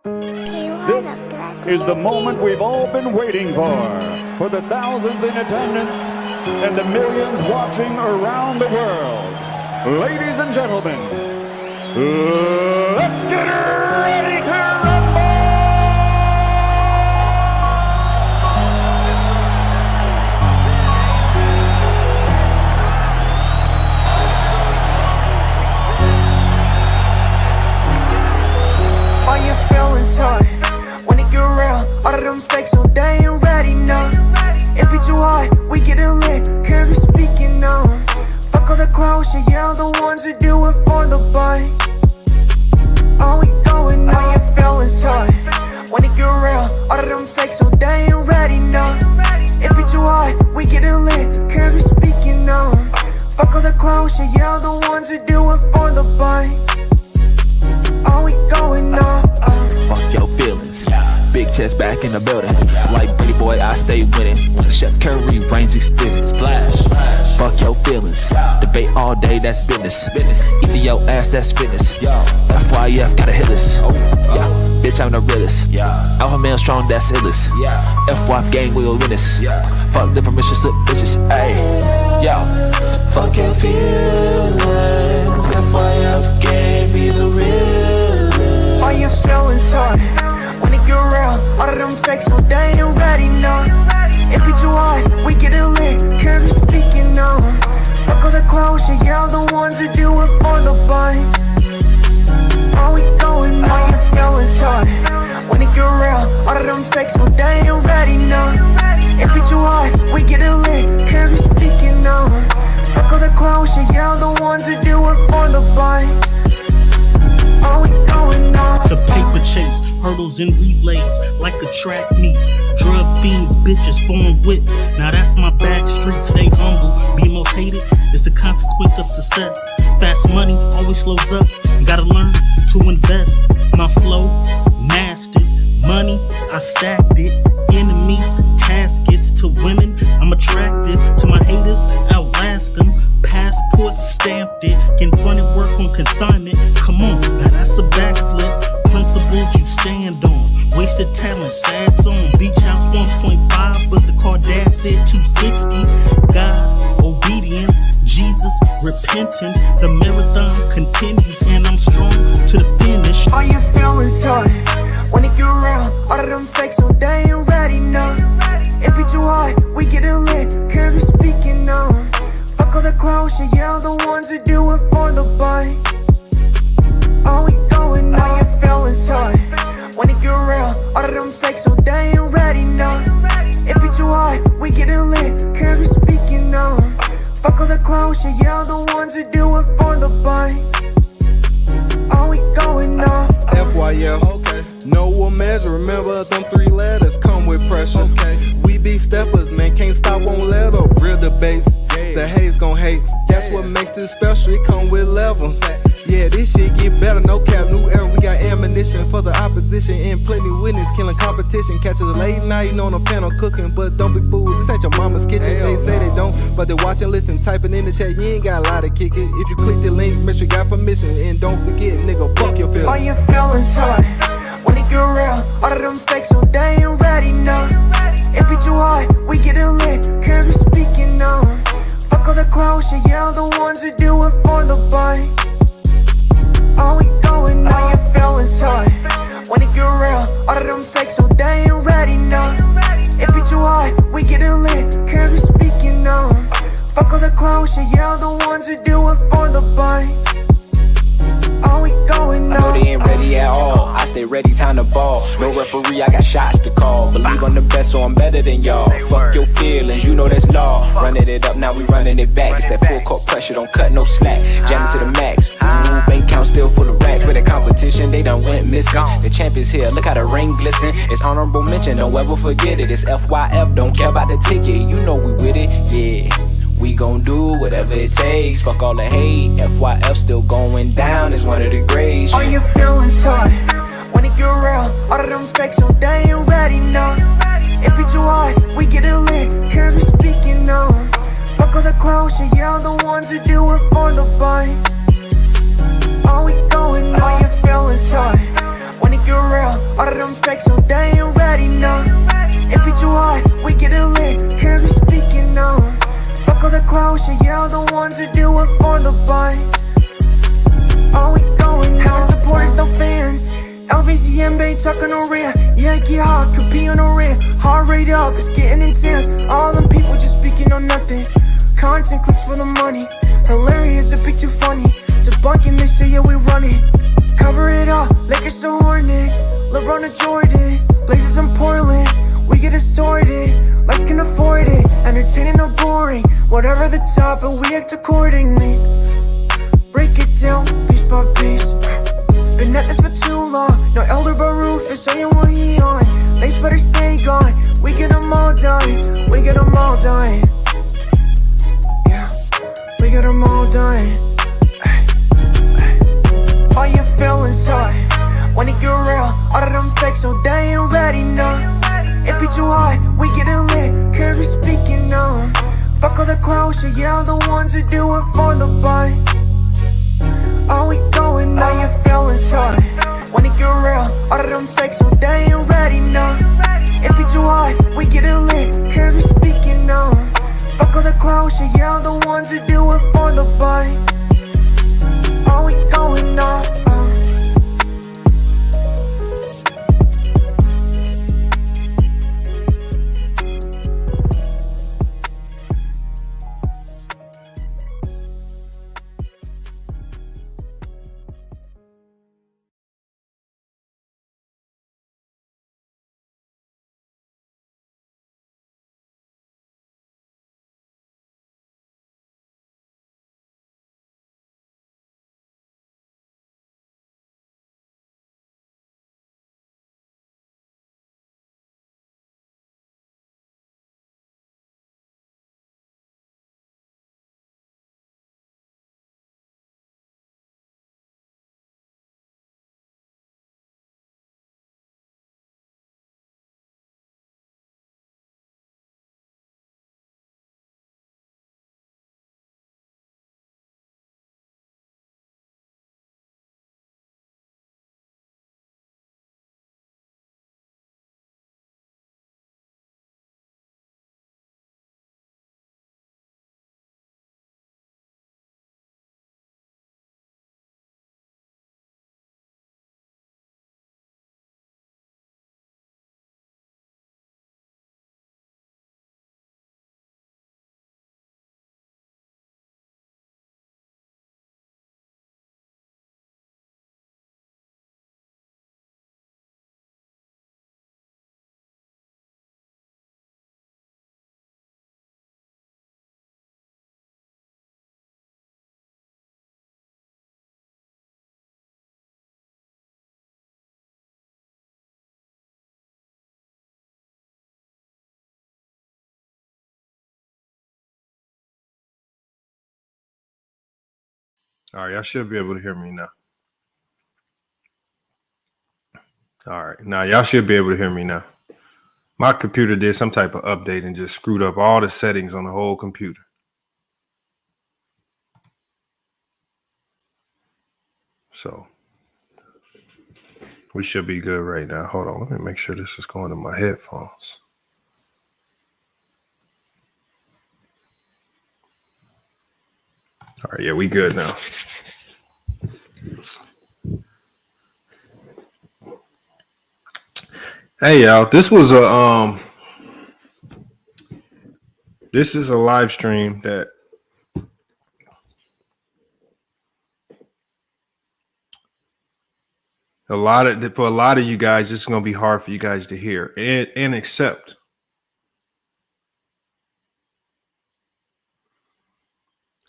This is the moment we've all been waiting for the thousands in attendance and the millions watching around the world. Ladies and gentlemen, let's get ready to rumble! All your feelings hurt when it get real. All of them fakes, so they ain't ready now. It be too hard, we getting lit, cause we speaking now. Fuck all the clowns, yeah, the ones who do it for the bite. All we going now. All your feelings hurt when it get real. All of them fakes, so they ain't ready now. It be too hard, we getting lit, cause we speaking now. Fuck all the clowns, yeah, the ones who do it for the bite. All we going now. Fuck your feelings. Big chest back in the building. Like Brady boy, I stay winning. Steph Curry, range extended. Splash. Fuck your feelings. Debate all day, that's business. Eat your ass, that's fitness. FYF, gotta hit this. Bitch, I'm the realest. Alpha male strong, that's illest. FYF gang, we'll win this. Fuck the permission slip, bitches. Ayy, yo. Fuck your feelings. FYF gang, be the realest. All your feelings hurt when it get real. All of them fakes, so they ain't ready now. It be too hard, we getting lit, cause we speaking now. Fuck all the clowns, yeah, the ones who do it for the bites. All we going now. All your feelings hurt when it get real. All of them fakes, so they ain't ready now. It be too hard, we getting lit, cause we speaking now. Fuck all the clowns, yeah, the ones who do it for the bites. All we going now. The paper chase, hurdles and relays, like a track meet. Drug fiends, bitches, foreign whips. Now that's my back street, stay humble. Be most hated is the consequence of success. Fast money always slows up. You gotta learn to invest. My flow, mastered. Money, I stacked it. Enemies, caskets to women. I'm attractive to my haters, outlast them. Passport stamped it. Getting funny work on consignment. Come on, now that's a backflip. Principles you stand on. Wasted talent, sad song. Beach house 1.5, but the car dad said 260. God, obedience, Jesus, repentance. The marathon continues, and I'm strong to the finish. All your feelings hurt when it get real. All of them fakes, so they ain't ready now. It be too hard, we getting lit, cause we speaking now. Fuck all the clowns, yeah, the ones who do it for the bite. All we going now. All your feelings hurt when it get real. All of them fakes, so they ain't ready now. It be too hard, we getting lit, cause we speaking now. Fuck all the clowns, yeah, the ones who do it for the bite. All we going now. FYF, okay. No one measure, remember them 3 letters come with pressure. Okay. We be steppers, man, can't stop, won't let up. Real debates, the haters gon' hate. That's what makes it special, it come with level. Yeah, this shit get better, no cap, new era. We got ammunition for the opposition and plenty witness, killing competition. Catch us late night on a panel cooking, but don't be fooled. This ain't your mama's kitchen. They say they don't, but they watch and listen. Typing in the chat, you ain't got a lot to kick it. If you click the link, make sure you got permission, and don't forget, nigga, fuck your feelings. All your feelings hurt when it get real. All of them fakes, so they ain't ready now. It be too hard, we getting lit, cause we speaking now. Fuck all the clowns, yeah, the ones who do it for the bite. All we going now. All your feelings hurt when it get real. All of them fakes, so they ain't ready now. It be too hard, we getting lit, cause we speaking now. Fuck all the clowns, yeah, the ones who do it for the bite. All we going now. I know they ain't ready at all. I stay ready, time to ball. No referee, I got shots to call. Believe I'm the best, so I'm better than y'all. Fuck your feelings, you know that's law. Running it up, now we running it back. It's that full court pressure, don't cut no slack. Jamming to the max. Bank account still full of racks. For the competition, they done went missing. The champ is here, look how the ring glisten. It's honorable mention, don't ever forget it. It's FYF, don't care about the ticket. You know we with it, yeah. We gon' do whatever it takes. Fuck all the hate. FYF still going down. It's one of the grades. All your feelings hurt when it get real. All of them fakes, so they ain't ready now. It be too hard, we getting lit, cause we speaking now. Fuck all the clowns, yeah, the ones who do it for the bite. All we going now. All your feelings hurt when it get real. All ones who do it for the buzz. Are we going now? Supporters, no fans. LVCM, Bay, tucking on rear. Yankee hard, could be on the rear. Heart rate up, it's getting intense. All them people just speaking on nothing. Content clicks for the money. Hilarious, a bit too funny. Debunking, they say, yeah, we run it. Cover it up, Lakers to Hornets. LeBron to Jordan. Blazers in Portland. We get it sorted. Lights can afford it. Entertaining or boring. Whatever the top, and we act accordingly. Break it down, piece by piece. Been at this for too long. No Elder Baruch is saying what he on. Lace better stay gone. We get them all done. We get them all done. Yeah, we get them all done. All your feelings hot when it get real. All of them fakes, so they ain't ready now. It be too hot, we getting lit, cause we speaking now. Fuck all the clowns, yeah, the ones who do it for the buzz. Are we going now? All your feelings hot when it get real. All of them fakes, so they ain't ready now. It be too hot, we getting lit, cause we speaking now. Fuck all the clowns, yeah, the ones who do it for the buzz. Are we going now? All right, y'all should be able to hear me now. All right, now y'all should be able to hear me now. My computer did some type of update and just screwed up all the settings on the whole computer. So we should be good right now. Hold on, let me make sure this is going to my headphones. All right, yeah, we good now. Hey y'all, this is a live stream that for a lot of you guys, it's going to be hard for you guys to hear and accept.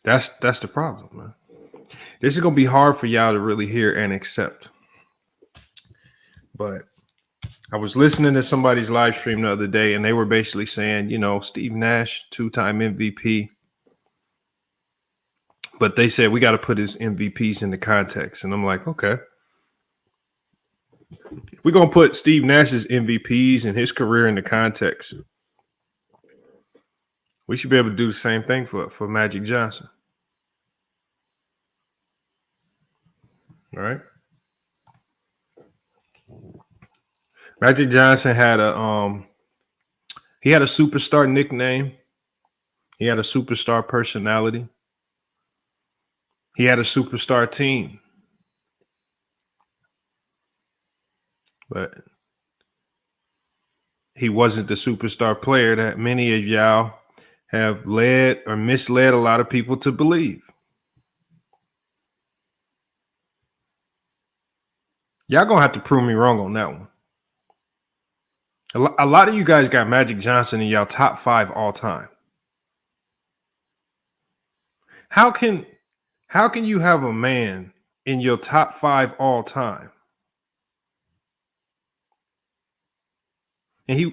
That's the problem, man. This is going to be hard for y'all to really hear and accept. But I was listening to somebody's live stream the other day, and they were basically saying, you know, Steve Nash, 2-time MVP. But they said we got to put his MVPs into context. And I'm like, okay. If we're going to put Steve Nash's MVPs and his career into context, we should be able to do the same thing for Magic Johnson. All right. Magic Johnson had a superstar nickname. He had a superstar personality. He had a superstar team. But he wasn't the superstar player that many of y'all have led or misled a lot of people to believe. Y'all gonna have to prove me wrong on that one. A lot of you guys got Magic Johnson in y'all top 5 all time. How can you have a man in your top 5 all time? And he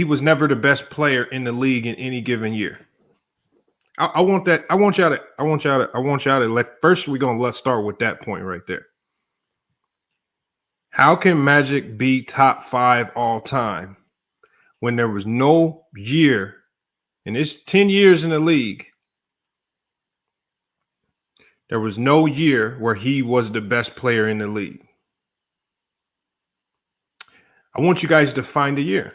was never the best player in the league in any given year. I want y'all to let first let's start with that point right there. How can Magic be top 5 all time when there was no year, and it's 10 years in the league, there was no year where he was the best player in the league? I want you guys to find a year.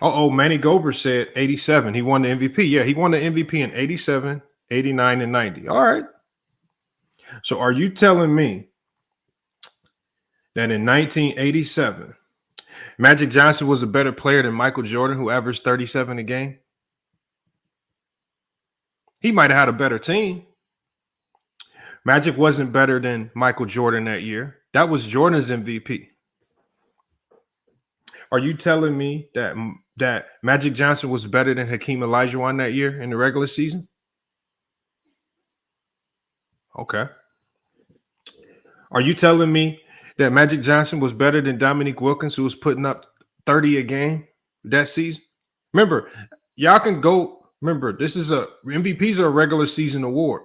Manny Gilbert said 87. He won the MVP. Yeah, he won the MVP in 87, 89, and 90. All right. So are you telling me that in 1987, Magic Johnson was a better player than Michael Jordan, who averaged 37 a game? He might have had a better team. Magic wasn't better than Michael Jordan that year. That was Jordan's MVP. Are you telling me that Magic Johnson was better than Hakeem Olajuwon that year in the regular season? Okay. Are you telling me that Magic Johnson was better than Dominique Wilkins, who was putting up 30 a game that season? Remember, y'all can go. Remember, MVPs are a regular season award.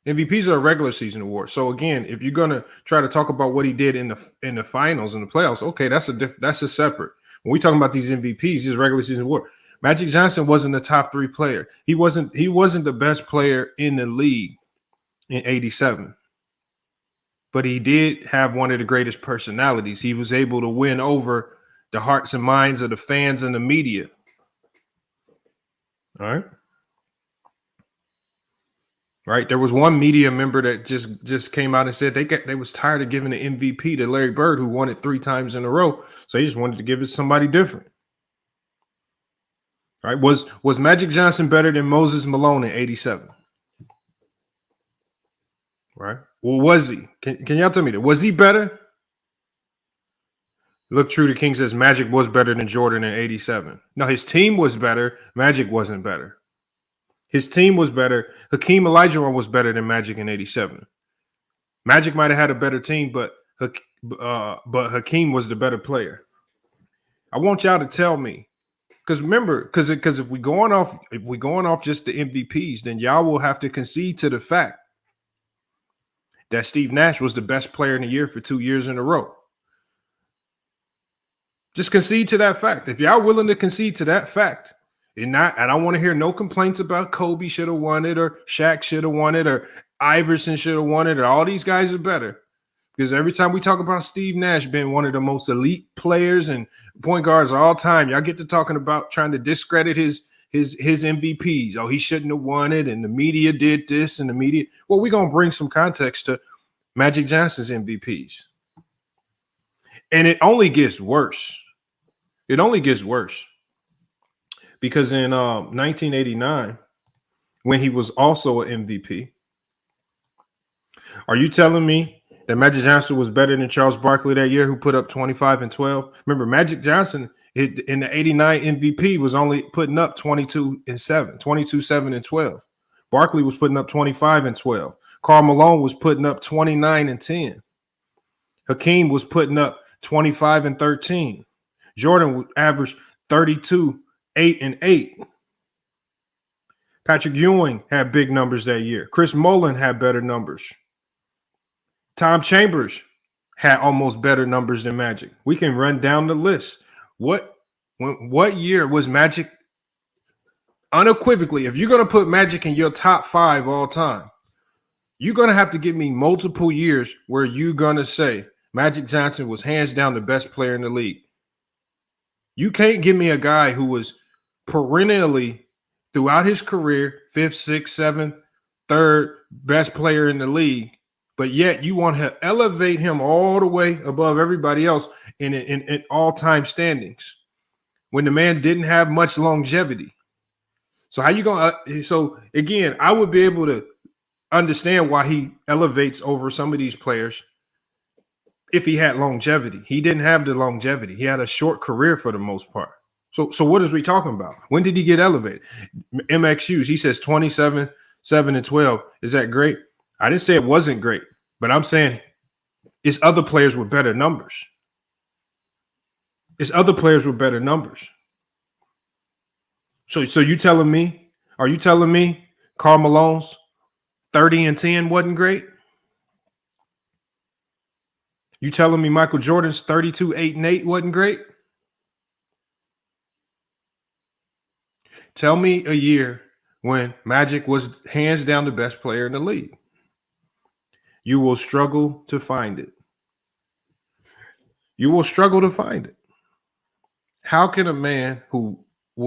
MVPs are a regular season award. So again, if you're gonna try to talk about what he did in the finals and the playoffs, okay, that's a separate. When we talking about these MVPs, these regular season award. Magic Johnson wasn't the top 3 player. He wasn't the best player in the league in 87. But he did have one of the greatest personalities. He was able to win over the hearts and minds of the fans and the media. All right. Right. There was one media member that just came out and said they was tired of giving the MVP to Larry Bird, who won it 3 times in a row. So they just wanted to give it to somebody different. All right. Was Magic Johnson better than Moses Malone in 87? Right. Well, was he? Can y'all tell me that? Was he better? Look, True to King says Magic was better than Jordan in 87. No, his team was better. Magic wasn't better. His team was better. Hakeem Olajuwon was better than Magic in 87. Magic might have had a better team, but Hakeem was the better player. I want y'all to tell me, because remember, because if we going off just the MVPs, then y'all will have to concede to the fact that Steve Nash was the best player in the year for 2 years in a row. Just concede to that fact. If y'all willing to concede to that fact, and I don't want to hear no complaints about Kobe should have won it, or Shaq should have won it, or Iverson should have won it, or all these guys are better. Because every time we talk about Steve Nash being one of the most elite players and point guards of all time, y'all get to talking about trying to discredit his MVPs. Oh, he shouldn't have won it, and the media did this, and the media. Well, we're gonna bring some context to Magic Johnson's MVPs, and it only gets worse. It only gets worse because in 1989, when he was also an MVP, are you telling me that Magic Johnson was better than Charles Barkley that year, who put up 25 and 12? Remember, Magic Johnson in the 89 MVP was only putting up 22 and 7, 22, 7, and 12. Barkley was putting up 25 and 12. Karl Malone was putting up 29 and 10. Hakeem was putting up 25 and 13. Jordan would average 32, 8, and 8. Patrick Ewing had big numbers that year. Chris Mullin had better numbers. Tom Chambers had almost better numbers than Magic. We can run down the list. What year was Magic? Unequivocally, if you're going to put Magic in your top 5 all time, you're going to have to give me multiple years where you're going to say Magic Johnson was hands down the best player in the league. You can't give me a guy who was perennially throughout his career, 5th, 6th, 7th, 3rd best player in the league, but yet you want to elevate him all the way above everybody else in all-time standings when the man didn't have much longevity. So how you going to so again, I would be able to understand why he elevates over some of these players if he had longevity. He didn't have the longevity. He had a short career for the most part. So what is we talking about? When did he get elevated? MX Hughes, he says 27, 7, and 12. Is that great? I didn't say it wasn't great, but I'm saying it's other players with better numbers. It's other players with better numbers. So you telling me, are you telling me Karl Malone's 30 and 10 wasn't great? You telling me Michael Jordan's 32, 8, and 8 wasn't great? Tell me a year when Magic was hands down the best player in the league. You will struggle to find it. You will struggle to find it. How can a man who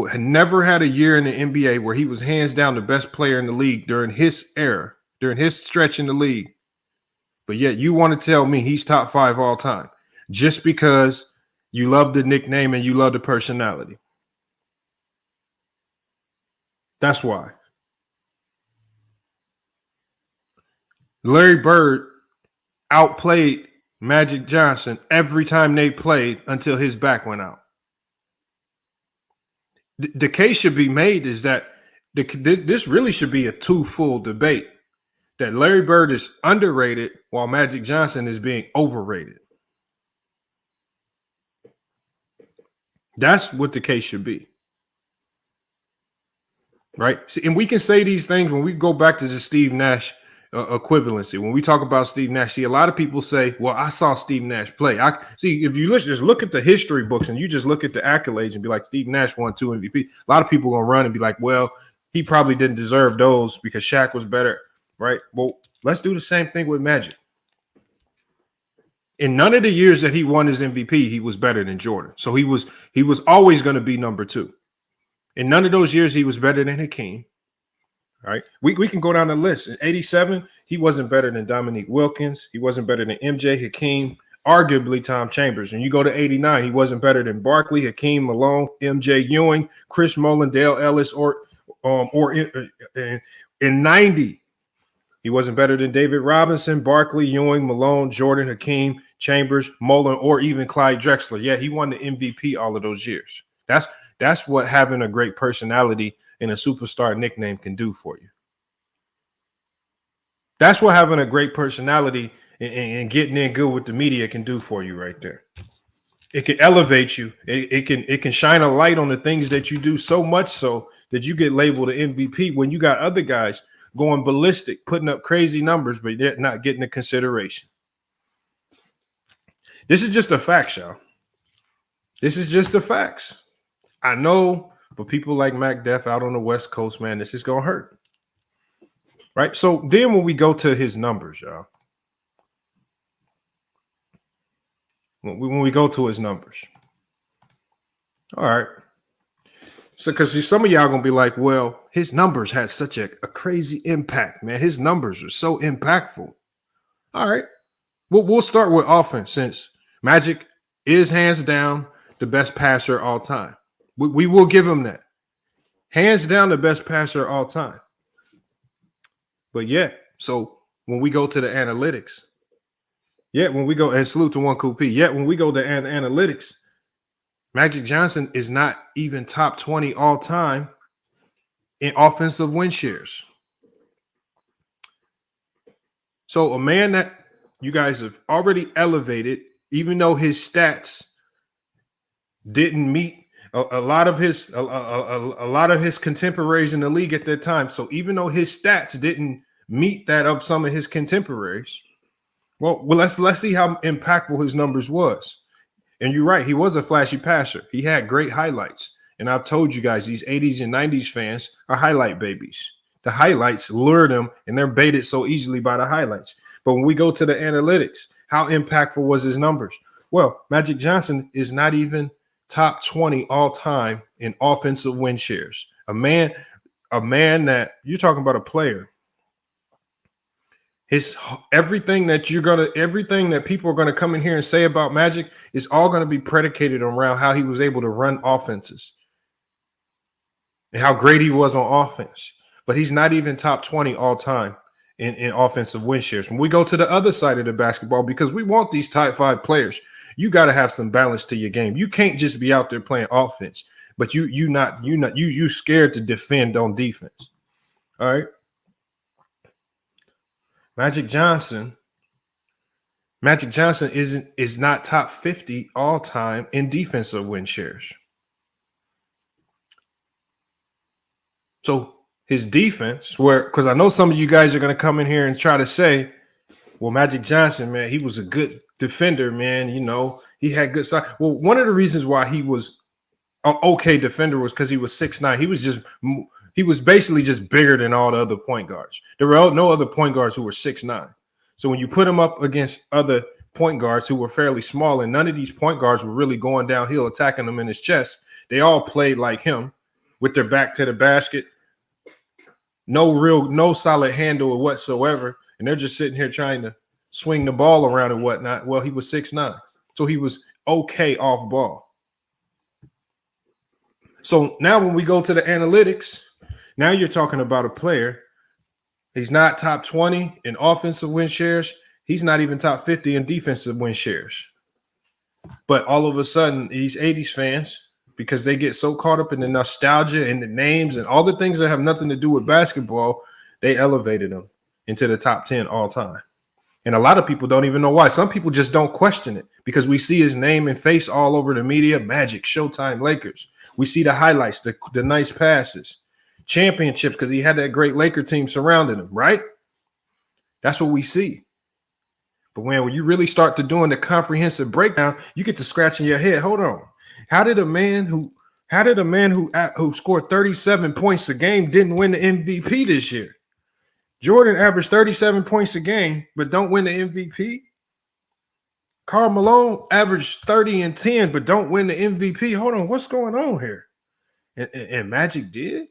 had never had a year in the NBA where he was hands down the best player in the league during his era, during his stretch in the league, but yet you want to tell me he's top 5 all time just because you love the nickname and you love the personality? That's why. Larry Bird outplayed Magic Johnson every time they played until his back went out. The case should be made is that this really should be a two-full debate, that Larry Bird is underrated while Magic Johnson is being overrated. That's what the case should be. Right? See, and we can say these things when we go back to the Steve Nash equivalency. When we talk about Steve Nash, see, a lot of people say, well, I saw Steve Nash play. I see, if you just look at the history books and you just look at the accolades and be like, Steve Nash won 2 MVP. A lot of people are going to run and be like, well, he probably didn't deserve those because Shaq was better. Right? Well, let's do the same thing with Magic. In none of the years that he won his MVP, he was better than Jordan. So he was always going to be number 2. In none of those years, he was better than Hakeem. Right? We can go down the list. In 87, he wasn't better than Dominique Wilkins. He wasn't better than MJ, Hakeem, arguably Tom Chambers. And you go to 89, he wasn't better than Barkley, Hakeem, Malone, MJ, Ewing, Chris Mullin, Dale Ellis, or in 90, he wasn't better than David Robinson, Barkley, Ewing, Malone, Jordan, Hakeem, Chambers, Mullin, or even Clyde Drexler. Yeah, he won the MVP all of those years. That's what having a great personality and a superstar nickname can do for you. That's what having a great personality and getting in good with the media can do for you right there. It can elevate you. It can shine a light on the things that you do so much so that you get labeled an MVP when you got other guys going ballistic, putting up crazy numbers, but they're not getting the consideration. This is just a fact, y'all. This is just the facts. I know for people like Mac Def out on the West Coast, man, this is going to hurt. Right? So then when we go to his numbers, y'all, when we go to his numbers, all right. So because some of y'all going to be like, well, his numbers had such a crazy impact, man. His numbers are so impactful. All right. We'll start with offense since Magic is hands down the best passer all time. We will give him that. Hands down the best passer all time. But yeah, so when we go to the analytics, when we go, and salute to One Cool P, when we go to analytics, Magic Johnson is not even top 20 all time in offensive win shares. So a man that you guys have already elevated, even though his stats didn't meet a lot of his contemporaries in the league at that time. So even though his stats didn't meet that of some of his contemporaries, well, let's see how impactful his numbers was. And you're right, he was a flashy passer. He had great highlights. And I've told you guys, these 80s and 90s fans are highlight babies. The highlights lure them, and they're baited so easily by the highlights. But when we go to the analytics, how impactful was his numbers? Well, Magic Johnson is not even top 20 all time in offensive win shares. A man a man that you're talking about, a player. Everything that people are gonna come in here and say about Magic is all gonna be predicated around how he was able to run offenses and how great he was on offense. But he's not even top 20 all time in offensive win shares. When we go to the other side of the basketball, because we want these top 5 players, you got to have some balance to your game. You can't just be out there playing offense, but you scared to defend on defense. All right. Magic Johnson is not top 50 all time in defensive win shares. So his defense, because I know some of you guys are going to come in here and try to say, well, Magic Johnson, man, he was a good defender, man. You know, he had good size. Well, one of the reasons why he was an okay defender was because he was 6'9". He was basically just bigger than all the other point guards. There were no other point guards who were 6'9". So when you put him up against other point guards who were fairly small, and none of these point guards were really going downhill, attacking him in his chest, they all played like him with their back to the basket. No solid handle whatsoever. And they're just sitting here trying to swing the ball around and whatnot. Well, he was 6'9". So he was okay off ball. So now when we go to the analytics, now you're talking about a player. He's not top 20 in offensive win shares. He's not even top 50 in defensive win shares. But all of a sudden, these 80s fans, because they get so caught up in the nostalgia and the names and all the things that have nothing to do with basketball, they elevated him into the top 10 all time. And a lot of people don't even know why. Some people just don't question it because we see his name and face all over the media. Magic, Showtime, Lakers. We see the highlights, the nice passes, championships, because he had that great Laker team surrounding him, right? That's what we see. But when you really start to doing the comprehensive breakdown, you get to scratching your head. Hold on. How did a man who scored 37 points a game didn't win the MVP this year? Jordan averaged 37 points a game, but don't win the MVP. Karl Malone averaged 30 and 10, but don't win the MVP. Hold on, what's going on here? And Magic did?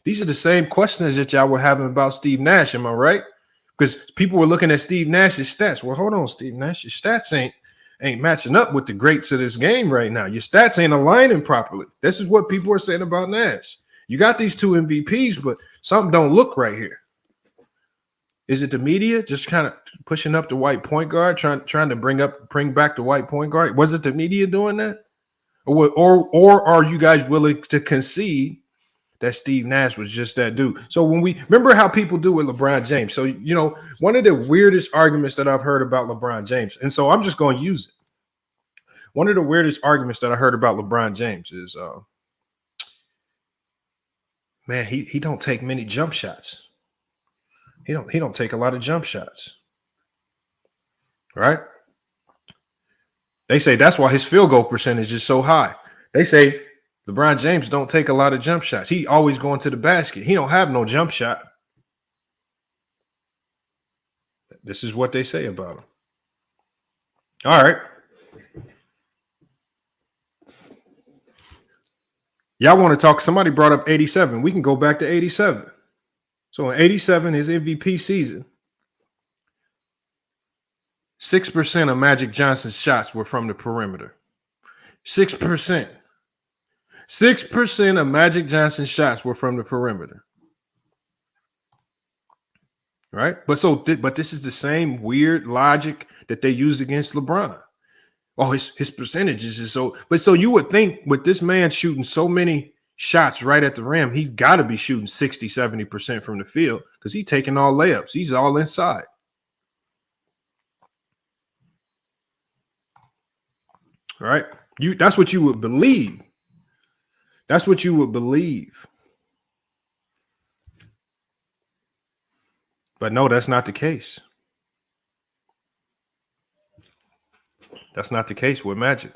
These are the same questions that y'all were having about Steve Nash, am I right? Because people were looking at Steve Nash's stats. Well, hold on, Steve Nash, your stats ain't matching up with the greats of this game right now. Your stats ain't aligning properly. This is what people are saying about Nash. You got these 2 MVPs, but something don't look right here. Is it the media just kind of pushing up the white point guard, trying to bring back the white point guard? Was it the media doing that? Or are you guys willing to concede that Steve Nash was just that dude? So when we remember how people do with LeBron James. So, you know, one of the weirdest arguments that I've heard about LeBron James, and so I'm just going to use it. One of the weirdest arguments that I heard about LeBron James is, man, he don't take many jump shots. He don't take a lot of jump shots. Right? They say that's why his field goal percentage is so high. They say LeBron James don't take a lot of jump shots. He always going to the basket. He don't have no jump shot. This is what they say about him. All right. Y'all want to talk? Somebody brought up 87. We can go back to 87. So in 87, his MVP season, 6% of Magic Johnson's shots were from the perimeter. 6%. 6% of Magic Johnson's shots were from the perimeter. Right? But this is the same weird logic that they used against LeBron. Oh, his percentages is so. But so you would think with this man shooting so many shots right at the rim, he's got to be shooting 60, 70% from the field because he's taking all layups. He's all inside. All right? That's what you would believe. That's what you would believe. But no, that's not the case. That's not the case with Magic.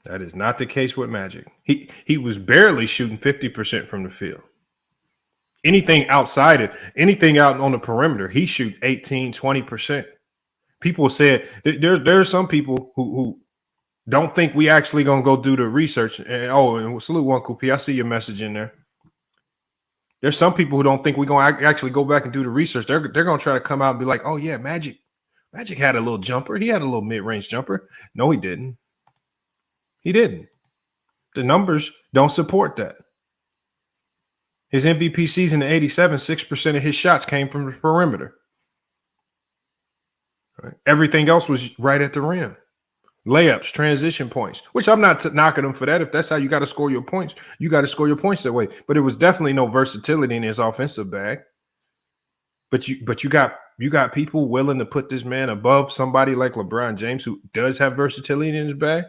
That is not the case with Magic. He was barely shooting 50% from the field. Anything out on the perimeter, he shoot 18, 20%. People said there are some people who don't think we actually gonna go do the research. And salute one Coupe. I see your message in there. There's some people who don't think we're gonna actually go back and do the research. They're gonna try to come out and be like, oh yeah, Magic had a little jumper. He had a little mid-range jumper. No, he didn't. He didn't. The numbers don't support that. His MVP season in 87, 6% of his shots came from the perimeter. Right. Everything else was right at the rim. Layups, transition points, which I'm not knocking him for that. If that's how you got to score your points, you got to score your points that way. But it was definitely no versatility in his offensive bag. But you got people willing to put this man above somebody like LeBron James, who does have versatility in his bag.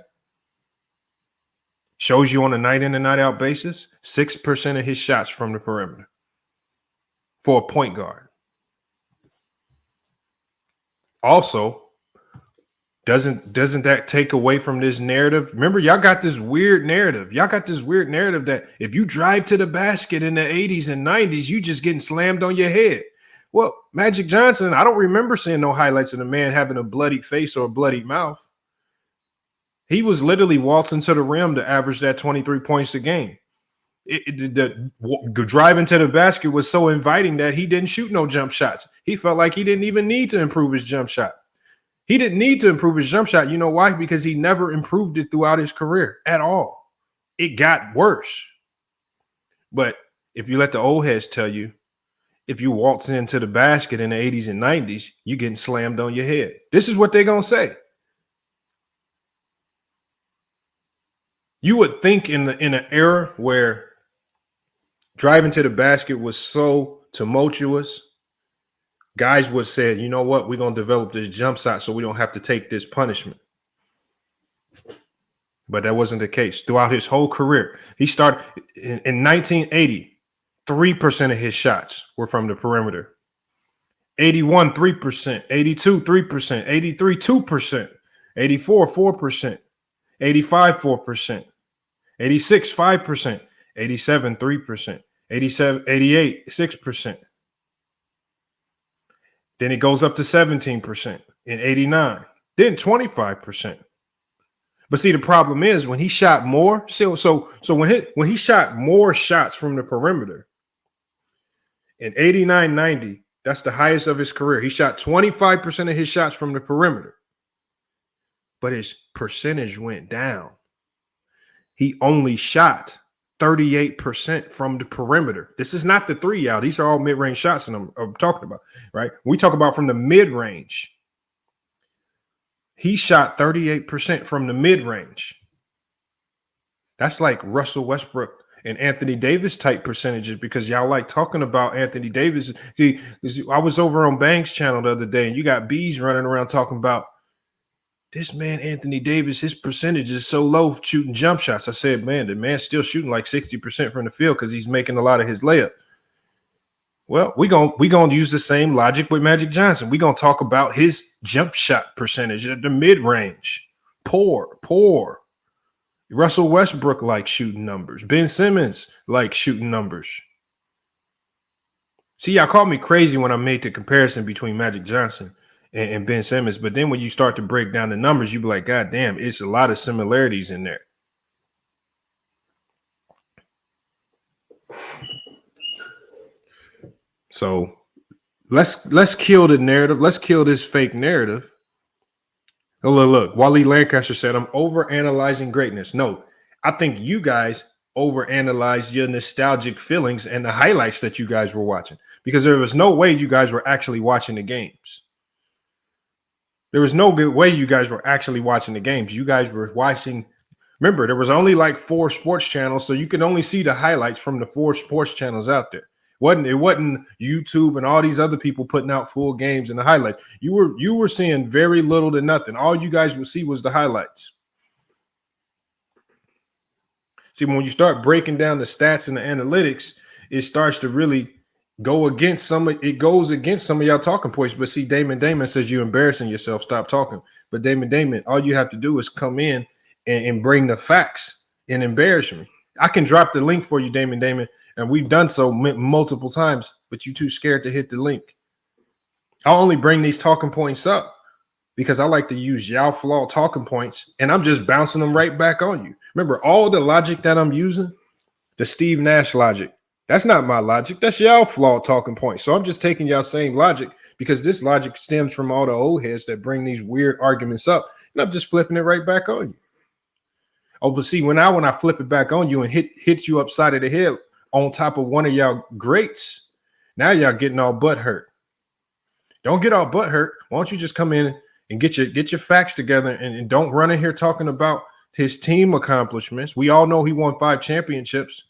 Shows you on a night in and night out basis, 6% of his shots from the perimeter for a point guard. Also, doesn't that take away from this narrative? Remember, y'all got this weird narrative. That if you drive to the basket in the 80s and 90s, you just getting slammed on your head. Well, Magic Johnson, I don't remember seeing no highlights of the man having a bloody face or a bloody mouth. He was literally waltzing to the rim to average that 23 points a game. Driving to the basket was so inviting that he didn't shoot no jump shots. He felt like he didn't even need to improve his jump shot. He didn't need to improve his jump shot. You know why? Because he never improved it throughout his career at all. It got worse. But if you let the old heads tell you, if you waltz into the basket in the 80s and 90s, you're getting slammed on your head. This is what they're going to say. You would think in an era where driving to the basket was so tumultuous, guys would say, you know what, we're going to develop this jump shot so we don't have to take this punishment. But that wasn't the case. Throughout his whole career, he started in 1980, 3% of his shots were from the perimeter. 81, 3%. 82, 3%. 83, 2%. 84, 4%. 85, 4%. 86, 5%, 87, 3%, 87, 88, 6%. Then it goes up to 17% in 89, then 25%. But see, the problem is when he shot more, so when he shot more shots from the perimeter in 89, 90, that's the highest of his career. He shot 25% of his shots from the perimeter, but his percentage went down. He only shot 38% from the perimeter. This is not the three out. These are all mid-range shots and I'm talking about, right? We talk about from the mid-range. He shot 38% from the mid-range. That's like Russell Westbrook and Anthony Davis type percentages because y'all like talking about Anthony Davis. See, I was over on Banks' channel the other day and you got Bees running around talking about this man, Anthony Davis, his percentage is so low shooting jump shots. I said, man, the man's still shooting like 60% from the field because he's making a lot of his layup. Well, we gonna use the same logic with Magic Johnson. We're going to talk about his jump shot percentage at the mid-range. Poor. Russell Westbrook like shooting numbers. Ben Simmons like shooting numbers. See, y'all called me crazy when I made the comparison between Magic Johnson and Ben Simmons. But then when you start to break down the numbers, you be like, God damn, it's a lot of similarities in there. So let's kill the narrative. Let's kill this fake narrative. Oh, look, Wally Lancaster said, I'm overanalyzing greatness. No, I think you guys overanalyzed your nostalgic feelings and the highlights that you guys were watching because there was no way you guys were actually watching the games. There was no good way you guys were actually watching the games. You guys were watching. Remember, there was only like 4 sports channels, so you could only see the highlights from the 4 sports channels out there. It wasn't YouTube and all these other people putting out full games and the highlights. You were seeing very little to nothing. All you guys would see was the highlights. See, when you start breaking down the stats and the analytics, it starts to really goes against some of y'all talking points. But see, Damon says you're embarrassing yourself. Stop talking. But Damon, all you have to do is come in and bring the facts and embarrass me. I can drop the link for you, Damon, and we've done so multiple times, but you're too scared to hit the link. I'll only bring these talking points up because I like to use y'all flawed talking points, and I'm just bouncing them right back on you. Remember, all the logic that I'm using, the Steve Nash logic, that's not my logic. That's y'all flawed talking points. So I'm just taking y'all same logic because this logic stems from all the old heads that bring these weird arguments up, and I'm just flipping it right back on you. Oh, but see, when I flip it back on you and hit you upside of the head on top of one of y'all greats, now y'all getting all butt hurt. Don't get all butt hurt. Why don't you just come in and get your facts together and don't run in here talking about his team accomplishments. We all know he won 5 championships,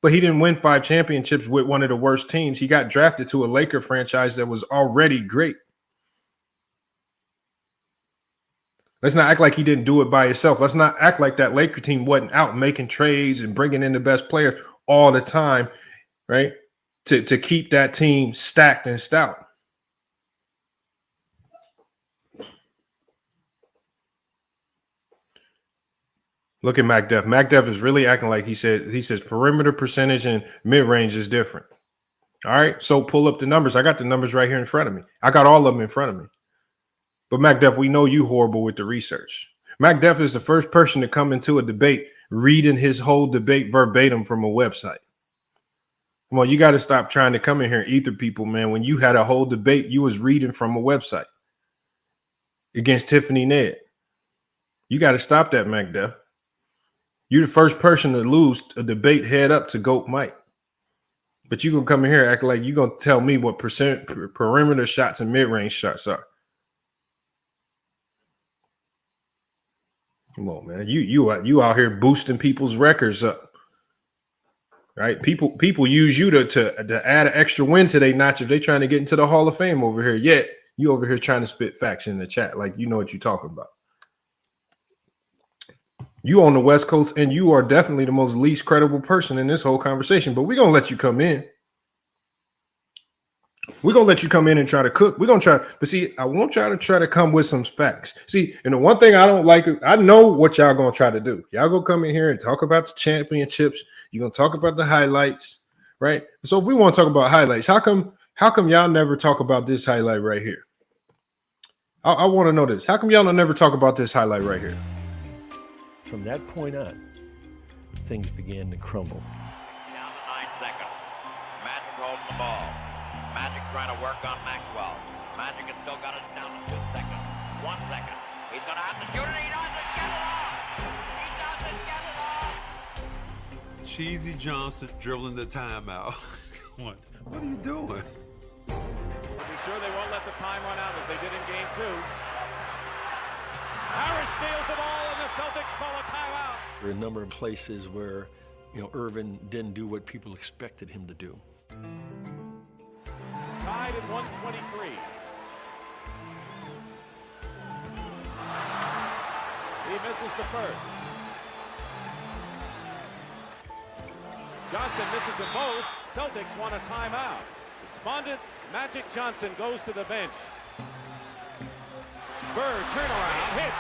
but he didn't win 5 championships with one of the worst teams. He got drafted to a Laker franchise that was already great. Let's not act like he didn't do it by himself. Let's not act like that Laker team wasn't out making trades and bringing in the best player all the time, right? To keep that team stacked and stout. Look at MacDuff. MacDuff is really acting like he says perimeter percentage and mid-range is different. All right, so pull up the numbers. I got the numbers right here in front of me. I got all of them in front of me. But MacDuff, we know you horrible with the research. MacDuff is the first person to come into a debate reading his whole debate verbatim from a website. Come on, you got to stop trying to come in here and ether people, man. When you had a whole debate, you was reading from a website against Tiffany Ned. You got to stop that, MacDuff. You're the first person to lose a debate head up to GOAT Mike. But you're going to come in here acting like you're going to tell me what perimeter shots and mid-range shots are. Come on, man. You out here boosting people's records up. Right? People use you to add an extra win to their notch if they're trying to get into the Hall of Fame over here. Yet you over here trying to spit facts in the chat like you know what you're talking about. You on the West Coast, and you are definitely the most least credible person in this whole conversation. But we're going to let you come in. We're going to let you come in and try to cook. We're going to try. But see, I want y'all to try to come with some facts. See, and the one thing I don't like, I know what y'all going to try to do. Y'all going to come in here and talk about the championships. You're going to talk about the highlights, right? So if we want to talk about highlights, how come y'all never talk about this highlight right here? I want to know this. How come y'all don't never talk about this highlight right here? From that point on, things began to crumble. Down to 9 seconds. Magic holding the ball. Magic trying to work on Maxwell. Magic has still got it down to 2 seconds. 1 second. He's going to have to shoot it. He doesn't get it off. He doesn't get it off. Cheesy Johnson dribbling the timeout. What are you doing? To be sure they won't let the time run out as they did in game 2. Harris steals the ball and the Celtics call a timeout. There were a number of places where, Irvin didn't do what people expected him to do. Tied at 123. He misses the first. Johnson misses them both. Celtics want a timeout. Despondent Magic Johnson goes to the bench. Bird turnaround hit.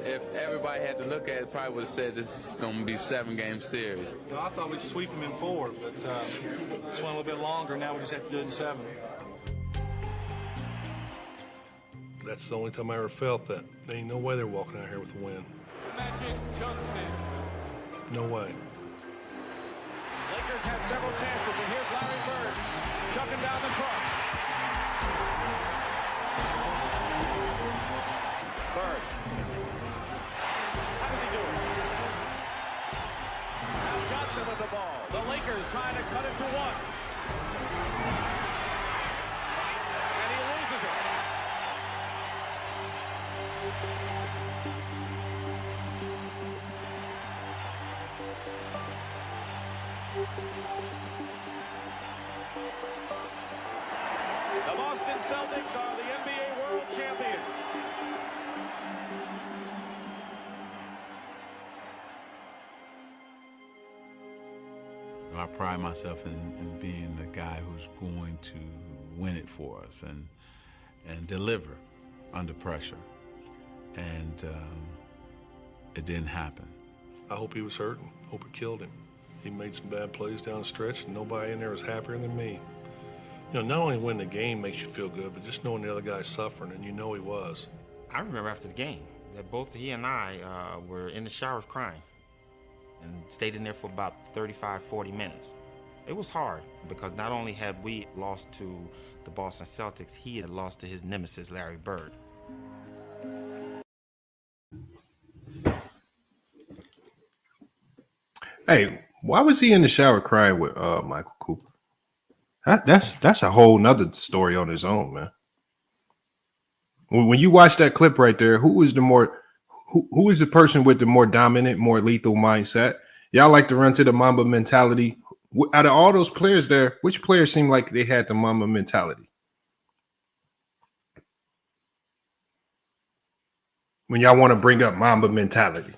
If everybody had to look at it, probably would have said this is going to be a 7-game series. I thought we'd sweep them in 4, but just went a little bit longer. Now we just have to do it in 7. That's the only time I ever felt that. There ain't no way they're walking out here with a win. Magic Johnson. No way. Lakers had several chances, and here's Larry Bird chucking down the court. Bird. How does he do it? Now Johnson with the ball. The Lakers trying to cut it to 1. And he loses it. The Boston Celtics are the NBA World Champions. I pride myself in being the guy who's going to win it for us and deliver under pressure. And it didn't happen. I hope he was hurting. Hope it killed him. He made some bad plays down the stretch, and nobody in there was happier than me. not only win the game makes you feel good, but just knowing the other guy's suffering, and you know he was. I remember after the game that both he and I were in the showers crying and stayed in there for about 35, 40 minutes. It was hard because not only had we lost to the Boston Celtics, he had lost to his nemesis, Larry Bird. Hey, why was he in the shower crying with Michael Cooper? That's a whole nother story on his own, man. When you watch that clip right there, who is the person with the more dominant, more lethal mindset? Y'all like to run to the Mamba mentality. Out of all those players there, which players seemed like they had the Mamba mentality? When y'all want to bring up Mamba mentality,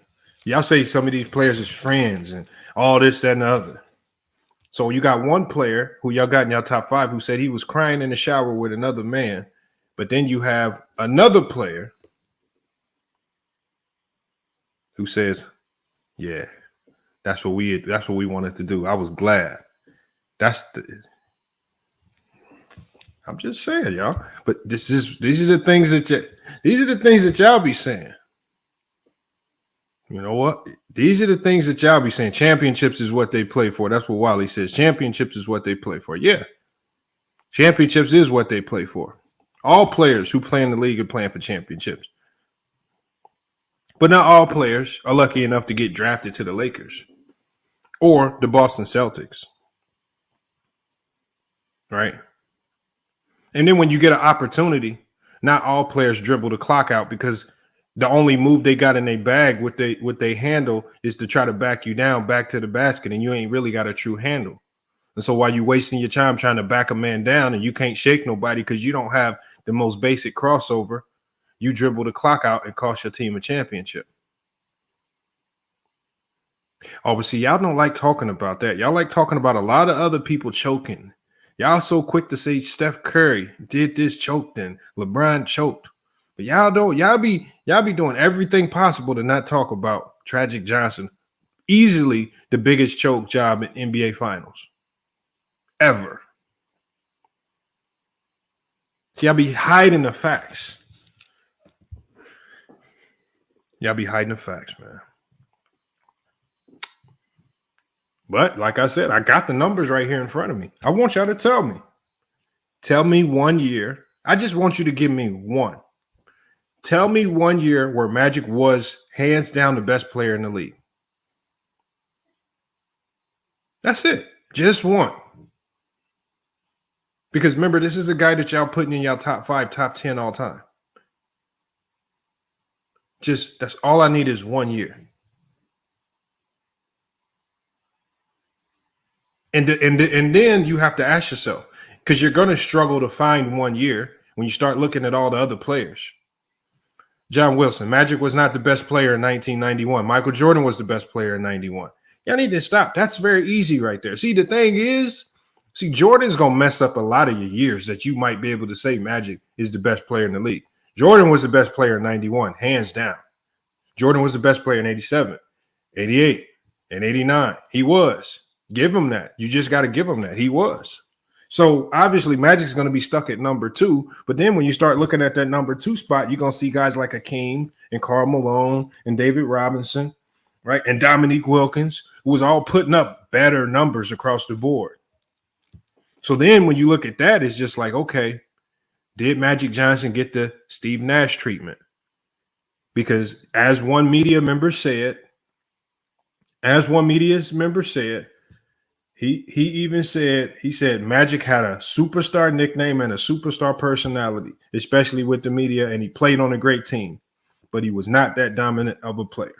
y'all say some of these players is friends and all this, that, and the other. So you got one player who y'all got in your top 5 who said he was crying in the shower with another man, but then you have another player who says, "Yeah, that's what we wanted to do. I was glad." I'm just saying, y'all. But these are the things that y'all be saying. You know what? These are the things that y'all be saying. Championships is what they play for. That's what Wally says. Championships is what they play for. Yeah. Championships is what they play for. All players who play in the league are playing for championships. But not all players are lucky enough to get drafted to the Lakers or the Boston Celtics. Right? And then when you get an opportunity, not all players dribble the clock out because the only move they got in their bag, what they handle is to try to back you down, back to the basket, and you ain't really got a true handle. And so while you're wasting your time trying to back a man down and you can't shake nobody because you don't have the most basic crossover, you dribble the clock out and cost your team a championship. Oh, but see, y'all don't like talking about that. Y'all like talking about a lot of other people choking. Y'all so quick to say Steph Curry did this, choked, and LeBron choked. But y'all don't. Y'all be doing everything possible to not talk about Tragic Johnson. Easily the biggest choke job in NBA Finals ever. Y'all be hiding the facts. Y'all be hiding the facts, man. But like I said, I got the numbers right here in front of me. I want y'all to tell me. Tell me 1 year. I just want you to give me one. Tell me 1 year where Magic was hands down the best player in the league. That's it. Just one. Because remember, this is a guy that y'all putting in y'all top 5, top 10 all time. Just that's all I need is 1 year. And then you have to ask yourself, because you're going to struggle to find 1 year when you start looking at all the other players. John Wilson, Magic was not the best player in 1991. Michael Jordan was the best player in 91. Y'all need to stop. That's very easy right there. See, the thing is, Jordan's going to mess up a lot of your years that you might be able to say Magic is the best player in the league. Jordan was the best player in 91, hands down. Jordan was the best player in 87, 88, and 89. He was. Give him that. You just got to give him that. He was. So obviously Magic's going to be stuck at number 2. But then when you start looking at that number 2 spot, you're going to see guys like Hakeem and Karl Malone and David Robinson, right? And Dominique Wilkins, who was all putting up better numbers across the board. So then when you look at that, it's just like, okay, did Magic Johnson get the Steve Nash treatment? Because as one media member said, he said Magic had a superstar nickname and a superstar personality, especially with the media, and he played on a great team, but he was not that dominant of a player.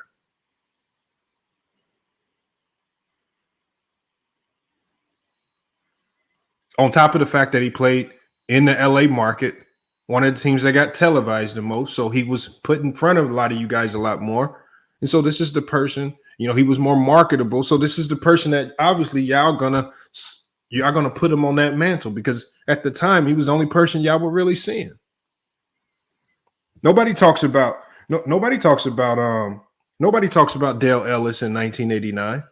On top of the fact that he played in the LA market, one of the teams that got televised the most, so he was put in front of a lot of you guys a lot more. And so this is the person, he was more marketable. So this is the person that obviously y'all gonna put him on that mantle, because at the time he was the only person y'all were really seeing. Nobody talks about Dale Ellis in 1989.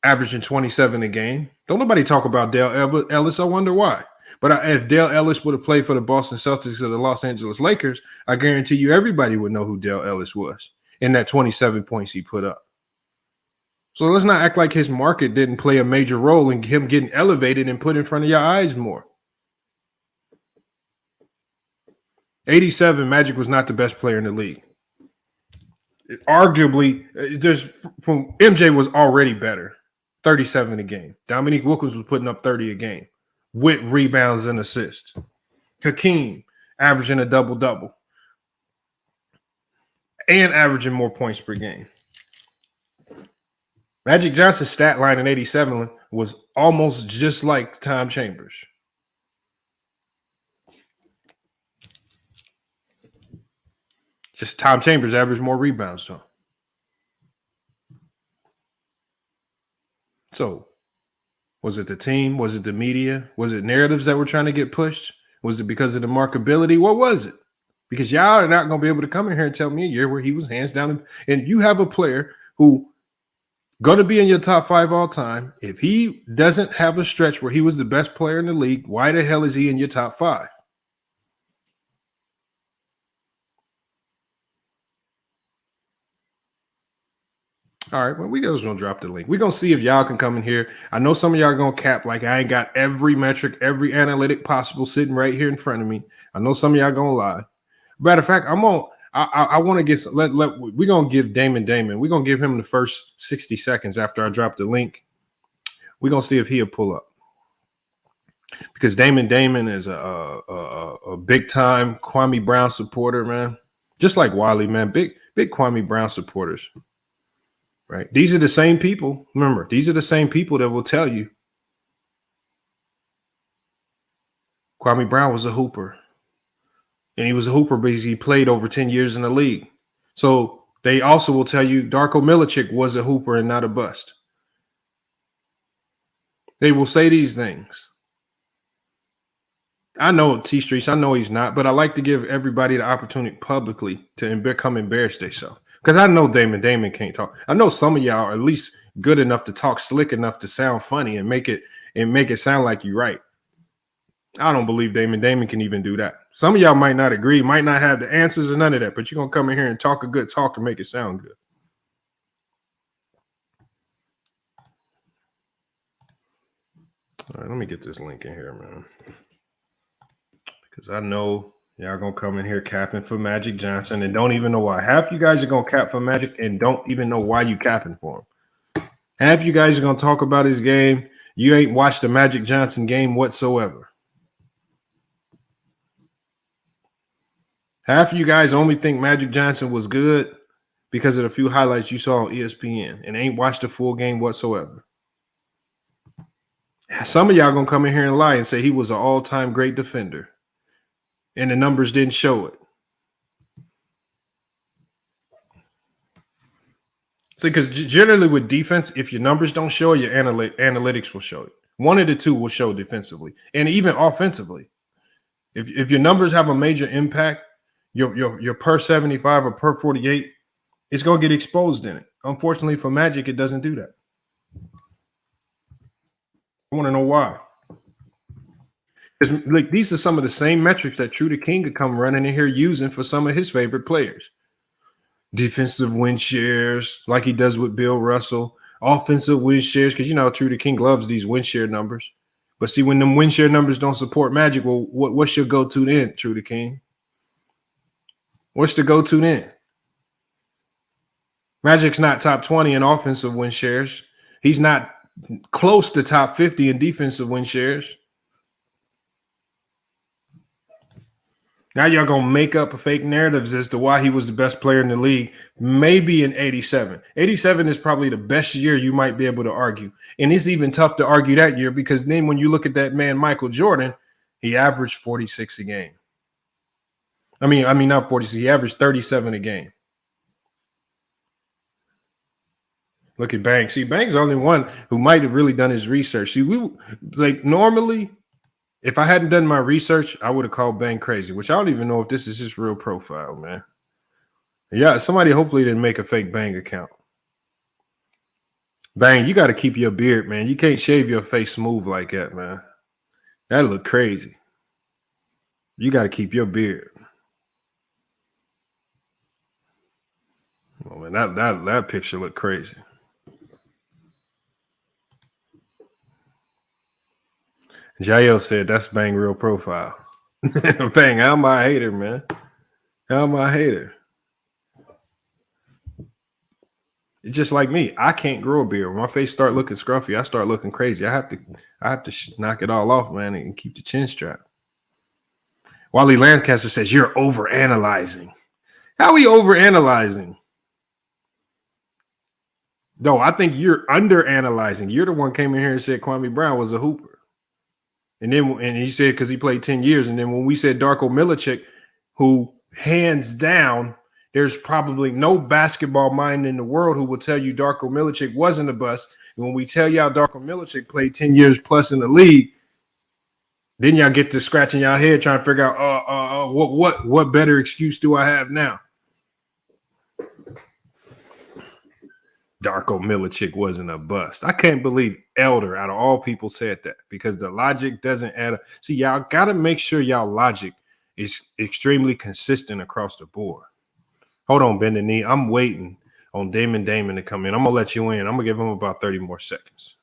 averaging 27 a game. Don't nobody talk about Dale Ellis. I wonder why. But if Dale Ellis would have played for the Boston Celtics or the Los Angeles Lakers, I guarantee you everybody would know who Dale Ellis was in that 27 points he put up. So let's not act like his market didn't play a major role in him getting elevated and put in front of your eyes more. 87, Magic was not the best player in the league. Arguably, from MJ was already better. 37 a game. Dominique Wilkins was putting up 30 a game with rebounds and assists. Hakeem averaging a double-double and averaging more points per game. Magic Johnson's stat line in 87 was almost just like Tom Chambers. Just Tom Chambers averaged more rebounds, though. So, was it the team? Was it the media? Was it narratives that were trying to get pushed? Was it because of the marketability? What was it? Because y'all are not going to be able to come in here and tell me a year where he was hands down. And you have a player who going to be in your top 5 all time. If he doesn't have a stretch where he was the best player in the league, why the hell is he in your top 5? All right, well, we just gonna drop the link. We're gonna see if y'all can come in here. I know some of y'all are gonna cap like I ain't got every metric, every analytic possible sitting right here in front of me. I know some of y'all gonna lie. Matter of fact, I want to get we're gonna give Damon. We're gonna give him the first 60 seconds after I drop the link. We're gonna see if he'll pull up. Because Damon is a big time Kwame Brown supporter, man. Just like Wiley, man. Big Kwame Brown supporters. Right. These are the same people. Remember, these are the same people that will tell you Kwame Brown was a hooper. And he was a hooper because he played over 10 years in the league. So they also will tell you Darko Milicic was a hooper and not a bust. They will say these things. I know T-Streets, I know he's not, but I like to give everybody the opportunity publicly to become embarrassed themselves. Because I know Damon can't talk. I know some of y'all are at least good enough to talk slick enough to sound funny and make it sound like you're right. I don't believe Damon can even do that. Some of y'all might not agree, might not have the answers or none of that, but you're going to come in here and talk a good talk and make it sound good. All right, let me get this link in here, man. Because I know y'all going to come in here capping for Magic Johnson and don't even know why. Half you guys are going to cap for Magic and don't even know why you capping for him. Half you guys are going to talk about his game. You ain't watched the Magic Johnson game whatsoever. Half of you guys only think Magic Johnson was good because of the few highlights you saw on ESPN and ain't watched the full game whatsoever. Some of y'all going to come in here and lie and say he was an all-time great defender. And the numbers didn't show it. So, because generally with defense, if your numbers don't show it, your analytics will show it. One of the two will show defensively and even offensively. If your numbers have a major impact, your per 75 or per 48, it's going to get exposed in it. Unfortunately for Magic, it doesn't do that. I want to know why. Like, these are some of the same metrics that True the King could come running in here using for some of his favorite players. Defensive win shares, like he does with Bill Russell. Offensive win shares, because you know True the King loves these win share numbers. But see, when them win share numbers don't support Magic, well, what's your go-to then, True the King? What's the go-to then? Magic's not top 20 in offensive win shares. He's not close to top 50 in defensive win shares. Now y'all going to make up fake narratives as to why he was the best player in the league, maybe in 87. 87 is probably the best year you might be able to argue. And it's even tough to argue that year because then when you look at that man, Michael Jordan, he averaged 46 a game. I mean, not 46. He averaged 37 a game. Look at Banks. See, Banks is the only one who might have really done his research. See, normally, if I hadn't done my research, I would have called Bang crazy, which I don't even know if this is his real profile, man. Yeah, somebody hopefully didn't make a fake Bang account. Bang, you got to keep your beard, man. You can't shave your face smooth like that, man. That look crazy. You got to keep your beard. Oh, man, that picture looked crazy. Jael said that's Bang real profile. Bang, how am I a hater, man? How am I a hater? It's just like me. I can't grow a beard. When my face start looking scruffy, I start looking crazy. I have to knock it all off, man, and keep the chin strap. Wally Lancaster says you're overanalyzing. How are we overanalyzing? No, I think you're underanalyzing. You're the one came in here and said Kwame Brown was a hooper. And he said because he played 10 years. And then when we said Darko Milicic, who hands down, there's probably no basketball mind in the world who will tell you Darko Milicic wasn't a bust. And when we tell y'all Darko Milicic played 10 years plus in the league, then y'all get to scratching y'all head trying to figure out what better excuse do I have now? Darko Milicic wasn't a bust. I can't believe Elder, out of all people, said that because the logic doesn't add up. See, y'all got to make sure y'all logic is extremely consistent across the board. Hold on, bend the knee. I'm waiting on Damon to come in. I'm going to let you in. I'm going to give him about 30 more seconds.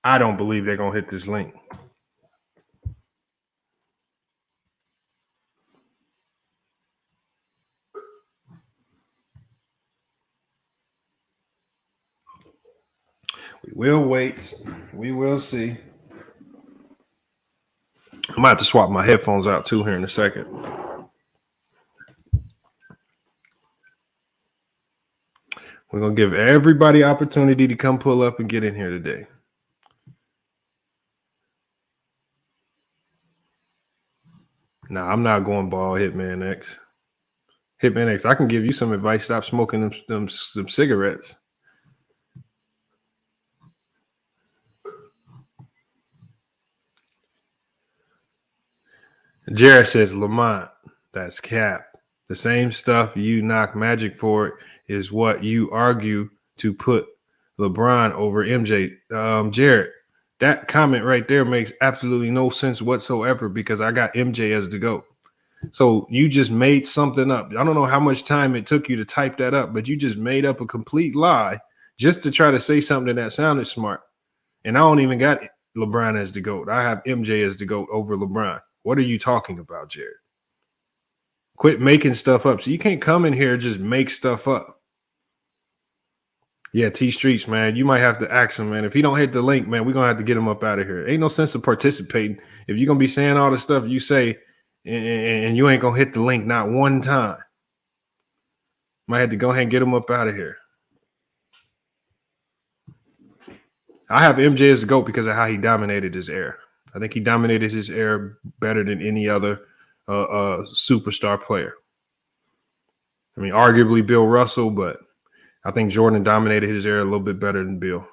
I don't believe they're going to hit this link. We will wait. We will see. I might have to swap my headphones out too here in a second. We're going to give everybody opportunity to come pull up and get in here today. Nah, I'm not going ball Hitman X. Hitman X, I can give you some advice. Stop smoking them cigarettes. Jared says, Lamont, that's cap. The same stuff you knock Magic for is what you argue to put LeBron over MJ. Jared, that comment right there makes absolutely no sense whatsoever because I got MJ as the GOAT. So you just made something up. I don't know how much time it took you to type that up, but you just made up a complete lie just to try to say something that sounded smart. And I don't even got LeBron as the GOAT. I have MJ as the GOAT over LeBron. What are you talking about, Jared? Quit making stuff up. So you can't come in here and just make stuff up. Yeah, T Streets, man. You might have to ask him, man. If he don't hit the link, man, we're going to have to get him up out of here. Ain't no sense of participating. If you're going to be saying all the stuff you say and you ain't going to hit the link not one time, might have to go ahead and get him up out of here. I have MJ as the GOAT because of how he dominated his era. I think he dominated his era better than any other superstar player. I mean, arguably Bill Russell, but I think Jordan dominated his era a little bit better than Bill.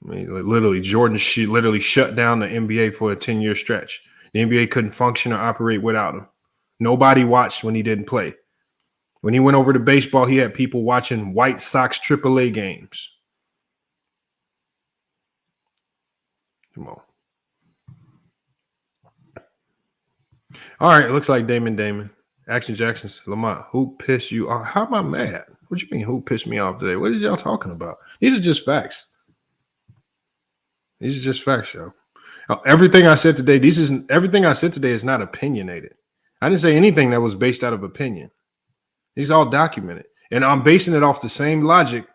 I mean, literally, Jordan literally shut down the NBA for a 10-year stretch. The NBA couldn't function or operate without him. Nobody watched when he didn't play. When he went over to baseball, he had people watching White Sox AAA games. Come on. All right, it looks like Damon. Action Jackson's Lamont. Who pissed you off? How am I mad? What do you mean, who pissed me off today? What is y'all talking about? These are just facts. These are just facts, yo. Everything I said today, everything I said today is not opinionated. I didn't say anything that was based out of opinion. These are all documented. And I'm basing it off the same logic.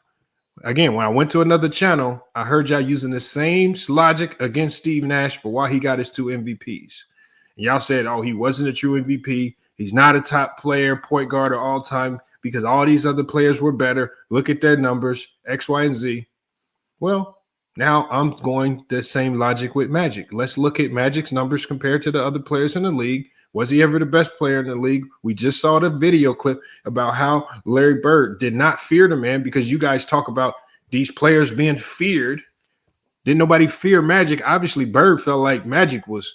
Again, when I went to another channel, I heard y'all using the same logic against Steve Nash for why he got his 2 MVPs. And y'all said, oh, he wasn't a true MVP. He's not a top player, point guard of all time because all these other players were better. Look at their numbers, X, Y, and Z. Well, now I'm going the same logic with Magic. Let's look at Magic's numbers compared to the other players in the league. Was he ever the best player in the league? We just saw the video clip about how Larry Bird did not fear the man because you guys talk about these players being feared. Didn't nobody fear Magic? Obviously, Bird felt like Magic was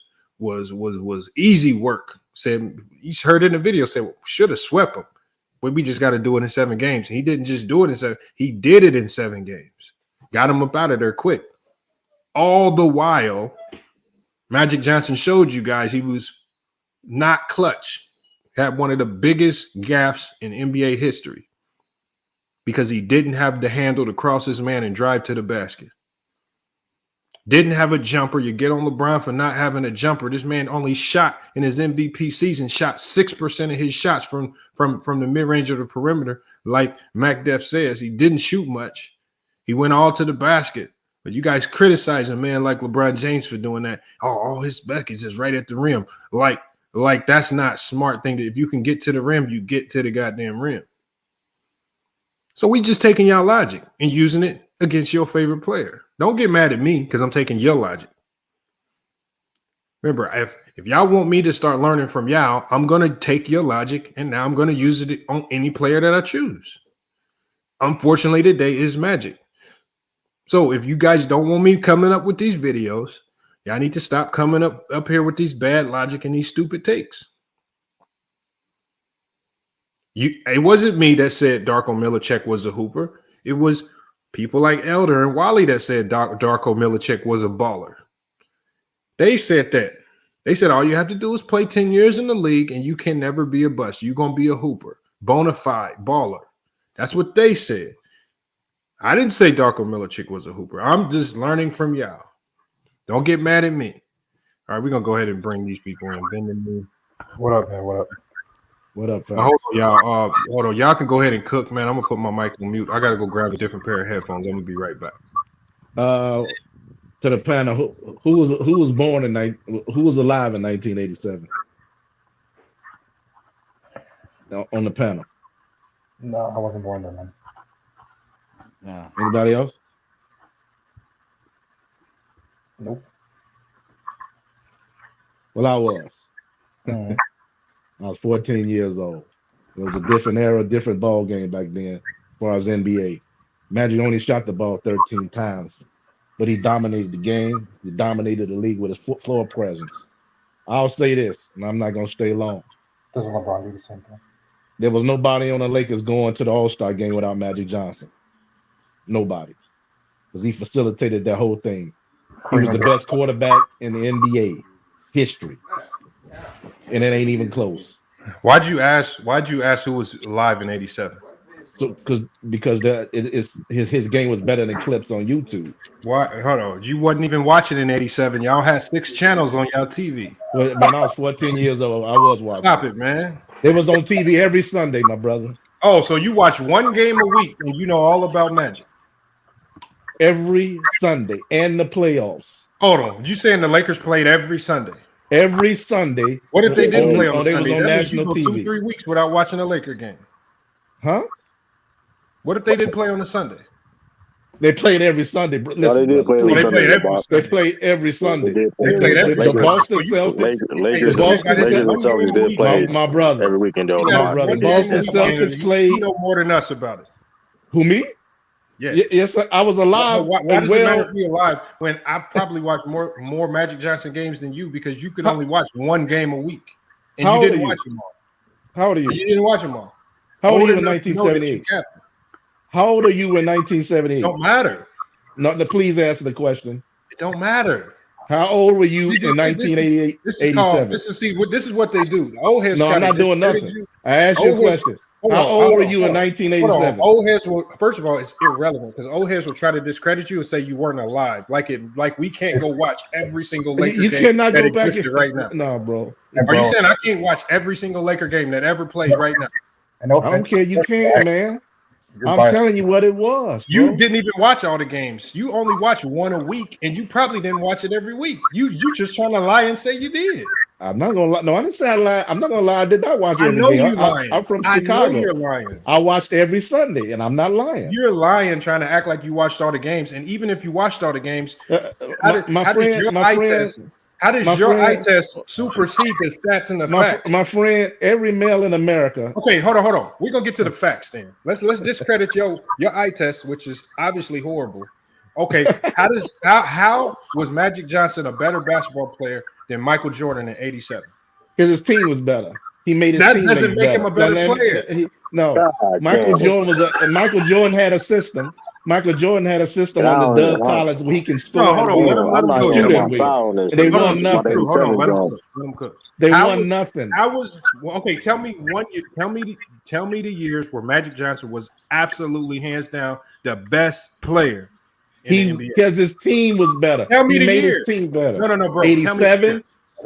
easy work. Said, he's heard in the video, said, well, should have swept him. But we just got to do it in 7 games. He didn't just do it in 7. He did it in 7 games. Got him up out of there quick. All the while, Magic Johnson showed you guys he was not clutch. Had one of the biggest gaffes in NBA history because he didn't have the handle to cross his man and drive to the basket. Didn't have a jumper. You get on LeBron for not having a jumper. This man only shot in his MVP season, shot 6% of his shots from the mid-range of the perimeter. Like MacDef says, he didn't shoot much. He went all to the basket. But you guys criticize a man like LeBron James for doing that. Oh, all his buckets is right at the rim. Like that's not smart thing. If you can get to the rim, you get to the goddamn rim. So we just taking y'all logic and using it against your favorite player. Don't get mad at me because I'm taking your logic. Remember, if y'all want me to start learning from y'all, I'm going to take your logic and now I'm going to use it on any player that I choose. Unfortunately, today is Magic. So if you guys don't want me coming up with these videos, y'all need to stop coming up here with these bad logic and these stupid takes. It wasn't me that said Darko Milicic was a hooper. It was people like Elder and Wally that said Darko Milicic was a baller. They said that. They said all you have to do is play 10 years in the league and you can never be a bust. You're going to be a hooper, bona fide baller. That's what they said. I didn't say Darko Milicic was a hooper. I'm just learning from y'all. Don't get mad at me. All right, we're going to go ahead and bring these people in. What up, man? What up? What up, hold on, y'all. Hold on. Y'all can go ahead and cook, man. I'm going to put my mic on mute. I got to go grab a different pair of headphones. I'm going to be right back. To the panel, who was born who was alive in 1987? On the panel. No, I wasn't born then, man. No. Anybody else? Nope. Well, I was. I was 14 years old. It was a different era, different ball game back then as far as NBA. Magic only shot the ball 13 times, but he dominated the game. He dominated the league with his floor presence. I'll say this, and I'm not going to stay long. Doesn't LeBron do the same thing? There was nobody on the Lakers going to the All-Star game without Magic Johnson. Nobody. Because he facilitated that whole thing. He was the best quarterback in the NBA history. And it ain't even close. Why'd you ask who was alive in 87? So because his game was better than clips on YouTube. Why? Hold on. You wasn't even watching in 87. Y'all had 6 channels on y'all TV. When I was 14 years old, I was watching. Stop it, man. It was on TV every Sunday, my brother. Oh, so you watch one game a week and you know all about Magic? Every Sunday and the playoffs. Hold on. You saying the Lakers played every Sunday? Every Sunday. What if they didn't play on Sunday? They was on national TV. 2-3 weeks without watching a Laker game. Huh? What if they didn't play on a Sunday? They played every Sunday. Listen, no, they did play every Sunday. They played every Sunday. They played every the Boston Celtics. Lakers and Celtics did play my brother. Every weekend. My brother. Boston Celtics played. You know more than us about it. Who, me? Yeah. Yes, I was alive. Why does it matter to be alive when I probably watch more Magic Johnson games than you because you could only watch one game a week and you didn't watch them all. How old are you? You didn't watch them all. How old are you in 1978? How old are you in 1978? Don't matter. No, please answer the question. It don't matter. How old were you in 1988? This is what they do. The old heads. No, I'm not doing nothing. I asked you a question. How old were you in 1987? Old heads will, first of all, it's irrelevant because old heads will try to discredit you and say you weren't alive. Like we can't go watch every single Laker game that existed right now. No, bro. Are you saying I can't watch every single Laker game that ever played right now? I don't care. You can, man. I'm telling you what it was. Bro. You didn't even watch all the games. You only watch one a week, and you probably didn't watch it every week. You just trying to lie and say you did. I'm not gonna lie. No, I didn't say I lied. I'm not gonna lie. I did not watch it. I know you're lying. I'm from Chicago. I know you're lying. I watched every Sunday, and I'm not lying. You're lying, trying to act like you watched all the games. And even if you watched all the games, how does your eye test supersede the stats and the facts? My friend, every male in America. Okay, hold on. We're gonna get to the facts then. Let's discredit your eye test, which is obviously horrible. Okay, how was Magic Johnson a better basketball player than Michael Jordan in '87? Because his team was better. He made his That team doesn't make him a better player. Michael Jordan Jordan had a system. Michael Jordan had a system under Doug Collins where he can score. Hold on, let him go. They won nothing. Hold on, let him cook. They won nothing. Okay. Tell me the years where Magic Johnson was absolutely hands down the best player in the NBA. Because his team was better. Tell me he the made year. his team better. No, bro. 87,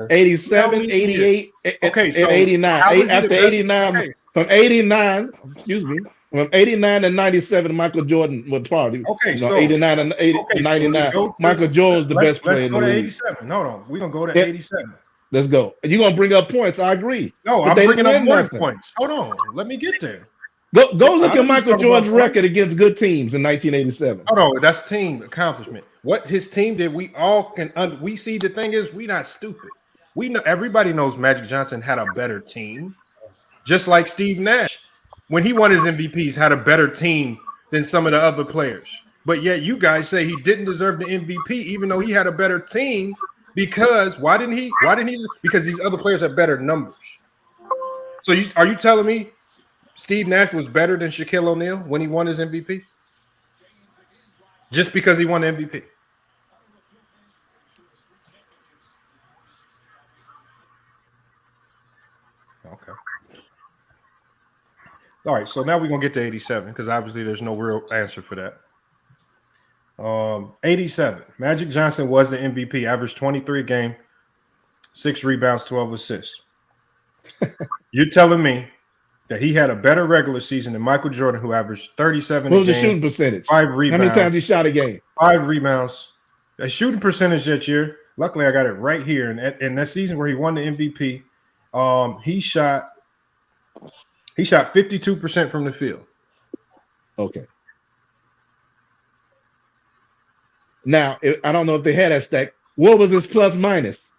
88, okay, so and 89. After 89, from 89, from 89 to 97, Michael Jordan was probably 89 and 99. Michael Jordan was the best player in the league. Let's go to 87. No, we're gonna go to 87. Let's go. You're gonna bring up points. I agree. No, I'm bringing up more points. Hold on, let me get there. Go look at Michael Jordan's record against good teams in 1987. Hold on, that's team accomplishment. What his team did, we all can. We see the thing is, we not stupid. We know everybody knows Magic Johnson had a better team, just like Steve Nash, when he won his MVPs, had a better team than some of the other players. But yet you guys say he didn't deserve the MVP, even though he had a better team. Because why didn't he? Because these other players have better numbers. So are you telling me Steve Nash was better than Shaquille O'Neal when he won his MVP? Just because he won the MVP? Okay. All right, so now we're going to get to 87 because obviously there's no real answer for that. 87. Magic Johnson was the MVP, averaged 23 a game, 6 rebounds, 12 assists. You're telling me that he had a better regular season than Michael Jordan, who averaged 37 a game. What was the shooting percentage? 5 rebounds. How many times he shot a game? 5 rebounds. A shooting percentage that year. Luckily, I got it right here. And in that season where he won the MVP, he shot 52% from the field. Okay. Now, I don't know if they had that stack. What was his plus minus?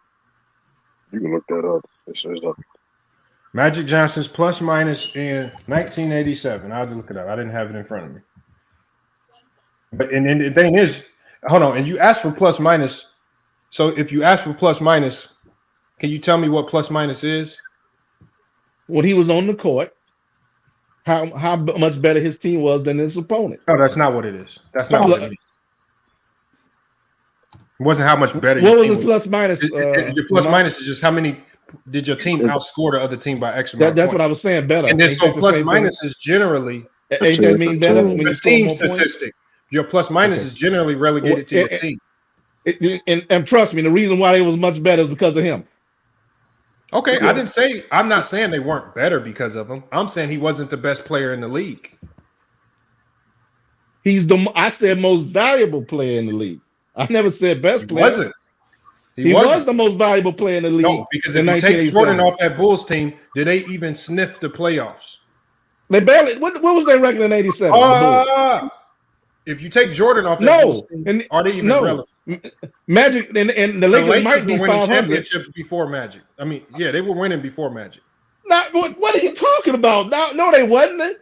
You can look that up. It says up. Magic Johnson's plus minus in 1987. I'll have to look it up. I didn't have it in front of me. But and the thing is, hold on. And you asked for plus minus. So if you ask for plus minus, can you tell me what plus minus is? When he was on the court, how much better his team was than his opponent. No, that's not what it is. That's not what it is. It wasn't how much better. What was the plus minus? Your plus minus is just how many did your team outscore the other team by X amount. That's what I was saying. Better. And then so plus minus is generally. Ain't that mean better when you team statistic? Your plus minus is generally relegated to your team. And trust me, the reason why they was much better is because of him. Okay, I'm not saying they weren't better because of him. I'm saying he wasn't the best player in the league. I said most valuable player in the league. I never said best player. Wasn't. He was the most valuable player in the league. No, because if you take Jordan off that Bulls team, did they even sniff the playoffs? They barely. What was their record in '87? If you take Jordan off that Bulls team, are they even relevant? Magic and the Lakers might be were winning 500 championships before Magic. I mean, yeah, they were winning before Magic. What are you talking about? No, they wasn't.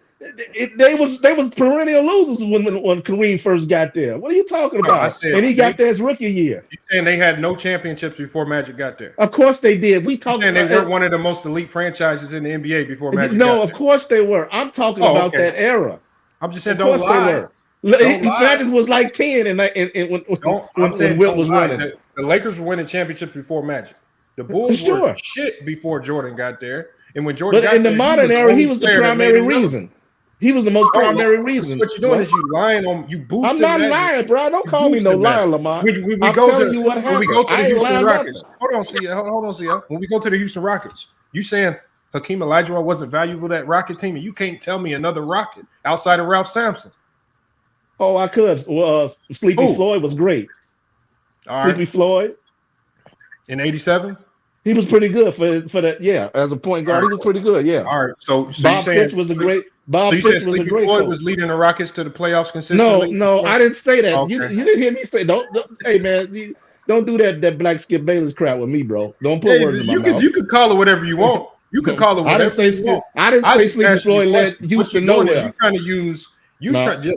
They was perennial losers when Kareem first got there. What are you talking about? And he got there his rookie year. You saying they had no championships before Magic got there? Of course they did. We talking saying they weren't one of the most elite franchises in the NBA before Magic. No, of course they were. I'm talking about that era. I'm just saying, don't lie. Magic was like 10, and when Wilt was running. The Lakers were winning championships before Magic. The Bulls were shit before Jordan got there, and when Jordan got there, in the there, modern era, he was the primary reason. He was the most primary reason. What you're doing is you lying on you boosting. I'm not lying, bro. Don't call me no liar, Lamar. When we go to the Houston Rockets, hold on, see ya. When we go to the Houston Rockets, you saying Hakeem Olajuwon wasn't valuable to that Rocket team, and you can't tell me another Rocket outside of Ralph Sampson. Oh, I could. Well, Sleepy Floyd was great. All right. Sleepy Floyd in '87. He was pretty good for that. Yeah, as a point guard, he was pretty good. Yeah. All right. So Bob Fitch was a great. Bob Fitch was a great. Floyd was leading the Rockets to the playoffs consistently. No, I didn't say that. Okay. You didn't hear me say. Don't hey man, don't do that black Skip Bayless crap with me, bro. Don't put words in my mouth. You can call it whatever you want. You can call it whatever you want. I didn't say Sleepy Floyd led Houston nowhere. You're trying to use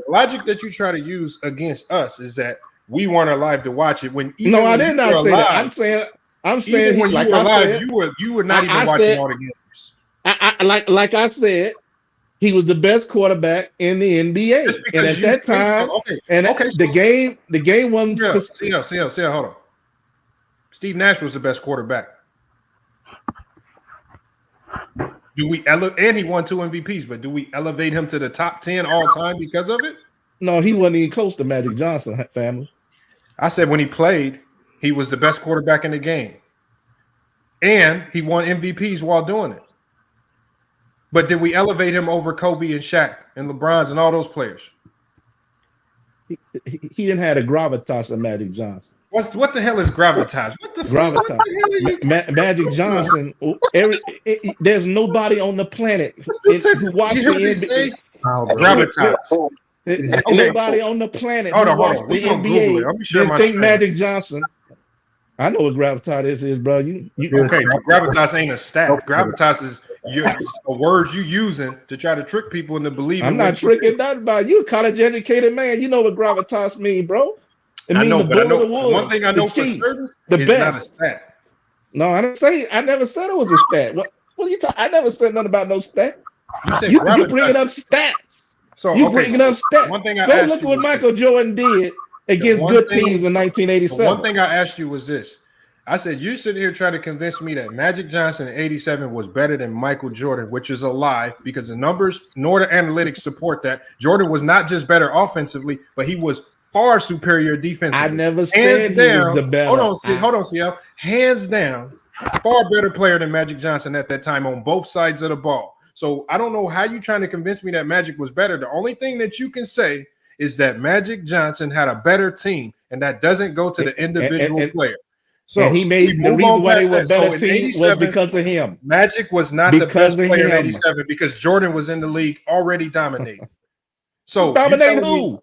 logic that you try to use against us is that we weren't alive to watch it when. No, I did not say that. I'm saying when you were alive, you were not even watching all the games. Like I said, he was the best quarterback in the NBA. Just And because at you that say time, so. Okay. and Okay. the game wasn't. See, hold on. Steve Nash was the best quarterback. Do we and he won 2 MVPs, but do we elevate him to the top 10 all time because of it? No, he wasn't even close to Magic Johnson, family. I said when he played, he was the best quarterback in the game. And he won MVPs while doing it. But did we elevate him over Kobe and Shaq and LeBron's and all those players? He didn't have the gravitas of Magic Johnson. What the hell is gravitas? What the gravitas? Magic Johnson. There's nobody on the planet who watches the NBA. Gravitas. Nobody on the planet hold who on. watches the NBA Let me share my think screen. Magic Johnson. I know what gravitas is, bro. You okay? Gravitas ain't a stat. Gravitas is a word you using to try to trick people into believing. I'm not tricking nothing about you, college educated man. You know what gravitas mean, bro. I know, but one thing I know for certain is not a stat. No, I didn't say. I never said it was a stat. What are you talking? I never said nothing about no stat. You said you bringing up stats. So you bringing up stats. One thing I go asked look you what Michael Jordan did against good teams in 1987. One thing I asked you was this. I said, you sitting here trying to convince me that Magic Johnson in 87 was better than Michael Jordan, which is a lie because the numbers nor the analytics support that. Jordan was not just better offensively, but he was far superior defensively. I never said he was the better. Hold on, CL. Hands down, far better player than Magic Johnson at that time on both sides of the ball. So I don't know how you're trying to convince me that Magic was better. The only thing that you can say is that Magic Johnson had a better team, and that doesn't go to the individual player. So and he made the reason why they were better team was because of him. Magic was not the best player in 87 because Jordan was in the league already dominating. So dominating who?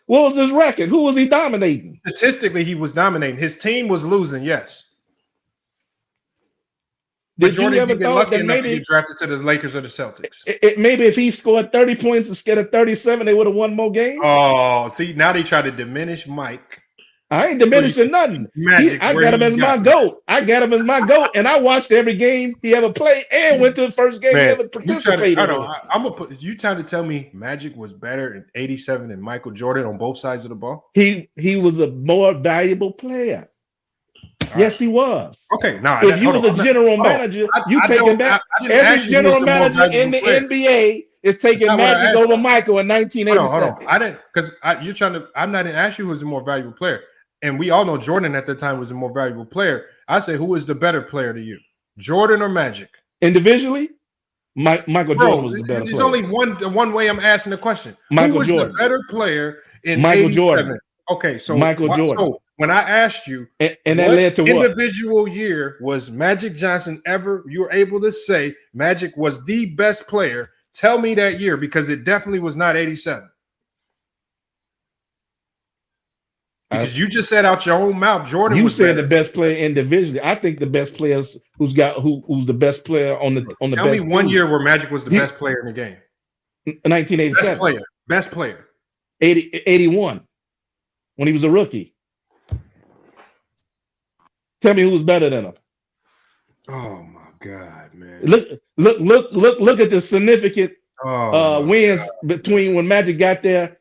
What was his record? Who was he dominating? Statistically, he was dominating. His team was losing, yes. Did but Jordan you ever didn't get lucky enough to get drafted to the Lakers or the Celtics. Maybe if he scored 30 points instead of 37, they would have won more games. Oh, see, now they try to diminish Mike. I ain't diminishing nothing. I got him as my GOAT. And I watched every game he ever played and went to the first game he ever participated in. I'm gonna put you trying to tell me Magic was better in 87 than Michael Jordan on both sides of the ball? He was a more valuable player. Yes, he was. Okay, now if you was a general manager, you taking back every general manager in the NBA is taking Magic over Michael in 1987. Hold on. I didn't because you're trying to. I'm not asking who was the more valuable player. And we all know Jordan at the time was the more valuable player. I say, who is the better player to you, Jordan or Magic? Individually, Michael Jordan was the better player. There's only one way I'm asking the question. Michael who was Jordan. the better player in Michael 87? Jordan. Okay, so Michael Jordan. So when I asked you, and that led to what individual year was Magic Johnson ever? You were able to say Magic was the best player. Tell me that year because it definitely was not 87. Because you just said out your own mouth, Jordan. You was said better. the best player individually. I think the best players who's the best player on the Tell best. Tell me one team. year where Magic was the best player in the game. 1987. Best player. 81 when he was a rookie. Tell me who was better than him. Oh my God, man! Look at the significant wins between when Magic got there.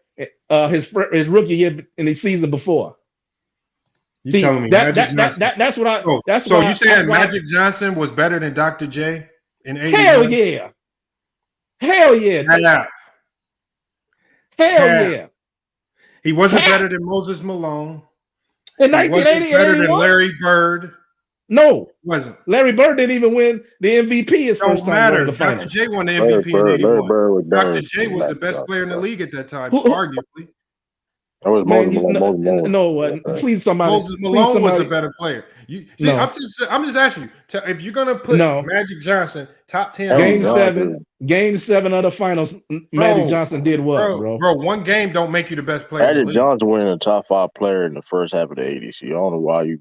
His rookie year in the season before. You telling me that's what I? That's so why, you saying Magic Johnson was better than Dr. J in 81? Hell yeah! Hell yeah! Hell yeah! He wasn't better than Moses Malone. In 1980, better than Larry Bird. No, wasn't. Larry Bird didn't even win the MVP his first time in the final. Dr. J won the MVP in 81. Dr. J was the best player in the league at that time, arguably. That was Malone. Please, somebody. Moses Malone was a better player. I'm just asking you if you're gonna put Magic Johnson top 10. Game 7 of the finals. Magic Johnson did what, bro? Bro, one game don't make you the best player. Magic Johnson winning the top 5 player in the first half of the 80s. So I don't know why you.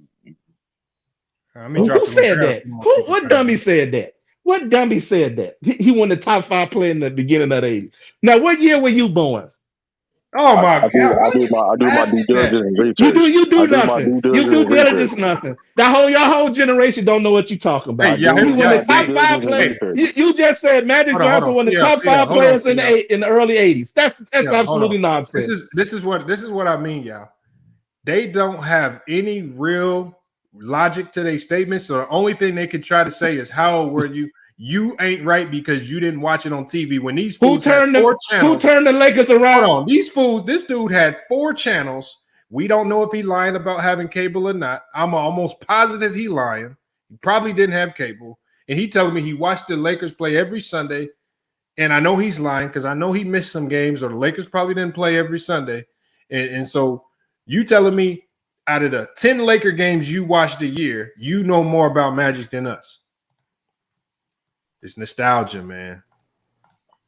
Who said that? What dummy said that? What dummy said that? He won the top 5 player in the beginning of the 80s. Now, what year were you born? Oh my God! I do my due diligence and research. You do I do my nothing. due You do diligence and diligence research. nothing. Your whole generation don't know what you talking about. Hey, y'all, He was the top due 5 diligence and player. research. You just said Magic hold Johnson on. was the top See, 5 hold on, players in the early 80s. That's hold absolutely on. nonsense. This is what I mean, y'all. They don't have any real logic to their statements. So the only thing they can try to say is, "How old were you?" You ain't right because you didn't watch it on TV. When these fools had 4 channels, who turned the Lakers around? Hold on, these fools. This dude had 4 channels. We don't know if he lying about having cable or not. I'm almost positive he lying. He probably didn't have cable, and he telling me he watched the Lakers play every Sunday. And I know he's lying because I know he missed some games, or the Lakers probably didn't play every Sunday. And so you telling me out of the 10 Laker games you watched a year, you know more about Magic than us. It's nostalgia, man.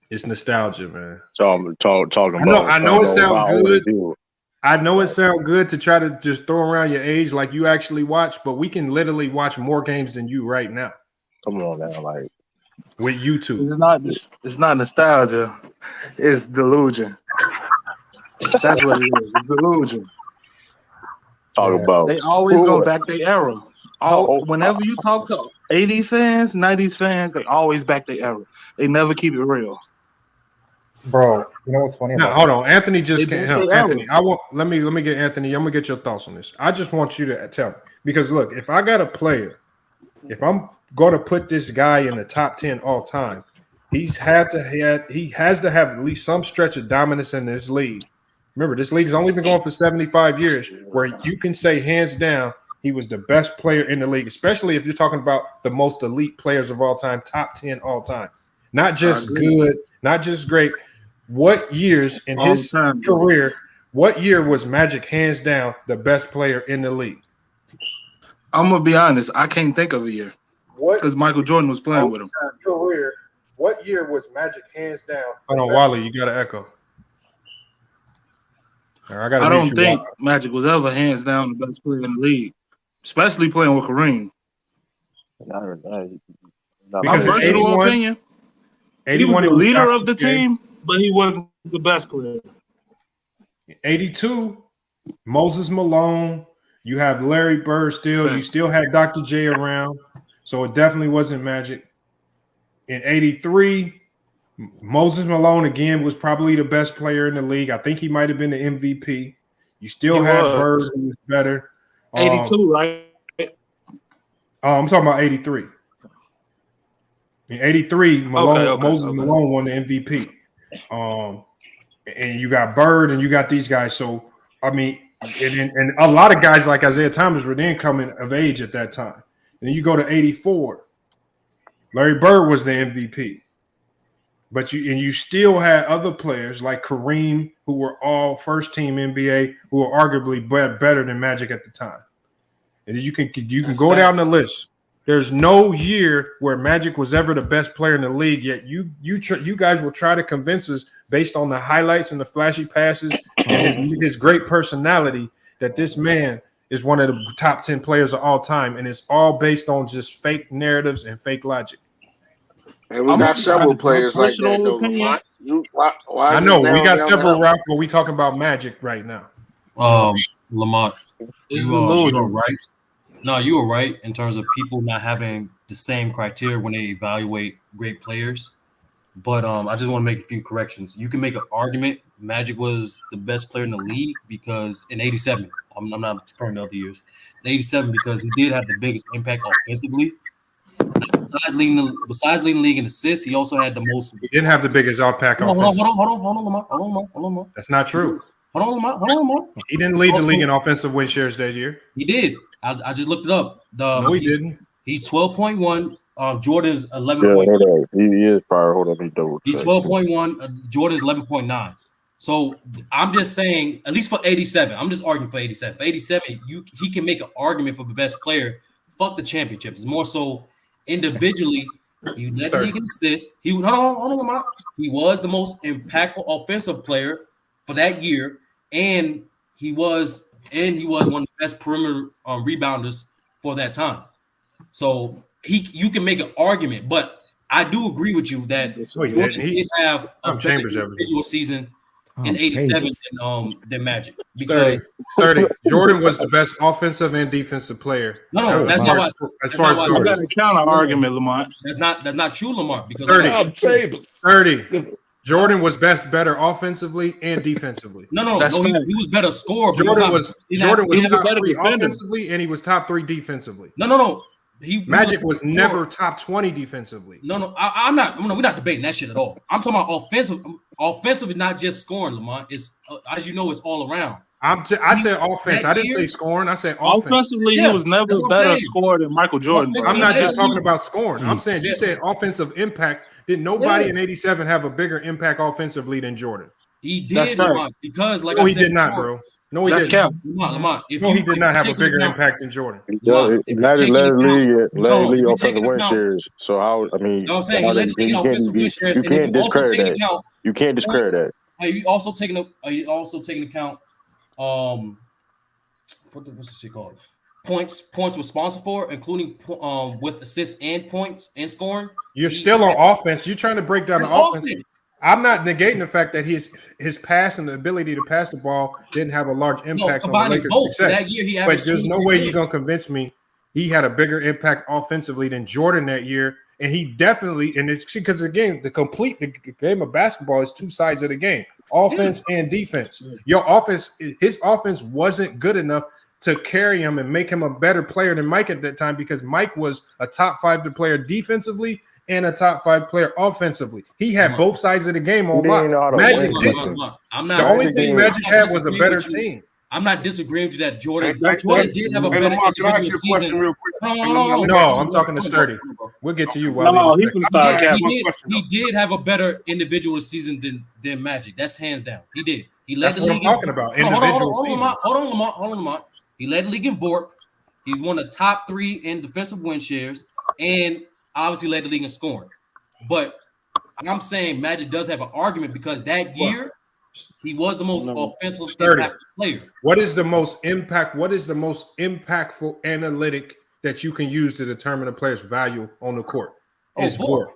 It's nostalgia, man. Talking I know it sounds good. You. I know it sounds good to try to just throw around your age like you actually watch, but we can literally watch more games than you right now. Come on now, like with YouTube. It's not nostalgia. It's delusion. That's what it is. It's delusion. Talk about they always go back their era. Whenever you talk to 80s fans, 90s fans, they always back their era. They never keep it real. Bro, you know what's funny? No, hold on. Anthony just They can't back help. their Anthony, era. let me get Anthony. I'm gonna get your thoughts on this. I just want you to tell me, because look, if I got a player, if I'm gonna put this guy in the top 10 all time, he has to have at least some stretch of dominance in this league. Remember, this league's only been going for 75 years, where you can say hands down he was the best player in the league, especially if you're talking about the most elite players of all time, top 10 all time. Not just good, not just great. What years in his career, what year was Magic hands down the best player in the league? I'm gonna be honest. I can't think of a year. What? Because Michael Jordan was playing with him. Career. What year was Magic hands down? Hold on, Wally, you got to echo. I don't think Magic was ever hands down the best player in the league, especially playing with Kareem. My personal opinion, he was the leader of the team, but he wasn't the best player. 82, Moses Malone. You have Larry Bird still. You still had Dr. J around, so it definitely wasn't Magic. In 83, Moses Malone again was probably the best player in the league. I think he might have been the MVP. You still had Bird, who was better. 82, right? I'm talking about 83. In 83, Moses Malone won the MVP. And you got Bird and you got these guys. So, I mean, and a lot of guys like Isaiah Thomas were then coming of age at that time. And then you go to 84. Larry Bird was the MVP. But you still had other players like Kareem, who were all first-team NBA, who were arguably better than Magic at the time. And you can go down the list. There's no year where Magic was ever the best player in the league. Yet you guys will try to convince us, based on the highlights and the flashy passes and his great personality, that this man is one of the top 10 players of all time, and it's all based on just fake narratives and fake logic. And we got several players like that, though, Lamont. I know we got several, Ralph, but we talking about Magic right now. Lamont, you were right. No, you were right in terms of people not having the same criteria when they evaluate great players. But I just want to make a few corrections. You can make an argument Magic was the best player in the league because in 87, I'm not referring to other years, in 87, because he did have the biggest impact offensively. Besides leading the league in assists, he also had the most. He didn't have the biggest impact offensively. Hold on. That's not true. Hold on, Lamont. He didn't lead the league in offensive win shares that year. He did. I just looked it up. No, he didn't. He's 12.1. Jordan's 11.1. Yeah, he is probably. Hold on, he's 12.1. Jordan's 11.9. So I'm just saying, at least for 87, I'm just arguing for 87. For 87, he can make an argument for the best player. Fuck the championships. It's more so individually. He led the league in assists. Hold on. He was the most impactful offensive player for that year, and he was one of the best perimeter rebounders for that time. So you can make an argument, but I do agree with you that he did have a individual season in '87 than Magic because Sturdy. Jordan was the best offensive and defensive player. No, that's not what. As far as you got a counter argument, Lamont. That's not true, Lamont. Because 30. Jordan was better offensively and defensively. No, he was better scorer. Jordan was top 3 offensively and he was top 3 defensively. No. Magic was never top 20 defensively. No, I'm not. We're not debating that shit at all. I'm talking about offensive. Offensive is not just scoring, Lamont. It's as you know, it's all around. I said offense. I didn't say scoring. I said offense. Offensively, he was never better scorer than Michael Jordan. I'm not just talking about scoring. I'm saying you said offensive impact. Did nobody in '87 have a bigger impact offensively than Jordan? He did, Lamont, because like no, I he said did not, before, bro. No, he didn't. Lamont, he did not have a bigger impact than Jordan. Magic led the league offensive win shares. So how? I mean, you know what I'm saying? He led the league offensive win shares. You can't discredit that. You can't discredit that. Are you also taking account? What's this shit called? Points responsible for, including with assists and points and scoring. You're still on offense. You're trying to break down the offense. I'm not negating the fact that his pass and the ability to pass the ball didn't have a large impact on the Lakers' success. That year he but there's no way you're gonna convince me he had a bigger impact offensively than Jordan that year. And he definitely, and it's because again, the game of basketball is 2 sides of the game: offense and defense. His offense wasn't good enough to carry him and make him a better player than Mike at that time, because Mike was a top 5 player defensively and a top 5 player offensively. He had both sides of the game on lock. Magic didn't. The only thing Magic had was a better team. I'm not disagreeing with you that Jordan did have a better individual season. No, I'm talking to Sturdy. We'll get to you. He did have a better individual season than Magic. That's hands down. He did. He led That's the what league. I'm talking about. Individual season. Hold on, Lamont. He led the league in VORP. He's one of the top 3 in defensive win shares, and obviously led the league in scoring. But I'm saying Magic does have an argument because that year he was the most offensive player. What is the most impactful analytic that you can use to determine a player's value on the court? Is VORP.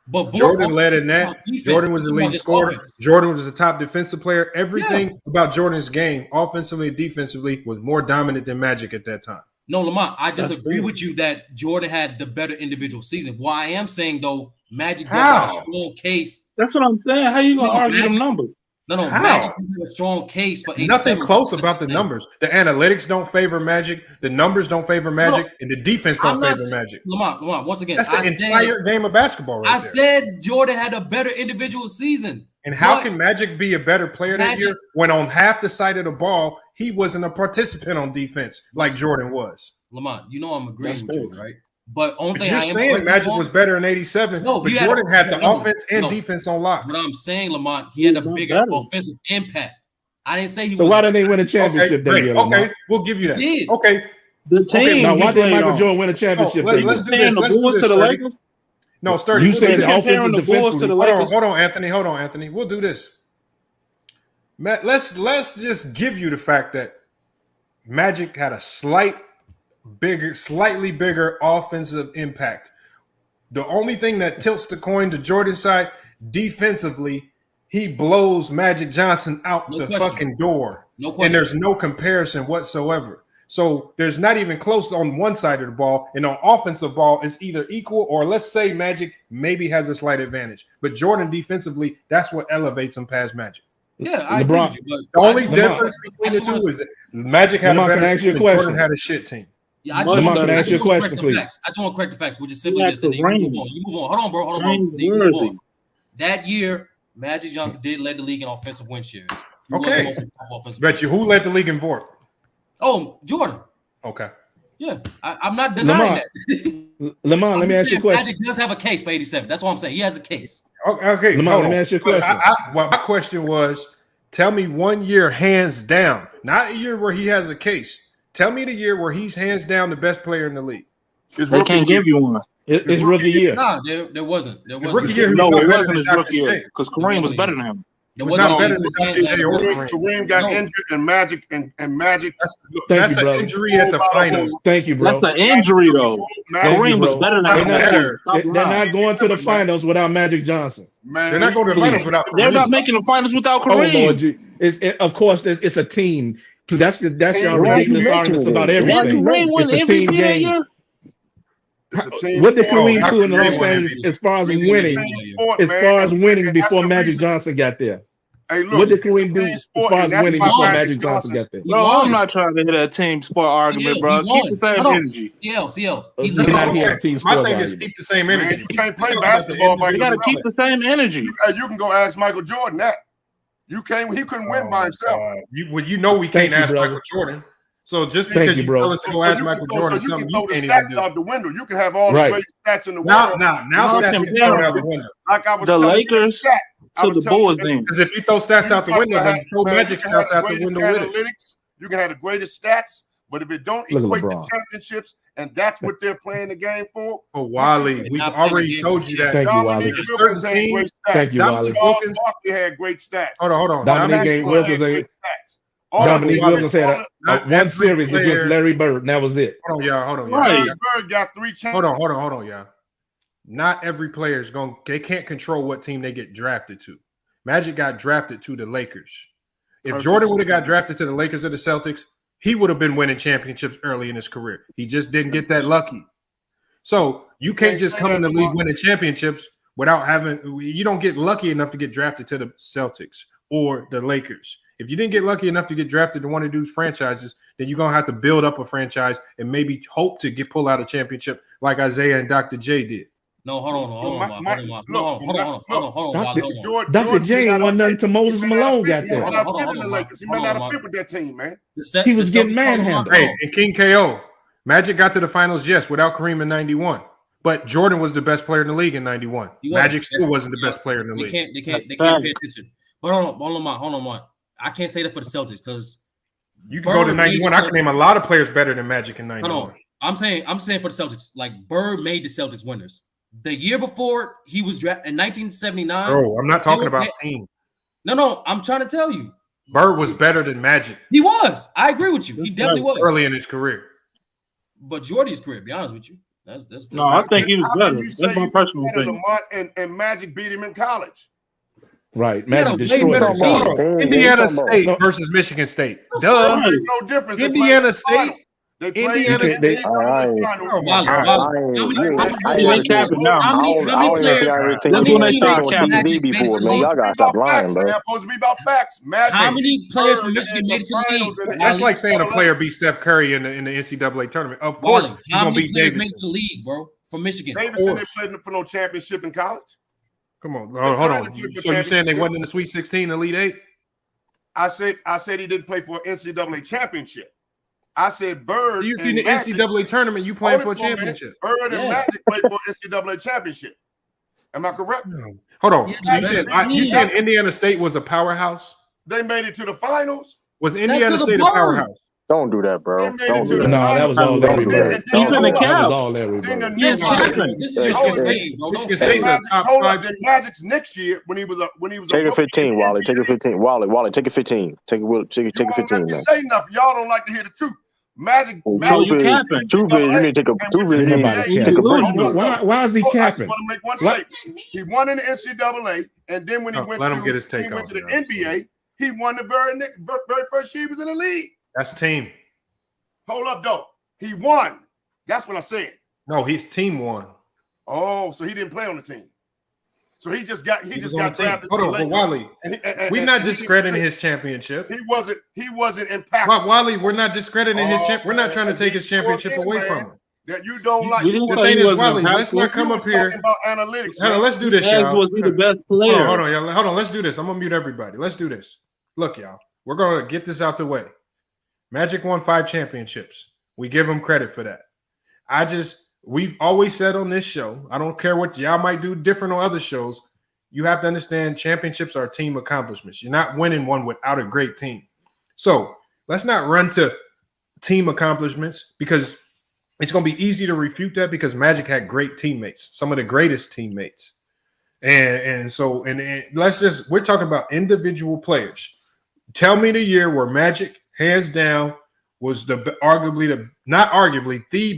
But Jordan led in that. Jordan was the leading scorer. Jordan was the top defensive player. Everything about Jordan's game, offensively and defensively, was more dominant than Magic at that time. No, Lamont, I just agree with you that Jordan had the better individual season. What I am saying, though, Magic does have a strong case. That's what I'm saying. How you going to argue them numbers? No, Magic has a strong case for 87. Nothing close about the numbers. The analytics don't favor Magic. The numbers don't favor Magic, and the defense don't favor Magic. Lamont, once again, that's the entire game of basketball right there. I said Jordan had a better individual season. And how can Magic be a better player that year when on half the side of the ball, he wasn't a participant on defense like Jordan was? Lamont, you know I'm agreeing with you, right? But only thing you're saying Magic was better in '87, but Jordan had the offense and defense on lock. But I'm saying, Lamont, he had a bigger offensive impact. I didn't say he was. So why didn't they win a championship that year? Okay, we'll give you that. Okay. The team. Now, why did Michael Jordan win a championship? Let's do this. Let's do this, Sturdy. No, Sturdy. You said the offensive defensive. Hold on, Anthony. We'll do this. Matt, let's just give you the fact that Magic had a slightly bigger offensive impact. The only thing that tilts the coin to Jordan's side, defensively, he blows Magic Johnson out fucking door. No question. And there's no comparison whatsoever. So there's not even close on one side of the ball. And on offensive ball, it's either equal or let's say Magic maybe has a slight advantage. But Jordan defensively, that's what elevates him past Magic. Yeah, I agree with you, but the only difference between the two is that Magic had a better team and Jordan had a shit team. Yeah, I just want to ask you a question, please. I just want to correct the facts, which is simply this. And then you move on. Hold on, bro. You move on. That year, Magic Johnson did lead the league in offensive win shares. Okay. Bet you who led the league in VORP? Oh, Jordan. Okay. Yeah, I'm not denying that. Lamont, let me ask you a question. Magic does have a case for 87. That's what I'm saying. He has a case. Okay. Lamont, let me ask you a question. My question was, tell me 1 year hands down, not a year where he has a case. Tell me the year where he's hands down the best player in the league. They can't give you one. It's rookie year. No, there wasn't. Rookie year. No, it wasn't his rookie year because Kareem was better than him. It was not better than Kareem got injured and Magic and Magic. That's an injury at the finals. Thank you, bro. That's the injury though. Kareem was better than him. They're not going to the finals without Magic Johnson. Man, They're not going to the finals without Kareem. They're not making the finals without Oh Lord, Kareem. of course, it's a team. So that's your Why you ridiculous arguments mentioning about it? Why everything. you Kareem win It's a team MVP that game. year? It's a team What did sport. Kareem do in Kareem Los won Angeles MVP. as far as Kareem It's a winning? team sport, As man. far as winning And that's before the Magic reason. Johnson got there. Hey, look, What did it's a Kareem do team as sport, far as and that's winning why before Magic Magic Johnson got there? Bro, I'm not trying to hear that team sport argument, bro. Keep the same energy. CL. We're not here team My sport thing is argument. keep the same Man, energy. you can't play We're talking about the basketball by You got to yourself. keep the same energy. You can go ask Michael Jordan that. He couldn't win by himself. You know we Thank can't you, ask brother. Michael Jordan. So just Thank because you, you bro. tell us to go ask you Michael can Jordan throw something the you can't even stats do. out the window. You can have all Right. the great stats in the Now world. stats can compare throw out the window. Like I was The telling you, Lakers Shaq, I to was the telling Bulls you, then. Because if you throw stats out the window, then you throw Magic stats out the window with it. analytics. You can have the greatest stats, but if it don't Look at equate to LeBron. championships, and that's what they're playing the game for. Oh, Wally, we've already told you that. Thank you, Wally. Dominique Certain Wilkins had teams- great stats. Thank you, Wally. Charles Barkley had great stats. Hold on. Dominique Wilkins great stats. Dominique Wilkins had a Not one every series player- against Larry Bird, and that was it. Hold on, y'all. Larry Bird got 3 championships. Hold on, y'all. Not every player is going. They can't control what team they get drafted to. Magic got drafted to the Lakers. If Jordan would have got drafted to the Lakers or the Celtics, he would have been winning championships early in his career. He just didn't get that lucky. So you can't just come in the league winning championships without having. You don't get lucky enough to get drafted to the Celtics or the Lakers. If you didn't get lucky enough to get drafted to one of these franchises, then you're gonna have to build up a franchise and maybe hope to pull out a championship like Isaiah and Dr. J did. No, hold on. Dr. J ain't won nothing to Moses Malone got there. He might not have fit with that team, man. He was getting manhandled. Hey, and King KO, Magic got to the finals, yes, without Kareem in '91, but Jordan was the best player in the league in '91. Magic still wasn't the best player in the league. They can't pay attention. But hold on. I can't say that for the Celtics because you can go to '91. I can name a lot of players better than Magic in '91. Hold on. I'm saying for the Celtics, like Bird made the Celtics winners. The year before he was drafted in 1979. Bro, I'm not talking about team. No, I'm trying to tell you. Bird was better than Magic. He was. I agree with you. He definitely was early in his career. But Jordy's career, to be honest with you, that's no. I think he was better. That's my personal opinion. And Magic beat him in college. Right, Magic destroyed him. Indiana State versus Michigan State. Duh. No difference. Indiana State. Indiana State. How many players from Michigan made it to the league? That's like saying a player beat Steph Curry in the NCAA tournament. Of course, how many players made it to the league, bro? From Michigan. Davidson didn't play for no championship in college. Come on, hold on. So you're saying they wasn't in the Sweet 16, Elite 8? I said he didn't play for an NCAA championship. I said Bird. You in the NCAA tournament, you playing for a championship. Bird and Magic played for NCAA championship. Am I correct? No. Hold on. So you said Indiana State was a powerhouse? They made it to the finals. Was Indiana State a powerhouse? Don't do that, bro. Don't do that. No, that was all Larry Bird. He's in the That cap. was all Larry Bird. This is Michigan State, bro. Michigan State's a top 5. Magic's next year when he was take it 15, Wally. Take it 15, Wally. Take it 15. Take it 15, man. Say enough. Y'all don't like to hear the truth. Magic. You need to take a break. Why is he capping? I just want to make one statement. He won in the NCAA, and then when he went to the NBA, he won the very first year he was in the league. That's team. Hold up, though. He won. That's what I said. No, his team won. Oh, so he didn't play on the team. So he just got drafted. Hold on, Wally. We're not discrediting his championship. He wasn't impactful. Wally, we're not discrediting his champ. We're not trying to take his championship away from him. That you don't like. The thing is, Wally, let's not come up here. About analytics. Hold on, let's do this, y'all. Was he the best player? Hold on, y'all. Hold on. Let's do this. I'm gonna mute everybody. Let's do this. Look, y'all. We're gonna get this out the way. Magic won 5 championships. We give him credit for that. We've always said on this show, I don't care what y'all might do different on other shows, you have to understand championships are team accomplishments. You're not winning one without a great team. So let's not run to team accomplishments because it's going to be easy to refute that because Magic had great teammates, some of the greatest teammates. And we're talking about individual players. Tell me the year where Magic, hands down, was the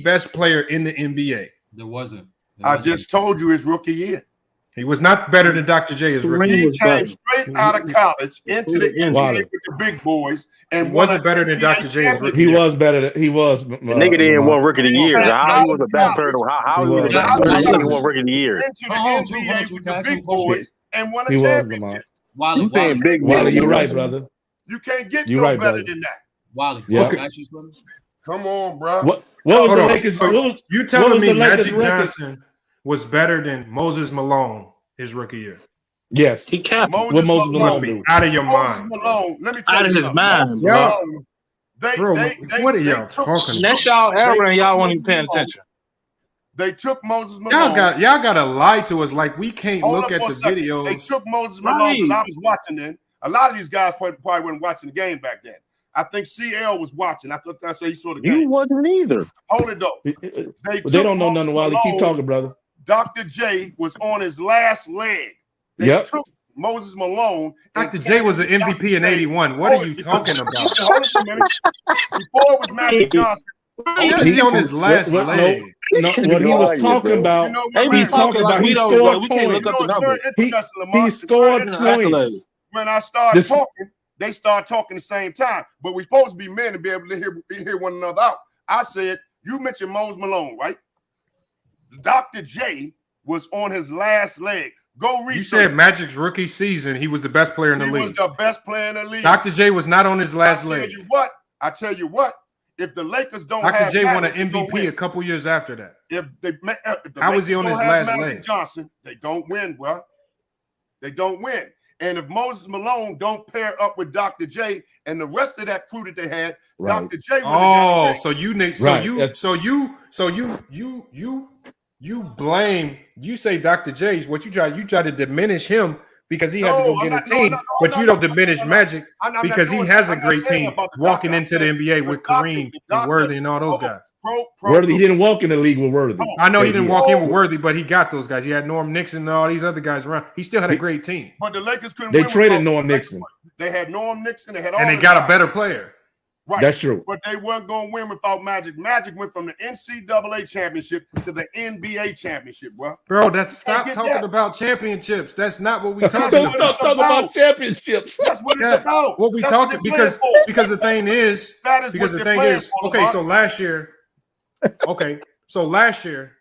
best player in the NBA. There wasn't. I just told you his rookie year. He was not better than Dr. J as rookie. He came straight out of college into the NBA with the big boys and wasn't better than Dr. J as rookie. He was better than he was. The nigga didn't win rookie of the year. How he was a better player? How he was a better player? He didn't win rookie of the year. Into the NBA with the big boys and won a He was, championship. You saying big Wally, you're right, brother. You can't get You're no right, better brother. than that. Wally, Yeah. can I ask you something? Come on, bro. What was Hold the on. Lakers? So you telling me Magic record? Johnson was better than Moses Malone his rookie year? Yes. He capped. What Moses You must Malone be do? out of your Moses mind. Malone, let me tell Out you of his something. mind, Moses bro. Malone, What are y'all talking about? That's y'all error, and y'all weren't even paying attention. They took Moses Malone. Y'all gotta lie to us like we can't Hold look up at for the a second. videos. They took Moses Malone because I was watching then. A lot of these guys probably weren't watching the game back then. I think CL was watching. I thought that's how he saw the game. You wasn't either. Hold it though. They don't know nothing, Wally. Keep talking, brother. Dr. J was on his last leg. They took Moses Malone. Dr. J was an MVP in '81. What are you talking about? Hold it a minute. Before it was Magic Johnson. He's on his last leg. No, what he was talking about, he's talking about he scored points. He scored points. When I started talking, they start talking the same time. But we're supposed to be men and be able to hear one another out. I said, you mentioned Moses Malone, right? Dr. J was on his last leg. Go research. You said Magic's rookie season, he was the best player in the league. He was the best player in the league. Dr. J was not on his last leg. I tell you what. If the Lakers don't Dr. have J won an Magic, MVP a couple years after that. If the How was he on his last Magic leg? Johnson, they don't win, bro. They don't win. And if Moses Malone don't pair up with Dr. J and the rest of that crew that they had, Dr. J. Oh, so you blame. You say Dr. J's. What you try to diminish him because he had to go get a team, but you don't diminish Magic because he has a great team walking into the NBA with Kareem and Worthy and all those guys. Worthy, he didn't walk in the league with Worthy. I know he didn't walk in with Worthy, but he got those guys. He had Norm Nixon and all these other guys around. He still had a great team. But the Lakers couldn't. They traded Norm Nixon. They had Norm Nixon. They had all. And they got a better player. Right. That's true. But they weren't going to win without Magic. Magic went from the NCAA championship to the NBA championship, bro. Bro, stop talking about championships. That's not what we talking about. Stop talking about championships. That's what it's about. What we talking because the thing is okay. So last year,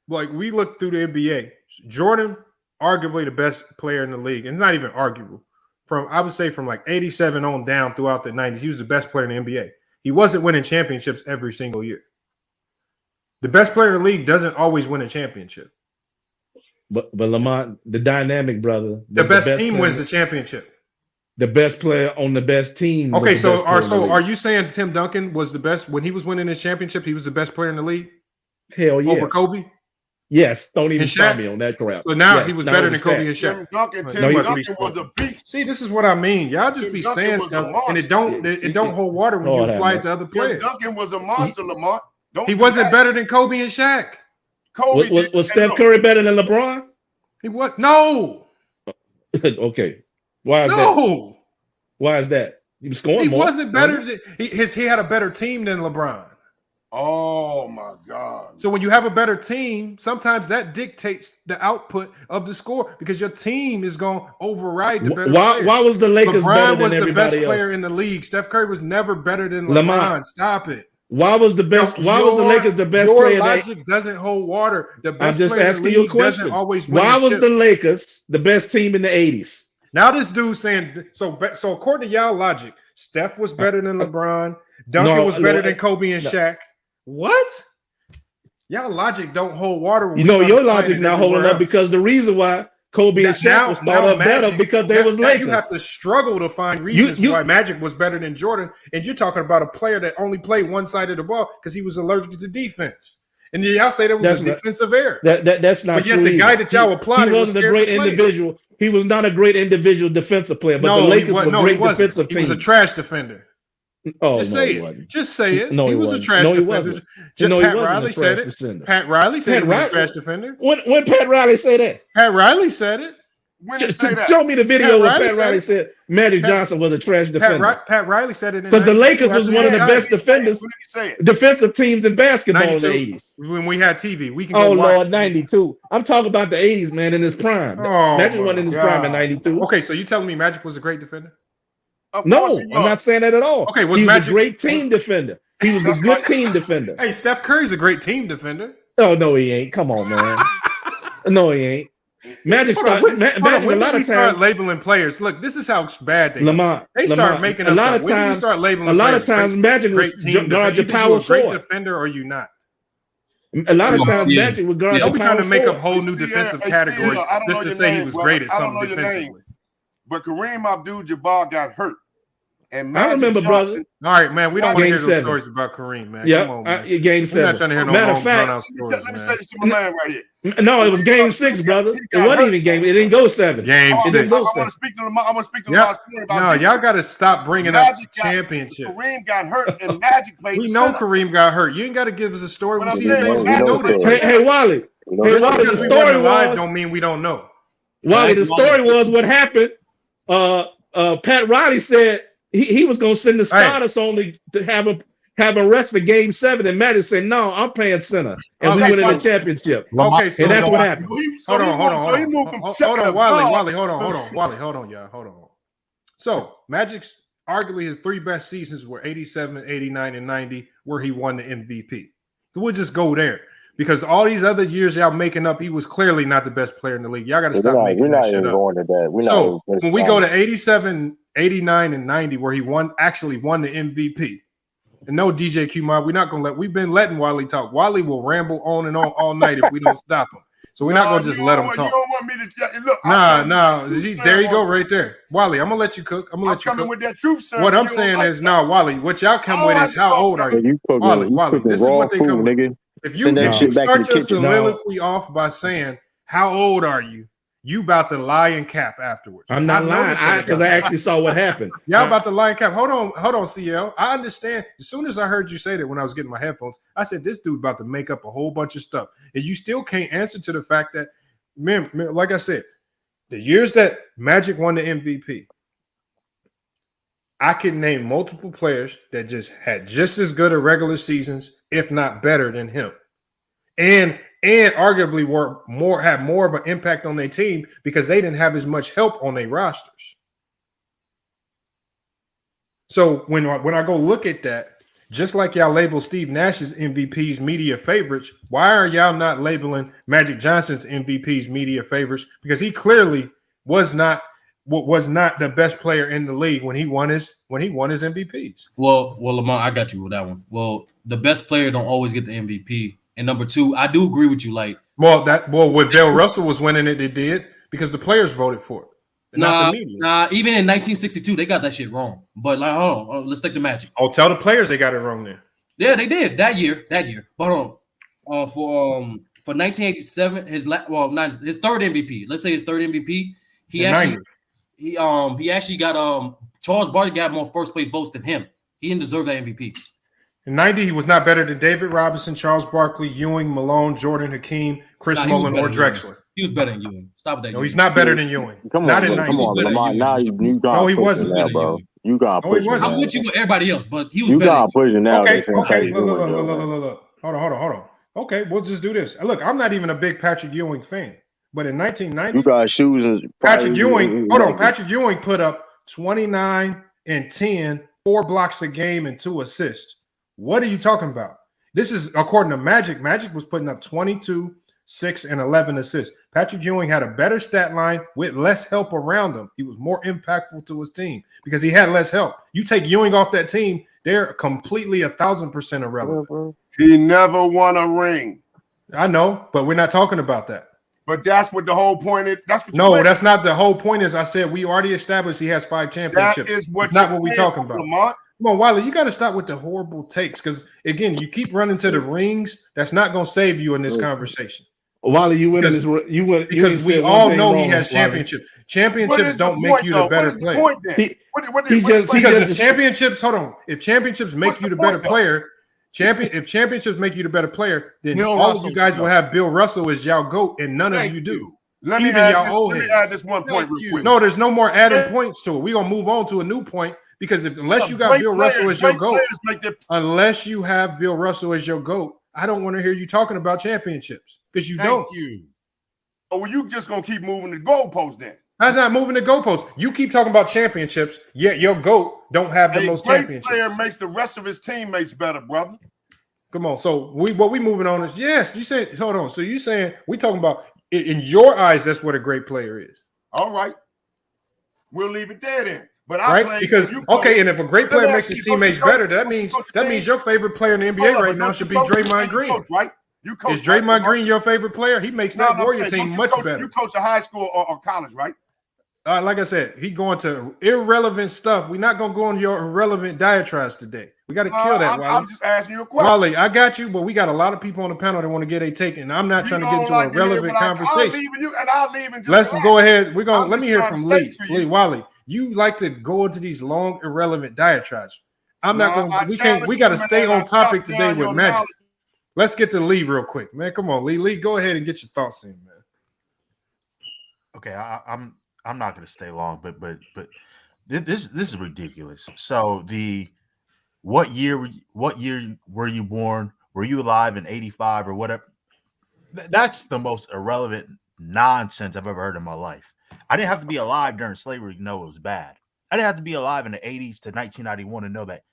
like we looked through the NBA, Jordan, arguably the best player in the league, and not even arguable. I would say from like 87 on down throughout the 90s, he was the best player in the NBA. He wasn't winning championships every single year. The best player in the league doesn't always win a championship. But Lamont, the dynamic, brother. The best team wins the championship. The best player on the best team. Okay, so are you saying Tim Duncan was the best when he was winning his championship? He was the best player in the league? Hell yeah. Over Kobe? Yes, don't even start me on that crap. So now he was better than Kobe and Shaq. Tim Duncan was a beast. See, this is what I mean. Y'all just be saying stuff, and it don't hold water when you apply it to other players. Tim Duncan was a monster, Lamont. He wasn't better than Kobe and Shaq. Kobe was Steph Curry better than LeBron? He was no. Okay, why is that? No. Why is that? He was scoring more. He wasn't better than he had a better team than LeBron. Oh my God. So when you have a better team, sometimes that dictates the output of the score because your team is going to override the better player. Why was the Lakers better than everybody else? LeBron was the best player in the league. Steph Curry was never better than LeBron. Stop it. Why was the best? Why was the Lakers the best player? Your logic doesn't hold water. The best I'm just player asking in the you a league question. doesn't always win. Why was the Lakers the best team in the 80s? Now this dude saying so according to y'all logic, Steph was better than LeBron. Duncan was better than Kobe and Shaq. What? Y'all logic don't hold water. You know your logic not holding up because the reason why Kobe and Shaq was thought of better because they was Lakers. You have to struggle to find reasons why Magic was better than Jordan, and you're talking about a player that only played one side of the ball because he was allergic to defense. And y'all say that was a defensive error. That's not true. But yet the guy that y'all applauded he wasn't a great individual. He was not a great individual defensive player, but the Lakers were great defensive team. He was a trash defender. Oh, just say it. Just say it. No, he was a trash defender. Pat Riley said it. Pat Riley said he was a trash defender. When Pat Riley said that? Pat Riley said it. When did say that? Show me the video where Riley Pat Riley said Magic Johnson was a trash defender. Pat Riley said it because the Lakers was one of the best defenders, When did he say it? defensive teams in basketball 92, in the 80s. when we had TV. We can Oh go watch. Lord, 92. I'm talking about the 80s, man, in his prime. Oh, Magic wasn't in his prime in 92. Okay, so you telling me Magic was a great defender? No, I'm not saying that at all. Okay, he was Magic a great team defender. He was a good team defender. Hey, Steph Curry's a great team defender. Oh no, he ain't. Come on, man. No, he ain't. Magic started. Magic When a lot did we of start times. labeling players? Look, this is how bad they Lamar, They start making a up lot stuff. of When did we times. start labeling A lot of players? times, Magic was Great team guard defender. the Either power you a great forward. defender or you not. A lot of times, Yeah. Magic would guard Don't the be power trying to make up forward. whole new defensive categories just to say he was great at something defensively. But Kareem Abdul-Jabbar got hurt. And I remember, brother. All right, man. We don't want to hear Game those 7. stories about Kareem, man. Yeah, Come on, man. Game 7. We're not trying to hear no Matter long, of fact, drawn-out stories, Let me say this to my man right here. No, it was game 6, brother. It wasn't even game. It didn't go 7. Game It 6. didn't go I want 7. to speak to Lamar. I want to speak to Yep. Lamar's point about No, this. y'all got to stop bringing Magic up got- championship. Kareem got hurt and Magic played. We the know center. Kareem got hurt. You ain't got to give us a story. What We I'm see saying things. is We Magic know was- this. Hey, Wally. Hey, Just Wally, the because we story wasn't alive was. don't mean we don't know. Wally, the story was what happened. Pat Riley said he was going to send the starters only to have a rest for game 7, and Magic said, "No, I'm playing center," and we win the championship. Okay, so and that's what happened. Hold on, Wally, hold on, y'all. Hold on. So Magic's arguably his 3 best seasons were 87, 89, and 90, where he won the MVP. So we'll just go there. Because all these other years y'all making up, he was clearly not the best player in the league. Y'all got to stop making that shit up. So when we go to 87, 89, and 90, where he actually won the MVP. And no DJ Q-Mob, we've been letting Wally talk. Wally will ramble on and on all night if we don't stop him. So we're not gonna just let him talk. You don't want me to look. There you go, right there. Wally, I'm gonna let you cook. I'm coming with that truth, sir. What I'm saying is, Wally, what y'all come with is how old are you? You cooking, Wally, this is what they come with. nigga. If you start your soliloquy off by saying, how old are you? You about to lie and cap afterwards. I'm not lying because I actually saw what happened. Y'all about to lie and cap. Hold on, CL. I understand. As soon as I heard you say that when I was getting my headphones, I said, this dude about to make up a whole bunch of stuff. And you still can't answer to the fact that, man, like I said, the years that Magic won the MVP, I can name multiple players that just had just as good a regular seasons, if not better than him. And arguably had more of an impact on their team because they didn't have as much help on their rosters. So when I go look at that, just like y'all label Steve Nash's MVPs media favorites, why are y'all not labeling Magic Johnson's MVPs media favorites? Because he clearly was not the best player in the league when he won his MVPs. Well, Lamar, I got you with that one. Well, the best player don't always get the MVP. And number 2, I do agree with you. Like, when Bill Russell was winning it, they did because the players voted for it. Not the media. Even in 1962, they got that shit wrong. But like, hold on, let's take the Magic. Oh, tell the players they got it wrong then. Yeah, they did that year. But hold on. For 1987, his third MVP. Let's say his third MVP. He actually got Charles Barkley got more first place votes than him. He didn't deserve that MVP. In 90, he was not better than David Robinson, Charles Barkley, Ewing, Malone, Jordan Hakeem, Chris Mullin, or Drexler. He was better than Ewing. Stop that. No, he's not better than Ewing. Come on, Lamar. Now you got. No, he wasn't. That, bro. You got. I'm with you with everybody else, but he was you better. got pushing now. Okay. Look. Hold on. Okay, we'll just do this. Look, I'm not even a big Patrick Ewing fan, but in 1990, you got shoes and Patrick Ewing. Hold on, Patrick Ewing put up 29 and 10, 4 blocks a game, and 2 assists. What are you talking about? This is according to Magic. Magic was putting up 22, 6, and 11 assists. Patrick Ewing had a better stat line with less help around him. He was more impactful to his team because he had less help. You take Ewing off that team, they're completely 1,000% irrelevant. He never won a ring. I know, but we're not talking about that. But that's what the whole point is. That's that's not the whole point. Is I said we already established he has 5 championships. It's not what we're talking about. Lamont. Come on, Wiley, you got to stop with the horrible takes because, again, you keep running to the rings. That's not going to save you in this conversation. Wiley, because we all know he has championships. Championships don't make you the better player. Because if championships, if championships make you the better player, if championships make you the better player, then all of you guys will have Bill Russell as y'all GOAT, and none of you do. Let me add this one point real quick. No, there's no more adding points to it. We're gonna move on to a new point because unless you got Bill Russell as your GOAT, unless you have Bill Russell as your GOAT, I don't want to hear you talking about championships because you don't. Oh, well, you just gonna keep moving the goalpost then? That's not moving the goalpost. You keep talking about championships, yet your GOAT don't have the most championships. Player makes the rest of his teammates better, brother. Come on. So what we moving on is yes. You said hold on. So you saying we talking about in your eyes? That's what a great player is. All right, we'll leave it there then. But right because okay, and if a great player makes his teammates better, that means your favorite player in the NBA right now should be Draymond Green, right? Is Draymond Green your favorite player? He makes that Warrior team much better. You coach a high school or college, right? Like I said, he going to irrelevant stuff. We're not going to go on your irrelevant diatribes today. We got to kill that, Wally. I'm just asking you a question. Wally, I got you, but we got a lot of people on the panel that want to get a take, and I'm not trying to get into a relevant conversation. I'll leave and let's go ahead. We're going. Let me hear from Lee. Lee, Wally, you like to go into these long, irrelevant diatribes. I'm not going. We can't. We got to stay on topic today with Magic. Let's get to Lee real quick, man. Come on, Lee. Lee, go ahead and get your thoughts in, man. Okay, I'm not going to stay long, but this is ridiculous. So what year were you born? Were you alive in 85 or whatever? That's the most irrelevant nonsense I've ever heard in my life. I didn't have to be alive during slavery to know it was bad. I didn't have to be alive in the 80s to 1991 to know that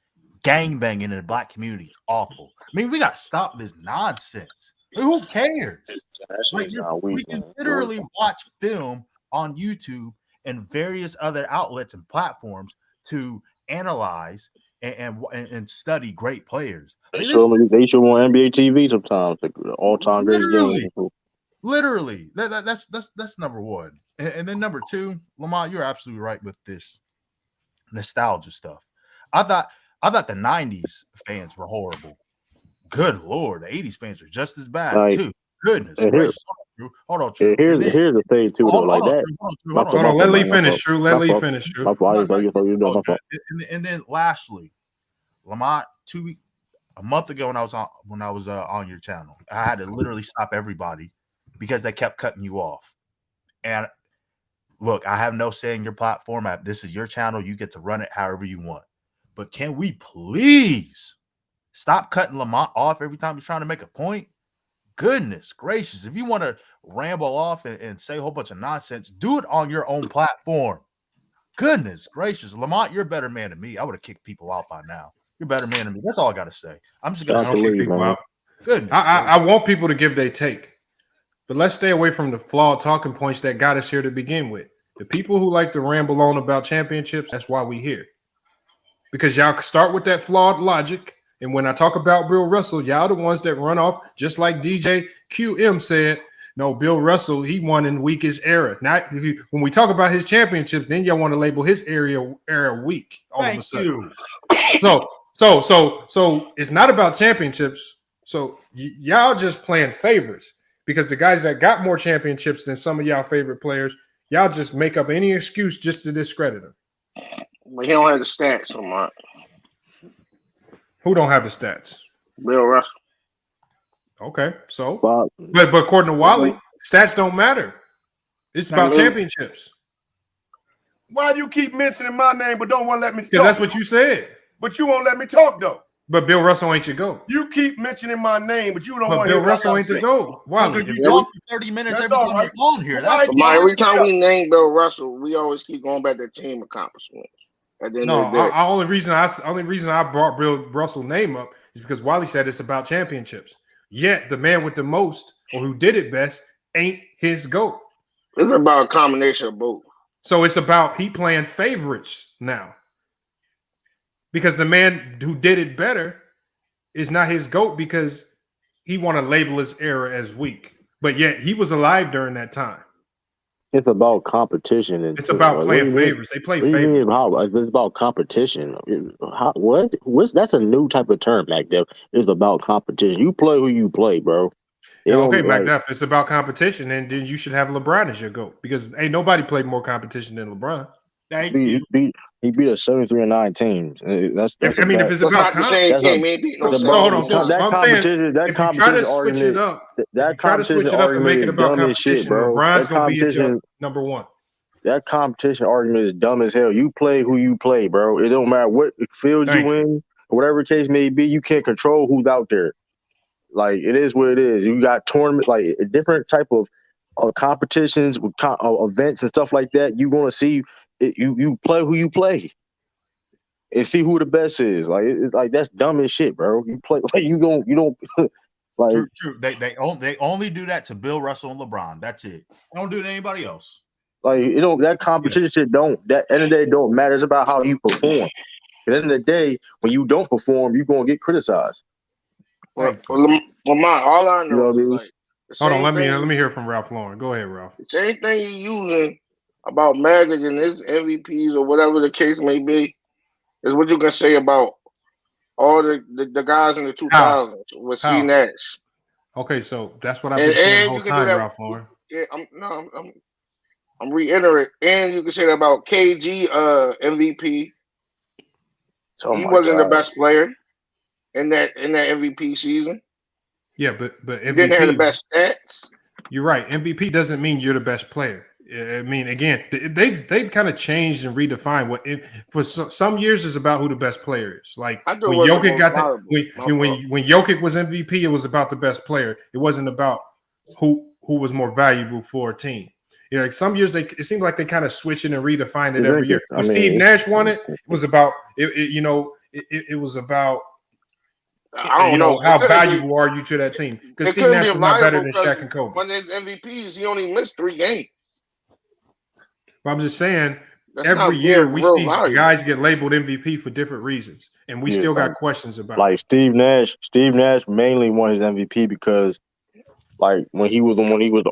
gangbanging in the black community is awful. I mean, we got to stop this nonsense. I mean, who cares? We can literally watch film on YouTube and various other outlets and platforms to analyze and study great players. They show on NBA TV sometimes, like all-time great games. Literally, that's number one, and then number two, Lamont, you're absolutely right with this nostalgia stuff. I thought the '90s fans were horrible. Good Lord, the '80s fans are just as bad too. Goodness gracious. Hold on, True. Here's the thing too, though, like that. Hold on, let Lee finish, True. Let Lee finish, True. And then lastly, Lamont, a month ago when I was on your channel, I had to literally stop everybody because they kept cutting you off. And look, I have no say in your platform. This is your channel. You get to run it however you want. But can we please stop cutting Lamont off every time he's trying to make a point? Goodness gracious. If you want to ramble off and say a whole bunch of nonsense, do it on your own platform. Goodness gracious. Lamont, you're a better man than me. I would have kicked people out by now. You're a better man than me. That's all I got to say. I'm just going to kick people out. Goodness. I want people to give their take, but let's stay away from the flawed talking points that got us here to begin with. The people who like to ramble on about championships, that's why we here. Because y'all start with that flawed logic. And when I talk about Bill Russell, y'all the ones that run off, just like DJ QM said, no, Bill Russell, he won in weakest era. Not when we talk about his championships, then y'all want to label his era weak all of a sudden. So it's not about championships. So y'all just playing favorites because the guys that got more championships than some of y'all favorite players, y'all just make up any excuse just to discredit them. But he don't have the stats so much. Who don't have the stats? Bill Russell. Okay, so but according to Wally, stats don't matter. It's about championships. Why do you keep mentioning my name but don't want to let me talk? Because that's what you said. But you won't let me talk though. But Bill Russell ain't your GOAT. You keep mentioning my name, but you don't want to hear Bill Russell ain't the GOAT. Why? Because you talk for 30 minutes every time you're on here. Every time we name Bill Russell, we always keep going back to team accomplishments. The only reason I brought Bill Russell's name up is because Wally said it's about championships. Yet the man with the most or who did it best ain't his GOAT. It's about a combination of both. So it's about he playing favorites now. Because the man who did it better is not his GOAT because he want to label his era as weak. But yet he was alive during that time. It's about competition. It's about playing favorites. They play favorites. It's about competition. That's a new type of term, MacDuff. It's about competition. You play who you play, bro. Okay, MacDuff, it's about competition, and then you should have LeBron as your GOAT because ain't nobody played more competition than LeBron. Thank you. He beat a 73-9 team. That's I mean, if it's about not the same team, maybe no hold on. That I'm saying, competition, that if you try to competition switch it argument, up, that competition and make argument it is about dumb as shit, competition, bro. LeBron's That gonna be competition, number one. that competition argument is dumb as hell. You play who you play, bro. It don't matter what field you in, or whatever the case may be. You can't control who's out there. Like, it is what it is. You got tournament, like a different type of competitions with events and stuff like that. You want to see it, you play who you play and see who the best is. Like, it's like, that's dumb as shit, bro. You play like you don't like. True. They only do that to Bill Russell and LeBron. That's it. They don't do it to anybody else. Like, that competition shit that end of the day don't matter. It's about how you perform. At the end of the day, when you don't perform, you're gonna get criticized. Lamar, all I know is like, hold on, let me hear from Ralph Lauren. Go ahead, Ralph. the same thing you using about Magic and his MVPs or whatever the case may be is what you can say about all the guys in the 2000s with Steve Nash. Okay, so that's what I've been saying the whole time, Ralph Lauren. Yeah, I'm reiterating, and you can say that about KG MVP. He wasn't the best player in that MVP season. Yeah, but MVP he didn't have the best stats. You're right. MVP doesn't mean you're the best player. I mean, again, they've kind of changed and redefined what for some years is about who the best player is. Like when Jokic when Jokic was MVP, it was about the best player. It wasn't about who was more valuable for a team. Yeah, like some years it seems like they kind of switch it and redefine it every year. When Steve Nash won it, it was about it was about I don't know how valuable are you to that team? Because Steve Nash was not better than Shaq and Kobe. When his MVPs, he only missed 3 games. But I'm just saying, every year we see guys get labeled MVP for different reasons, and we still got questions about. Like Steve Nash mainly won his MVP because, like when he was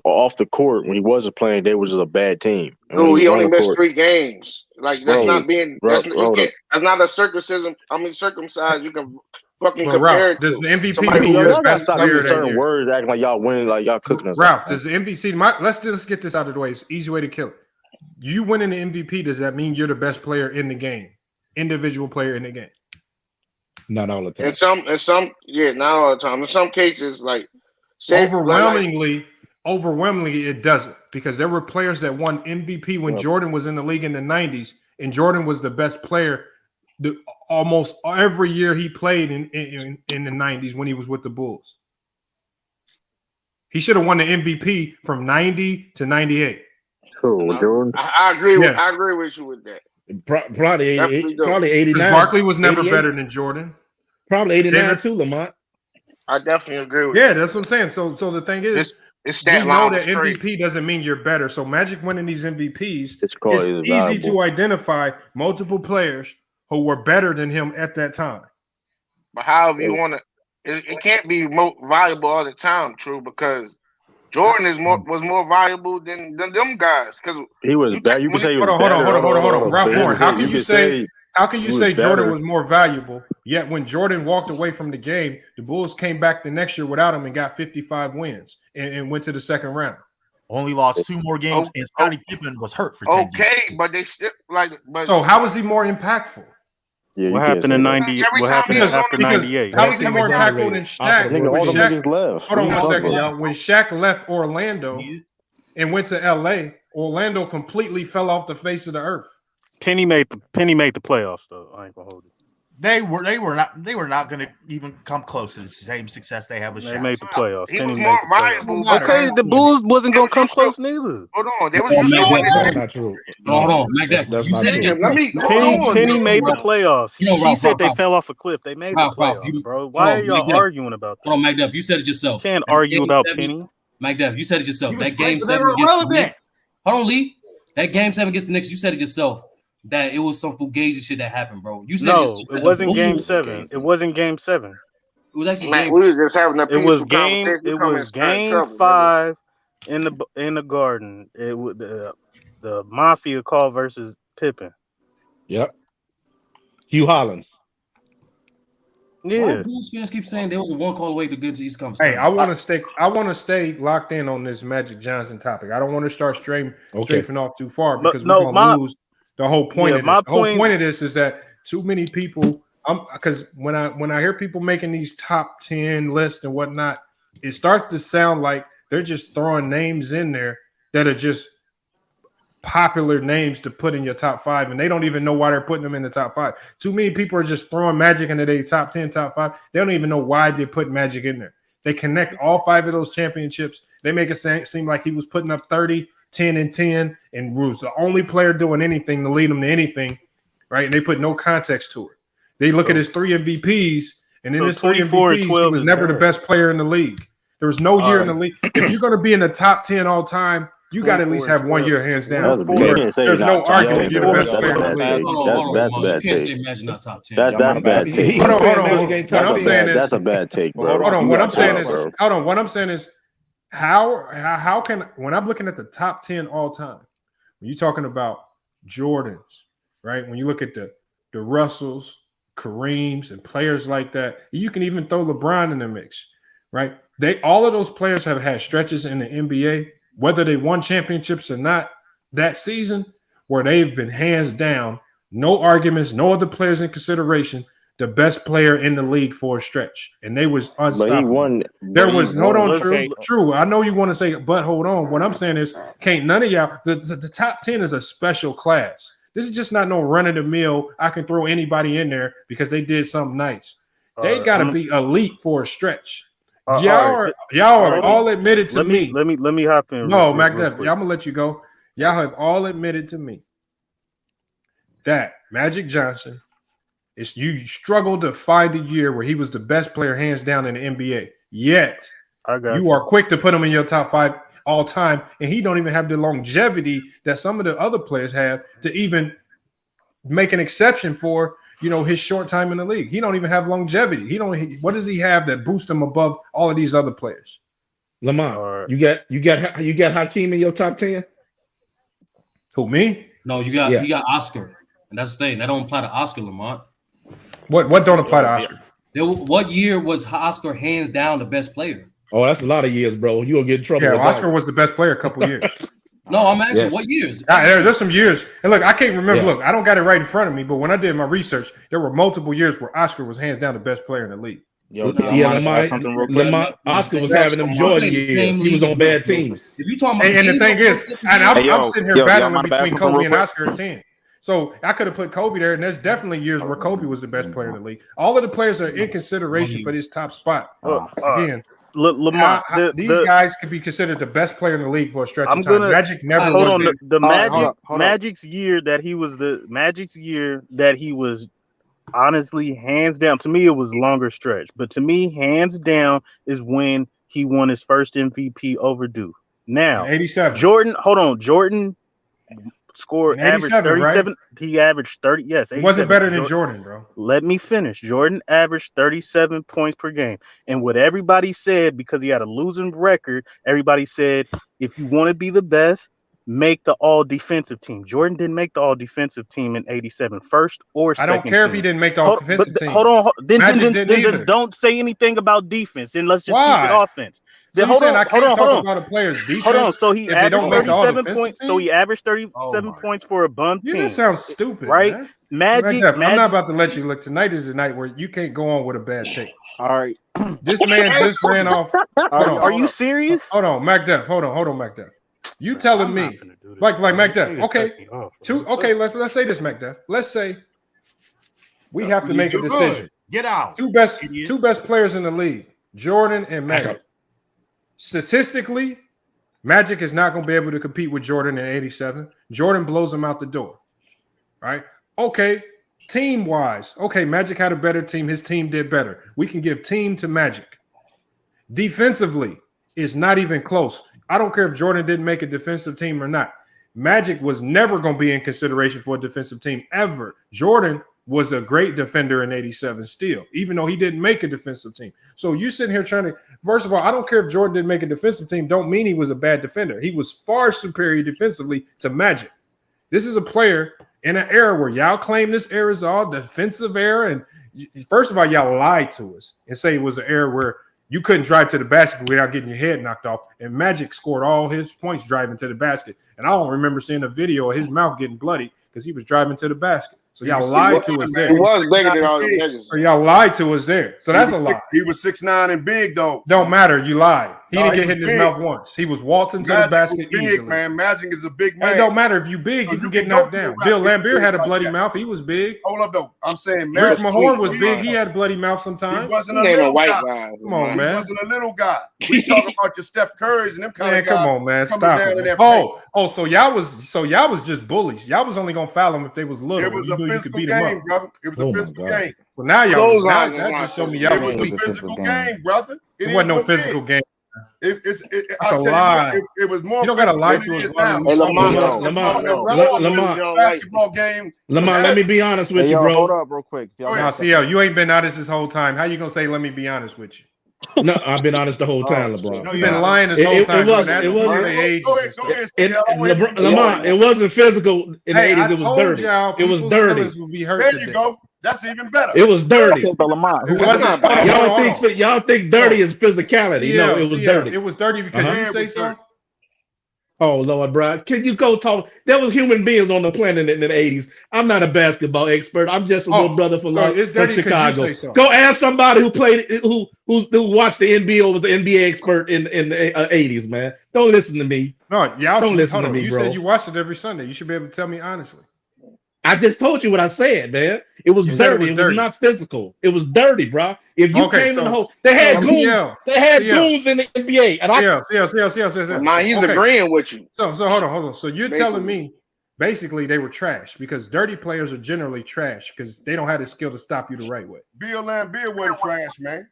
off the court, when he wasn't playing, they was just a bad team. Dude, he only missed 3 games. Like that's not being that's not a circumcision. Circumcised. You can fucking compare it. Does the MVP mean you're the best player? Certain words acting like y'all winning, like y'all cooking us. Ralph, does the MVP? Let's get this out of the way. It's an easy way to kill it. You winning the MVP, does that mean you're the best player in the game? Individual player in the game? Not all the time. In some, not all the time. In some cases, like overwhelmingly, it doesn't, because there were players that won MVP when Jordan was in the league in the 90s, and Jordan was the best player almost every year he played in the 90s when he was with the Bulls. He should have won the MVP from 90 to 98. Jordan. I agree. I agree with you with that. Probably 89. Barkley was never better than Jordan. Probably 89 too, Lamont. I definitely agree with. Yeah, that's what I'm saying. So the thing is, we know that MVP doesn't mean you're better. So Magic winning these MVPs, it's easy to identify multiple players who were better than him at that time. But however you want to, it can't be more valuable all the time, true, because Jordan was more valuable than them guys, because he was bad. You can say hold on. Ralph Lauren, how can you say Jordan was more valuable? Yet when Jordan walked away from the game, the Bulls came back the next year without him and got 55 wins and went to the second round. Only lost 2 more games, and Scottie Pippen was hurt for 10 games. But they still so how was he more impactful? Yeah, what happened in 90? What happened after 98? How was he more impactful than Shaq? Hold on 1 second, y'all. When Shaq left Orlando and went to LA, Orlando completely fell off the face of the earth. Penny made the playoffs though. I ain't gonna hold it. They were not going to even come close to the same success they had with Shaq. They made the playoffs. He was more valuable. Okay, the Bulls wasn't going to come close neither. Hold on, they was just not true. Hold on, McDuck. You said it just. Penny made the playoffs. He said they fell off a cliff. They made the playoffs, bro. Why are y'all arguing about that? Hold on, McDuck. You said it yourself. Can't argue about Penny. McDuck, you said it yourself. That game 7 against the Knicks. Hold on, Lee. That game 7 against the Knicks. You said it yourself. That it was some fugazi shit that happened, bro. You said it wasn't game 7. It wasn't game 7. It was actually we were just having a peaceful conversation. It was game 5 in the Garden. It was the Mafia call versus Pippen. Yep. Hugh Hollins. Yeah. Why Bulls fans keep saying there was a 1 call away to get to East Coast? Hey, I want to stay locked in on this Magic Johnson topic. I don't want to start strafing off too far because we're gonna lose. The whole point of this. The whole point of this is that too many people. Because when I hear people making these top 10 lists and whatnot, it starts to sound like they're just throwing names in there that are just popular names to put in your top 5, and they don't even know why they're putting them in the top 5. Too many people are just throwing Magic into their top 10, top 5. They don't even know why they put Magic in there. They connect all 5 of those championships. They make it seem like he was putting up 30, 10, and 10, and was the only player doing anything to lead them to anything, right? And they put no context to it. They look at his 3 MVPs, and in his 3 MVPs, he was never the best player in the league. There was no year in the league. If you're going to be in the top 10 all time, you got to at least have 1 year hands down. There's no argument you're the best player in the league. Hold on. You can't say Magic not top 10. That's a bad take. Hold on. That's a bad take, bro. Hold on. What I'm saying is, how can, when I'm looking at the top 10 all time, when you're talking about Jordans, right? When you look at the Russells, Kareems, and players like that, you can even throw LeBron in the mix, right? All of those players have had stretches in the NBA, whether they won championships or not that season, where they've been hands down, no arguments, no other players in consideration, the best player in the league for a stretch, and they was unstoppable. True. I know you want to say, but hold on. What I'm saying is, can't none of y'all. The top 10 is a special class. This is just not no run of the mill. I can throw anybody in there because they did something nice. They got to be elite for a stretch. Y'all have all admitted to me. Let me hop in. No, Mac, I'm gonna let you go. Y'all have all admitted to me that Magic Johnson is, you struggled to find a year where he was the best player hands down in the NBA. Yet you are quick to put him in your top 5 all time, and he don't even have the longevity that some of the other players have to even make an exception for, his short time in the league. He don't even have longevity. What does he have that boosts him above all of these other players? Lamont, you got Hakeem in your top 10? Who, me? No, you got Oscar, and that's the thing. That don't apply to Oscar, Lamont. What don't apply to Oscar? What year was Oscar hands down the best player? Oh, that's a lot of years, bro. You will get in trouble. Yeah, Oscar was the best player a couple years. No, I'm asking what years? There's some years. And look, I can't remember. Yeah. Look, I don't got it right in front of me, but when I did my research, there were multiple years where Oscar was hands down the best player in the league. Lamont, Oscar was having them Jordan years. He was on bad teams. If you talking about, and the thing is, I'm sitting here battling between Kobe and Oscar at 10. So I could have put Kobe there, and there's definitely years where Kobe was the best player in the league. All of the players are in consideration for this top spot. Again, Lamont, these guys could be considered the best player in the league for a stretch of time. Magic never hold was on. Magic's year that he was honestly hands down. To me, it was longer stretch, but to me, hands down is when he won his first MVP overdue. Now, 87. Jordan scored average 37. Right? He averaged 30. Yes, he wasn't better than Jordan, bro. Let me finish. Jordan averaged 37 points per game, and what everybody said, because he had a losing record, everybody said, if you want to be the best, make the all defensive team. Jordan didn't make the all defensive team in 87, first or second. I don't care if he didn't make the all defensive team. Hold on. Then don't say anything about defense. Then let's just keep it offense. So hold on, I can't talk about a player's defense. Hold on. So he averaged 37 points. So he averaged 37 points for a bum team. That sounds stupid, right? Man. Magic. I'm not about to let you look. Tonight is the night where you can't go on with a bad take. All right. This man just ran off. Are you serious? Hold on, MacDuff. Hold on, MacDuff. You telling me, like MacDuff? Okay, okay. Let's say this, MacDuff. Let's say we have to make a decision. Get out. Two best players in the league, Jordan and Magic. Statistically, Magic is not going to be able to compete with Jordan in 87. Jordan blows him out the door, right? Okay, team-wise, okay, Magic had a better team. His team did better. We can give team to Magic. Defensively, it's not even close. I don't care if Jordan didn't make a defensive team or not. Magic was never going to be in consideration for a defensive team ever. Jordan was a great defender in 87 still, even though he didn't make a defensive team. So you sitting here trying to, first of all, I don't care if Jordan didn't make a defensive team, don't mean he was a bad defender. He was far superior defensively to Magic. This is a player in an era where y'all claim this era is all defensive era. And first of all, y'all lied to us and say it was an era where you couldn't drive to the basket without getting your head knocked off. And Magic scored all his points driving to the basket. And I don't remember seeing a video of his mouth getting bloody because he was driving to the basket. So y'all lied to us there. He was bigger than all the niggas. Or y'all lied to us there. So that's a lie. He was 6'9" and big, though. Don't matter. You lied. He didn't get hit in his mouth once. He was waltzing to the basket big, easily. Man, Magic is a big man. It don't matter if you big, you can get knocked down. Bill Laimbeer had a bloody mouth. He was big. Hold up, though. I'm saying Rick Mahorn was big. He had a bloody mouth sometimes. He wasn't a little guy. Come on, man. He wasn't a little guy. We talking about your Steph Currys and them kind of guys. Come on, man. Stop it. So y'all was just bullies. Y'all was only gonna foul them if they was little. It was a physical game, brother. It was a physical game. Well, now y'all that just showed me y'all was weak. It was a physical game, brother. It wasn't no physical game. It's a lie. It was more. You don't gotta lie to us. Lamar, basketball game. Lamar, let me be honest with you, bro. Hold up, real quick. Now, CL, you ain't been honest this whole time. How you gonna say? Let me be honest with you. No, I've been honest the whole time, LeBron. You've been lying this whole time. Lamar, it wasn't physical in the 80s. It was dirty. It was dirty. There you go. That's even better. It was dirty. Y'all think dirty is physicality. No, it was dirty. It was dirty because you say so. Oh, Lord, bro. Can you go talk? There was human beings on the planet in the 80s. I'm not a basketball expert. I'm just a little brother from Chicago. You say so. Go ask somebody who played, who watched the NBA or was the NBA expert in the 80s, man. Don't listen to me. No, y'all don't listen to me, you bro. said you watched it every Sunday. You should be able to tell me honestly. I just told you what I said, man. It was dirty. It was not physical. It was dirty, bro. If you came in the whole, they had goons. They had goons in the NBA. And he's agreeing with you. So hold on. So you're telling me basically they were trash because dirty players are generally trash because they don't have the skill to stop you the right way. Bill Laimbeer wasn't trash, man.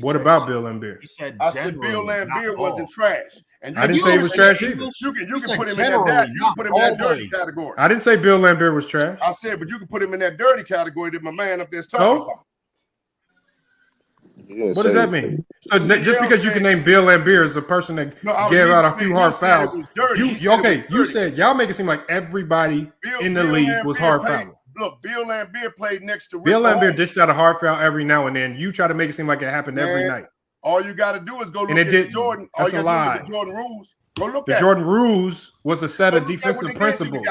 What about Bill Laimbeer? I said Bill Laimbeer wasn't trash. And I didn't say he was trash either. You can put him in that. You can put him in that dirty category. I didn't say Bill Laimbeer was trash. I said, but you can put him in that dirty category that my man up there's talking about. What does that mean? So just because you can name Bill Laimbeer as a person that gave out a few hard fouls, you said y'all make it seem like everybody in the league was hard fouling. Look, Bill Laimbeer played next to Bill Laimbeer dished out a hard foul every now and then. You try to make it seem like it happened every night. All you got to do is go look at the Jordan. That's a lie. The Jordan rules. Go look at the Jordan rules was a set of defensive principles.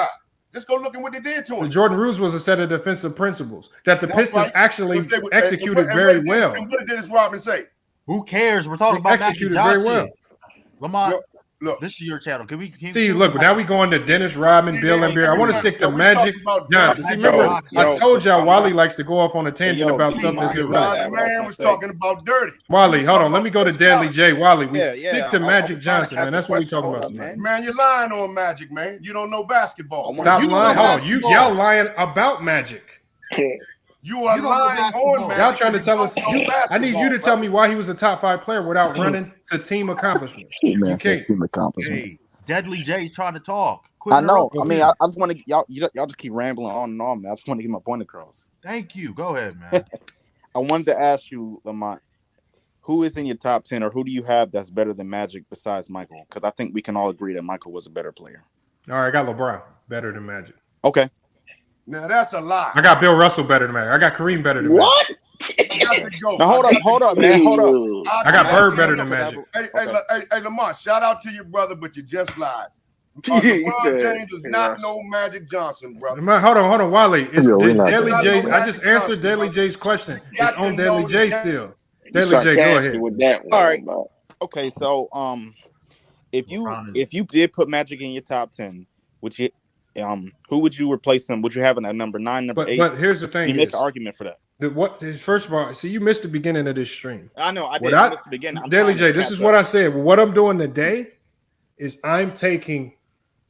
Just go look at what they did to him. The Jordan rules was a set of defensive principles that the Pistons actually executed very well. And what did Dennis Rodman say? Who cares? We're talking about executed very well. Lamar, look, this is your channel. Can we see? Look, now we going to Dennis Rodman, Bill Laimbeer. I want to stick to Magic Johnson. See, remember, I told y'all Wally likes to go off on a tangent about stuff that's irrelevant. Man was talking about dirty. Wally, hold on. Let me go to Deadly J. Wally, we stick to Magic Johnson, man. That's what we talking about tonight. Man, you're lying on Magic, man. You don't know basketball. Stop lying. Hold on. Y'all lying about Magic. You are lying on Magic. Y'all trying to tell us. I need you to tell me why he was a top 5 player without running to team accomplishments. You can't. Team accomplishments. Deadly J's trying to talk. I know. I mean, I just want to y'all just keep rambling on and on, man. I just want to get my point across. Thank you. Go ahead, man. I wanted to ask you, Lamont, who is in your top 10 or who do you have that's better than Magic besides Michael? Because I think we can all agree that Michael was a better player. All right, I got LeBron better than Magic. Okay. Now that's a lie. I got Bill Russell better than Magic. I got Kareem better than Magic. What? Now hold up, man. Hold up. I got Bird better than Magic. Hey, Lamar, shout out to your brother, but you just lied. LeBron James is not no Magic Johnson, brother. Hold on, Wally. It's Deadly J. I just answered Deadly J's question. It's on Deadly J still. Deadly J, go ahead. With that one, all right. Okay, so if you did put Magic in your top 10, would you who would you replace him? Would you have him at number 9, number 8? But here's the thing: you make an argument for that. First of all, see, you missed the beginning of this stream. I know. I did miss the beginning. Deadly J, this is what I said. What I'm doing today is I'm taking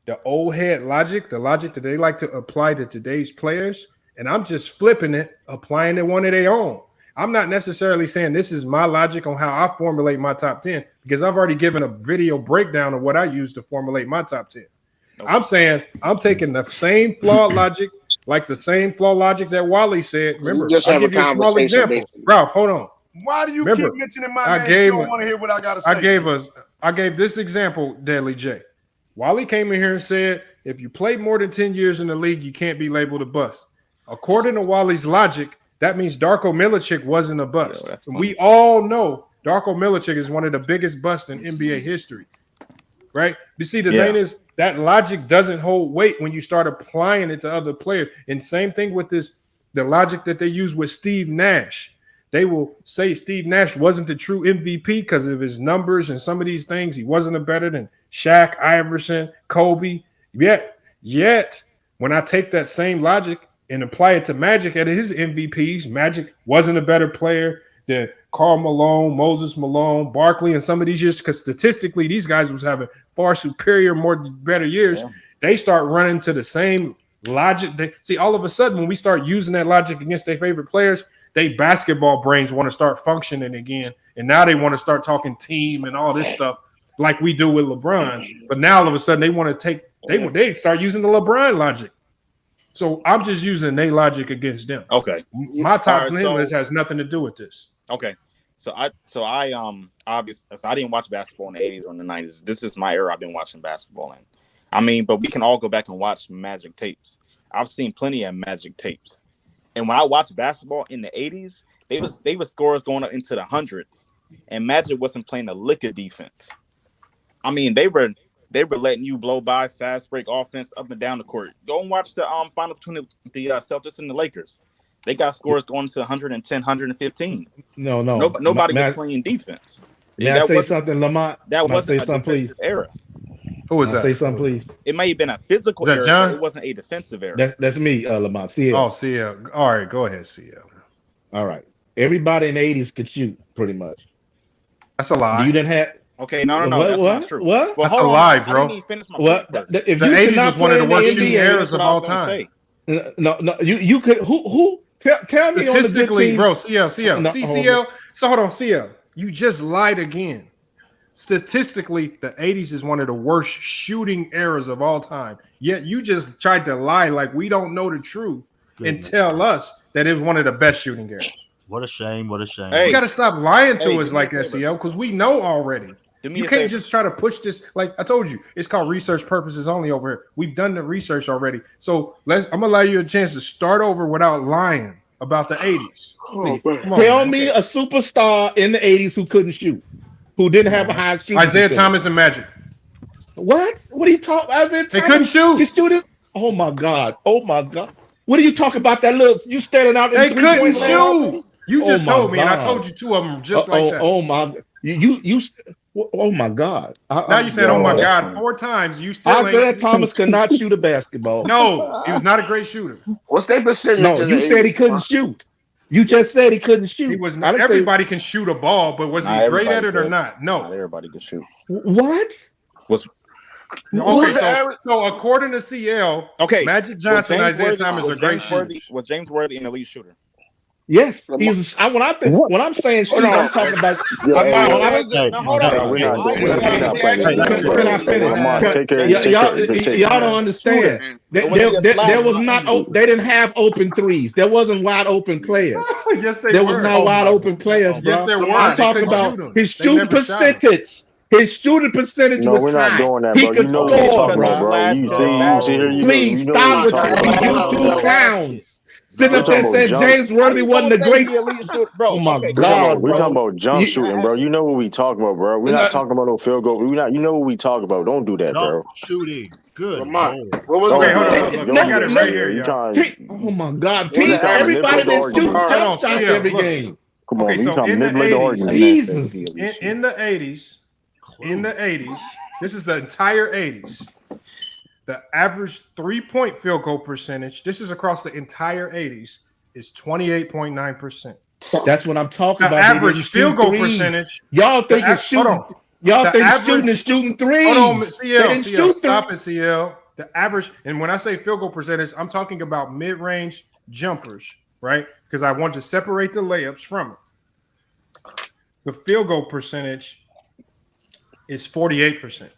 the old head logic, the logic that they like to apply to today's players, and I'm just flipping it, applying it one of their own. I'm not necessarily saying this is my logic on how I formulate my top 10 because I've already given a video breakdown of what I use to formulate my top 10. Okay. I'm saying I'm taking the same flawed logic, like the same flawed logic that Wally said. Remember, I'll give you a small example. Ralph, hold on. Why do you keep mentioning my name? You don't want to hear what I got to say. I gave this example, Deadly J. Wally came in here and said, if you play more than 10 years in the league, you can't be labeled a bust. According to Wally's logic, that means Darko Milicic wasn't a bust. We all know Darko Milicic is one of the biggest busts in NBA history. Right? You see, the thing is, that logic doesn't hold weight when you start applying it to other players. And same thing with this, the logic that they use with Steve Nash. They will say Steve Nash wasn't the true MVP because of his numbers and some of these things. He wasn't a better than Shaq, Iverson, Kobe. Yet, when I take that same logic and apply it to Magic at his MVPs, Magic wasn't a better player than Karl Malone, Moses Malone, Barkley, and some of these years, because statistically, these guys was having far superior, better years. Yeah. They start running to the same logic. See, all of a sudden, when we start using that logic against their favorite players, they basketball brains want to start functioning again. And now they want to start talking team and all this stuff like we do with LeBron. But now all of a sudden they want to take, they start using the LeBron logic. So I'm just using their logic against them. Okay. My top list has nothing to do with this. Okay. So I obviously I didn't watch basketball in the 80s or in the 90s. This is my era I've been watching basketball in. I mean, but we can all go back and watch Magic tapes. I've seen plenty of Magic tapes. And when I watched basketball in the 80s, they were scores going up into the hundreds. And Magic wasn't playing a lick of defense. I mean, they were letting you blow by fast break offense up and down the court. Go and watch the final between the Celtics and the Lakers. They got scores going to 110, 115. No. Nobody was playing defense. May I say something, Lamont? That wasn't a defensive era. Who was that? Say something, please. It may have been a physical era, John? but it wasn't a defensive era. That's me, Lamont. CL. Oh, CL. All right, go ahead, CL. All right. Everybody in the 80s could shoot, pretty much. That's a lie. You didn't have. Okay, no, that's not true. What? Well, that's a lie, bro. I didn't even finish my point first. If the 80s was one of the worst shooting eras of all time. time. No, you could. Who? Tell me statistically, bro. CL. No, CL. So hold on, CL. You just lied again. Statistically, the 80s is one of the worst shooting eras of all time. Yet you just tried to lie like we don't know the truth and tell us that it was one of the best shooting eras. What a shame. What a shame. You got to stop lying to us like that, CL, because we know already. You can't just try to push this. Like I told you, it's called research purposes only over here. We've done the research already. So I'm going to allow you a chance to start over without lying about the 80s. Tell me a superstar in the 80s who couldn't shoot, who didn't have a high shooting. Isaiah Thomas and Magic. What? What are you talking about? They couldn't shoot. Oh, my God. What are you talking about? That little, you standing out. They couldn't shoot. You just told me, and I told you two of them just like that. Oh, my. You. Oh, my God. Now you said, oh, my God, 4 times. You still Isaiah Thomas could not shoot a basketball. No, he was not a great shooter. What's their percentage? No, you said he couldn't shoot. You just said he couldn't shoot. He was not. Everybody can shoot a ball, but was he great at it or not? No. Not everybody could shoot. What? Okay, so according to CL, Magic Johnson and Isaiah Thomas are great shooters. Was James Worthy an elite shooter? Yes, he's. When I'm saying shoot, I'm talking about. Hold on. Y'all don't understand. There was not. They didn't have open threes. There wasn't wide open players. Yes, they were. There was not wide open players. Yes, there were. I'm talking about his shooting percentage. His shooting percentage was high. We're not doing that, He bro. could You know what we're score, talking about, bro. You see, please stop with you two clowns. Sitting up there saying James Worthy wasn't the great. Oh my God, we're talking about jump shooting, bro. You know what we talking about, bro. We're not talking about no field goal. You know what we talk about. Don't do that, bro. Shooting. Good. What was I got it right here. Oh my God, Pete! Everybody that shoots jump shots every game. Come on, you trying to manipulate the argument. Jesus. In the 80s, this is the entire 80s. The average 3-point field goal percentage, this is across the entire 80s, is 28.9%. That's what I'm talking about. The average field goal percentage. Y'all think it's shooting. Y'all think shooting is shooting threes. Hold on, CL, stop it, CL. The average, and when I say field goal percentage, I'm talking about mid-range jumpers, right? Because I want to separate the layups from it. The field goal percentage is 48%.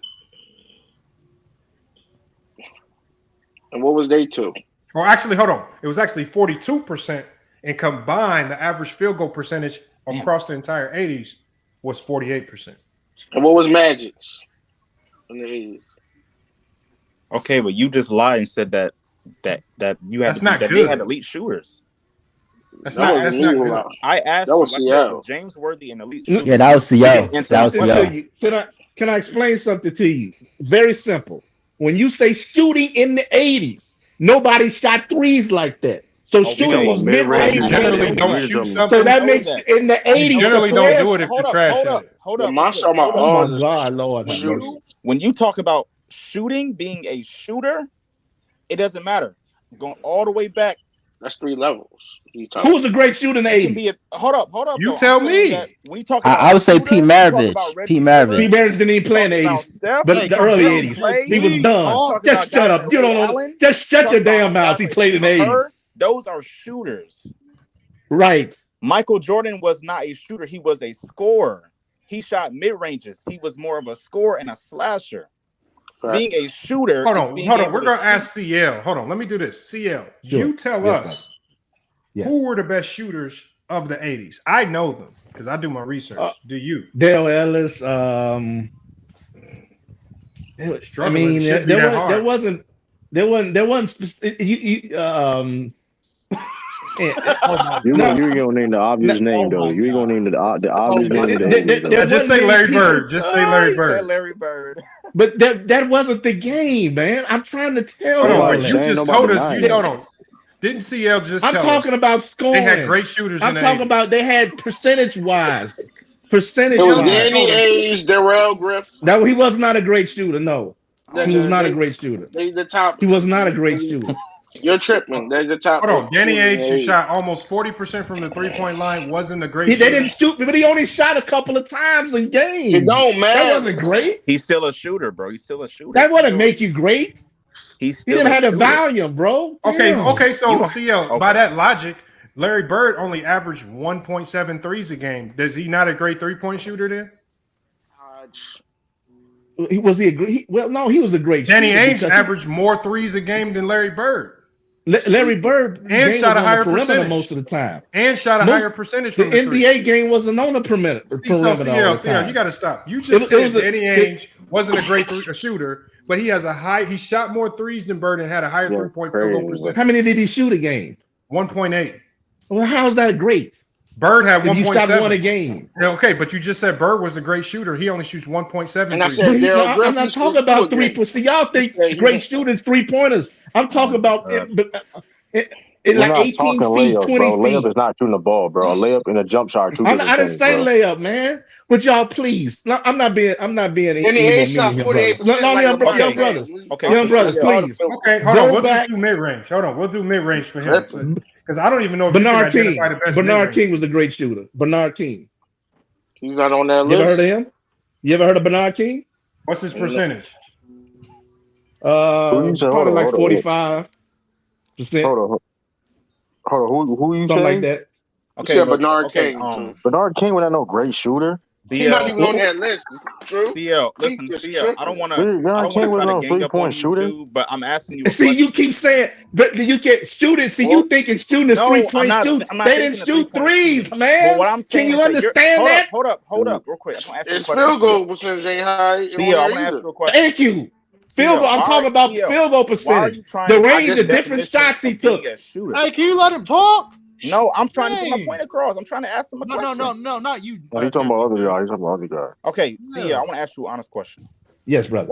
And what was they two? Or actually, hold on. It was actually 42%, and combined, the average field goal percentage across the entire 80s was 48%. And what was Magic's in the 80s? Okay, but you just lied and said that you had they had elite shooters. That's not good. I asked that was CL. James Worthy an elite shooter. Yeah, that was CL. That was CL. Can I explain something to you? Very simple. when you say shooting in the 80s, nobody shot threes like that. So shooting was mid-range. You generally don't shoot something. So that makes in the 80s. You generally don't do it if you're trash at it. Hold up. Oh my God, Lord. When you talk about shooting, being a shooter, it doesn't matter. Going all the way back. That's 3 levels. Who was a great shooter in the 80s? Hold up. You tell me. When you talk I would say Pete Maravich. Pete Maravich. Pete Maravich didn't even play in the 80s, but the early 80s. He was done. Just shut up. You don't know. Just shut your damn mouth. He played in the 80s. Those are shooters. Right. Michael Jordan was not a shooter. He was a scorer. He shot mid-ranges. He was more of a scorer and a slasher. Being a shooter. Hold on. We're going to ask CL. Hold on. Let me do this. CL, you tell us who were the best shooters of the 80s. I know them because I do my research. Do you? Dale Ellis. I mean, there wasn't. You ain't gonna name the obvious name though. You ain't gonna name the obvious name. Just say Larry Bird. Just say Larry Bird. Larry Bird. But that wasn't the game, man. I'm trying to tell you. Hold on, but you just told us. Hold on. Didn't CL just tell us? I'm talking about scoring. They had great shooters. I'm talking about they had percentage-wise. It was Danny Hayes, Darrell Griff. No, he was not a great shooter. No, he was not a great shooter. The top. He was not a great shooter. You're tripping. They're the top. Hold on, Danny Ainge, who shot almost 40% from the 3-point line, wasn't a great shooter. They didn't shoot, but he only shot a couple of times a game. It don't matter. That wasn't great. He's still a shooter, bro. He's still a shooter. That wouldn't make you great. He didn't have the volume, bro. Okay. So CL, by that logic, Larry Bird only averaged 1.7 threes a game. Does he not a great 3-point shooter then? Was he a great? Well, no, he was a great. Danny Ainge averaged more threes a game than Larry Bird. Larry Bird and shot a higher percentage most of the time, and shot a higher percentage. From the NBA game wasn't on the perimeter. CL, you got to stop. You just said Danny Ainge wasn't a great shooter, but he has he shot more threes than Bird and had a higher 3-point field goal percentage. How many did he shoot a game? 1.8. Well, how's that great? Bird had 1.7. You shot one a game. Okay, but you just said Bird was a great shooter. He only shoots 1.7. And I said, I'm not talking about 3. See, y'all think great shooters 3-pointers. I'm talking about like 18 feet, layup, 20 bro. feet. Layup is not shooting the ball, bro. A layup and a jump shot. I didn't say layup, man. But y'all, please. No, I'm not being. And he ain't shot 48%. Young brothers. Okay, young brothers, please. Okay, hold on. We'll just do mid range. Hold on, we'll do mid range for him because I don't even know if Bernard you can King. identify the best. Bernard King was a great shooter. Bernard King. He's not on that You list. ever heard of him? You ever heard of Bernard King? What's his percentage? Probably like 45%. Hold on. Who you Something saying? like that. Okay, Bernard King. Bernard King was not no great shooter. He's not even on that list. True. CL, listen, CL. I don't want to. Bernard King was no 3-point shooter. But I'm asking you. See, you keep saying, but you can't shoot it. See, you think it's shooting is 3-point shoot. They didn't shoot threes, man. But what I'm saying Can you understand that? Hold up, real quick. His field goal percentage ain't high. CL, I'm gonna ask you a question. Thank you. Field goal. I'm talking about field goal percentage. The range of different shots he took. Hey, can you let him talk? No, I'm trying to get my point across. I'm trying to ask him a question. No, not you. Oh, he's talking about other guy. Okay, CL, I want to ask you an honest question. Yes, brother.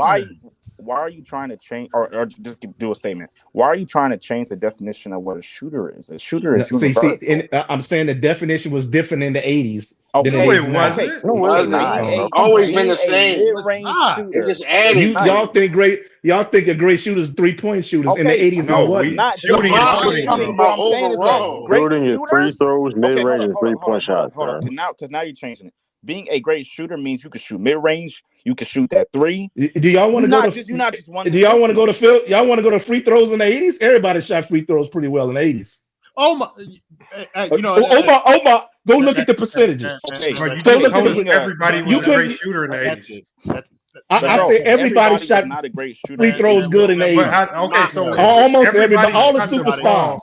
Why are you trying to change, or just do a statement? Why are you trying to change the definition of what a shooter is? A shooter is I'm saying the definition was different in the 80s. Okay, it wasn't. Always been the same. It just added. Y'all think a great shooter is 3-point shooters in the 80s. No, not shooting about overall. Shooting is free throws, mid range, and 3-point shots. Because now you're changing it. Being a great shooter means you can shoot mid range. You can shoot that 3. Do y'all want to go to? You're not just one. Do y'all want to go to field? Y'all want to go to free throws in the 80s? Everybody shot free throws pretty well in the 80s. Oh my! Omar, go look at the percentages. Everybody was a great shooter in the 80s. I say everybody shot not a great shooter. free throws good in the 80s. Okay, so almost everybody, all the superstars.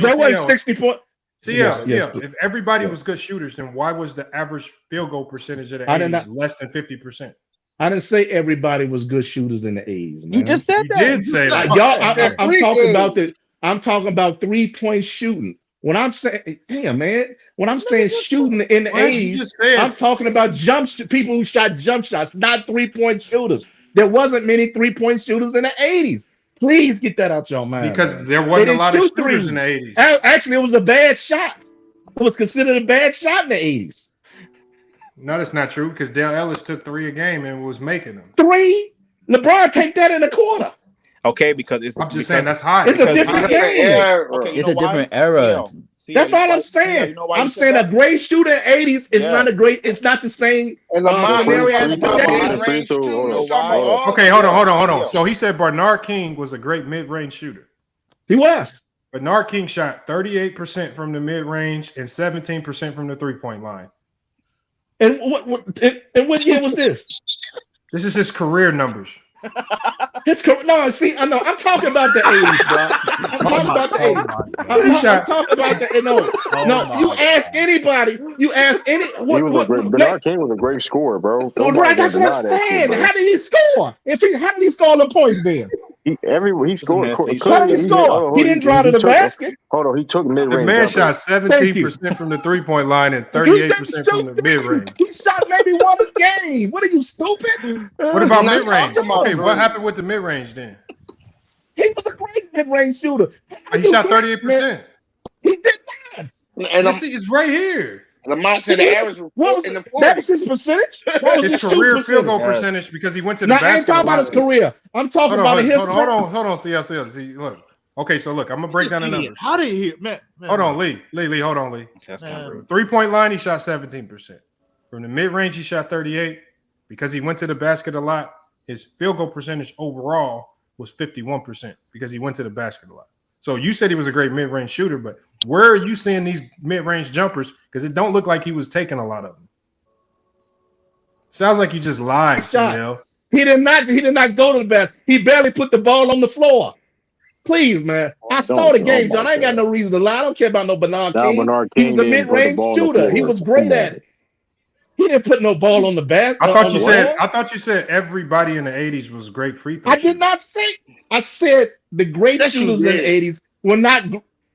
There was 60 point. CL, if everybody was good shooters, then why was the average field goal percentage of the 80s less than 50%? I didn't say everybody was good shooters in the 80s. Man. You just said that. You did say that. I'm talking about this. I'm talking about 3-point shooting. When I'm saying, damn man, when I'm saying shooting in the 80s, I'm talking about people who shot jump shots, not 3-point shooters. There wasn't many 3-point shooters in the 80s. Please get that out your mind. Because man. there wasn't They a lot didn't of shoot shooters threes. in the 80s. Actually, it was a bad shot. It was considered a bad shot in the 80s. No, that's not true because Dale Ellis took 3 a game and was making them. 3? LeBron take that in a quarter. Okay, because I'm just saying that's high. It's a different game. Okay, It's a different era. That's all I'm saying. You know why I'm saying a great shooter in the 80s is not a great. It's not the same scenario as today. Okay, hold on. So he said Bernard King was a great mid-range shooter. He was. Bernard King shot 38% from the mid-range and 17% from the three-point line. And what year was this? This is his career numbers. No, see, I know. I'm talking about the 80s, bro. I'm talking about the 80s. I'm talking about the no. You ask anybody. You ask any. Bernard King was a great scorer, bro. Right, that's what I'm saying. How did he score? How did he score the points then? He scored. How did he score? He didn't drive to the basket. Hold on, he took mid-range. The man shot 17% from the three-point line and 38% from the mid-range. He shot maybe one a game. What are you, stupid? What about mid-range? Okay, what happened with the mid-range then? He was a great mid-range shooter. He shot 38%. He did not. And it's right here. Lamont said the average was in the 40s. That was his percentage? His career field goal percentage because he went to the basket. I ain't talking about his career. I'm talking about his. Hold on. See, look. Okay, so look, I'm gonna break down the numbers. How did he, man? Hold on, Lee. Hold on, Lee. That's kind of rude. 3-point line, he shot 17%. From the mid-range, he shot 38%. Because he went to the basket a lot, his field goal percentage overall was 51% because he went to the basket a lot. So you said he was a great mid-range shooter, but where are you seeing these mid-range jumpers? Because it don't look like he was taking a lot of them. Sounds like you just lied, Sunil. He did not go to the basket. He barely put the ball on the floor. Please, man. I saw the game, John. I ain't got no reason to lie. I don't care about no Bernard King. He was a mid-range shooter. He was great at it. He didn't put no ball on the basket. I thought you said everybody in the 80s was great free throw. I did not say. I said the great shooters in the 80s were not.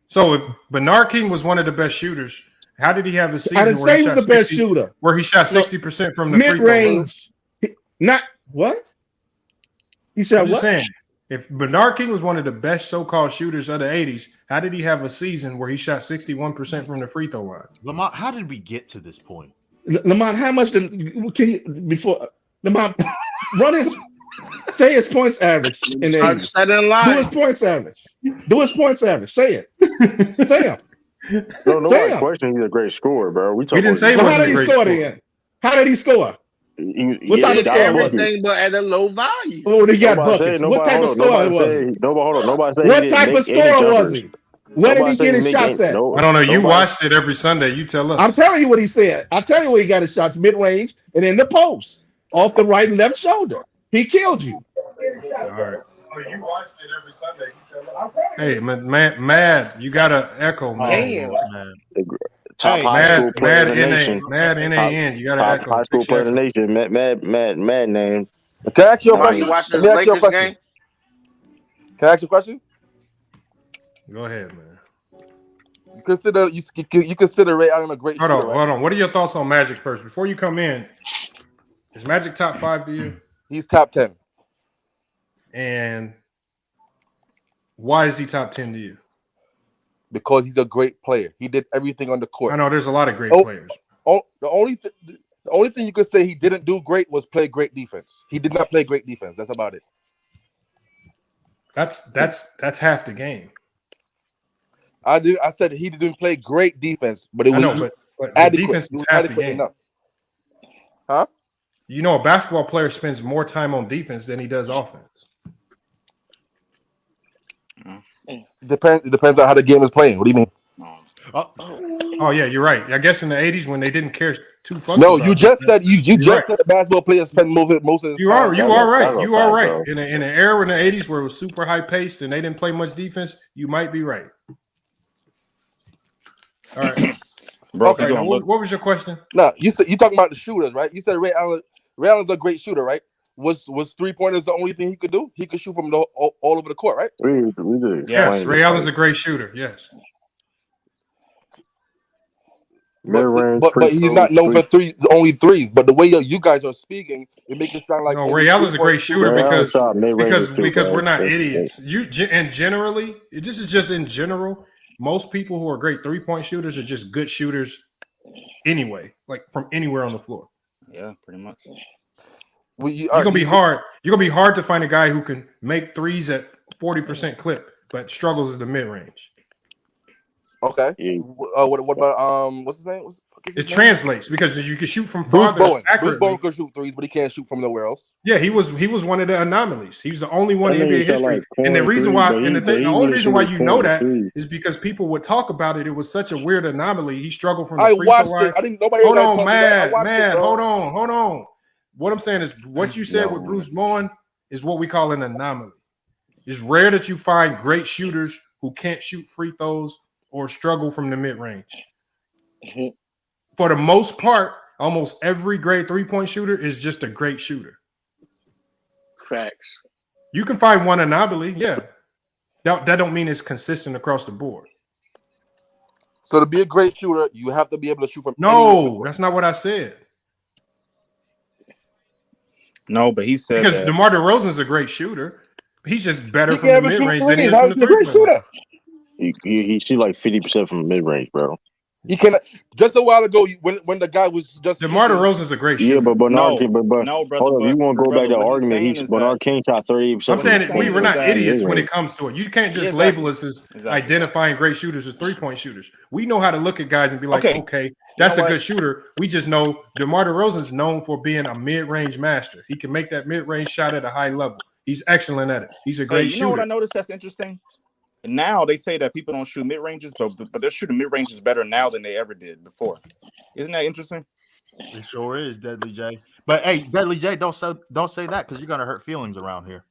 So if Bernard King was one of the best shooters, how did he have a season I didn't say he was the best shooter where he shot 60% from the mid-range? Not what? He said I'm just what? saying, if Bernard King was one of the best so-called shooters of the 80s, how did he have a season where he shot 61% from the free throw line? Lamont, how did we get to this point? Lamont, how much can you before Lamont say his points average in the 80s? Do his points average. Do his points average. Say it. Say him. No question. He's a great scorer, bro. We didn't say he wasn't a great scorer. How did he score? What type of score was it? Anything but at a low value. Oh, they got buckets. What type of score was he? What type of score was he? Where did he get his shots at? I don't know. You watched it every Sunday. You tell us. I'm telling you what he said. I'll tell you where he got his shots mid-range and in the post, off the right and left shoulder. He killed you. All right. You watched it every Sunday. You tell us. Hey, Mad, you got to echo, man. Top high school player in the nation. Mad NAN. You got to echo. High school player in the nation. Mad name. Can I ask you a question? You watched the Lakers game? Can I ask you a question? Go ahead, man. You consider Ray Allen a great shooter, Hold on. What are your thoughts on Magic first? Before you come in, is Magic top 5 to you? He's top 10. And why is he top 10 to you? Because he's a great player. He did everything on the court. I know there's a lot of great players. The only thing you could say he didn't do great was play great defense. He did not play great defense. That's about it. That's half the game. I said he didn't play great defense, but it was but the defense is half the game. Enough. Huh? You know, a basketball player spends more time on defense than he does offense. It depends on how the game is playing. What do you mean? Oh yeah, you're right. I guess in the 80s when they didn't care too fussy. No, you just said said the basketball players spend most of his You are right. You are right. In an era in the 80s where it was super high paced and they didn't play much defense, you might be right. All right. Bro, okay, what was your question? No, you talking about the shooters, right? You said Ray Allen's a great shooter, right? Was 3-pointers the only thing he could do? He could shoot from all over the court, right? We do. Yes, Ray Allen's a great shooter. Yes. But he's not known for only threes. But the way you guys are speaking, it makes it sound like no. Ray Allen's a great shooter because we're not idiots. And generally, this is just in general. Most people who are great 3-point shooters are just good shooters anyway, like from anywhere on the floor. Yeah, pretty much. You're gonna be hard. You're gonna be hard to find a guy who can make threes at 40% clip, but struggles at the mid range. Okay. What about what's his name? It translates because you can shoot from farther accurately. Bruce Bowen could shoot threes, but he can't shoot from nowhere else. Yeah, he was one of the anomalies. He's the only one in NBA history. And the reason why, the only reason why you know that is because people would talk about it. It was such a weird anomaly. He struggled from the free throw line. I didn't. Nobody. Hold on, man. Hold on. What I'm saying is, what you said with Bruce Bowen is what we call an anomaly. It's rare that you find great shooters who can't shoot free throws or struggle from the mid-range. For the most part, almost every great 3-point shooter is just a great shooter. Facts. You can find one anomaly, yeah. That don't mean it's consistent across the board. So to be a great shooter, you have to be able to shoot from. No, that's not what I said. No, but he said because DeMar DeRozan's a great shooter. He's just better from the mid-range than he is from the three-point. He shoot like 50% from the mid-range, bro. He can. Just a while ago, when the guy was just DeMar DeRozan's a great shooter. Yeah, but Bernard King, but no, brother. Hold on, you want to go back to the argument? Bernard King shot 38%. I'm saying we're not idiots when it comes to it. You can't just label us as identifying great shooters as 3-point shooters. We know how to look at guys and be like, okay, that's a good shooter. We just know DeMar DeRozan's known for being a mid-range master. He can make that mid-range shot at a high level. He's excellent at it. He's a great shooter. You know what I noticed that's interesting? Now they say that people don't shoot mid ranges, but they're shooting mid ranges better now than they ever did before. Isn't that interesting? It sure is, Deadly J. But hey, Deadly J, don't say that because you're gonna hurt feelings around here.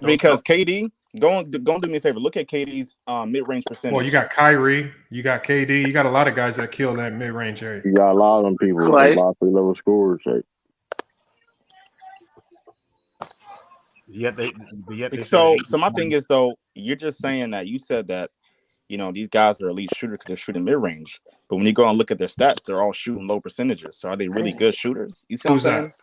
Because KD, go do me a favor. Look at KD's mid range percentage. Well, you got Kyrie, you got KD, you got a lot of guys that kill that mid range area. You got a lot of them people, a lot of level scorers. So my thing is though, you're just saying that you said that, these guys are elite shooters because they're shooting mid range, but when you go and look at their stats, they're all shooting low percentages. So are they really good shooters? You see what I'm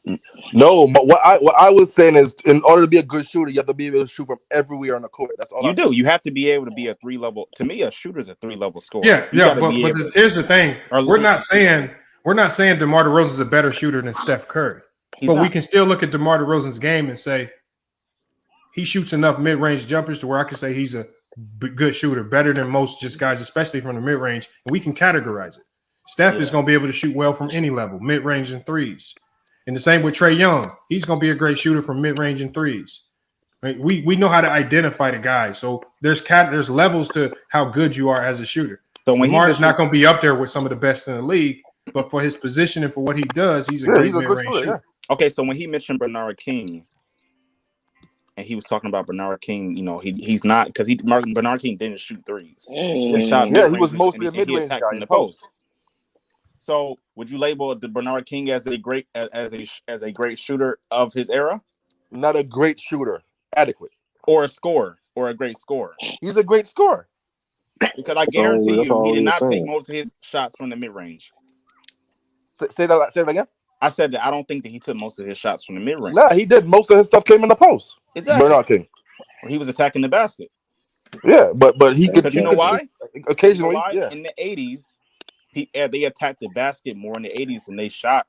saying? No, but what I was saying is, in order to be a good shooter, you have to be able to shoot from everywhere on the court. That's all. You have to be able to be a 3-level. To me, a shooter's a 3-level scorer. Yeah. But here's the thing: we're not saying DeMar DeRozan's a better shooter than Steph Curry. But we can still look at DeMar DeRozan's game and say he shoots enough mid-range jumpers to where I can say he's a good shooter, better than most just guys, especially from the mid-range, and we can categorize it. Steph is going to be able to shoot well from any level, mid-range and threes. And the same with Trae Young. He's going to be a great shooter from mid-range and threes. Right? We know how to identify the guys. So there's levels to how good you are as a shooter. So when DeMar is not going to be up there with some of the best in the league, but for his position and for what he does, he's a great mid-range shooter. Okay, so when he mentioned Bernard King, and he was talking about Bernard King, he's not because Bernard King didn't shoot threes. He was mostly a mid-range guy in the post. So, would you label the Bernard King as a great shooter of his era? Not a great shooter, adequate, or a scorer, or a great scorer. He's a great scorer because I guarantee you, he did not take most of his shots from the mid-range. Say that again. I said that I don't think that he took most of his shots from the mid-range. Nah, he did. Most of his stuff came in the post. Exactly. Bernard King. He was attacking the basket. Yeah, but he could. You know why? Occasionally, in the 80s, they attacked the basket more in the 80s than they shot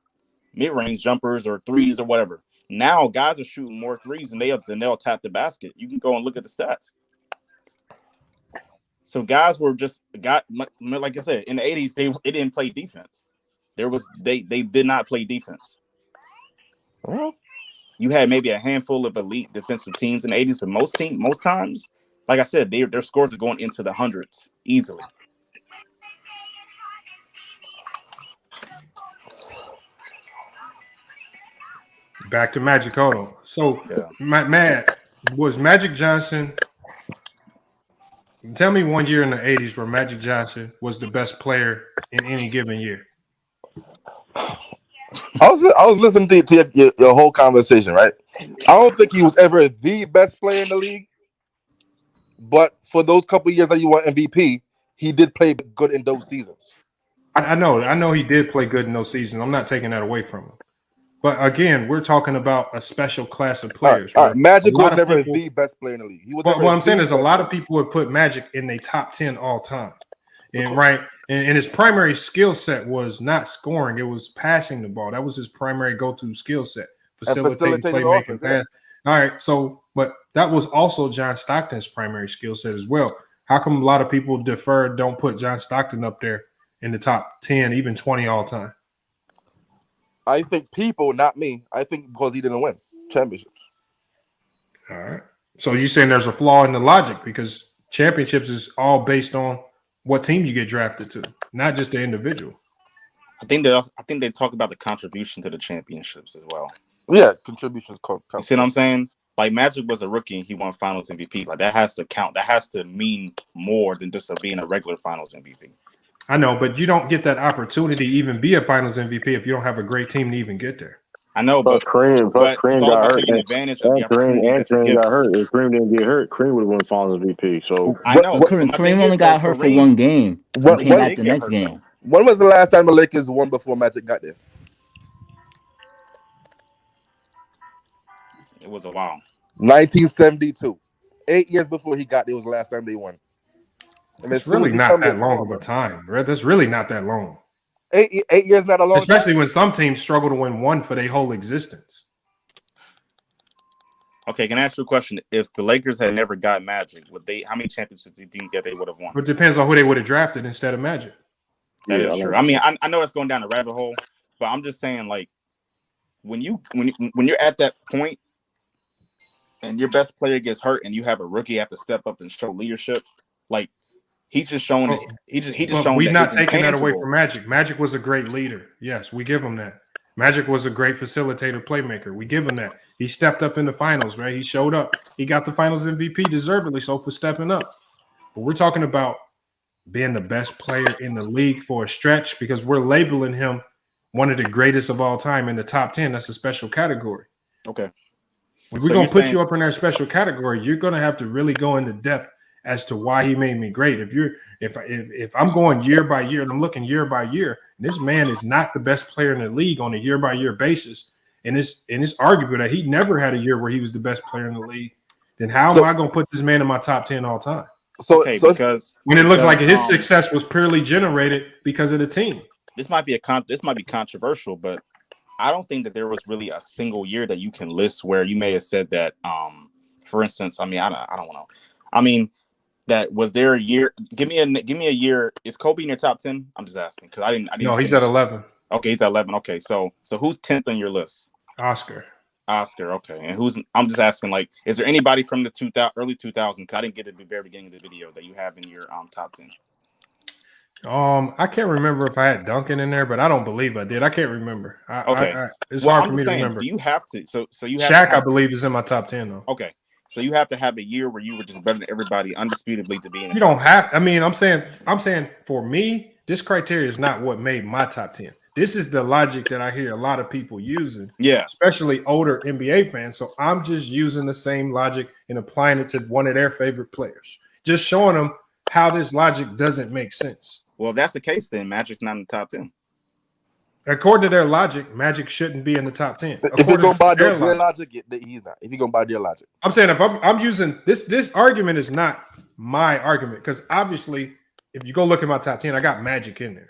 mid-range jumpers or threes or whatever. Now guys are shooting more threes than they'll attack the basket. You can go and look at the stats. So guys were like I said, in the 80s they didn't play defense. They did not play defense. You had maybe a handful of elite defensive teams in the 80s, but most times, like I said, their scores are going into the hundreds easily. Back to Magic. Hold on. So, Matt, was Magic Johnson? Tell me one year in the 80s where Magic Johnson was the best player in any given year. I was listening to your whole conversation, right? I don't think he was ever the best player in the league, but for those couple of years that you won MVP, he did play good in those seasons. I know he did play good in those seasons. I'm not taking that away from him. But again, we're talking about a special class of players. All right. Magic was never the best player in the league. He was. What I'm saying is a lot of people would put Magic in the top 10 all time, and and his primary skill set was not scoring; it was passing the ball. That was his primary go-to skill set, facilitating playmaking. Yeah. All right, so but that was also John Stockton's primary skill set as well. How come a lot of people don't put John Stockton up there in the top 10, even 20 all time? I think people, not me. I think because he didn't win championships. All right. So you're saying there's a flaw in the logic because championships is all based on what team you get drafted to, not just the individual. I think they talk about the contribution to the championships as well. Yeah, contributions. You see what I'm saying? Like Magic was a rookie and he won Finals MVP. Like that has to count. That has to mean more than just being a regular Finals MVP. I know, but you don't get that opportunity to even be a Finals MVP if you don't have a great team to even get there. I know, plus Kareem got hurt. Advantage and Kareem got hurt. If Kareem didn't get hurt, Kareem would have won Finals MVP. So I know Kareem only got hurt for one game. He came back the next game. When was the last time the Lakers won before Magic got there? It was a while. 1972. 8 years before he got there was the last time they won. And it's really not that long of a time, right? That's really not that long. 8 years not a long Especially time. When some teams struggle to win one for their whole existence. Okay, can I ask you a question? If the Lakers had never got Magic, how many championships do you think that they would have won? It depends on who they would have drafted instead of Magic. That is true. I mean, I know that's going down a rabbit hole, but I'm just saying, like, when you're at that point and your best player gets hurt and you have a rookie have to step up and show leadership, like he's just showing it. He's just showing. We're not taking that away from Magic. Magic was a great leader. Yes, we give him that. Magic was a great facilitator, playmaker. We give him that. He stepped up in the finals, right? He showed up. He got the Finals MVP, deservedly so, for stepping up. But we're talking about being the best player in the league for a stretch because we're labeling him one of the greatest of all time in the top 10. That's a special category. Okay. If we're going to put you up in that special category, you're going to have to really go into depth as to why he made me great. If I'm going year by year and I'm looking year by year, and this man is not the best player in the league on a year by year basis, and it's arguable that he never had a year where he was the best player in the league, then how am I going to put this man in my top 10 all time? Because when it looks like his success was purely generated because of the team. This might be controversial, but I don't think that there was really a single year that you can list where you may have said that. For instance, I mean, I don't know. I mean, that was there a year? Give me a year. Is Kobe in your top 10? I'm just asking because I didn't. No, he's at 11. Okay, he's at 11. Okay, so who's 10th on your list? Oscar. Okay, and I'm just asking, like, is there anybody from the early 2000s? I didn't get at the very beginning of the video that you have in your top 10. I can't remember if I had Duncan in there, but I don't believe I did. I can't remember. It's hard for me to remember. Do you have to? So you have Shaq, I believe, is in my top 10 though. Okay, so you have to have a year where you were just better than everybody, undisputably, to be in. You don't have. I mean, I'm saying for me, this criteria is not what made my top 10. This is the logic that I hear a lot of people using. Yeah, especially older NBA fans. So I'm just using the same logic and applying it to one of their favorite players, just showing them how this logic doesn't make sense. Well, if that's the case, then Magic's not in the top 10. According to their logic, Magic shouldn't be in the top 10. If you're going by their logic, he's not. If you're going by their logic. I'm saying if I'm using this argument is not my argument because obviously if you go look at my top 10, I got Magic in there.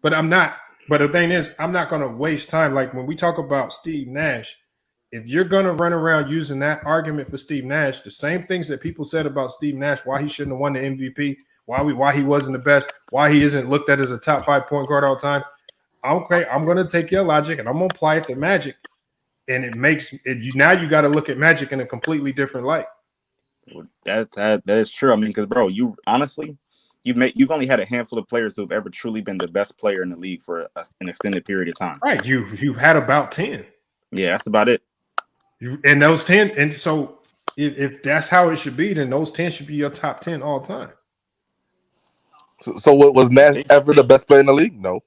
But I'm not. But the thing is, I'm not going to waste time. Like when we talk about Steve Nash, if you're going to run around using that argument for Steve Nash, the same things that people said about Steve Nash, why he shouldn't have won the MVP, why he wasn't the best, why he isn't looked at as a top 5 point guard all the time. Okay, I'm going to take your logic and I'm going to apply it to Magic. And it makes it now you got to look at Magic in a completely different light. That is true. I mean, because bro, you honestly, you've only had a handful of players who've ever truly been the best player in the league for an extended period of time. Right. You've had about 10. Yeah, that's about it. And those 10, and so if that's how it should be, then those 10 should be your top 10 all time. So what was Nash ever the best player in the league? No.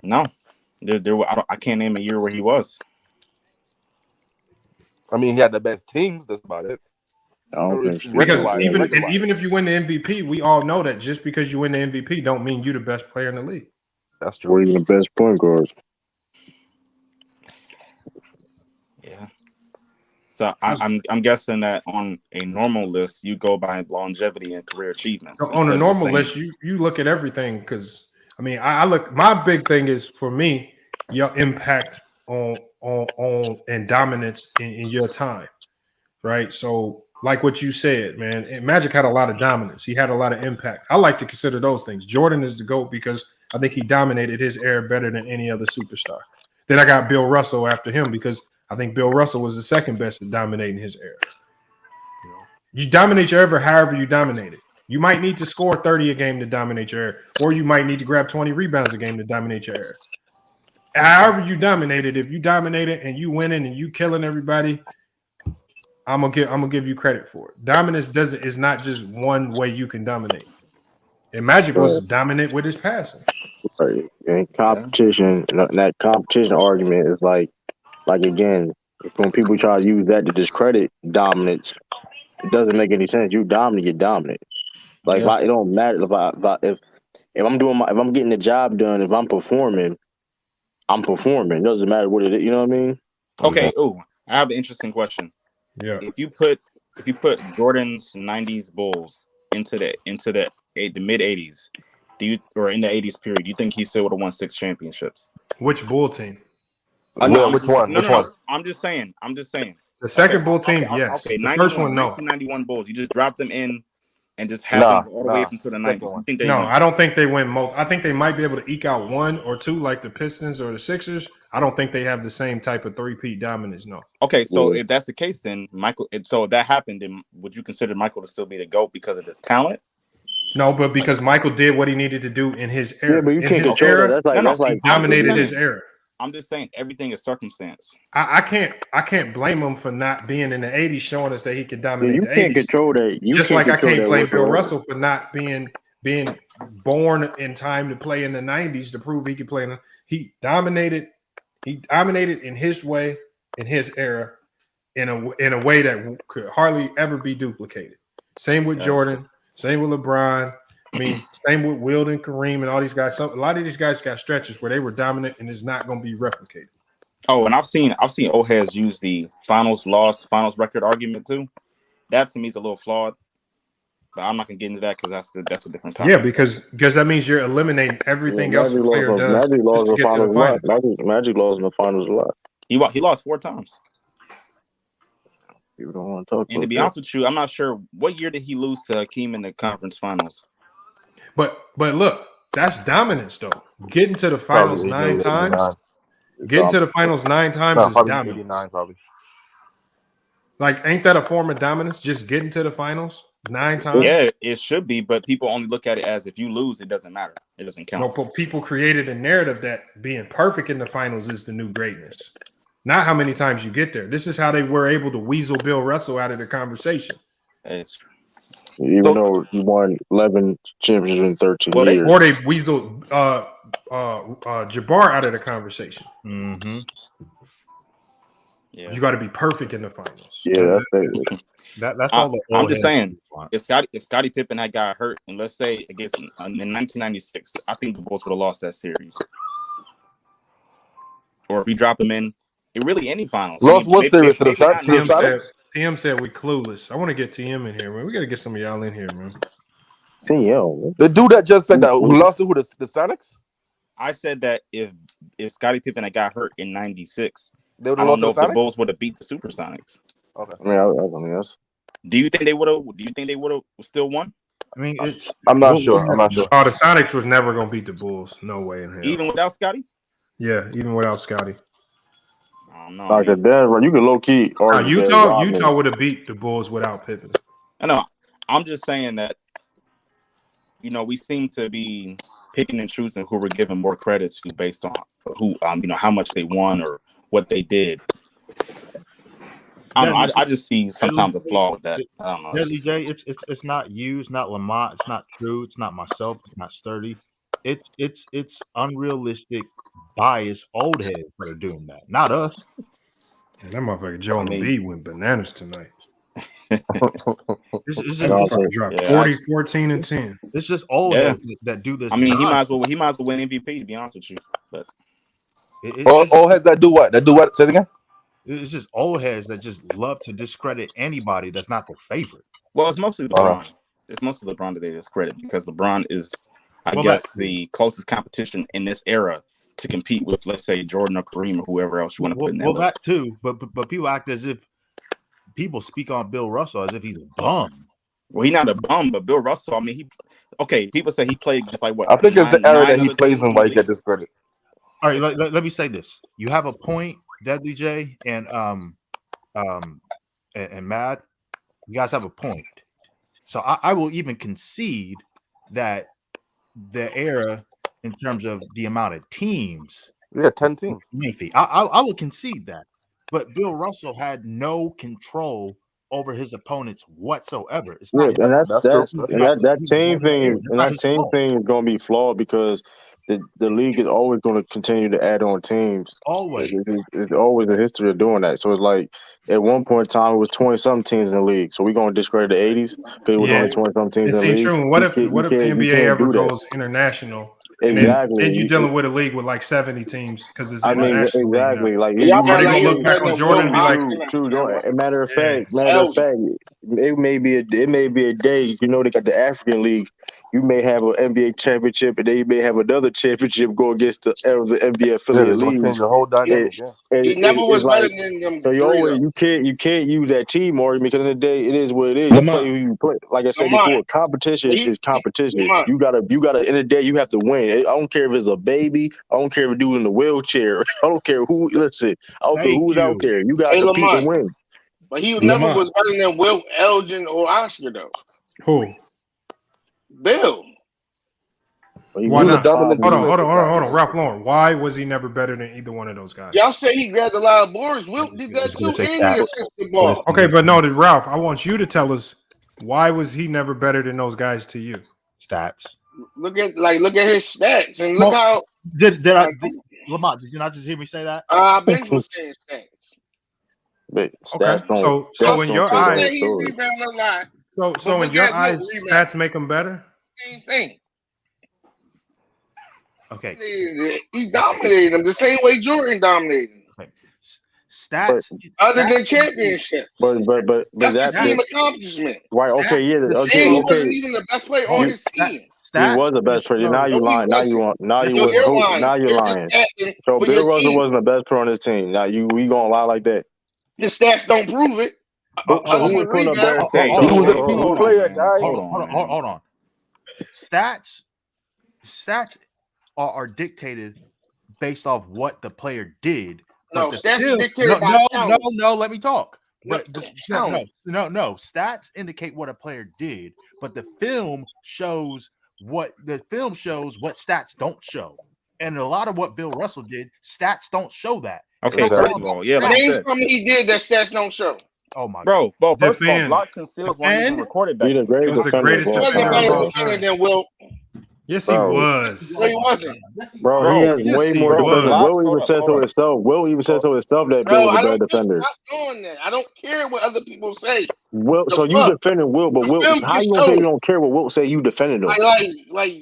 I can't name a year where he was. I mean, he had the best teams. That's about it. I don't think so. Because even if you win the MVP, we all know that just because you win the MVP don't mean you're the best player in the league. That's Or even the best point guard. Yeah. So I'm guessing that on a normal list, you go by longevity and career achievements. So on a normal list, you look at everything because I mean I look. My big thing is for me your impact on and dominance in your time, right? So like what you said, man, and Magic had a lot of dominance. He had a lot of impact. I like to consider those things. Jordan is the GOAT because I think he dominated his era better than any other superstar. Then I got Bill Russell after him because I think Bill Russell was the second best at dominating his era. You dominate your era however you dominate it. You might need to score 30 a game to dominate your era, or you might need to grab 20 rebounds a game to dominate your era. However you dominate it, if you dominate it and you winning and you killing everybody, I'm gonna give you credit for it. Dominance is not just one way you can dominate. And Magic was dominant with his passing. Right. And competition, that competition argument is like again, when people try to use that to discredit dominance, it doesn't make any sense. You dominate, you're dominant. Like it don't matter if I'm doing if I'm getting the job done, if I'm performing, I'm performing. It doesn't matter what it is. You know what I mean? Okay. Oh, I have an interesting question. Yeah. If you put Jordan's '90s Bulls into the mid '80s, or in the '80s period, do you think he still would have won 6 championships? Which Bull team? No, which one? No. I'm just saying. The second Bull team, yes. Okay, the first one, no. 1991 Bulls. You just drop them in and just have them all the way up until the 90s. You think I don't think they win most. I think they might be able to eke out 1 or 2 like the Pistons or the Sixers. I don't think they have the same type of three-peat dominance, no. Okay, so if that's the case, then Michael. So if that happened, then would you consider Michael to still be the GOAT because of his talent? No, but because Michael did what he needed to do in his era. Yeah, but you in can't his control era, that. That's like he dominated his era. I'm just saying everything is circumstance. I can't blame him for not being in the 80s, showing us that he could dominate the 80s. You can't control that. Just like I can't blame Bill Russell for not being born in time to play in the 90s to prove he could play. He dominated in his way, in his era, in a way that could hardly ever be duplicated. Same with Jordan, same with LeBron. I mean, same with Wilt and Kareem and all these guys. A lot of these guys got stretches where they were dominant and it's not going to be replicated. Oh, and I've seen old heads use the finals record argument too. That to me is a little flawed, but I'm not gonna get into that because that's a different topic. Yeah, because that means you're eliminating everything else a player does just to get to the finals. Magic lost in the finals a lot. He lost 4 times. People don't want to talk. And to be honest with you, I'm not sure what year did he lose to Hakeem in the conference finals. But look, that's dominance though. Getting to the finals 9 times. Getting to the finals 9 times is dominance. 89, probably. Like, ain't that a form of dominance? Just getting to the finals 9 times? Yeah, it should be, but people only look at it as if you lose, it doesn't matter. It doesn't count. No, but people created a narrative that being perfect in the finals is the new greatness. Not how many times you get there. This is how they were able to weasel Bill Russell out of the conversation. Even though he won 11 championships in 13 years. Or they weaseled Jabbar out of the conversation. Mm-hmm. Yeah. You got to be perfect in the finals. Yeah, that's all. I'm just saying, if Scottie Pippen had got hurt, and let's say against in 1996, I think the Bulls would have lost that series. Or if you drop him in really any finals. Lost what series to the Sonics? TM said we clueless. I want to get TM in here, man. We got to get some of y'all in here, man. TM, the dude that just said that who lost to the Sonics? I said that if Scottie Pippen had got hurt in '96, I don't know if the Bulls would have beat the Supersonics. Okay. I mean, that's. Do you think they would have still won? I mean, I'm not sure. Oh, the Sonics was never gonna beat the Bulls. No way in hell. Even without Scottie? Yeah, even without Scottie. I don't know. Like Denver, you can low key. Utah would have beat the Bulls without Pippen. I know. I'm just saying that. We seem to be picking and choosing who we're giving more credit to based on who, how much they won or what they did. I don't know. I just see sometimes a flaw with that. I don't know. Deadly J, it's not you, it's not Lamont, it's not True, it's not myself, it's not Sturdy. It's unrealistic, biased old heads that are doing that, not us. And that motherfucker Joe and B went bananas tonight. It's That just, dropped 40, 14, and 10. It's just old heads that do this. I mean, he might as well win MVP, to be honest with you. But Old heads that do what? That do what? Say it again. It's just old heads that just love to discredit anybody that's not their favorite. Well, it's mostly LeBron. It's mostly LeBron that they discredit because LeBron is, I guess, the closest competition in this era to compete with, let's say, Jordan or Kareem or whoever else you want to put in that list. That too, but people act as if people speak on Bill Russell as if he's a bum. Well, he's not a bum, but Bill Russell, I mean, people say he played against like what? I think it's the era that he plays in why he get discredit. All right, let me say this. You have a point, Deadly J and Mad. You guys have a point. So I will even concede that the era in terms of the amount of teams. Yeah, 10 teams. I will concede that. But Bill Russell had no control over his opponents whatsoever. It's not that team thing is going to be flawed because the league is always going to continue to add on teams. Always. It's always a history of doing that. So it's like at one point in time, it was 20-something teams in the league. So we're going to discredit the 80s because it was only 20-something teams in the league. True. What if the NBA ever goes international? Exactly. And you're dealing with a league with like 70 teams because it's international. Exactly. Like are they gonna look back on Jordan and be like, true. Matter of fact, it may be a day. You know, they got the African League. You may have an NBA championship, and they may have another championship go against the NBA affiliate league. Change the whole dynamic. He never was better than them. So you can't use that team argument because in the day it is what it is. You play who you play. Like I said before, competition is competition. You gotta in the day you have to win. I don't care if it's a baby. I don't care if a dude in the wheelchair. I don't care who. Listen, I don't care who's out there. You got to compete and win. But he never was better than Will, Elgin, or Oscar though. Who? Bill. Why not? Hold on. Ralph Lauren. Why was he never better than either one of those guys? Y'all say he grabbed a lot of boards. Wilt did that too, and he assisted ball. Okay, but no, Ralph, I want you to tell us why was he never better than those guys to you? Stats. Look at his stats and look how Lamont, did you not just hear me say that? Ben was saying stats. But stats so in your eyes, so in your eyes, stats make him better. Same thing. Okay, he dominated them the same way Jordan dominated him. Okay. Stats, other than championship. But that's a team accomplishment. Right? Okay, yeah. Okay, and he wasn't even the best player on his team. He was the best player. Now you're lying. Now you're lying. So Bill Russell wasn't the best player on his team. Now we gonna lie like that? The stats don't prove it. So who was putting up better stats? He was a team player, guy. Hold on. Stats are dictated based off what the player did. No, stats are dictated by talent. No, let me talk. But no. Stats indicate what a player did, but the film shows what stats don't show. And a lot of what Bill Russell did, stats don't show that. Okay, first of all, name something he did that stats don't show. Oh my God. Bro, first of all, blocks and steals weren't even recorded back. He was the greatest defender than Will. Yes, he was. No, he wasn't. Bro, he has way more defenders. Will even said so himself. That Bill was a better defender. I'm not doing that. I don't care what other people say. Will, so you defending Will, but Will, how you gonna say you don't care what Will say? You defending him? Like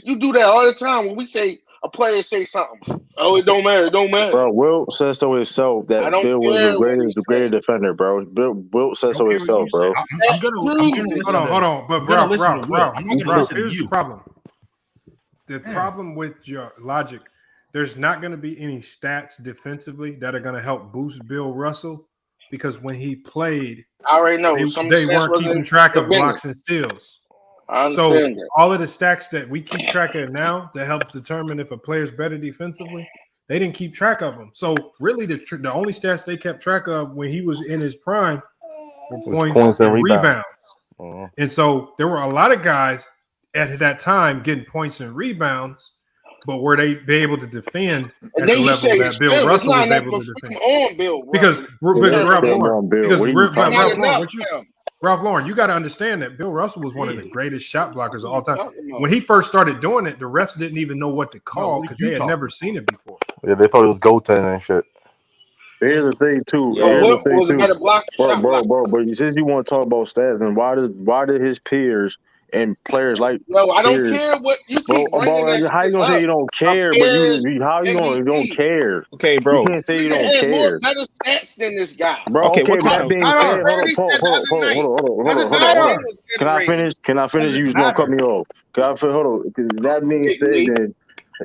you do that all the time when we say a player say something. Oh, it don't matter. It don't matter. Bro, Will says so himself that Bill was the greatest defender, bro. Will says so himself, bro. Hold on. But Ralph, here's the problem. The problem with your logic, there's not going to be any stats defensively that are going to help boost Bill Russell because when he played, I already know they weren't keeping track of blocks and steals. I understand that. All of the stats that we keep track of now to help determine if a player's better defensively, they didn't keep track of them. So really, the only stats they kept track of when he was in his prime were points and rebounds. And so there were a lot of guys at that time getting points and rebounds, but were they be able to defend at the level that Bill Russell was able to defend? Because Ralph Lauren, you got to understand that Bill Russell was one of the greatest shot blockers of all time. When he first started doing it, the refs didn't even know what to call because they had never seen it before. Yeah, they thought it was goaltending and shit. Here's the thing too. Yo, Here's the Wilt thing was a too. better blocker, shot blocker. But since you want to talk about stats, and why did his peers and players like Yo, I don't peers, care what you keep bringing that how you shit gonna say up. you don't care? But how you gonna you don't care? Okay, bro. You can't say you Nigga don't had more care, better stats than this guy. bro. Okay, Okay, what but kind that of being Tyler said, Perry said the other night. hold on. Can I finish? Can I finish? You was gonna cut me off. Hold on. That being said, then.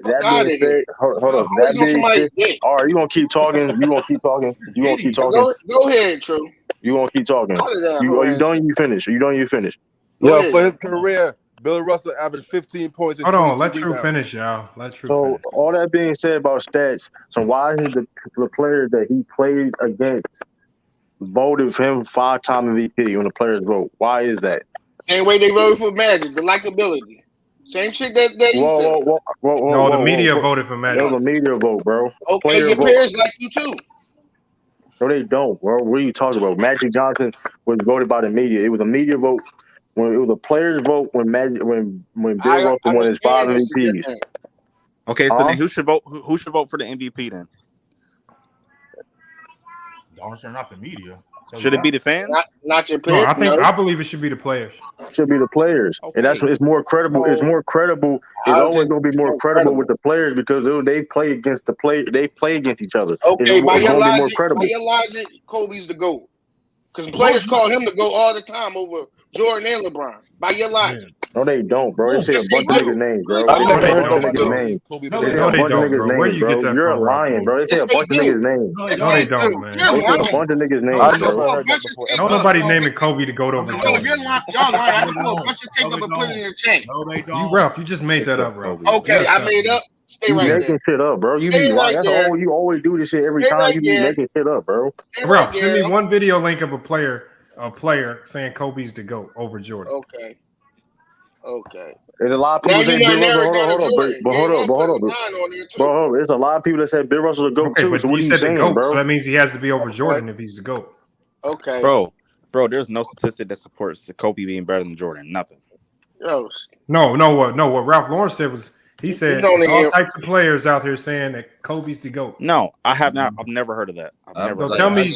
That being said, hold on. That being said, all right, you gonna keep talking. You gonna keep talking. You gonna keep talking. Go ahead, True. You gonna keep talking. You done? You finish. You done? You finish. Yo, for his career, Bill Russell averaged 15 points. Hold on, let True finish, y'all. Let True finish. So all that being said about stats, so why is the player that he played against voted for him 5-time MVP when the players vote? Why is that? Same way they voted for Magic, the likability. Same shit that he said. No, the media voted for Magic. It was a media vote, bro. Okay, your peers like you too. No, they don't, bro. What are you talking about? Magic Johnson was voted by the media. It was a media vote. When it was a players' vote when Bill Russell won his 5 MVPs. Okay, so then who should vote? Who should vote for the MVP then? Darn sure not the media. So Should it be the fans? Not your peers. No, I believe it should be the players. Should be the players, and that's it's more credible. It's more credible. It's always going to be more credible with the players because they play against the play. They play against each other. Okay, by your more logic, Kobe's the GOAT. Because players call him the GOAT all the time over Jordan and LeBron. By your logic. No, they don't, bro. They say a bunch of niggas' names, bro. I've never heard of niggas' names. No, they don't, bro. Where do you get that You're from, lying, bro. They say a bunch of niggas' names. No, they don't, man. They say a bunch of niggas' names, I've bro. never heard that before. No, nobody naming Kobe to go over Yo, Jordan. y'all lying. I just put a bunch of tape up and put it in the chain. No, they don't. You Ralph, you just made that up, Ralph. Okay, I made up. Stay You right there. making shit up, bro. You Stay be right that's there. all you always do this shit every Stay time. right You be there. making shit up, bro. Ralph, send me one video link of a player saying Kobe's the GOAT over Jordan. Okay. There's a lot of people say Bill Russell. Hold on. Bro, there's a lot of people that said Bill Russell's the GOAT Okay, too. but So what you are you said the saying, GOAT, bro? so that means he has to be over Jordan if he's the GOAT. Okay. Bro, there's no statistic that supports Kobe being better than Jordan. Nothing. Yo. What Ralph Lawrence said was he said there's all types of players out here saying that Kobe's the GOAT. No, I have not. I've never heard of that.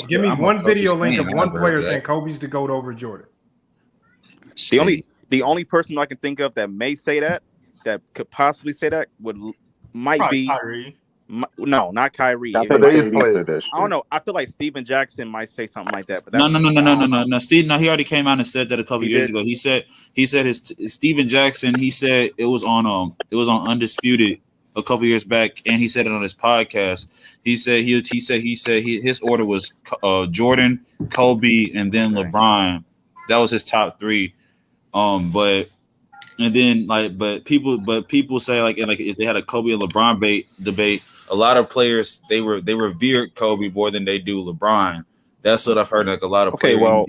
Give me one video link of one player saying Kobe's the GOAT over Jordan. The only person I can think of that may say that could possibly say that might Probably be Kyrie. No, not Kyrie. I don't know. I feel like Steven Jackson might say something like that. But No. Steve, he already came out and said that a couple years ago. He said his Steven Jackson. He said it was on Undisputed a couple years back, and he said it on his podcast. He said his order was Jordan, Kobe, and then LeBron. That was his top 3. But people say like if they had a Kobe and LeBron debate, a lot of players they revered Kobe more than they do LeBron. That's what I've heard. Like a lot of players. Well,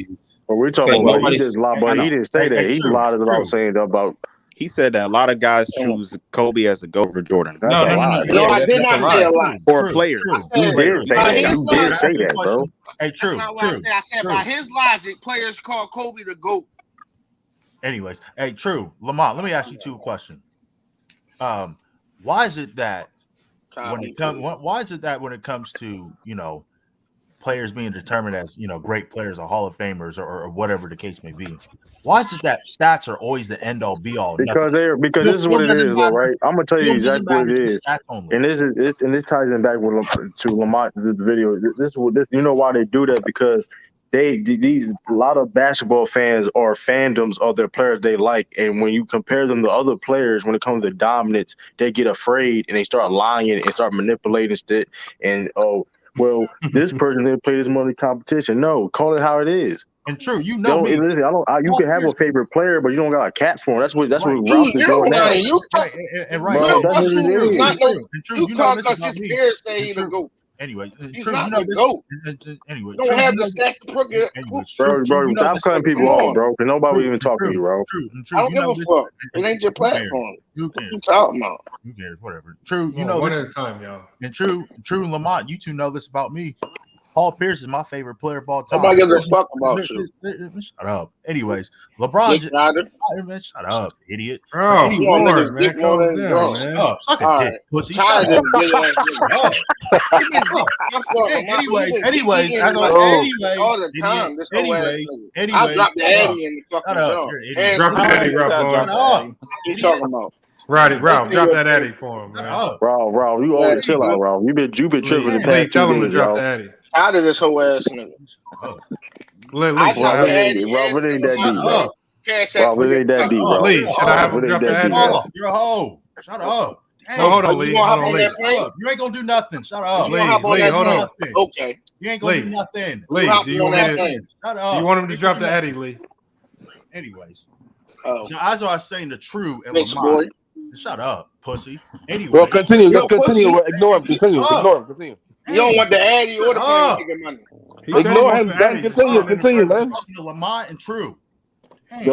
we're talking about he just lied, but he didn't say that. He lied about saying about. He said that a lot of guys choose Kobe as a GOAT over Jordan. No, I did not say a lot. Or players. You did say that. You did say that, bro. Hey, True. That's not what I said. I said by his logic, players call Kobe the GOAT. Anyways, hey, True. Lamont, let me ask you 2 questions. Why is it that when it comes to, players being determined as, great players or Hall of Famers or whatever the case may be, why is it that stats are always the end all be all? Because this is what it is, though, right? I'm gonna tell you exactly what it is, and this ties in back to Lamont the video. This you know why they do that, because a lot of basketball fans are fandoms of their players they like, and when you compare them to other players, when it comes to dominance, they get afraid and they start lying and start manipulating shit. And this person didn't play this money competition. No, call it how it is. And True, me. Listen, you can have a favorite player, but you don't got a cap for him. That's what Ralph is doing now. You call because his peers say he's the GOAT. Anyway, he's not the GOAT. Anyway, don't have the stats to put it. Bro, stop cutting people off, bro. Because nobody even talking to you, bro. I don't give a fuck. It ain't your platform. Who cares? What you talking about? Who cares? Whatever. True, one at a time, y'all. And True, Lamont, you 2 know this about me. Paul Pierce is my favorite player of all time. Nobody gives a fuck about you. Shut up. Anyways, LeBron. Shut up, idiot. Bro, anyway, Lord, man, calm down, man. Up, suck a dick, pussy. Tired Shut of this up. gay ass nigga. Anyways, all the time. This whole ass nigga. I'll drop the Addy in the fucking joint. Drop the Addy, Rob. You talking about? Ralph, drop that Addy for him, man. Rob, you always chill out, Rob. You been tripping the past 2 tell him to days, drop Rob. the Addy. Tired of this whole ass nigga. Rob, it ain't that deep, bro. Rob, it ain't that deep, bro. Lee, should I have him drop the Addy? You're a hoe. Shut up. No, hold on, Lee. Hold on, Lee. You ain't gonna do nothing. Shut up. Lee, hold on. Okay. You ain't gonna do nothing. Lee, do you want me to? Shut up. You want him to drop the Addy, Lee? Anyways. So as I was saying, the true and Thanks, Lamont. boy. Shut up, pussy. Anyway, bro, continue. Let's continue. Ignore him. Continue. Continue. You don't want the Addy or the money to get money. Ignore him. Continue, man. Talking to Lamont and True. Hey,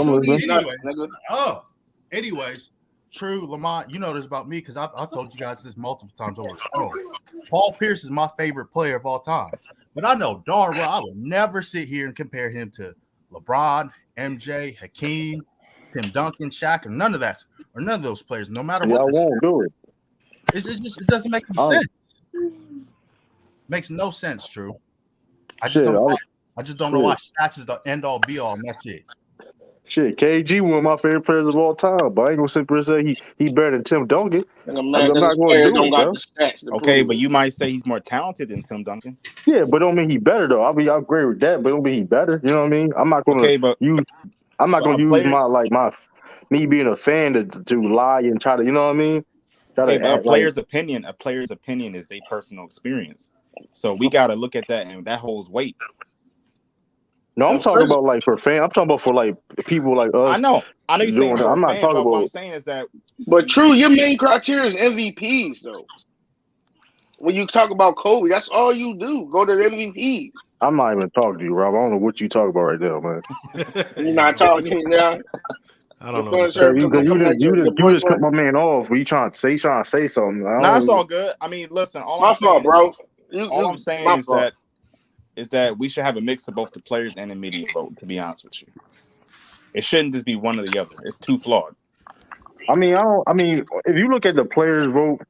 anyways, True, Lamont, you know this about me because I've told you guys this multiple times over the phone. Paul Pierce is my favorite player of all time. But I know darn well I would never sit here and compare him to LeBron, MJ, Hakeem, Tim Duncan, Shaq, or none of that, or none of those players, no matter what. I won't do it. It doesn't make any sense. Makes no sense, True. I just don't know why stats is the end all be all, and that's it. Shit, KG one of my favorite players of all time, but I ain't gonna sit there and say he better than Tim Duncan. I'm not going to do it, bro. Okay, but you might say he's more talented than Tim Duncan. Yeah, but don't mean he better though. I agree with that, but don't mean he better. You know what I mean? I'm not gonna use me being a fan to lie and try to, you know what I mean? A player's opinion is their personal experience. So we gotta look at that, and that holds weight. No, I'm talking about like for fans. I'm talking about for like people like us. I know you're saying that. I'm not talking about. What I'm saying is that. But True, your main criteria is MVPs, though. When you talk about Kobe, that's all you do. Go to the MVP. I'm not even talking to you, Rob. I don't know what you talking about right now, man. You're not talking to me now. I don't know. You just cut my man off. When you trying to say something? No, it's all good. I mean, listen. All I'm saying is that we should have a mix of both the players and the media vote. To be honest with you, it shouldn't just be one or the other. It's too flawed. I mean, if you look at the players vote,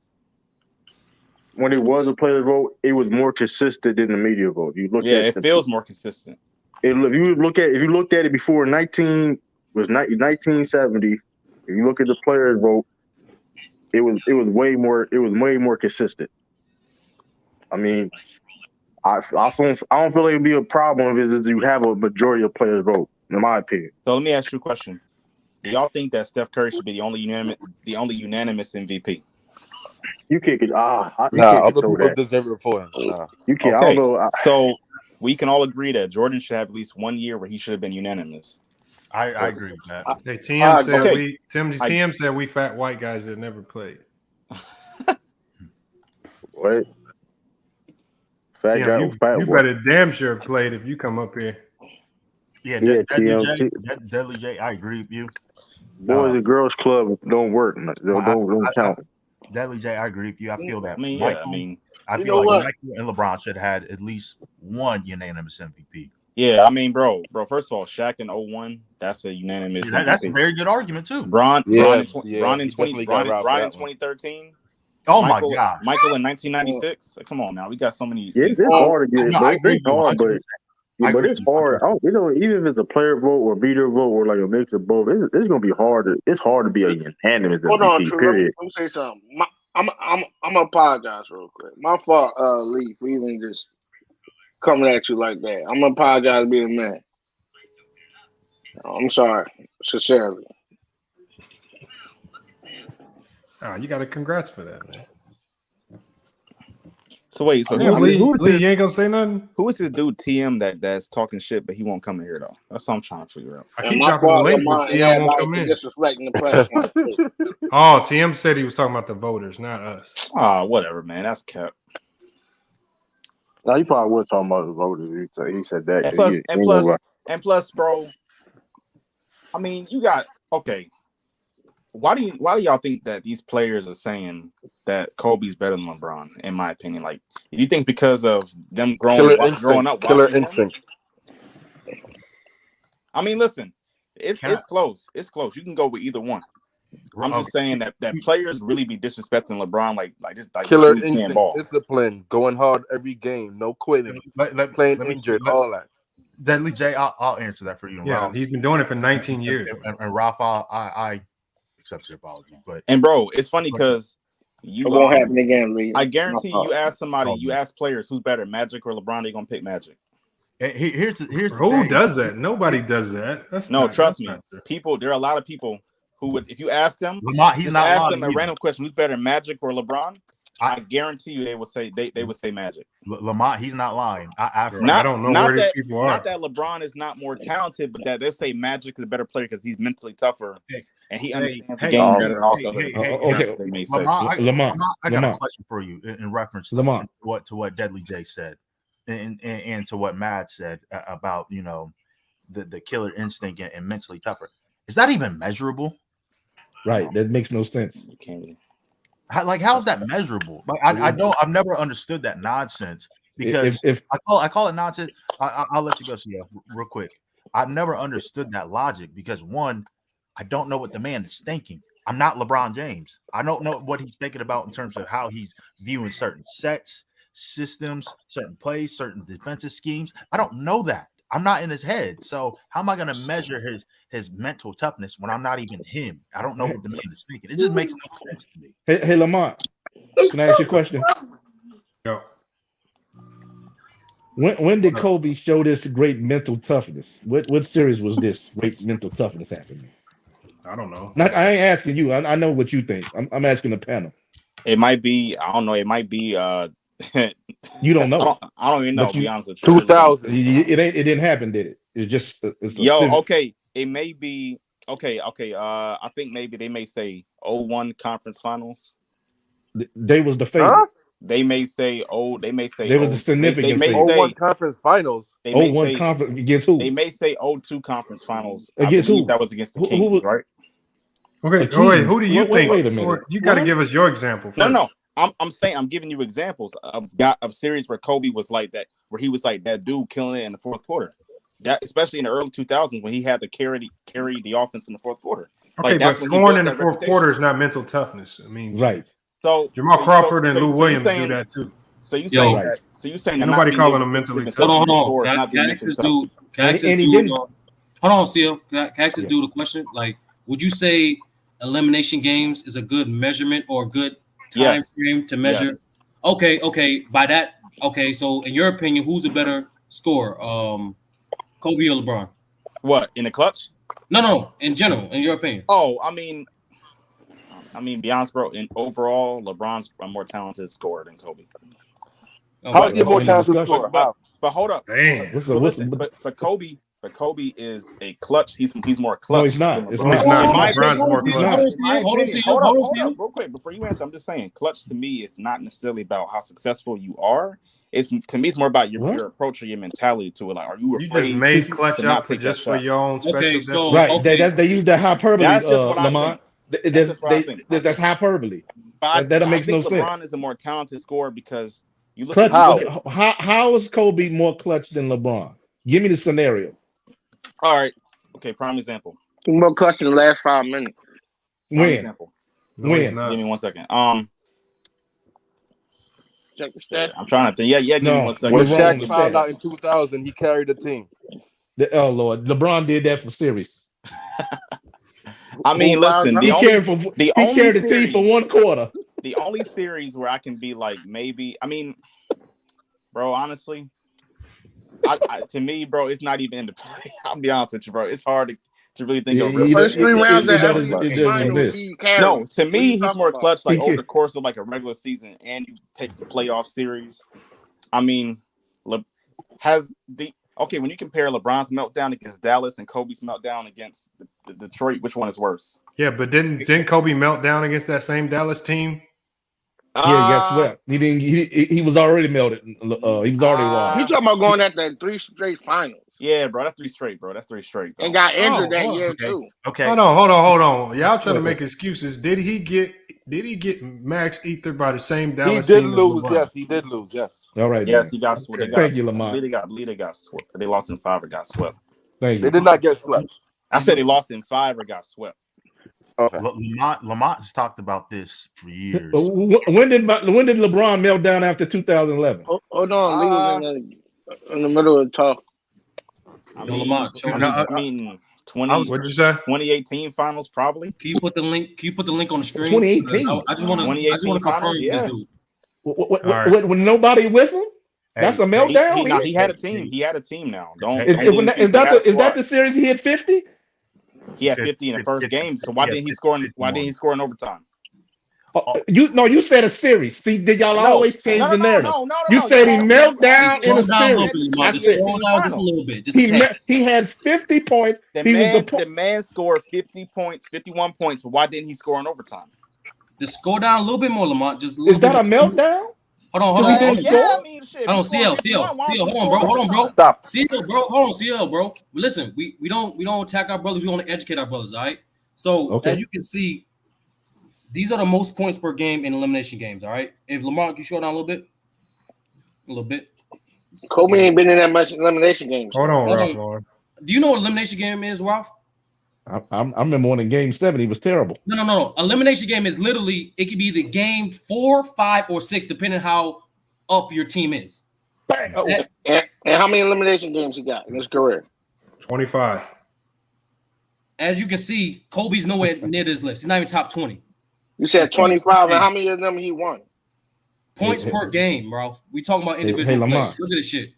when it was a players vote, it was more consistent than the media vote. It feels more consistent. If you looked at it before 1970, if you look at the players vote, it was way more consistent. I mean, I don't feel like it'd be a problem if you have a majority of players vote, in my opinion. So let me ask you a question: do y'all think that Steph Curry should be the only unanimous MVP? You can't get other people deserve it for him. You can't. Okay. I don't know. So we can all agree that Jordan should have at least 1 year where he should have been unanimous. I agree with that. Hey, TM said we fat white guys that never played. What? Fat guy, you better damn sure played if you come up here. Yeah, Deadly J, I agree with you. Boys and girls club don't work. Don't count. Deadly J, I agree with you. I feel that. I feel like Michael and LeBron should have had at least one unanimous MVP. Yeah, I mean, bro. First of all, Shaq in 01, that's a unanimous. Yeah, that's a very good argument too. Ron in 2013. Oh my God, Michael in 1996. Come on now, we got so many. It's hard to get. No, I agree. But it's hard. Even if it's a player vote or media vote or like a mix of both, it's gonna be hard. It's hard to be a unanimous MVP. Hold on, True. Let me say something. I'm gonna apologize real quick. My fault, Lee, for even just coming at you like that. I'm gonna apologize being a man. I'm sorry, sincerely. Oh, you got a congrats for that, man. So wait, so Lee, you ain't gonna say nothing? Who is this dude TM that's talking shit, but he won't come in here though? That's what I'm trying to figure out. I keep dropping the link, but TM won't come in. Disrespecting the press. Oh, TM said he was talking about the voters, not us. Whatever, man. That's kept. No, he probably was talking about the voters. He said that. And plus, bro. I mean, you got okay. why do y'all think that these players are saying that Kobe's better than LeBron? In my opinion, like, do you think because of them growing up? Killer instinct. I mean, listen, it's close. It's close. You can go with either one. I'm just saying that players really be disrespecting LeBron like this. Like Killer this instinct, ball. discipline, going hard every game, no quitting, playing injured, all that. Deadly J, I'll answer that for you. Yeah, Ralph. he's been doing it for 19 years. And Ralph, I accept your apology, but bro, it's funny because it won't happen again, Lee. I guarantee you ask somebody, you ask players who's better, Magic or LeBron, they're gonna pick Magic. Here's who does that? Nobody does that. Trust me. People, there are a lot of people who would, if you ask them, he's not ask them a random question, who's better, Magic or LeBron? I guarantee you they would say they would say Magic. Lamont, he's not lying. I don't know where these people are. Not that LeBron is not more talented, but that they'll say Magic is a better player because he's mentally tougher and he understands the game better. Also, they may say. Lamont, I got a question for you in reference to what Deadly J said, and to what Matt said about the killer instinct and mentally tougher. Is that even measurable? Right, that makes no sense. You can't. How's that measurable? Like I've never understood that nonsense because if I call it nonsense. I'll let you go, see real quick. I've never understood that logic because one, I don't know what the man is thinking. I'm not LeBron James. I don't know what he's thinking about in terms of how he's viewing certain sets, systems, certain plays, certain defensive schemes. I don't know that. I'm not in his head. So how am I going to measure his mental toughness when I'm not even him? I don't know what the man is thinking. It just makes no sense to me. Hey Lamont, can I ask you a question? No. When did Kobe show this great mental toughness? What series was this great mental toughness happening? I don't know. I ain't asking you. I know what you think. I'm asking the panel. It might be. I don't know. It might be. You don't know. I don't even know. To be honest with you. 2000. It didn't happen, did it? It's just. Okay. It may be. Okay. I think maybe they may say 01 conference finals. They was the favorite. Huh? They may say. They may say. There was a significant. They may say 01 conference finals. They may 01 say, conference against who? They may say 02 conference finals. Against who? That was against the Kings, right? Okay. Wait. Who do you think? Wait a minute. You got to give us your example first. No. I'm saying I'm giving you examples of series where Kobe was like that, where he was like that dude killing it in the fourth quarter. That especially in the early 2000s when he had to carry the offense in the fourth quarter. Okay, but scoring in the fourth quarter is not mental toughness. I mean, right. So Jamal Crawford and Lou Williams do that too. So you saying that? So you saying nobody calling him mentally tough? Hold on. Can I ask this dude? Hold on, CL. Can I ask this dude a question? Like, would you say elimination games is a good measurement or a good time frame to measure? Yes. Okay. By that, so in your opinion, who's a better scorer, Kobe or LeBron? What, in the clutch? No, in general, in your opinion. Oh, I mean, be honest, bro. In overall, LeBron's a more talented scorer than Kobe. How is he a more talented scorer? But hold up. Damn. But Kobe is a clutch. He's more clutch. No, he's not. It's not. LeBron's more clutch. Hold on, real quick before you answer. I'm just saying, clutch to me is not necessarily about how successful you are. It's more about your approach or your mentality to it. Like, are you afraid? You just made clutch up for just for your own special. Okay, so right. They use that hyperbole. That's just what Lamont. I think. That's hyperbole. But that makes no sense. LeBron is a more talented scorer because you look clutch, at how is Kobe more clutch than LeBron? Give me the scenario. All right. Okay. Prime example. More clutch in the last 5 minutes. When? Example. When? Give me 1 second. Check the stats. I'm trying to think. Yeah. Give me 1 second. When Shaq found out in 2000, he carried the team. Oh Lord, LeBron did that for series. I mean, listen. He carried the team for 1 quarter. The only series where I can be like, maybe. I mean, bro. Honestly. To me, bro, it's not even in the play. I'll be honest with you, bro. It's hard to really think of real. First 3 rounds of No, to me, he's more clutch like over the course of like a regular season, and you take some playoff series. I mean, when you compare LeBron's meltdown against Dallas and Kobe's meltdown against the Detroit, which one is worse? Yeah, but didn't Kobe melt down against that same Dallas team? Yeah, guess what? He was already melted. He was already lost. You talking about going at the 3 straight finals? Yeah, bro, that's 3 straight, bro. That's 3 straight. Though. And got injured that year too. Okay. Hold on. Y'all trying to make excuses. Did he get max ether by the same Dallas He did team as lose. LeBron? Yes, he did lose. Yes. All right. Yes, then. he got swept. Thank you, Lamont. I believe they got swept. They lost in 5 or got swept. Thank you. They did not get swept. I said they lost in 5 or got swept. Okay. Lamont has talked about this for years. When did LeBron melt down after 2011? Hold on, Lee was in the middle of the talk. I mean, 2018 finals probably. Can you put the link? on the screen? 2018. I just want to confirm this dude. When nobody with him, that's a meltdown. He had a team. He had a team now. Is that the series he hit 50? He had 50 in the first game. So why didn't he score in overtime? You said a series. See, did y'all always change the narrative? You said he knelt down in a series. Scroll down just a little bit. He had 50 points. The man scored 50 points, 51 points, but why didn't he score in overtime? Just scroll down a little bit more, Lamont. Just is that a meltdown? Hold on. CL, hold on, bro. Stop. CL, bro. Hold on, CL, bro. Listen, we don't attack our brothers. We want to educate our brothers, all right? So as you can see, these are the most points per game in elimination games, all right? If Lamar, you show down a little bit. Kobe ain't been in that much elimination games. Hold on, Ralph. Do you know what elimination game is, Ralph? I remember one in Game 7. He was terrible. No. Elimination game is literally, it could be the game 4, 5, or 6, depending how up your team is. And how many elimination games he got in his career? 25. As you can see, Kobe's nowhere near this list. He's not even top 20. You said 25, and how many of them he won? Points per game, bro. We talking about individual players. Look at this shit.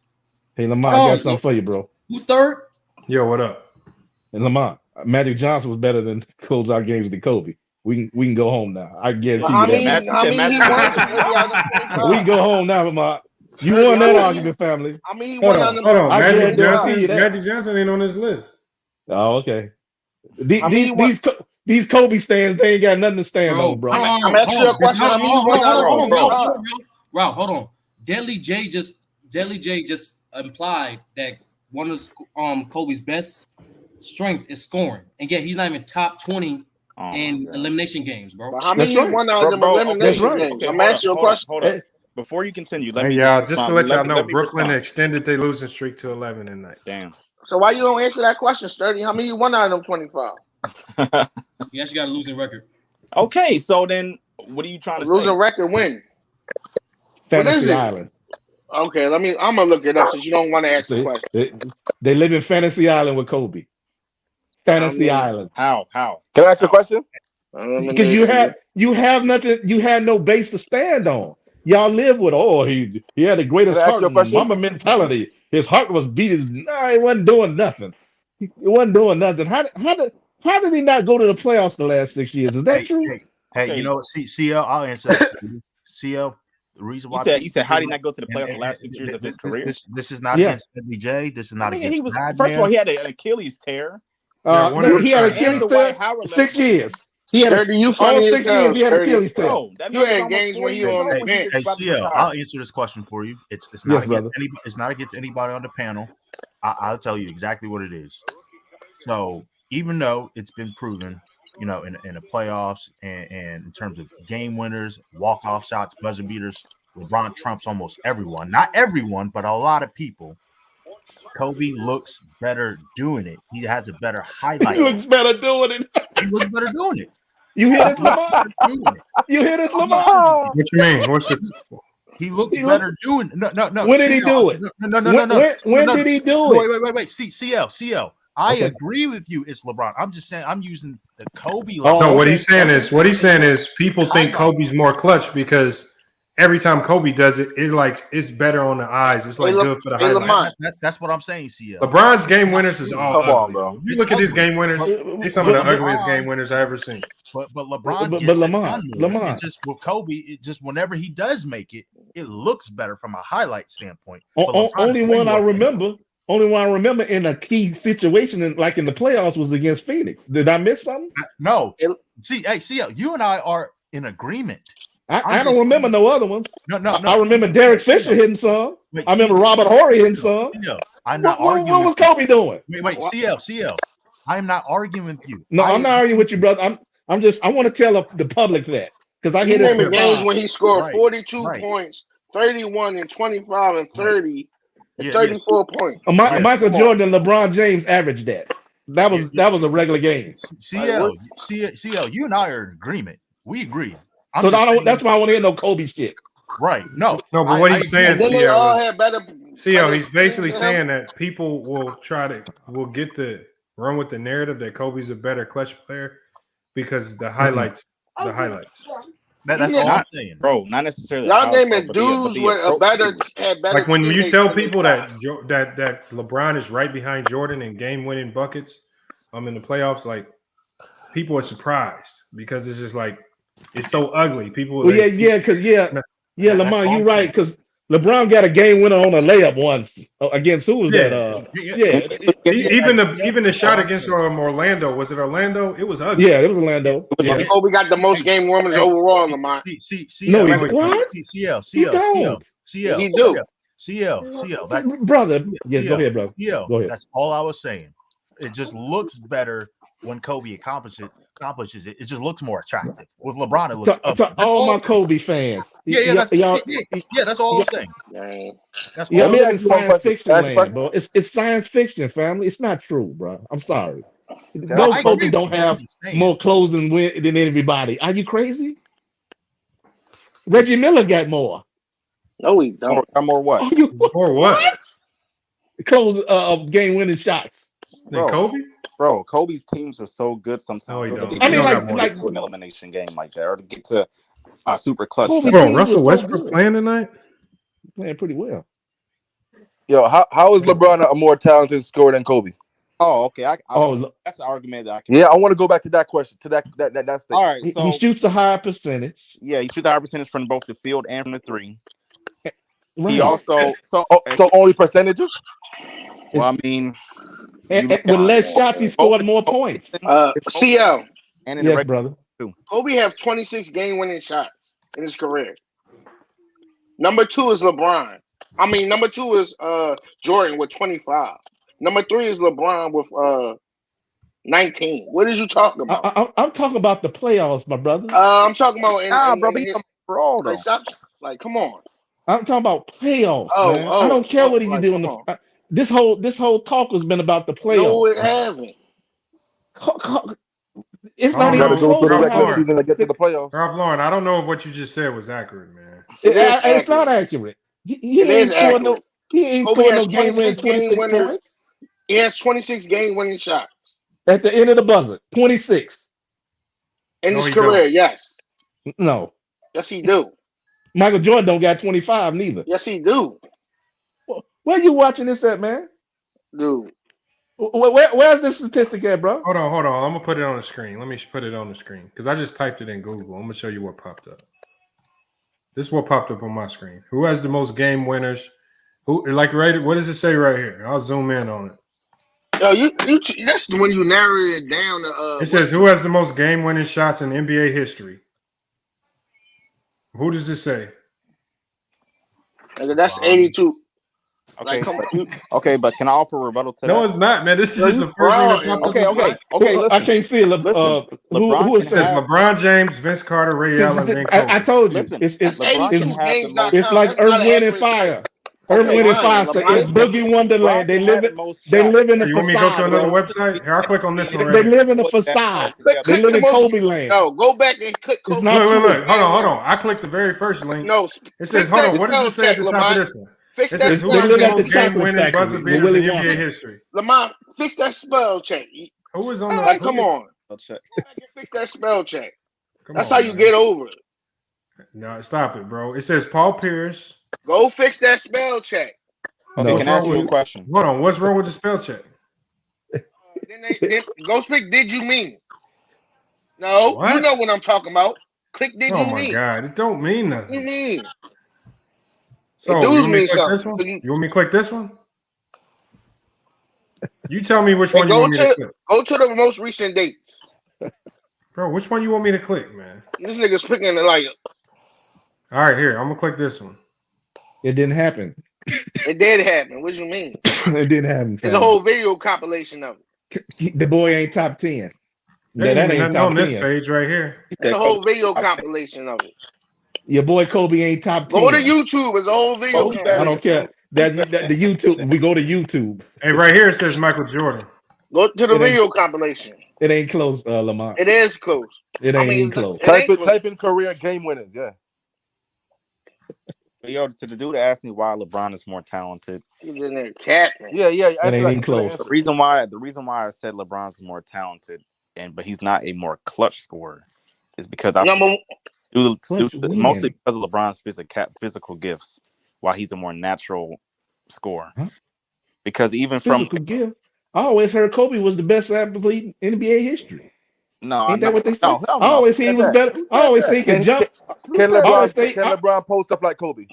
Hey, Lamont, I got something for you, bro. Who's third? Yo, what up? And Lamont, Magic Johnson was better than close out games than Kobe. We can go home now. I guarantee you that. We can go home now, Lamont. You won that argument, family. Hold on. Magic Johnson ain't on this list. Oh, okay. These Kobe stands, they ain't got nothing to stand on, bro. I'm asking you a question. Ralph, hold on. Deadly J just implied that one of Kobe's best strength is scoring, and yet he's not even top 20 in elimination games, bro. But how many won out of them elimination games? Okay, I'm asking you a question. Hold on. Before you continue, to let y'all know, Brooklyn extended their losing streak to 11 tonight. Damn. So why you don't answer that question, Sturdy? How many won out of them 25? You actually got a losing record. Okay, so then what are you trying to say? Losing record win. Fantasy Island. Okay, I'm gonna look it up since you don't want to ask the question. They live in Fantasy Island with Kobe. Fantasy Island. How? Can I ask you a question? Because you have nothing, you had no base to stand on. Y'all live with he had the greatest heart, mama mentality. His heart was beat. He wasn't doing nothing. How did he not go to the playoffs the last 6 years? Is that true? Hey, you know what? CL, I'll answer that. CL, the reason why you said how did he not go to the playoffs the last 6 years of his career? This is not against LBJ. This is not against. First of all, he had an Achilles tear. He had Achilles tear 6 years. He had all 6 years. He had Achilles tear. You had games when you on the bench. Hey, CL, I'll answer this question for you. It's not against anybody. It's not against anybody on the panel. I'll tell you exactly what it is. So even though it's been proven, in the playoffs and in terms of game winners, walk-off shots, buzzer beaters, LeBron trumps almost everyone. Not everyone, but a lot of people. Kobe looks better doing it. He has a better highlight. He looks better doing it. He looks better doing it. You hear this, Lamar? You hear this, Lamar? What you mean? He looks better doing it. No. When did he do it? No. When did he do it? Wait. CL. I agree with you. It's LeBron. I'm just saying I'm using the Kobe. No, what he's saying is people think Kobe's more clutch because every time Kobe does it, it's better on the eyes. It's good for the highlight. That's what I'm saying, CL. LeBron's game winners is all ugly. On, bro. You look at his game winners; they're some of the ugliest game winners I've ever seen. But LeBron gets Lamar. Just with Kobe, just whenever he does make it, it looks better from a highlight standpoint. Only one I remember in a key situation, like in the playoffs, was against Phoenix. Did I miss something? No. CL, you and I are in agreement. I don't remember no other ones. No. I remember Derek Fisher hitting some. I remember Robert Horry and some. I'm not what arguing. What was Kobe doing? Wait, CL. I am not arguing with you. No, I'm not arguing with you, brother. I want to tell the public that because I He hear this named games when he scored Right, 42 right. points, 31 and 25 and 30 and Yeah, 34 points. Michael Jordan and LeBron James averaged that. That was a regular game. CL, you and I are in agreement. We agree. That's why I want to hear no Kobe shit. Right. No, but what he's saying, then they all had better. CL, he's basically saying that people will get the run with the narrative that Kobe's a better clutch player because the highlights. The highlights. That's all I'm saying, bro. Not necessarily. Y'all naming dudes with a better, had better. Like when you tell people that LeBron is right behind Jordan in game-winning buckets, in the playoffs, like people are surprised because it's just like it's so ugly. People. Well, Lamar, you're right because LeBron got a game winner on a layup once against who was that? Even the shot against Orlando, was it Orlando? It was ugly. Yeah, it was Orlando. Kobe got the most game winners overall, Lamar. CL, brother. Yes, go ahead, bro. Go ahead. That's all I was saying. It just looks better when Kobe accomplishes it. It just looks more attractive. With LeBron, it looks to all my Kobe fans. That's all I'm saying. That's all in science fiction land, bro. It's science fiction, family. It's not true, bro. I'm sorry. Those Kobe don't have more clothes than everybody. Are you crazy? Reggie Miller got more. No, he don't. More what? More what? Close game-winning shots. Than Kobe? Bro, Kobe's teams are so good sometimes. I mean, like to an elimination game like that, or to get to a super clutch. Bro, Russell Westbrook playing tonight? Playing pretty well. Yo, how is LeBron a more talented scorer than Kobe? Oh, okay. That's the argument that I can. Yeah, I want to go back to that question. To that thing. All right. So he shoots a high percentage. Yeah, he shoots a high percentage from both the field and from the three. Right. He also so only percentages. Well, I mean. With less shots, he scored more points. CL. And yes, brother. Kobe has 26 game-winning shots in his career. Number 2 is LeBron. Number 2 is Jordan with 25. Number 3 is LeBron with 19. What are you talking about? I'm talking about the playoffs, my brother. I'm talking about bro. Come on. I'm talking about playoffs. Man. I don't care what you do in the. This whole talk has been about the playoffs. No, it haven't. It's not even go through the regular season to get to the playoffs. Ralph Lauren, I don't know if what you just said was accurate, man. It's not accurate. He ain't scored no game-winning 26 points. He has 26 game-winning shots at the end of the buzzer. 26 in his career. Yes. No. Yes, he do. Michael Jordan don't got 25 neither. Yes, he do. Where you watching this at, man? Dude. Where's this statistic at, bro? Hold on. I'm gonna put it on the screen. Let me put it on the screen because I just typed it in Google. I'm gonna show you what popped up. This is what popped up on my screen. Who has the most game winners? What does it say right here? I'll zoom in on it. Yo, that's when you narrow it down to it says who has the most game winning shots in NBA history. Who does it say? That's 82. Okay, but can I offer a rebuttal to that? No, it's not, man. This is just the first one. Okay. Listen. I can't see it. Who it says LeBron James, Vince Carter, Ray Allen. I told you. It's like Earth, Wind, and Fire. Earth, Wind, and Fire. It's Boogie Wonderland. They live in the You want me to go to another website? Here, I'll click on this one. They live in a facade. They live in Kobe land. No, go back and click Kobe. Look. Hold on. I clicked the very first link. No, it says, hold on. What does it say at the top of this one? It says who has the most game-winning buzzer beaters in NBA history? Lamont, fix that spell check. Who is on the? Come on. Fix that spell check. That's how you get over it. No, stop it, bro. It says Paul Pierce. Go fix that spell check. Okay, can I ask you a question? Hold on. What's wrong with the spell check? Then go speak. Did you mean? No, what? You know what I'm talking about. Click. Did you mean? Oh my God! It don't mean nothing. What do you mean? So you want me to click this one? You want me to click this one? You tell me which one you want me to click. Go to the most recent dates. Bro, which one you want me to click, man? This nigga's picking it like. All right, here. I'm gonna click this one. It didn't happen. It did happen. What do you mean? It didn't happen. There's a whole video compilation of it. The boy ain't top 10. There That ain't ain't nothing top on this 10. page right here. There's a whole video compilation of it. Your boy Kobe ain't top 10. Go to YouTube. It's a whole video. I don't care. That the YouTube. We go to YouTube. Hey, right here it says Michael Jordan. Go to the video compilation. It ain't close, Lamont. It is close. It ain't even close. Type in career game winners. Yeah. Yo, to the dude that asked me why LeBron is more talented. He's in there capping. Yeah. It ain't even close. The reason why I said LeBron's more talented, but he's not a more clutch scorer, is because mostly because of LeBron's physical gifts, while he's a more natural scorer. Huh? Because even physical gift, I always heard Kobe was the best athlete in NBA history. No, ain't that what they say? No, I always say he was better. I always say he can jump. Can LeBron post up like Kobe?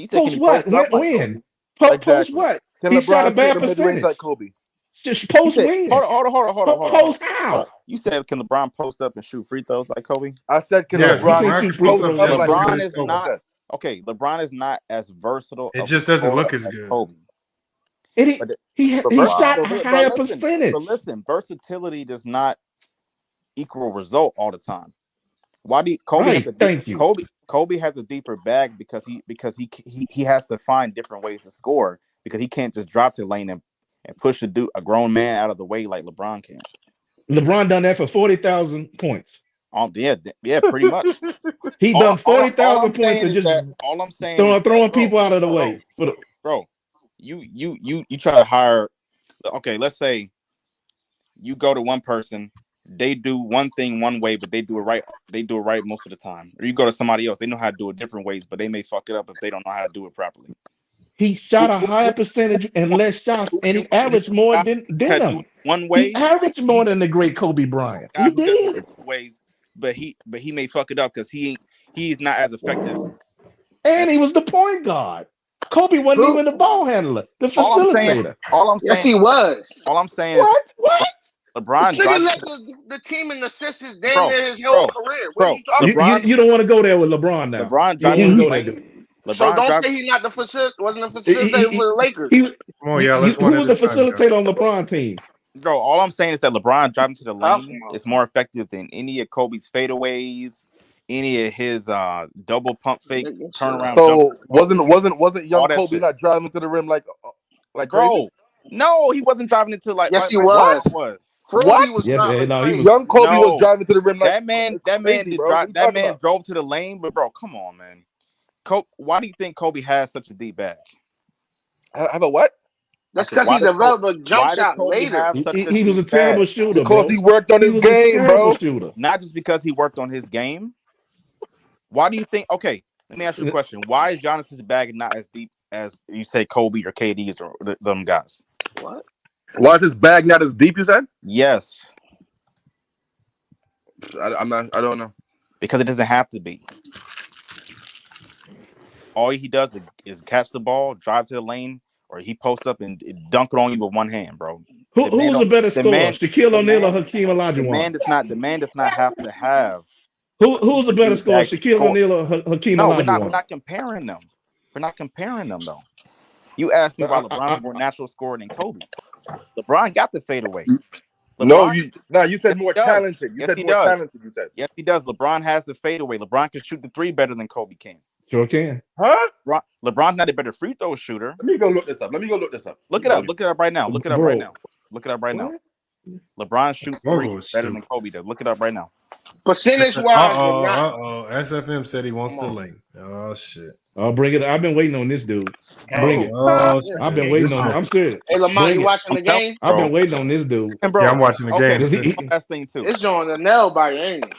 Post what? When? Post what? He shot a bad percentage. Like Kobe. Just post when? Hold on. Post how? You said, can LeBron post up and shoot free throws like Kobe? I said, can LeBron post up like LeBron is not. Okay, LeBron is not as versatile. It just doesn't look as good. Kobe. He shot a higher percentage. But listen, versatility does not equal result all the time. Why do Kobe has a deeper bag because he has to find different ways to score, because he can't just drop to the lane and push a grown man out of the way like LeBron can. LeBron done that for 40,000 points. Yeah, pretty much. He done 40,000 points and just all I'm saying throwing people out of the way. Bro, you try to hire. Okay, let's say you go to one person. They do one thing one way, but they do it right. They do it right most of the time. Or you go to somebody else. They know how to do it different ways, but they may fuck it up if they don't know how to do it properly. He shot a higher percentage and less shots, and he averaged more than them. One way, he averaged more than the great Kobe Bryant. He did. Ways, but he may fuck it up because he's not as effective. And he was the point guard. Kobe wasn't even the ball handler, the facilitator. All I'm saying, yes, he was. All I'm saying is what? LeBron led the team in assists damn near his whole career. What are you talking about? You don't want to go there with LeBron now. LeBron so don't say he's not the wasn't the facilitator for the Lakers. Who was the facilitator on LeBron team? Bro, all I'm saying is that LeBron driving to the lane is more effective than any of Kobe's fadeaways, any of his double pump fake turnaround. So wasn't young Kobe not driving to the rim like bro? Crazy? No, he wasn't driving into like. Yes, he was. What? Young Kobe was driving to the rim like that man. That man drove to the lane, but bro, come on, man. Why do you think Kobe has such a deep bag? Have a what? That's because he developed a jump shot later. He was a terrible shooter because he worked on his game, bro. Not just because he worked on his game. Why do you think? Okay, let me ask you a question. Why is Giannis's bag not as deep as you say Kobe or KD's or them guys? What? Why is his bag not as deep? You said? Yes. I don't know. Because it doesn't have to be. All he does is catch the ball, drive to the lane, or he posts up and dunk it on you with one hand, bro. Who's a better scorer, Shaquille O'Neal or Hakeem Olajuwon? The man does not have to have. Who's a better scorer, Shaquille O'Neal or Hakeem Olajuwon? No, we're not comparing them. We're not comparing them though. You asked me why LeBron's more natural scorer than Kobe. LeBron got the fadeaway. You said more talented. You said more talented. You said yes, he does. LeBron has the fadeaway. LeBron can shoot the three better than Kobe can. Sure can. Huh? LeBron's not a better free throw shooter. Let me go look this up. Look it up. Look it up right now. Look it up right now. LeBron shoots three better than Kobe does. Look it up right now. Percentage wise. SFM said he wants the link. Oh shit. Oh, bring it. I've been waiting on this dude. Bring it. I've been waiting on it. I'm serious. Hey, Lamont, you watching the game? I've been waiting on this dude. Bro, I'm watching the game. Last thing too. It's on the nail by your ain't it?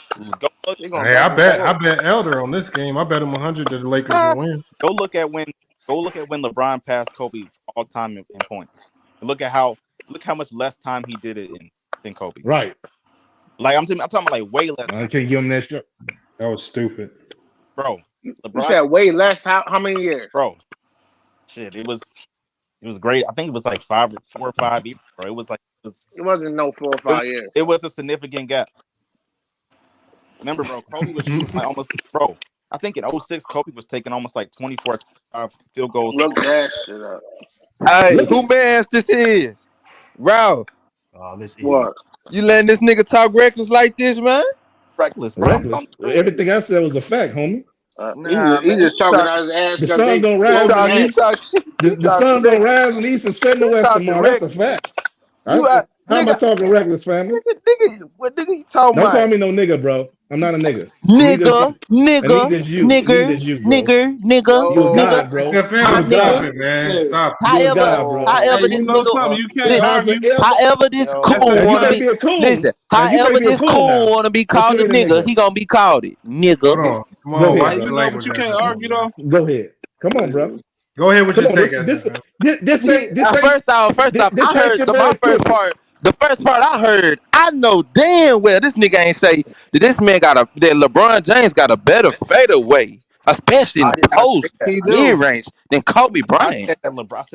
Hey, I bet Elder on this game. I bet him 100 that the Lakers will win. Go look at when LeBron passed Kobe all time in points. Look how much less time he did it in than Kobe. Right. Like I'm talking about like way less. I can't give him that shot. That was stupid, bro. LeBron, you said way less. How many years, bro? Shit, it was great. I think it was like 4 or 5 years, bro. It wasn't no 4 or 5 years. It was a significant gap. Remember, bro, Kobe was shooting like almost, bro. I think in 06, Kobe was taking almost like 24 field goals. Look that shit up. Hey, who man's this is? Ralph. Oh, this What? You letting this nigga talk reckless like this, man? Reckless, bro. Reckless. Everything I said was a fact, homie. He just talking out his ass. The sun gonna rise. The sun gonna rise in the east and set in the west tomorrow. That's a fact. How am I talking reckless, family? What nigga you talking Don't about? call me no nigga, bro. I'm not a nigga. Nigga. God, bro. Stop it, man. Stop. However this nigga, however this cool wanna be, listen, however this cool wanna be called a nigga, he gonna be called it, nigga. Come on, why you know what you can't argue though? Go ahead. Come on, bro. Go ahead with your take. First off, I heard the first part I heard, I know damn well this nigga ain't say that this man that LeBron James got a better fadeaway, especially in the post mid range than Kobe Bryant. I said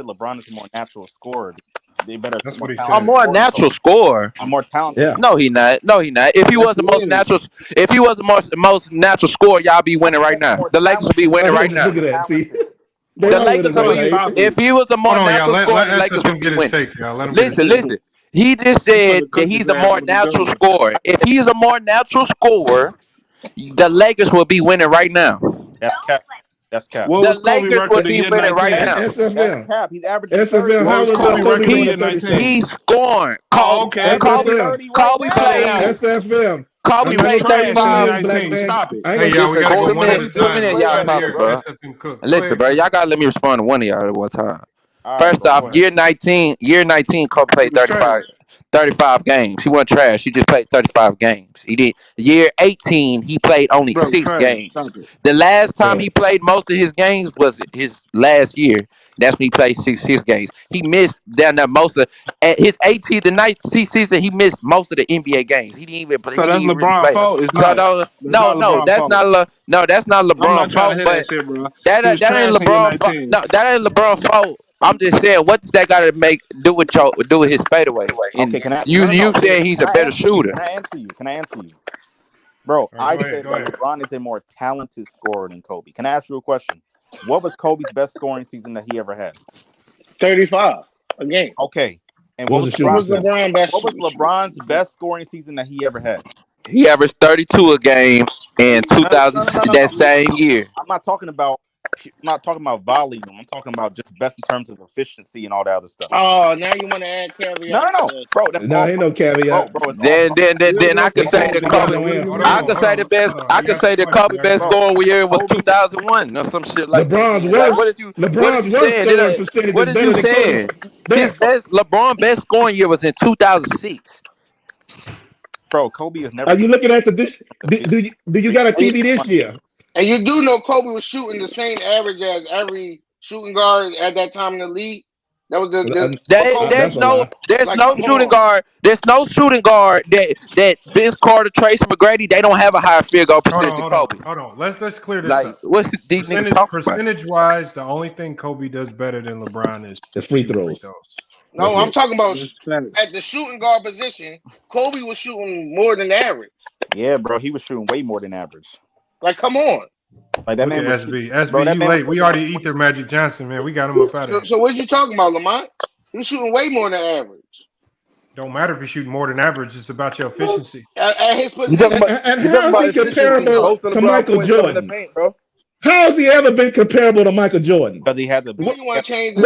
LeBron is a more natural scorer. They better. That's what he said. A more natural scorer. A more talented. Yeah. No, he not. If he was the most natural, most natural scorer, y'all be winning right now. The Lakers would be winning right now. Look at that. See. The Lakers will be. If he was a more natural scorer, the Lakers would be winning. Listen. He just said that he's a more natural scorer. If he's a more natural scorer, the Lakers will be winning right now. That's cap. That's cap. The Lakers will be winning right now. SFM. That's cap. He's averaging. SFM. How was Kobe? He's scoring. Kobe played. SFM. Kobe played 35. Stop it. Hey, y'all, we gotta go one at a time. Y'all talking, bro. Listen, bro, y'all gotta let me respond to one of y'all at one time. First off, year 19, Kobe played 35 games. He wasn't trash. He just played 35 games. He did. Year 18, he played only 6 games. The last time he played most of his games was his last year. That's when he played six games. He missed down there most of at his 18th and 19th season. He missed most of the NBA games. He didn't even play. So that's LeBron's fault. That's not LeBron's fault. But that ain't LeBron's fault. No, that ain't LeBron's fault. I'm just saying, what does that got to do with his fadeaway? Okay, you said he's a better shooter. Can I answer you? Bro, I said that LeBron is a more talented scorer than Kobe. Can I ask you a question? What was Kobe's best scoring season that he ever had? 35 a game. Okay. And what was LeBron's best scoring season that he ever had? He averaged 32 a game in 2000 that same year. I'm not talking about volume. I'm talking about just best in terms of efficiency and all that other stuff. Oh, now you want to add caveat? No, bro. That's ain't no caveat. Bro, then I could say that Kobe. I could say the best. I could say that Kobe best scoring year was 2001 or some shit like LeBron's that. worst. What is you saying? What is you saying? His LeBron best scoring year was in 2006. Bro, Kobe is never. Are you looking at the dish? Do you got a TV this year? And you do know Kobe was shooting the same average as every shooting guard at that time in the league. That was there's no shooting guard. There's no shooting guard that Vince Carter, Tracy McGrady, they don't have a higher field goal percentage than Kobe. Hold on. Let's clear this up. What's these niggas talking about? Percentage wise, the only thing Kobe does better than LeBron is the free throws. No, I'm talking about at the shooting guard position. Kobe was shooting more than average. Yeah, bro, he was shooting way more than average. Like, come on. Like that man was, SB, bro, you late. We already eat their Magic Johnson, man. We got him up out of here. So what you talking about, Lamont? He was shooting way more than average. Don't matter if you're shooting more than average. It's about your efficiency. At his position. And how is he comparable to Michael Jordan? Paint, bro. How has he ever been comparable to Michael Jordan? Because he had the. You want to change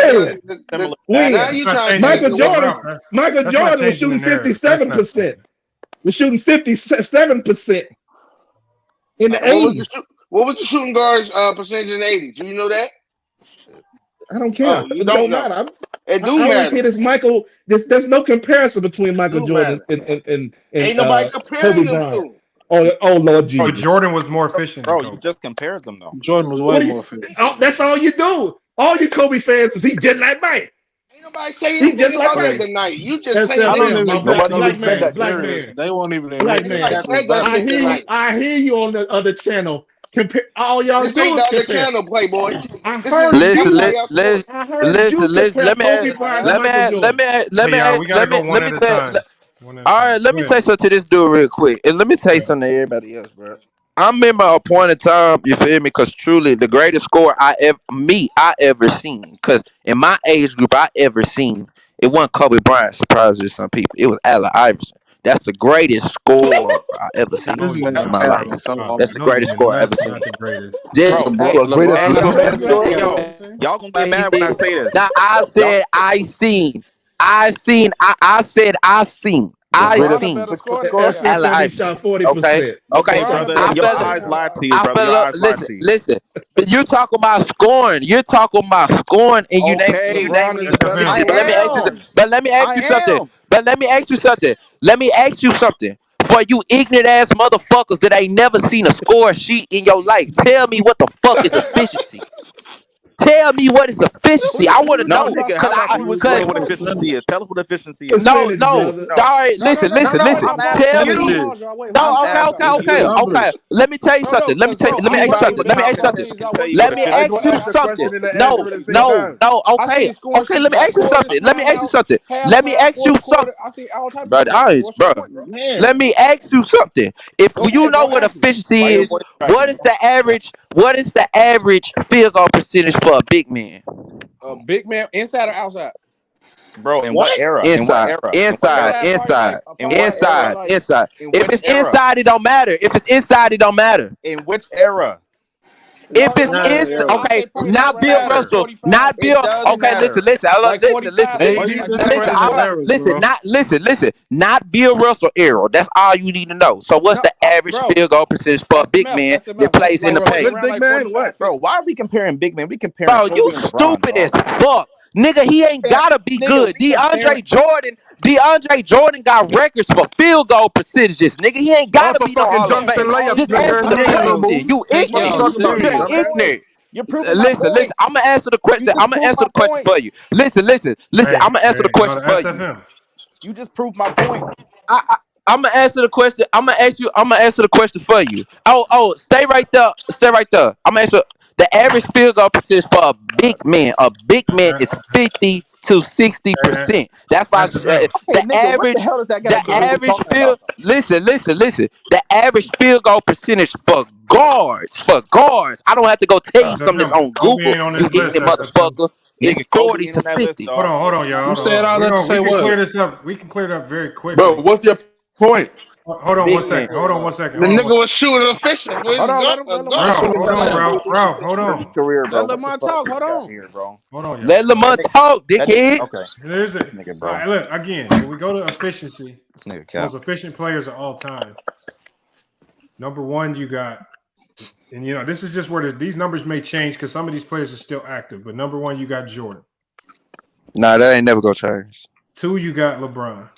Michael Jordan was shooting 57%. Was shooting 57% in the 80s. What was the shooting guards percentage in the 80s? Do you know that? I don't care. You it don't matter. It do matter. matter. Hit this Michael. There's no comparison between Michael Jordan and ain't nobody comparing them to. Oh Lord Jesus. But Jordan was more efficient. Bro, you just compared them though. Jordan was way more efficient. That's all you do. All you Kobe fans was he just like Mike. Ain't nobody saying anything about that tonight. You just saying that. Black man. They won't even. Black man. I hear you on the other channel. Compare all y'all. This ain't the other channel, Playboy. Let me say something to this dude real quick, and let me say something to everybody else, bro. I remember a point in time, you feel me? Because truly, the greatest score I ever seen. Because in my age group, I ever seen, it wasn't Kobe Bryant. Surprises some people. It was Allen Iverson. That's the greatest score I ever seen in my life. That's the greatest score I ever seen. Not the greatest. Just, Bro, hey, y'all gonna get mad when I say this. Now I said I seen. I seen. I said I seen. I seen Allen Iverson. 40%. Okay. Brother, your eyes lied to you, brother. Your eyes lied to you. Listen. You're talking about scoring. You're talking about scoring, and you name these. But let me ask you something. Let me ask you something. For you ignorant ass motherfuckers that ain't never seen a score sheet in your life, tell me what the fuck is efficiency. Tell me what is efficiency. I want to know. No, nigga, how about you explain what efficiency is? Tell us what efficiency is. No. All right, listen. Tell me. No, okay. Let me tell you something. Let me ask you something. No. Okay. Let me ask you something. Bro, let me ask you something. If you know what efficiency is, what is the average field goal percentage for a big man? A big man, inside or outside? Bro, in what era? Inside. If it's inside, it don't matter. In which era? If it's inside, okay, not Bill Russell, not Bill. Okay, listen. Not Bill Russell era. That's all you need to know. So, what's the average field goal percentage for a big man that plays in the paint? Big man, what, bro? Why are we comparing big man? We comparing. Bro, you stupid as fuck. Nigga, he ain't gotta be good. DeAndre Jordan got records for field goal percentages. Nigga, he ain't gotta be no Hall of Fame. Just answer the question. You ignorant. You're proving listen. I'm gonna answer the question. For you. Listen. I'm gonna answer the question for you. You just proved my point. I'm gonna answer the question. I'm gonna answer the question for you. Oh, stay right there. I'm gonna answer. The average field goal percentage for a big man is 50 to 60%. That's why the average field. Listen. The average field goal percentage for guards. I don't have to go tell you something that's on Google. You ignorant motherfucker. It's 40 to 50. Hold on, y'all. We can clear it up very quickly. Bro, what's your point? Hold on one second. The nigga was shooting efficient. Hold on, Ralph. Hold on. Career, bro. Let Lamont talk. Hold on. Hold on. Let Lamont talk, dickhead. Okay. Here's it. Nigga, bro. All right, look, again, when we go to efficiency, most efficient players of all time. Number one, you got, and this is just where these numbers may change because some of these players are still active. But number one, you got Jordan. Nah, that ain't never gonna change. 2, you got LeBron.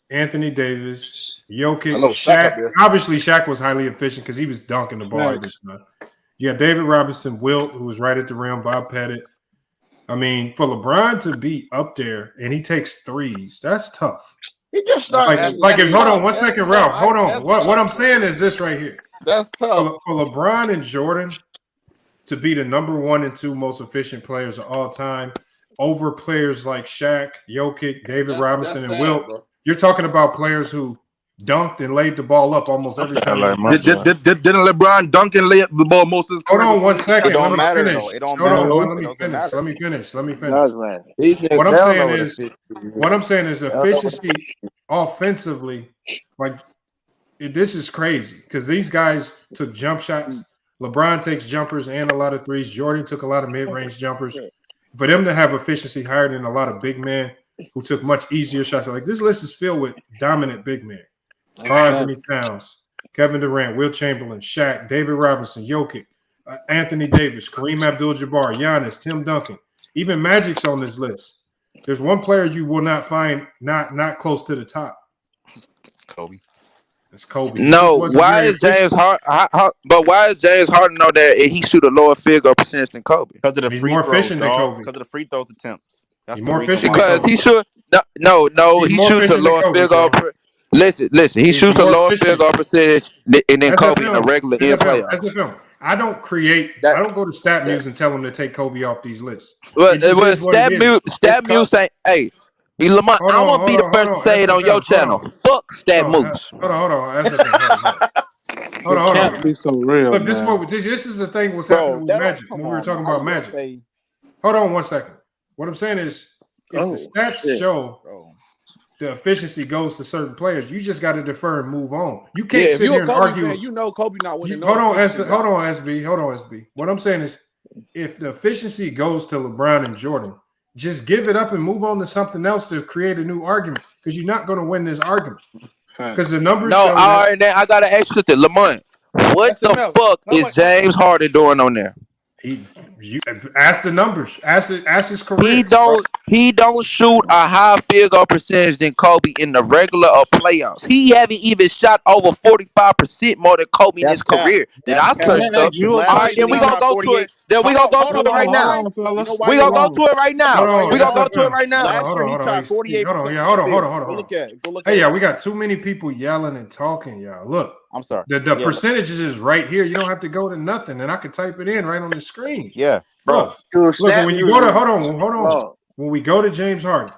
Anthony Davis, Jokic, Shaq. Obviously, Shaq was highly efficient because he was dunking the ball every time. You got David Robinson, Wilt, who was right at the rim, Bob Pettit. I mean, for LeBron to be up there and he takes threes, that's tough. He just started. Hold on one second, Ralph. Hold on. What I'm saying is this right here. That's tough. For LeBron and Jordan to be the number 1 and 2 most efficient players of all time over players like Shaq, Jokic, David Robinson, and Wilt. Bro. You're talking about players who dunked and laid the ball up almost every time. Didn't LeBron dunk and lay up the ball most of his career? Hold on one second. It don't matter, though. It don't matter. Let me finish. What I'm saying is efficiency offensively, this is crazy because these guys took jump shots. LeBron takes jumpers and a lot of threes. Jordan took a lot of mid-range jumpers. For them to have efficiency higher than a lot of big men who took much easier shots. Like this list is filled with dominant big men. Karl-Anthony Towns, Kevin Durant, Wilt Chamberlain, Shaq, David Robinson, Jokic, Anthony Davis, Kareem Abdul-Jabbar, Giannis, Tim Duncan. Even Magic's on this list. There's one player you will not find not close to the top. Kobe. It's Kobe. No, why is James Harden? But why is James Harden know that he shoot a lower field goal percentage than Kobe? Because of the free throws, because of the free throws attempts. He's more efficient because he should. No. He shoots a lower field goal. Listen. He shoots a lower field goal percentage and then Kobe in a regular end playoff. That's the film. I don't go to StatMuse and tell them to take Kobe off these lists. Well, StatMuse say, "Hey, Lamont, I won't be the first to say it on your channel. Fuck StatMuse." Hold on. Hold on. Can't be so real. Look, this man. this is the thing. What's Bro, happening with that don't- Magic come when we were on, talking man. I about was gonna Magic? say- Hold on 1 second. What I'm saying is, if the stats shit. show Oh. the efficiency goes to certain players, you just got to defer and move on. You can't Yeah, if sit you're here a and Kobe argue. fan, you know Kobe not winning. Hold on, SB. Hold on, SB. What I'm saying is, if the efficiency goes to LeBron and Jordan, just give it up and move on to something else to create a new argument, because you're not going to win this argument. Because the numbers No, show all that. right, now I got to ask you this. Lamont, what the fuck is James Harden doing on there? You ask the numbers. Ask his career. He don't shoot a high field goal percentage than Kobe in the regular or playoffs. He haven't even shot over 45% more than Kobe in his career. Then I searched up. All right, then we gonna go to it. Then we gonna go to it right now. We gonna go to it right now. We gonna go to it right now. Last year he shot 48%. Hold on. Go look at it. Go look at Hey, it. y'all, we got too many people yelling and talking, y'all. Look, I'm sorry. The percentages is right here. You don't have to go to nothing, and I can type it in right on the screen. Yeah, bro. Look, when you go to hold on. When we go to James Harden,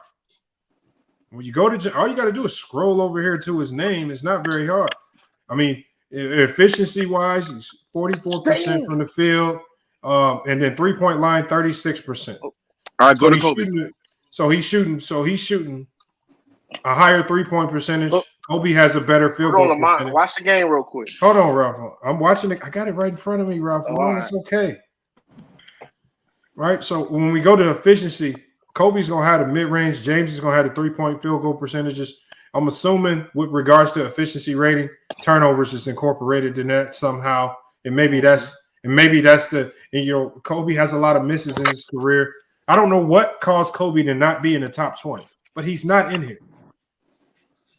all you got to do is scroll over here to his name. It's not very hard. I mean, efficiency wise, he's 44% from the field, and then 3-point line 36%. All right, go to Kobe. He's shooting a higher 3-point percentage. Kobe has a better field goal percentage. Watch the game real quick. Hold on, Ralph. I'm watching it. I got it right in front of me, Ralph. It's okay. Right. So when we go to efficiency, Kobe's gonna have the mid-range. James is gonna have the 3-point field goal percentages. I'm assuming with regards to efficiency rating, turnovers is incorporated in that somehow. And maybe that's Kobe has a lot of misses in his career. I don't know what caused Kobe to not be in the top 20, but he's not in here.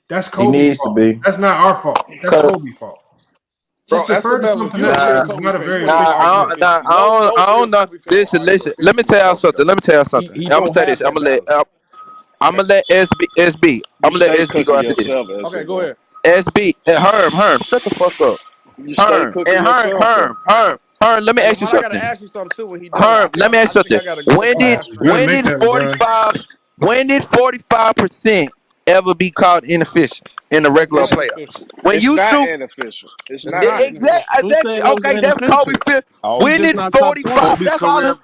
That's Kobe's fault. That's not our fault. That's Kobe's fault. Just defer to something else. It's not a very I don't know. Listen. Let me tell y'all something. I'm gonna say this. I'm gonna let SB. I'm gonna let SB go after this. Okay, go ahead. SB and Herm, shut the fuck up. Herm, let me ask you something. I gotta ask you something too. When he Herm, let me ask you something. When did 45% ever be called inefficient in the regular playoffs? When it's you not shoot inefficient. It's not okay, that's Kobe. When did 45? That's all.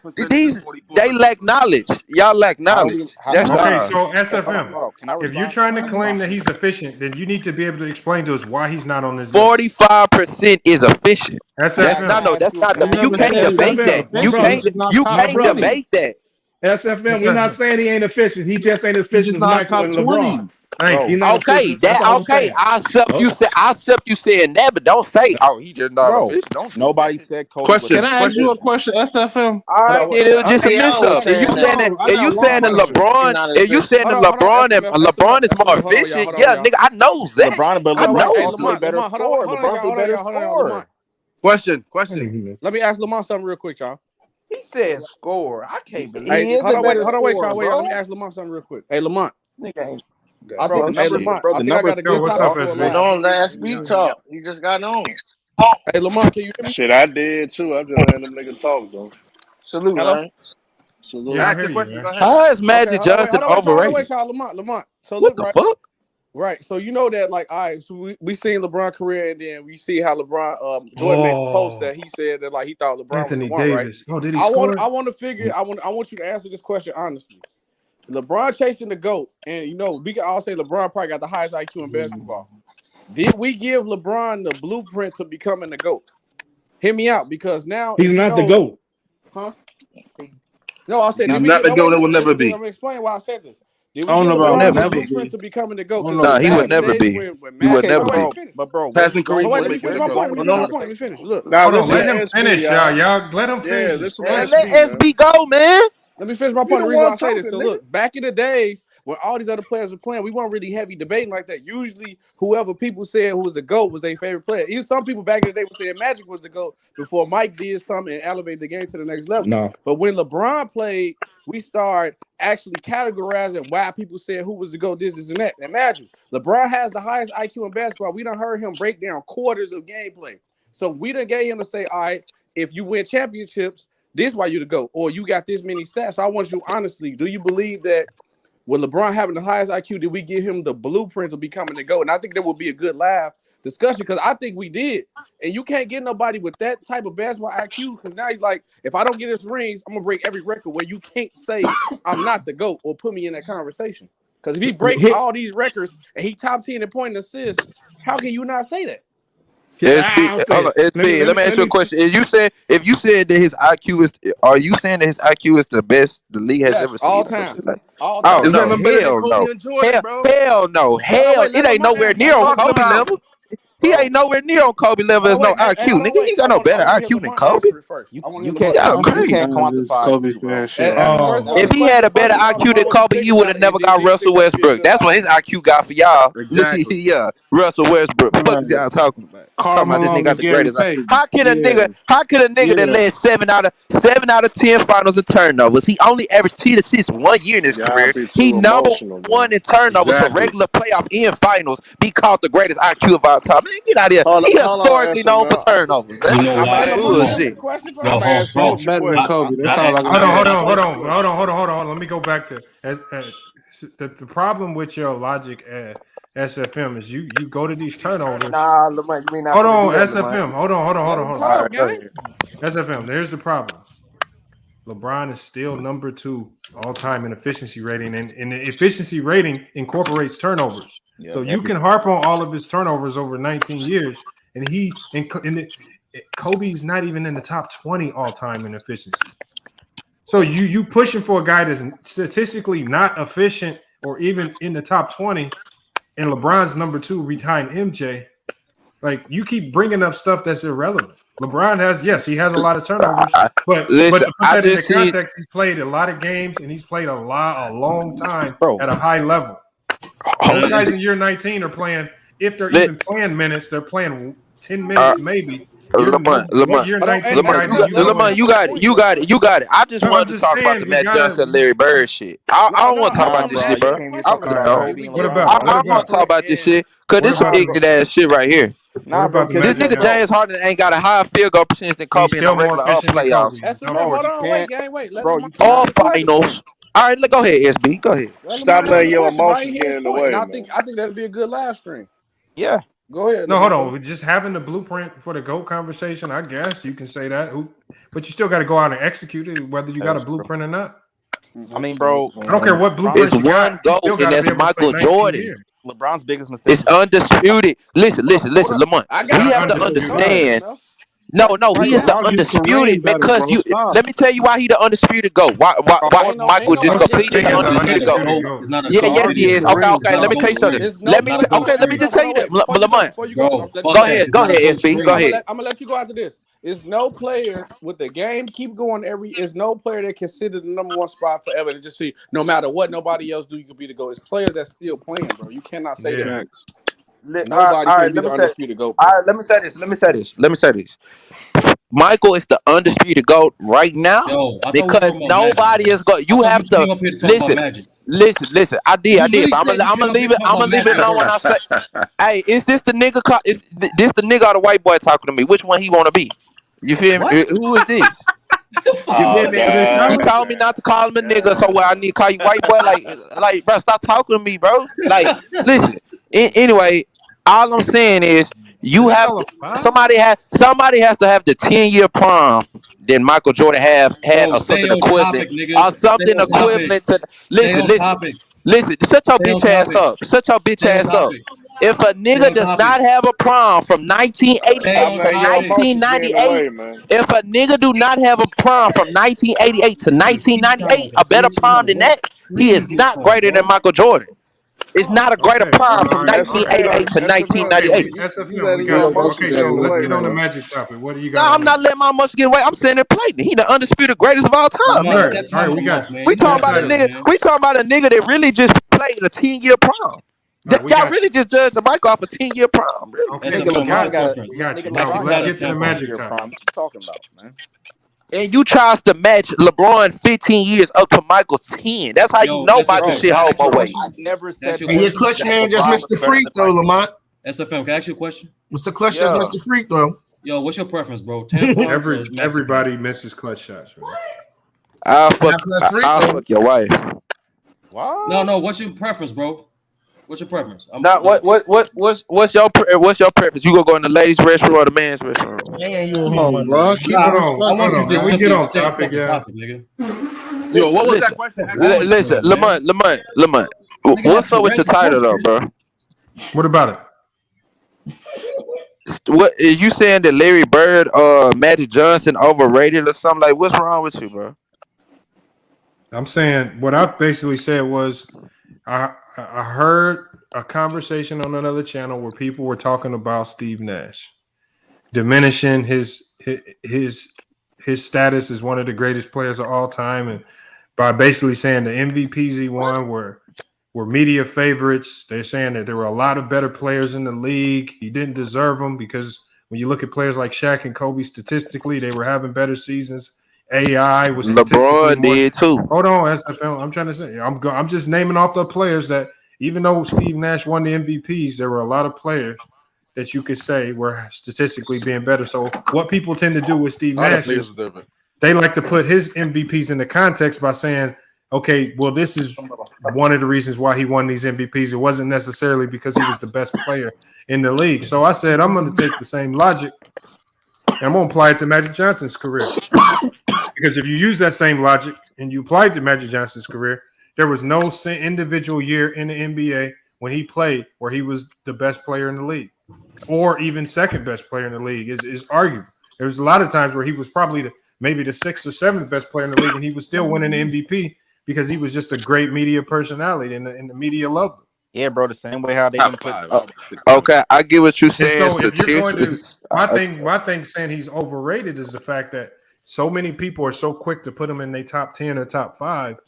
They lack knowledge. Y'all lack knowledge. That's okay. all. So SFM, if you're trying to claim that he's efficient, then you need to be able to explain to us why he's not on this list. 45% is efficient. SFM. That's not. You can't debate that. You can't debate that. SFM, we're not saying he ain't efficient. He just ain't efficient as Michael and LeBron. Okay. I accept you saying that, but don't say, "Oh, he just not efficient." Don't say nobody said Kobe. Can I ask you a question, SFM? all right, it was just a mix up. If you saying that LeBron is more efficient, yeah, nigga, I knows that. LeBron play better score. LeBron play better score. Question. Let me ask Lamont something real quick, y'all. He said score. I can't believe. Hey, hold on, wait, y'all. Let me ask Lamont something real quick. Hey, Lamont. Nigga ain't. Bro, the numbers go. What's up, SB? Don't let SB talk. He just got on. Hey, Lamont, can you hear me? Shit, I did too. I'm just letting them niggas talk, though. Salute, man. Salute. Yeah, I hear you, man. How is Magic Johnson overrated? Lamont. So what the fuck? Right. So you know that, like, all right. So we seen LeBron career, and then we see how LeBron Jordan made the post that he said that like he thought LeBron Anthony was the one, Davis. right? Oh, did he score? I want to figure. I want you to answer this question honestly. LeBron chasing the GOAT, and we can all say LeBron probably got the highest IQ in basketball. Did we give LeBron the blueprint to becoming the GOAT? Hear me out, because now he's not the GOAT. Huh? No, I said he's not the GOAT. That will never be. I'm gonna explain why I said this. Did we I don't know about LeBron never the blueprint be. to becoming the GOAT? Nah, he would never be. He would never be. But bro, passing career. Wait, let me finish my point. Let me finish. Look, now let him finish, y'all. Y'all let him finish. Let SB go, man. Let me finish my point. The reason why I say this. So look, back in the days when all these other players were playing, we weren't really heavy debating like that. Usually, whoever people said who was the GOAT was their favorite player. Even some people back in the day were saying Magic was the GOAT before Mike did something and elevated the game to the next level. No. But when LeBron played, we started actually categorizing why people said who was the GOAT, this and that. Imagine, LeBron has the highest IQ in basketball. We done heard him break down quarters of gameplay. So we done gave him to say, all right, if you win championships, this is why you the GOAT, or you got this many stats. So I want you honestly, do you believe that with LeBron having the highest IQ, did we give him the blueprint of becoming the GOAT? And I think that would be a good laugh discussion because I think we did. And you can't get nobody with that type of basketball IQ because now he's like, if I don't get his rings, I'm gonna break every record where you can't say I'm not the GOAT or put me in that conversation. Because if he break all these records and he top 10 in point and assists, how can you not say that? SB, let me ask you a question. If you said that his IQ is, are you saying that his IQ is the best the league has ever seen? All time. Oh no, hell no, it ain't nowhere near on Kobe level. He ain't nowhere near on Kobe level as no IQ. Nigga, he got no better IQ than Kobe. You can't quantify IQ, bro. If he had a better IQ than Kobe, he would have never got Russell Westbrook. That's what his IQ got for y'all. Exactly. Yeah, Russell Westbrook. What is y'all talking about? Talking about this nigga got the greatest. How can a nigga that led 7 out of 10 finals in turnovers? He only averaged 10 assists 1 year in his career. He number one in turnovers for regular playoff and finals. Be called the greatest IQ of all time. Man, get out of here. He historically known for turnovers. You know why? Bullshit. Yo, hold on. Let me go back to the problem with your logic at SFM is you go to these turnovers. Nah, Lamont, you mean not Hold on, do that, SFM. Hold on. Right, SFM, there's the problem. LeBron is still number 2 all-time in efficiency rating, and the efficiency rating incorporates turnovers. Yeah, so you can harp on all of his turnovers over 19 years, and Kobe's not even in the top 20 all-time in efficiency. So you pushing for a guy that's statistically not efficient or even in the top 20, and LeBron's number 2 behind MJ. Like, you keep bringing up stuff that's irrelevant. LeBron he has a lot of turnovers, but to put that in the context, he's played a lot of games and he's played a long time at a high level. Those guys in year 19 are playing, if they're even playing minutes, they're playing 10 minutes maybe. Lamont, you got it. I just wanted to talk about the Matt Johnson, Larry Bird shit. I don't want to talk about this shit, bro. I want to talk about this shit because this some ignorant ass shit right here. Nah, bro, this nigga James Harden ain't got a higher field goal percentage than Kobe in the regular playoffs. All finals. All right, go ahead, SB. Go ahead. Stop letting your emotions get in the way. I think that'd be a good live stream. Yeah. Go ahead. No, hold on. Just having the blueprint for the GOAT conversation, I guess you can say that. But you still got to go out and execute it, whether you got a blueprint or not. I mean, bro, I don't care what blueprint you got. It's one GOAT, and that's Michael Jordan. LeBron's biggest mistake. It's undisputed. Listen, Lamont. We have to understand. No, he is the undisputed because you. Let me tell you why he the undisputed GOAT. Why Michael just completely undisputed GOAT? Yes, he is. Okay. Let me tell you something. Let me just tell you that, Lamont. Go ahead, SB. Go ahead. I'm gonna let you go after this. It's no player with the game keep going it's no player that can sit in the number 1 spot forever and just see no matter what nobody else do, you can be the GOAT. It's players that's still playing, bro. You cannot say that. Nobody can be the undisputed GOAT. All right, let me say this. Michael is the undisputed GOAT right now because nobody is going. You have to listen. I did. But I'm gonna leave it alone when I say, hey, is this the nigga? Is this the nigga or the white boy talking to me? Which one he want to be? You feel me? Who is this? You feel me? You told me not to call him a nigga, so I need to call you white boy. Like, bro, stop talking to me, bro. Like, listen. Anyway, all I'm saying is you have somebody has to have the 10-year prime that Michael Jordan had or something equivalent to. Listen. Shut your bitch ass up. If a nigga does not have a prom from 1988 to 1998, if a nigga do not have a prom from 1988 to 1998, a better prom than that, he is not greater than Michael Jordan. It's not a greater prom from 1988 to 1998. Okay, so let's get on the Magic topic. What do you got? No, I'm not letting my emotions get away. I'm saying they're playing. He the undisputed greatest of all time. All right, we got you. We talking about a nigga that really just played a 10-year prom. Y'all really just judged the mic off a 10-year prom, really. Okay, we got you. Now, let's get to the Magic topic. What you talking about, man? And you tries to match LeBron 15 years up to Michael's 10. That's how you know Michael shit hold my way. I never said. And your clutch man just missed the free throw, Lamont. SFM, can I ask you a question? Mr. Clutch just missed the free throw. Yo, what's your preference, bro? 10 Everybody misses clutch shots, right? I'll fuck your wife. What? No. What's your preference, bro? What's your preference? What's your preference? You gonna go in the ladies' restroom or the men's restroom? Man, you bro. Keep it on. I want you to Can we get on stay topic, the yeah? topic, nigga. Yo, what was Listen, that question? listen, Lamont. What's up with your title though, bro? What about it? What is you saying that Larry Bird or Magic Johnson overrated or something? Like, what's wrong with you, bro? I'm saying what I basically said was I heard a conversation on another channel where people were talking about Steve Nash, diminishing his status as one of the greatest players of all time, and by basically saying the MVPs he won were media favorites. They're saying that there were a lot of better players in the league. He didn't deserve them because when you look at players like Shaq and Kobe, statistically, they were having better seasons. AI was LeBron did too. Hold on, SFL. I'm trying to say I'm just naming off the players that even though Steve Nash won the MVPs, there were a lot of players that you could say were statistically being better. So what people tend to do with Steve Nash is they like to put his MVPs into context by saying, okay, well, this is one of the reasons why he won these MVPs. It wasn't necessarily because he was the best player in the league. So I said, I'm going to take the same logic and I'm going to apply it to Magic Johnson's career. Because if you use that same logic and you apply it to Magic Johnson's career, there was no individual year in the NBA when he played where he was the best player in the league or even second best player in the league is arguable. There was a lot of times where he was probably maybe the sixth or seventh best player in the league and he was still winning the MVP because he was just a great media personality and the media loved him. Yeah, bro. The same way how they didn't put. Okay, I get what you're saying. So if you're going to my thing saying he's overrated is the fact that so many people are so quick to put him in their top 10 or top 5,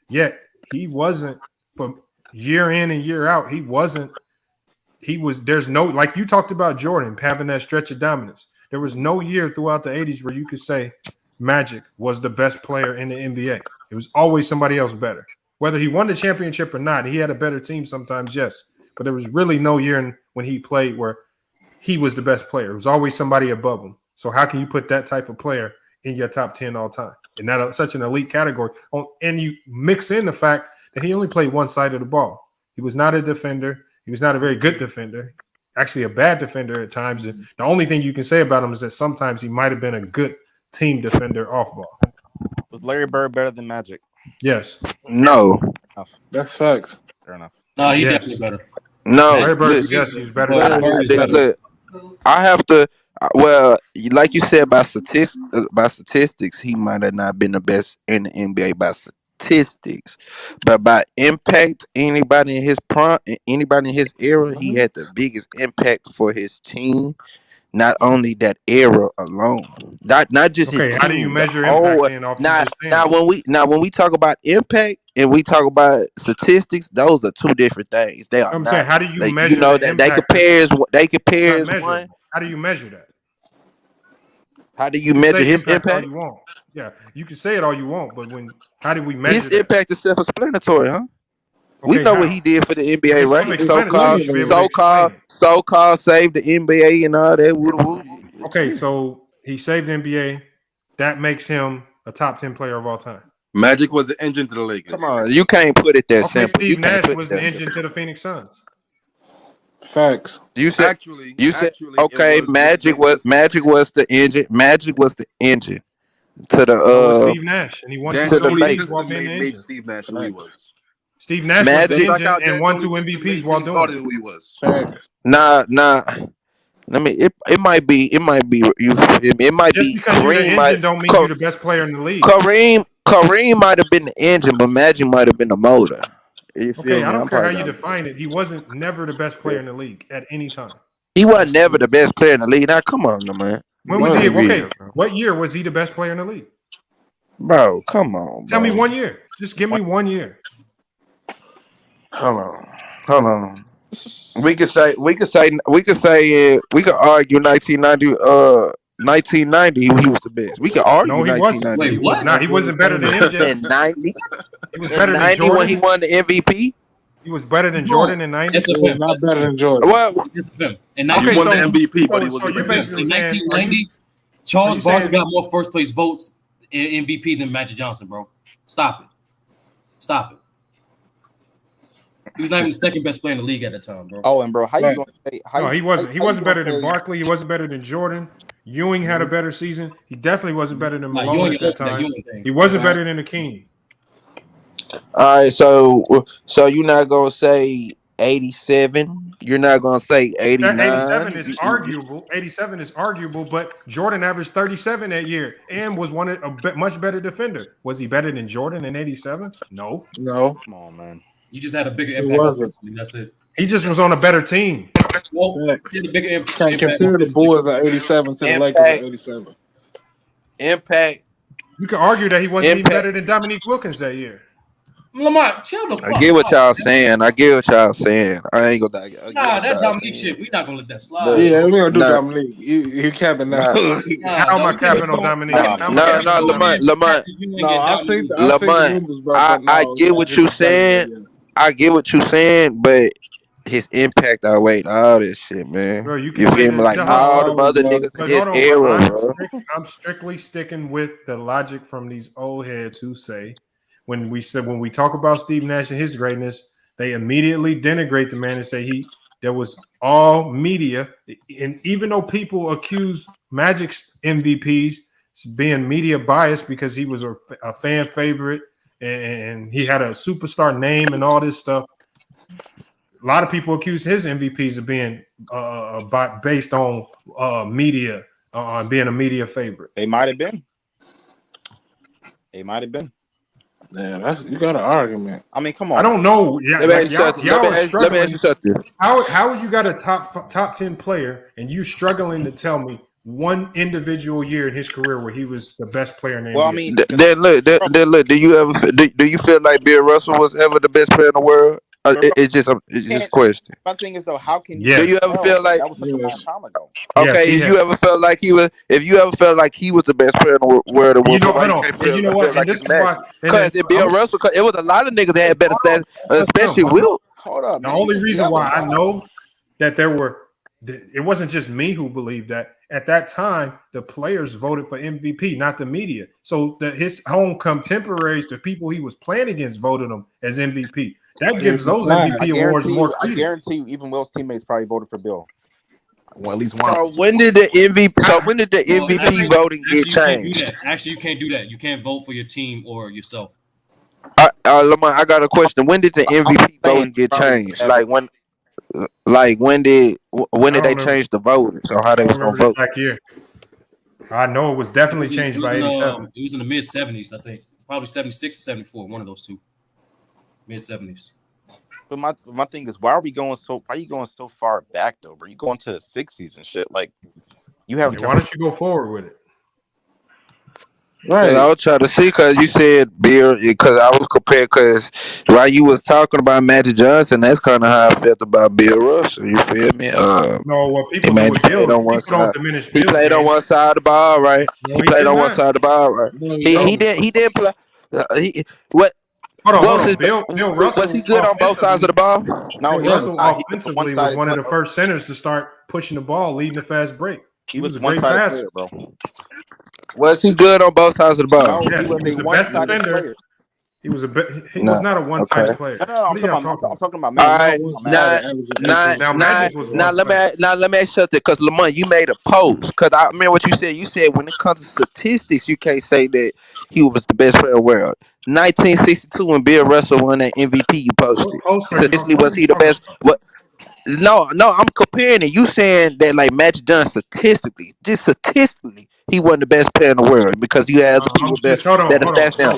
yet he wasn't. From year in and year out, there's no, like you talked about Jordan having that stretch of dominance. There was no year throughout the 80s where you could say Magic was the best player in the NBA. It was always somebody else better. Whether he won the championship or not, he had a better team sometimes, yes. But there was really no year when he played where he was the best player. It was always somebody above him. So how can you put that type of player in your top 10 all time? And that's such an elite category. And you mix in the fact that he only played one side of the ball. He was not a defender. He was not a very good defender. Actually a bad defender at times. And the only thing you can say about him is that sometimes he might have been a good team defender off ball. Was Larry Bird better than Magic? Yes. No. That's facts. Fair enough. No, he definitely better. No. Larry Bird, yes, he's better. I have to. Well, like you said, by statistics, he might have not been the best in the NBA by statistics, but by impact, anybody in his prime, anybody in his era, he had the biggest impact for his team. Not only that era alone, not just his team. How do you measure impact then off when we talk about impact and we talk about statistics, those are two different things. They are. I'm saying, how do you measure? You know that they compare one. How do you measure that? How do you measure his impact? You want. Yeah, you can say it all you want, but how do we measure his impact is self-explanatory, huh? We know what he did for the NBA, right? So-called saved the NBA and all that. Okay, so he saved the NBA. That makes him a top 10 player of all time. Magic was the engine to the Lakers. Come on, you can't put it that simple. Steve Nash was the engine to the Phoenix Suns. Facts. You said okay. Magic was the engine. Magic was the engine to the Steve Nash, and he won to two the Lakers. made Steve Nash who he was. Steve Nash was the engine and won 2 MVPs while doing it. Who he was. Nah. Let me. It might be. It might be. It might Just be. because you're the engine don't mean you're the best player in the league. Kareem might have been the engine, but Magic might have been the motor. Okay, I don't care how you define it. He wasn't never the best player in the league at any time. He wasn't never the best player in the league. Now, come on, man. When was he? Okay, what year was he the best player in the league? Bro, come on. Tell me 1 year. Just give me 1 year. Hold on. We could argue 1990 he was the best. We could argue. No, he wasn't. Wait, what? Not. He wasn't better than MJ. In 90. He was better than 90 Jordan when he won the MVP. He was better than Jordan in 90. It's a film. Not better than Jordan. Well, it's a film. In He won the MVP, but he was in 1990. Charles Barkley got more first place votes in MVP than Magic Johnson, bro. Stop it. He was not even the second best player in the league at the time, bro. Oh, and bro, how you gonna say? No, he wasn't. He wasn't better than say, Barkley. He wasn't better than Jordan. Ewing had a better season. He definitely wasn't better than Malone at that time. He wasn't better than the King. All right, so you're not gonna say 87. You're not gonna say 89. 87 is arguable. 87 is arguable, but Jordan averaged 37 that year and was much better defender. Was he better than Jordan in 87? No. Come on, man. You just had a bigger impact. wasn't. That's it. He just was on a better team. Well, he had a bigger impact. Can't compare the Bulls in 87 to the Lakers in 87. Impact. You could argue that he wasn't even better than Dominique Wilkins that year. Lamar, chill the fuck. I get what y'all saying. I ain't gonna die. Nah, that Dominique shit, we not gonna let that slide. Yeah, we're gonna do Dominique. You capping now. How am I capping on Dominique? Lamont. I get what you're saying. I get what you're saying, but his impact outweighed all this shit, man. Bro, you feel me? Like all the other niggas in his era, bro. I'm strictly sticking with the logic from these old heads who say when we talk about Steve Nash and his greatness, they immediately denigrate the man and say there was all media, and even though people accuse Magic's MVPs being media biased because he was a fan favorite and he had a superstar name and all this stuff, a lot of people accuse his MVPs of being based on media, being a media favorite. They might have been. Man, you got an argument. I mean, come on. I don't know. Yeah, y'all are struggling. Let me ask you something. How you got a top 10 player and you struggling to tell me one individual year in his career where he was the best player in the NBA? I mean, then look. Do you feel like Bill Russell was ever the best player in the world? It's just a question. My thing is though, how can do you ever feel like that was such a long time ago? Okay, if you ever felt like he was the best player in the world, you know what? This is why, because Bill Russell, it was a lot of niggas that had better stats, especially Will. Hold up. The only reason why I know that it wasn't just me who believed that. At that time, the players voted for MVP, not the media. So his home contemporaries, the people he was playing against, voted him as MVP. That gives those MVP awards more credit. I guarantee you, even Will's teammates probably voted for Bill. Well, at least one. So when did the MVP voting get changed? Actually, you can't do that. You can't vote for your team or yourself. Lamont, I got a question. When did the MVP voting get changed? When did they change the voting? So how they was gonna vote? Year. I know it was definitely changed by 87. It was in the mid 70s, I think. Probably 76 or 74, one of those two. Mid 70s. But my thing is, why are you going so far back though, bro? You going to the 60s and shit. Like you have. Why don't you go forward with it? Right. I was trying to see because you said Bill, because I was compared, because while you was talking about Magic Johnson, that's kind of how I felt about Bill Russell. You feel me? No, what people do with Bill, people don't diminish Bill. He played on one side of the ball, right? He played on one side of the ball, right? He didn't play. Hold on. Bill Russell, was he good on both sides of the ball? No, Russell offensively was one of the first centers to start pushing the ball, leading the fast break. He was a great passer, bro. Was he good on both sides of the ball? Yes, he was the best defender. He was not a one-sided player. No, I'm talking about Magic. All right, now let me ask you something, because Lamont, you made a post. Because I remember what you said. You said when it comes to statistics, you can't say that he was the best player in the world. 1962, when Bill Russell won that MVP, you posted. Statistically, was he the best? What? No, I'm comparing it. You saying that like Magic Johnson statistically, he wasn't the best player in the world because you had people that are fast down.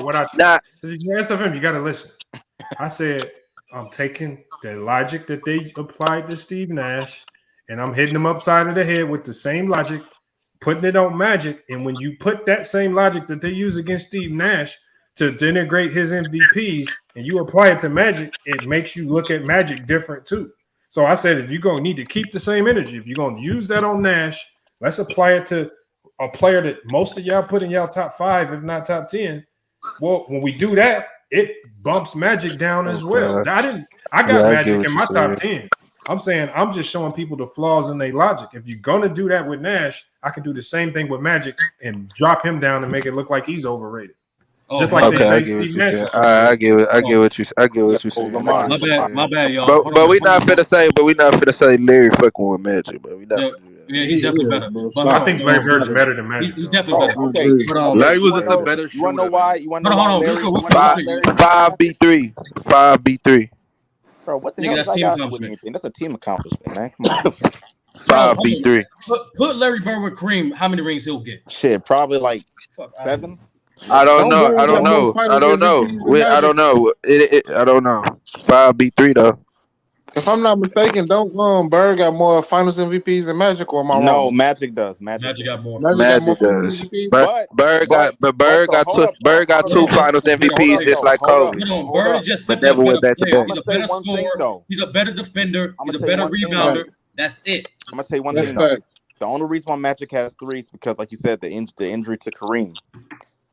You got to listen. I said I'm taking the logic that they applied to Steve Nash, and I'm hitting them upside of the head with the same logic, putting it on Magic. And when you put that same logic that they use against Steve Nash to denigrate his MVPs, and you apply it to Magic, it makes you look at Magic different too. So I said, if you're going to need to keep the same energy, if you're going to use that on Nash, let's apply it to a player that most of y'all put in y'all top 5, if not top 10. Well, when we do that, it bumps Magic down as well. I got Magic in my top 10. I'm saying I'm just showing people the flaws in their logic. If you're going to do that with Nash, I can do the same thing with Magic and drop him down and make it look like he's overrated. Just like okay, they say Steve Nash. I get what you saying. My bad, y'all. But we not finna say Larry fucking with Magic, but we not. Yeah, he's definitely better. But I think Larry Bird's better than Magic. He's definitely better. Okay, But, Larry was just a know, better You shooter. want to know why? You want to know Hold why on, Larry? 5B3. 5B3. Bro, what the Nigga, hell that's does team that got to do with accomplishment. anything? That's a team accomplishment, man. Come on. 5B3. Put Larry Bird with Kareem. How many rings he'll get? Shit, probably like 7. I don't know. I don't know. 5B3 though. If I'm not mistaken, don't Bird got more Finals MVPs than Magic, or am I wrong? No, Magic does. Magic got more. Magic does. But Bird got two Finals MVPs just like Kobe. Bird is just But simply a never went better back to player. back. He's a better scorer. He's a better defender. He's a better rebounder. That's it. I'm gonna tell you one thing though. The only reason why Magic has 3 is because, like you said, the injury to Kareem.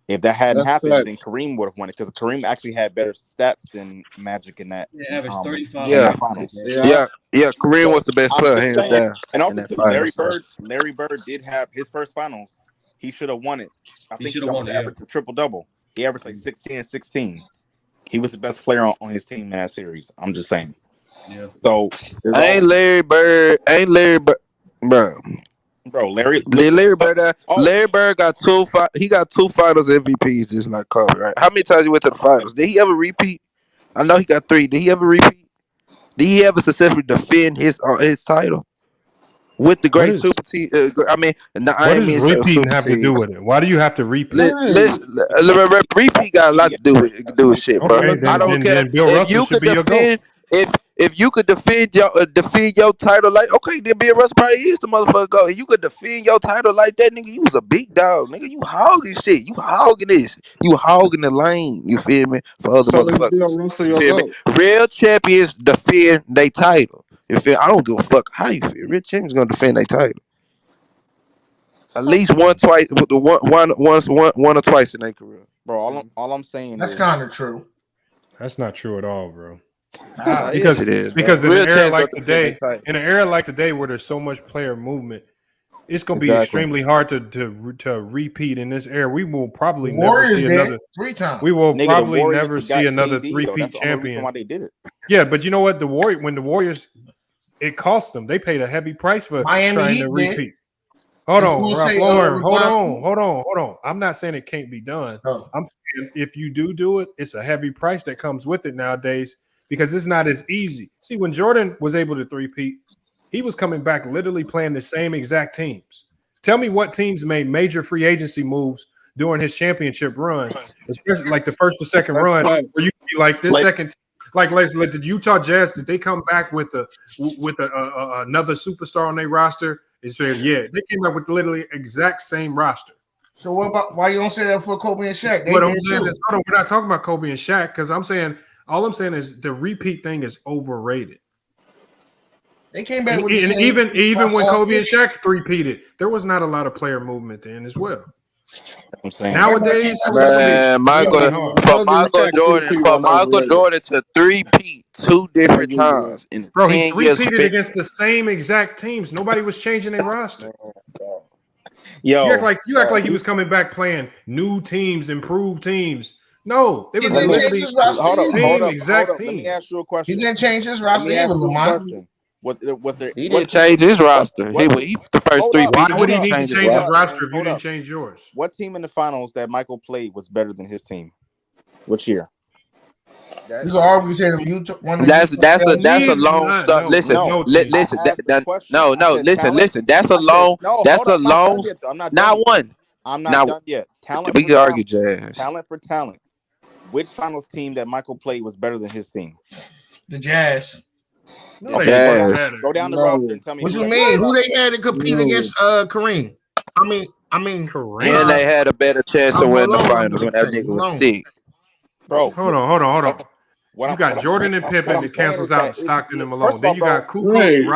If that hadn't happened, then Kareem would have won it because Kareem actually had better stats than Magic in that. Yeah, average 35. Yeah. Kareem was the best player, hands down. And also, too, Larry Bird did have his first finals. He should have won it. I think he almost averaged a triple-double. He averaged like 16 and 16. He was the best player on his team in that series. I'm just saying. Yeah. So Larry Bird, bro. Bro, Larry Bird got two Finals MVPs just like Kobe, right? How many times he went to the finals? Did he ever repeat? I know he got 3. Did he ever repeat? Did he ever successfully defend his title with the great super team? What does repeating have to do with it? Why do you have to repeat? Repeat got a lot to do with shit, bro. I don't care. Then Bill Russell should be your GOAT. If you could defend your title like, okay, then Bill Russell probably is the motherfucker GOAT. If you could defend your title like that, nigga, you was a big dog, nigga. You hogging shit. You hogging this. You hogging the lane. You feel me? For other motherfuckers. You feel me? Real champions defend their title. You feel? I don't give a fuck how you feel. Real champions gonna defend their title. At least one or twice in their career. Bro, all I'm saying that's is kind of true. That's not true at all, bro. Because in an era like today, where there's so much player movement, it's gonna be extremely hard to repeat in this era. We will probably never see another 3 times. We will probably never see another three-peat champion. Why they did it? Yeah, but you know what? When the Warriors, it cost them. They paid a heavy price for trying to repeat. Hold on. I'm not saying it can't be done. I'm saying if you do it, it's a heavy price that comes with it nowadays because it's not as easy. See, when Jordan was able to three-peat, he was coming back literally playing the same exact teams. Tell me what teams made major free agency moves during his championship run, especially like the first or second run, where you be like this second. Like the Utah Jazz, did they come back with another superstar on their roster? They came back with literally exact same roster. So what about why you don't say that for Kobe and Shaq? What I'm saying is, we're not talking about Kobe and Shaq because all I'm saying is the repeat thing is overrated. They came back with and even when Kobe and Shaq three-peated, there was not a lot of player movement then as well. I'm saying nowadays, Michael Jordan to three-peat 2 different times in bro, he 10 years. Three-peated against the same exact teams. Nobody was changing their roster. Yo, you act like he was coming back playing new teams, improved teams. No, they was literally hold up. exact Let team. me ask you a question. He didn't change his roster either, Lamont. Was there? He didn't change his roster. He the first 3 Why would he need to change his roster if you didn't change yours? What team in the finals that Michael played was better than his team? Which year? You can argue say that's a long stuff. Listen. That's a long. Not one. I'm not done yet. We can argue jazz. Talent for talent. Which finals team that Michael played was better than his team? The Jazz. No, go down the roster and tell me. What you mean? Who they had to compete against Kareem? I mean Kareem. And they had a better chance to win the finals when that nigga was sick. Bro, hold on. You got Jordan and Pippen that cancels out Stockton and Malone. Then you got Kukoc,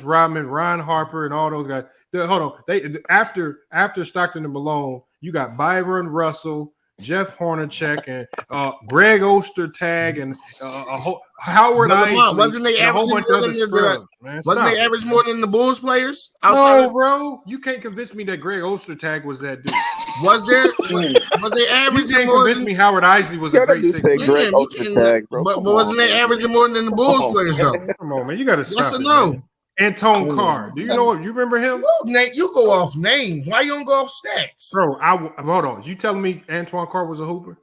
Rodman, Ron Harper, and all those guys. Hold on. After Stockton and Malone, you got Byron Russell, Jeff Hornacek and Greg Ostertag and Howard Isley wasn't they and a whole averaging bunch more of other than scrubs, man. Wasn't they Stop. average more than the Bulls players? No, bro. You can't convince me that Greg Ostertag was that dude. Was they averaging You can't more convince than me Howard Isley was a great six? But wasn't they averaging more than the Bulls players though? Come on, man. You got to stop. Yes or it, no? man. Antone Carr. Do you know what? You remember him? Nate, you go off names. Why you don't go off stats? Bro, hold on. You telling me Antoine Carr was a hooper?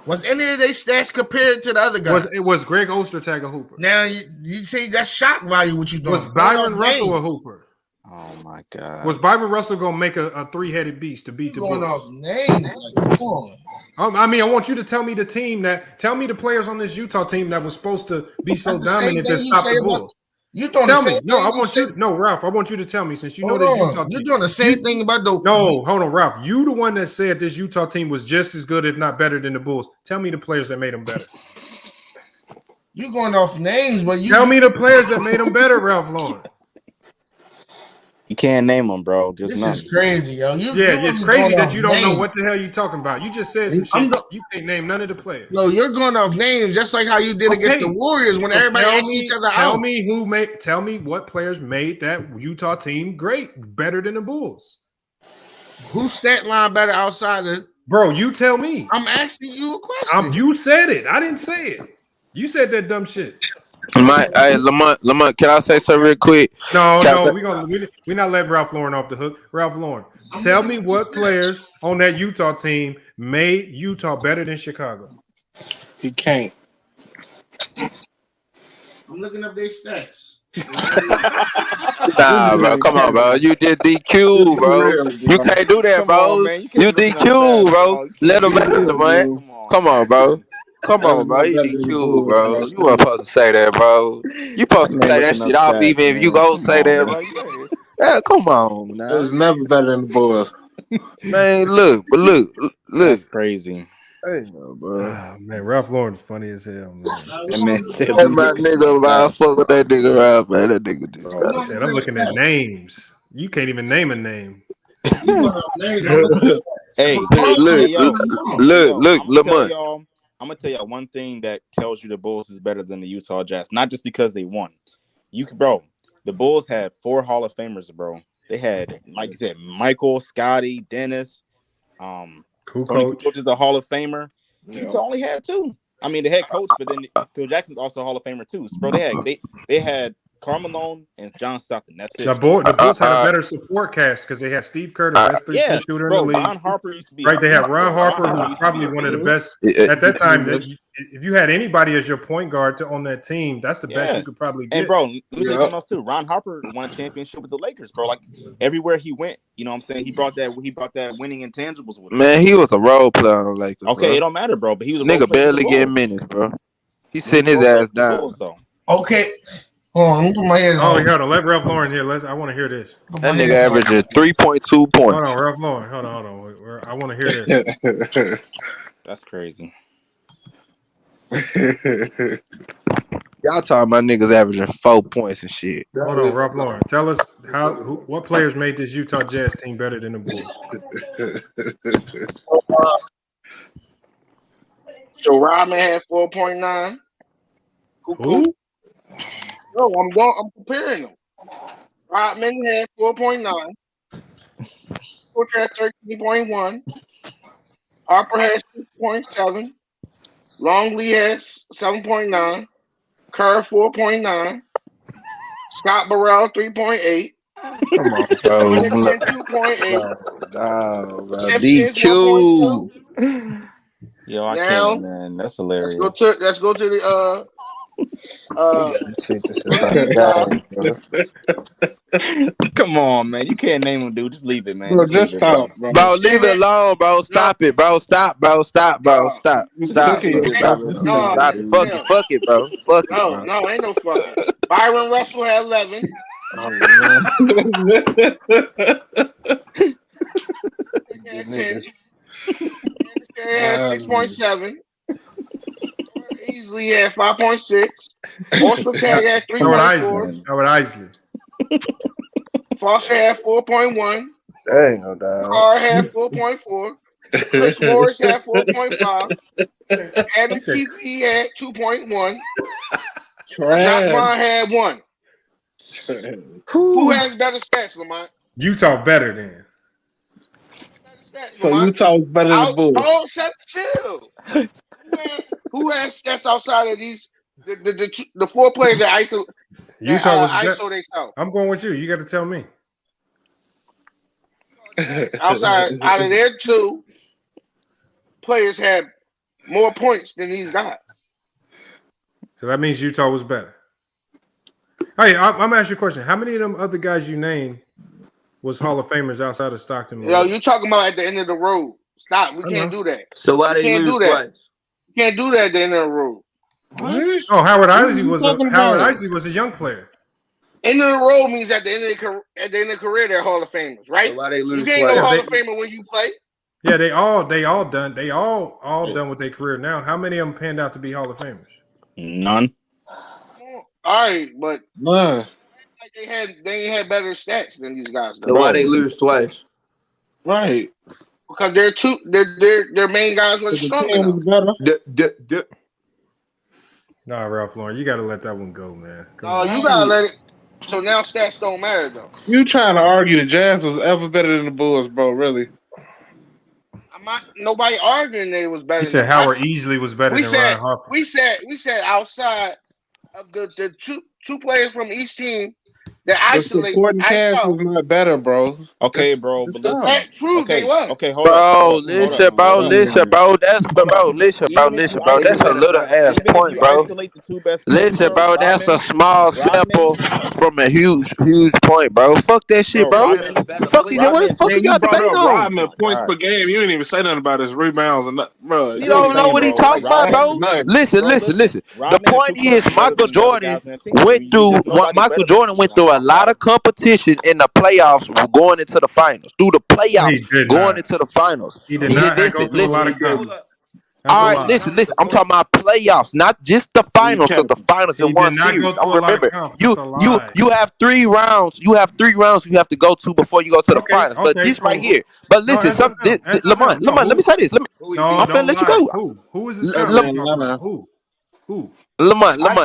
Was any of their stats compared to the other guys? Was Greg Ostertag a hooper? Now you see that's shock value. What you doing? Was Byron Russell a hooper? Oh my God! Was Byron Russell gonna make a three-headed beast to beat the going Bulls? off names? Like, come on. I mean, I want you to tell me the players on this Utah team that was supposed to be so dominant that stopped the Bulls. You doing tell the me? same No, thing I want you. No, Ralph. I want you to tell me since you know this Utah team. You're doing the same thing about the. No, hold on, Ralph. You the one that said this Utah team was just as good, if not better, than the Bulls. Tell me the players that made them better. You going off names, but you tell me the players that made them better, Ralph Lauren. You can't name them, bro. This is crazy, yo. It's crazy that you don't know what the hell you're talking about. You just said some shit. You can't name none of the players. No, you're going off names, just like how you did against the Warriors when everybody asked each other out. Tell me what players made that Utah team great, better than the Bulls. Who's stat line better outside of? Bro, you tell me. I'm asking you a question. You said it. I didn't say it. You said that dumb shit. Lamont, can I say something real quick? No, we're not letting Ralph Lauren off the hook. Ralph Lauren, tell me what players on that Utah team made Utah better than Chicago. He can't. I'm looking up their stats. Nah, bro, come on, bro. You did DQ, bro. You can't do that, bro. You DQ, bro. Let him answer, man. Come on, bro. Come on, bro. You DQ, bro. You weren't supposed to say that, bro. You supposed to say that shit off even if you go say that, bro. Yeah, come on, now. It was never better than the Bulls. Man, look. That's crazy. Hey, bro. Man, Ralph Lauren funny as hell, man. That man said, hey, my nigga, man, fuck with that nigga Ralph, man. That nigga just got it. I'm looking at names. You can't even name a name. Hey, look, Lamont. I'm gonna tell y'all one thing that tells you the Bulls is better than the Utah Jazz. Not just because they won. The Bulls had 4 Hall of Famers, bro. They had, like you said, Michael, Scotty, Dennis. Cool coach is a Hall of Famer. Utah only had 2. I mean, the head coach, but then Phil Jackson's also a Hall of Famer too. So, bro, they had Karl Malone and John Stockton. That's it. The Bulls had a better support cast because they had Steve Kerr, the best three-point shooter in the league. Ron Harper used to be right. They had Ron Harper, who was probably one of the best at that time. If you had anybody as your point guard on that team, that's the best you could probably get. And bro, let me say something else too. Ron Harper won a championship with the Lakers, bro. Like everywhere he went, you know what I'm saying? He brought that winning intangibles with him. Man, he was a role player on Lakers. Okay, bro. It don't matter, bro. But he was a nigga barely getting minutes, bro. He's sitting his ass down. Okay. Hold on, let me put my head on. Hold on. Let Ralph Lauren hear. I want to hear this. That nigga averaging 3.2 points. Hold on, Ralph Lauren. Hold on. I want to hear this. That's crazy. Y'all talking about niggas averaging 4 points and shit. Hold on, Ralph Lauren. Tell us what players made this Utah Jazz team better than the Bulls. So Rodman had 4.9. Who? No, I'm comparing them. Rodman had 4.9. Coach had 13.1. Harper had 6.7. Longley had 7.9. Kerr 4.9. Scott Burrell 3.8. Come on, bro. 2.8. No, bro. DQ. Yo, I can't, man. That's hilarious. Let's go to the Come on, man. You can't name him, dude. Just leave it, man. Bro, just stop, bro. Bro, leave it alone, bro. Stop it, bro. Stop, bro. Stop, bro. Stop. Stop. Stop. Fuck it, bro. Fuck it, bro. No, ain't no fucking. Byron Russell had 11. Had 10. Had 6.7. Easily had 5.6. Also tag had 3.4. Howard Isley. Foster had 4.1. Dang, no doubt. Carr had 4.4. Chris Morris had 4.5. Adam Keefe had 2.1. Jacques Vaughn had 1. Who has better stats, Lamont? Utah better than. So Utah is better than the Bulls. Oh, chill. Who has stats outside of these? The 4 players that ISO. Utah was ISO themselves. I'm going with you. You got to tell me. Outside, out of their 2 players had more points than these guys. So that means Utah was better. Hey, I'm gonna ask you a question. How many of them other guys you named was Hall of Famers outside of Stockton? Yo, you talking about at the end of the road? Stop. We can't do that. So why they lose twice? You can't do that at the end of the road. What? Oh, Howard Isley was a young player. End of the road means at the end of the career they're Hall of Famers, right? So why they lose you can't go Hall of Famer when you play. Yeah, they all done with their career now. How many of them panned out to be Hall of Famers? None. All right, but none. They ain't had better stats than these guys. So why they lose twice? Right. Because their main guys were strong enough. Nah, Ralph Lauren, you got to let that one go, man. You gotta let it. So now stats don't matter though. You trying to argue the Jazz was ever better than the Bulls, bro? Really? Nobody arguing they was better. You said Howard Easley was better than Ryan Harper. We said outside of the two players from each team that isolate. Supporting cast was not better, bro. Okay, bro. But listen. That proved they was. Okay, hold up. Listen, bro. Listen, bro. That's a little ass point, bro. Listen, bro. That's a small sample from a huge point, bro. Fuck that shit, bro. What the fuck y'all debating on? Rodman points per game. You didn't even say nothing about his rebounds and nothing, bro. You don't know what he talking about, bro. Listen. The point is, Michael Jordan went through a lot of competition in the playoffs going into the finals. Through the playoffs going into the finals. He did not go through a lot of competition. All right, listen. I'm talking about playoffs, not just the finals, because the finals in one series. Remember, you have 3 rounds. You have 3 rounds you have to go to before you go to the finals. But this right here. But listen, Lamont, let me say this. I'm finna let you go. Who is this guy? Who? Lamont. I'm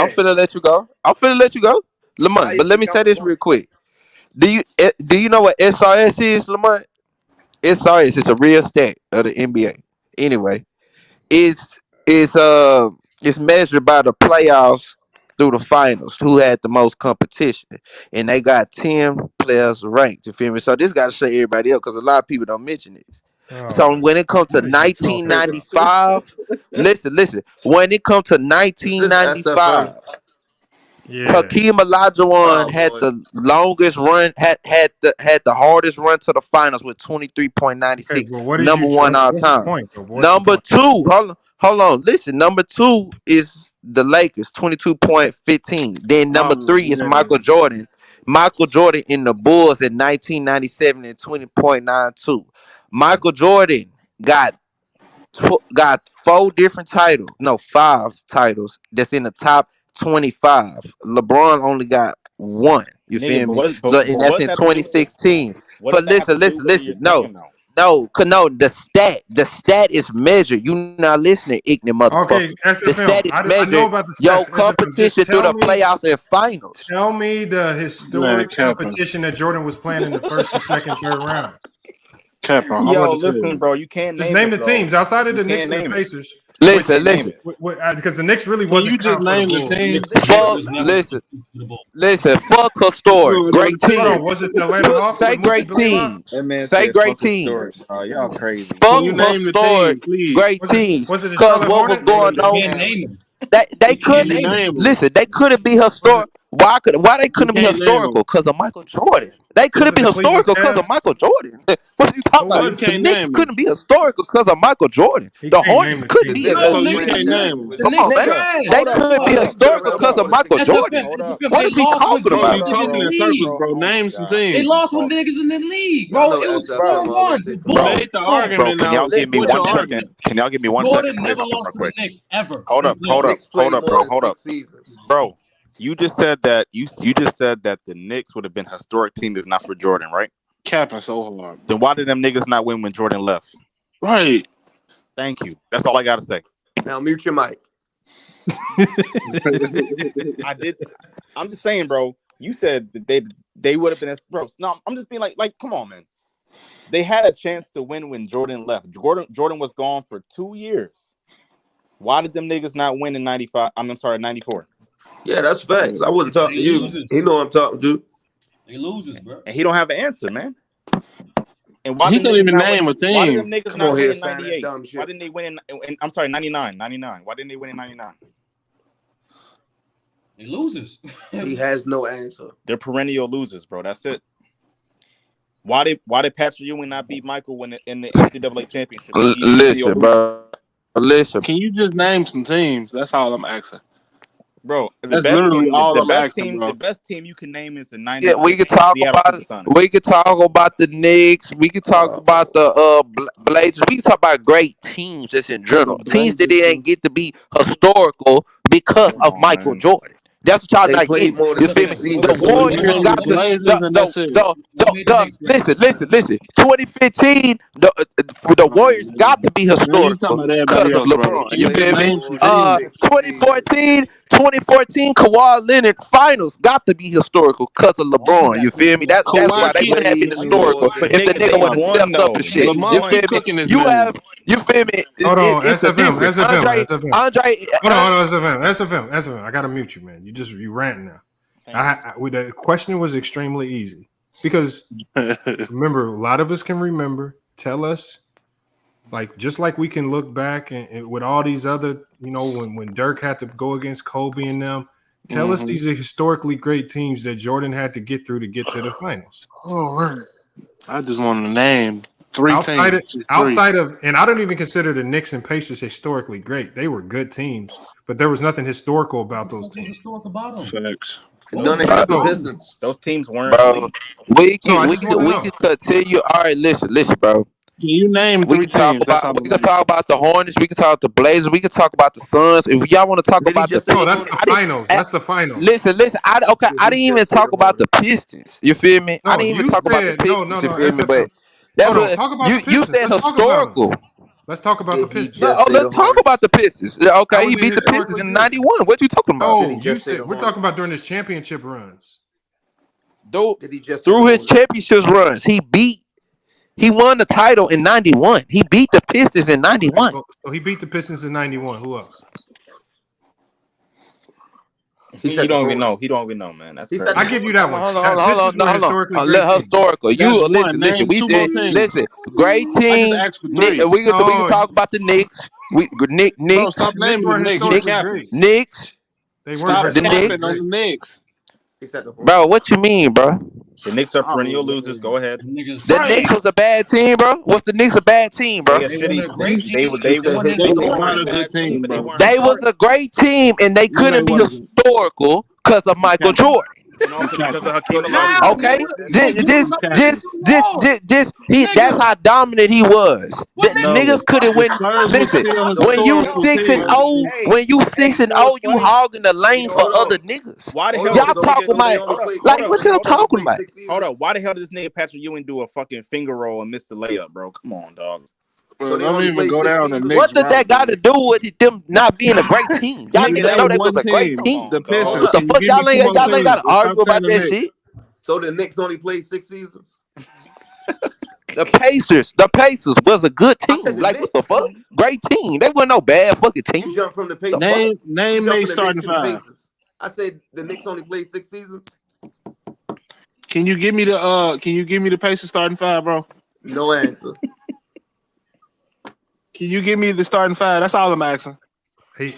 finna let you go. Lamont, but let me say this real quick. Do you know what SRS is, Lamont? SRS is a real stat of the NBA. Anyway, it's measured by the playoffs through the finals, who had the most competition, and they got 10 players ranked. You feel me? So this got to show everybody else, because a lot of people don't mention this. So when it comes to 1995, listen. When it comes to 1995, Hakeem Olajuwon had the longest run, had the hardest run to the finals with 23.96. Number 1 all time. Number 2, hold on. Listen, number 2 is the Lakers, 22.15. Then number 3 is Michael Jordan. Michael Jordan in the Bulls in 1997 and 20.92. Michael Jordan got 5 titles that's in the top 25. LeBron only got 1. You feel me? And that's in 2016. But listen. No, the stat is measured. You not listening, ignorant motherfucker. Okay, the stat is measured. Your competition through the playoffs and finals. Tell me the historic competition that Jordan was playing in the first and second, third round. Yo, listen, bro. You can't just name the teams outside of the Knicks and the Pacers. Listen. Because the Knicks really wasn't. You just name the teams. Listen. Fuck historic. Great team. Was it the Atlanta Hawks? Say great teams. Say great teams. Y'all crazy. Fuck historic. Great teams. Because what was going on? They couldn't listen. They couldn't be historic. Why they couldn't be historical? Because of Michael Jordan. They couldn't be historical because of Michael Jordan. What are you talking about? The Knicks couldn't be historical because of Michael Jordan. The Hornets couldn't be historical. Come on, man. They couldn't be historical because of Michael Jordan. What is he talking about? Bro, name some teams. They lost when niggas in the league, bro. It was 4-1. Bro, can y'all give me 1 second? Can y'all give me 1 second? Jordan never lost to the Knicks ever. Hold up, bro. You just said that the Knicks would have been a historic team if not for Jordan, right? capping so hard. Then why did them niggas not win when Jordan left? Right. Thank you. That's all I gotta say. Now mute your mic. I did. I'm just saying, bro. You said that they would have been bro. No, I'm just being like, come on, man. They had a chance to win when Jordan left. Jordan was gone for 2 years. Why did them niggas not win in 95? I'm sorry, 94. Yeah, that's facts. I wouldn't talk to you. Losers. He know I'm talking to. They losers, bro. And he don't have an answer, man. And why He didn't can't they even not name win? a team. Why did them niggas Come not on win here, in sign that 98? dumb shit. Why didn't they win in I'm sorry, 99? Why didn't they win in 99? They losers. He has no answer. They're perennial losers, bro. That's it. Why did Patrick Ewing not beat Michael when in the NCAA championship? Listen, bro. Listen. Can you just name some teams? That's all I'm asking. Bro, That's literally all I'm asking, bro. The best team you can name is the 96. Yeah, we could talk about the Knicks. We could talk about the Blazers. We can talk about great teams just in general. Teams that they ain't get to be historical because of Michael Jordan. That's what y'all not getting. You feel me? The Warriors got listen. 2015, the Warriors got to be historical because of LeBron. You feel me? 2014, Kawhi Leonard finals got to be historical because of LeBron. You feel me? That's why they wouldn't have been historical if the nigga would have stepped up and shit. You feel me? You feel me? Hold on, SFM. Andre. Hold on, SFM. I gotta mute you, man. You ranting now. The question was extremely easy because remember, a lot of us can remember. Tell us, just like we can look back and with all these other, when Dirk had to go against Kobe and them. Tell us these are historically great teams that Jordan had to get through to get to the finals. Oh, I just want to name three outside teams. of, and I don't even consider the Knicks and Pacers historically great. They were good teams, but there was nothing historical about those teams. Historical about them. Facts. Those teams weren't. Bro, we can continue. All right, listen, bro. Can you name three teams? We can talk about the Hornets. We can talk about the Blazers. We can talk about the Suns. If y'all want to talk about that's the finals. That's the finals. Listen. I didn't even talk about the Pistons. You feel me? I didn't even talk about the Pistons. You feel me? But that's what you said. Historical. Let's talk about the Pistons. Let's talk about the Pistons. Okay, he beat the Pistons in '91. What you talking about? Oh, you said we're talking about during his championship runs. Through his championships runs, he won the title in '91. He beat the Pistons in '91. So he beat the Pistons in '91. Who else? He don't even know, man. That's crazy. I give you that one. Hold on. Historical. You listen. We did listen. Great team. We can talk about the Knicks. Knicks. Stop naming the Knicks. They weren't the Knicks. Bro, what you mean, bro? The Knicks are perennial losers. Go ahead. The Knicks was a bad team, bro. What's the Knicks a bad team, bro? They was a great team, and they couldn't be historical because of Michael Jordan. Okay, that's how dominant he was. Niggas couldn't win. Listen, when you 6-0, you hogging the lane for other niggas. Why the hell y'all talking about? What y'all talking about? Hold up. Why the hell did this nigga Patrick Ewing do a fucking finger roll and miss the layup, bro? Come on, dog. So don't even go down and what did that got to do with them not being a great team? Y'all niggas know they was a great team. The Pistons. What the fuck? Y'all ain't got to argue about that shit. So the Knicks only played 6 seasons? The Pacers was a good team. Like, what the fuck? Great team. They weren't no bad fucking team. You jumped from the Pacers. Name a starting five. I said the Knicks only played 6 seasons. Can you give me the Pacers starting five, bro? No answer. Can you give me the starting five? That's all I'm asking. He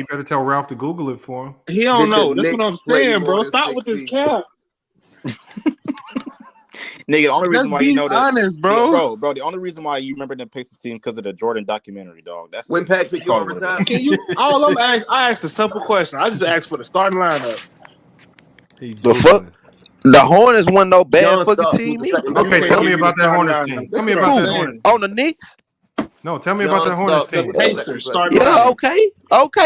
better tell Ralph to Google it for him. He don't know. That's what I'm saying, bro. Stop with this cap. Nigga, the only reason why you know that, honest, bro. Bro, the only reason why you remember the Pacers team because of the Jordan documentary, dog. That's when Patrick Ewing retired. Can you? I asked a simple question. I just asked for the starting lineup. The fuck. The Hornets wasn't no bad fucking team. Okay, tell me about that Hornets team. Tell me about that Hornets. On the Knicks. No, tell me about that Hornets team. Yeah, okay.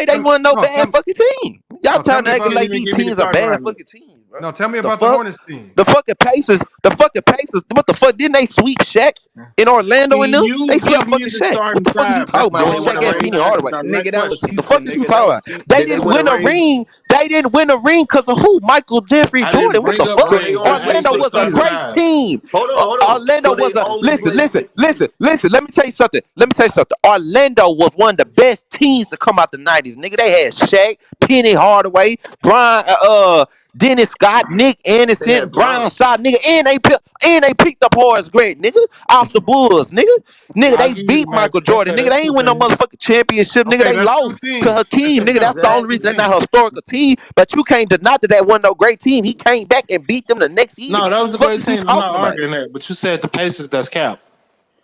They wasn't no bad fucking team. Y'all trying to act like these teams are bad fucking teams. bro. No, tell me about the Hornets team. The fucking Pacers. What the fuck? Didn't they sweep Shaq in Orlando and Can them? you They give swept me fucking the Shaq. What starting the fuck is you five? talking That's about? all Shaq I'm had Penny asking. Hardaway. Nigga, that was The fuck Houston. is you Nigga, that talking was about? Houston. They Did they didn't win win a a ring? ring. They didn't win a ring because of who? Michael Jeffrey I didn't Jordan. What bring the up fuck? So they rings. only I played asked Orlando for six was a starting seasons. great five. team. Hold on. Orlando So they was a only played 6 seasons. listen. Let me tell you something. Orlando was one of the best teams to come out the 90s. Nigga, they had Shaq, Penny Hardaway, Brian, Dennis Scott, Nick They Anderson, had Bron. Broussard, nigga, and they picked up Horace Grant, nigga, off the Bulls, nigga. I'll They give you the beat Michael Magic. Okay, Jordan, nigga. that's They ain't two win no things. motherfucking championship, nigga. Okay, They that's two lost to teams. Hakeem, nigga. That's the only reason they're not a historical team. But you can't deny that wasn't no great team. He came back and beat them the next year. No, that was a Fuck great is you team. I'm talking not about? arguing that. But you said the Pacers, that's cap.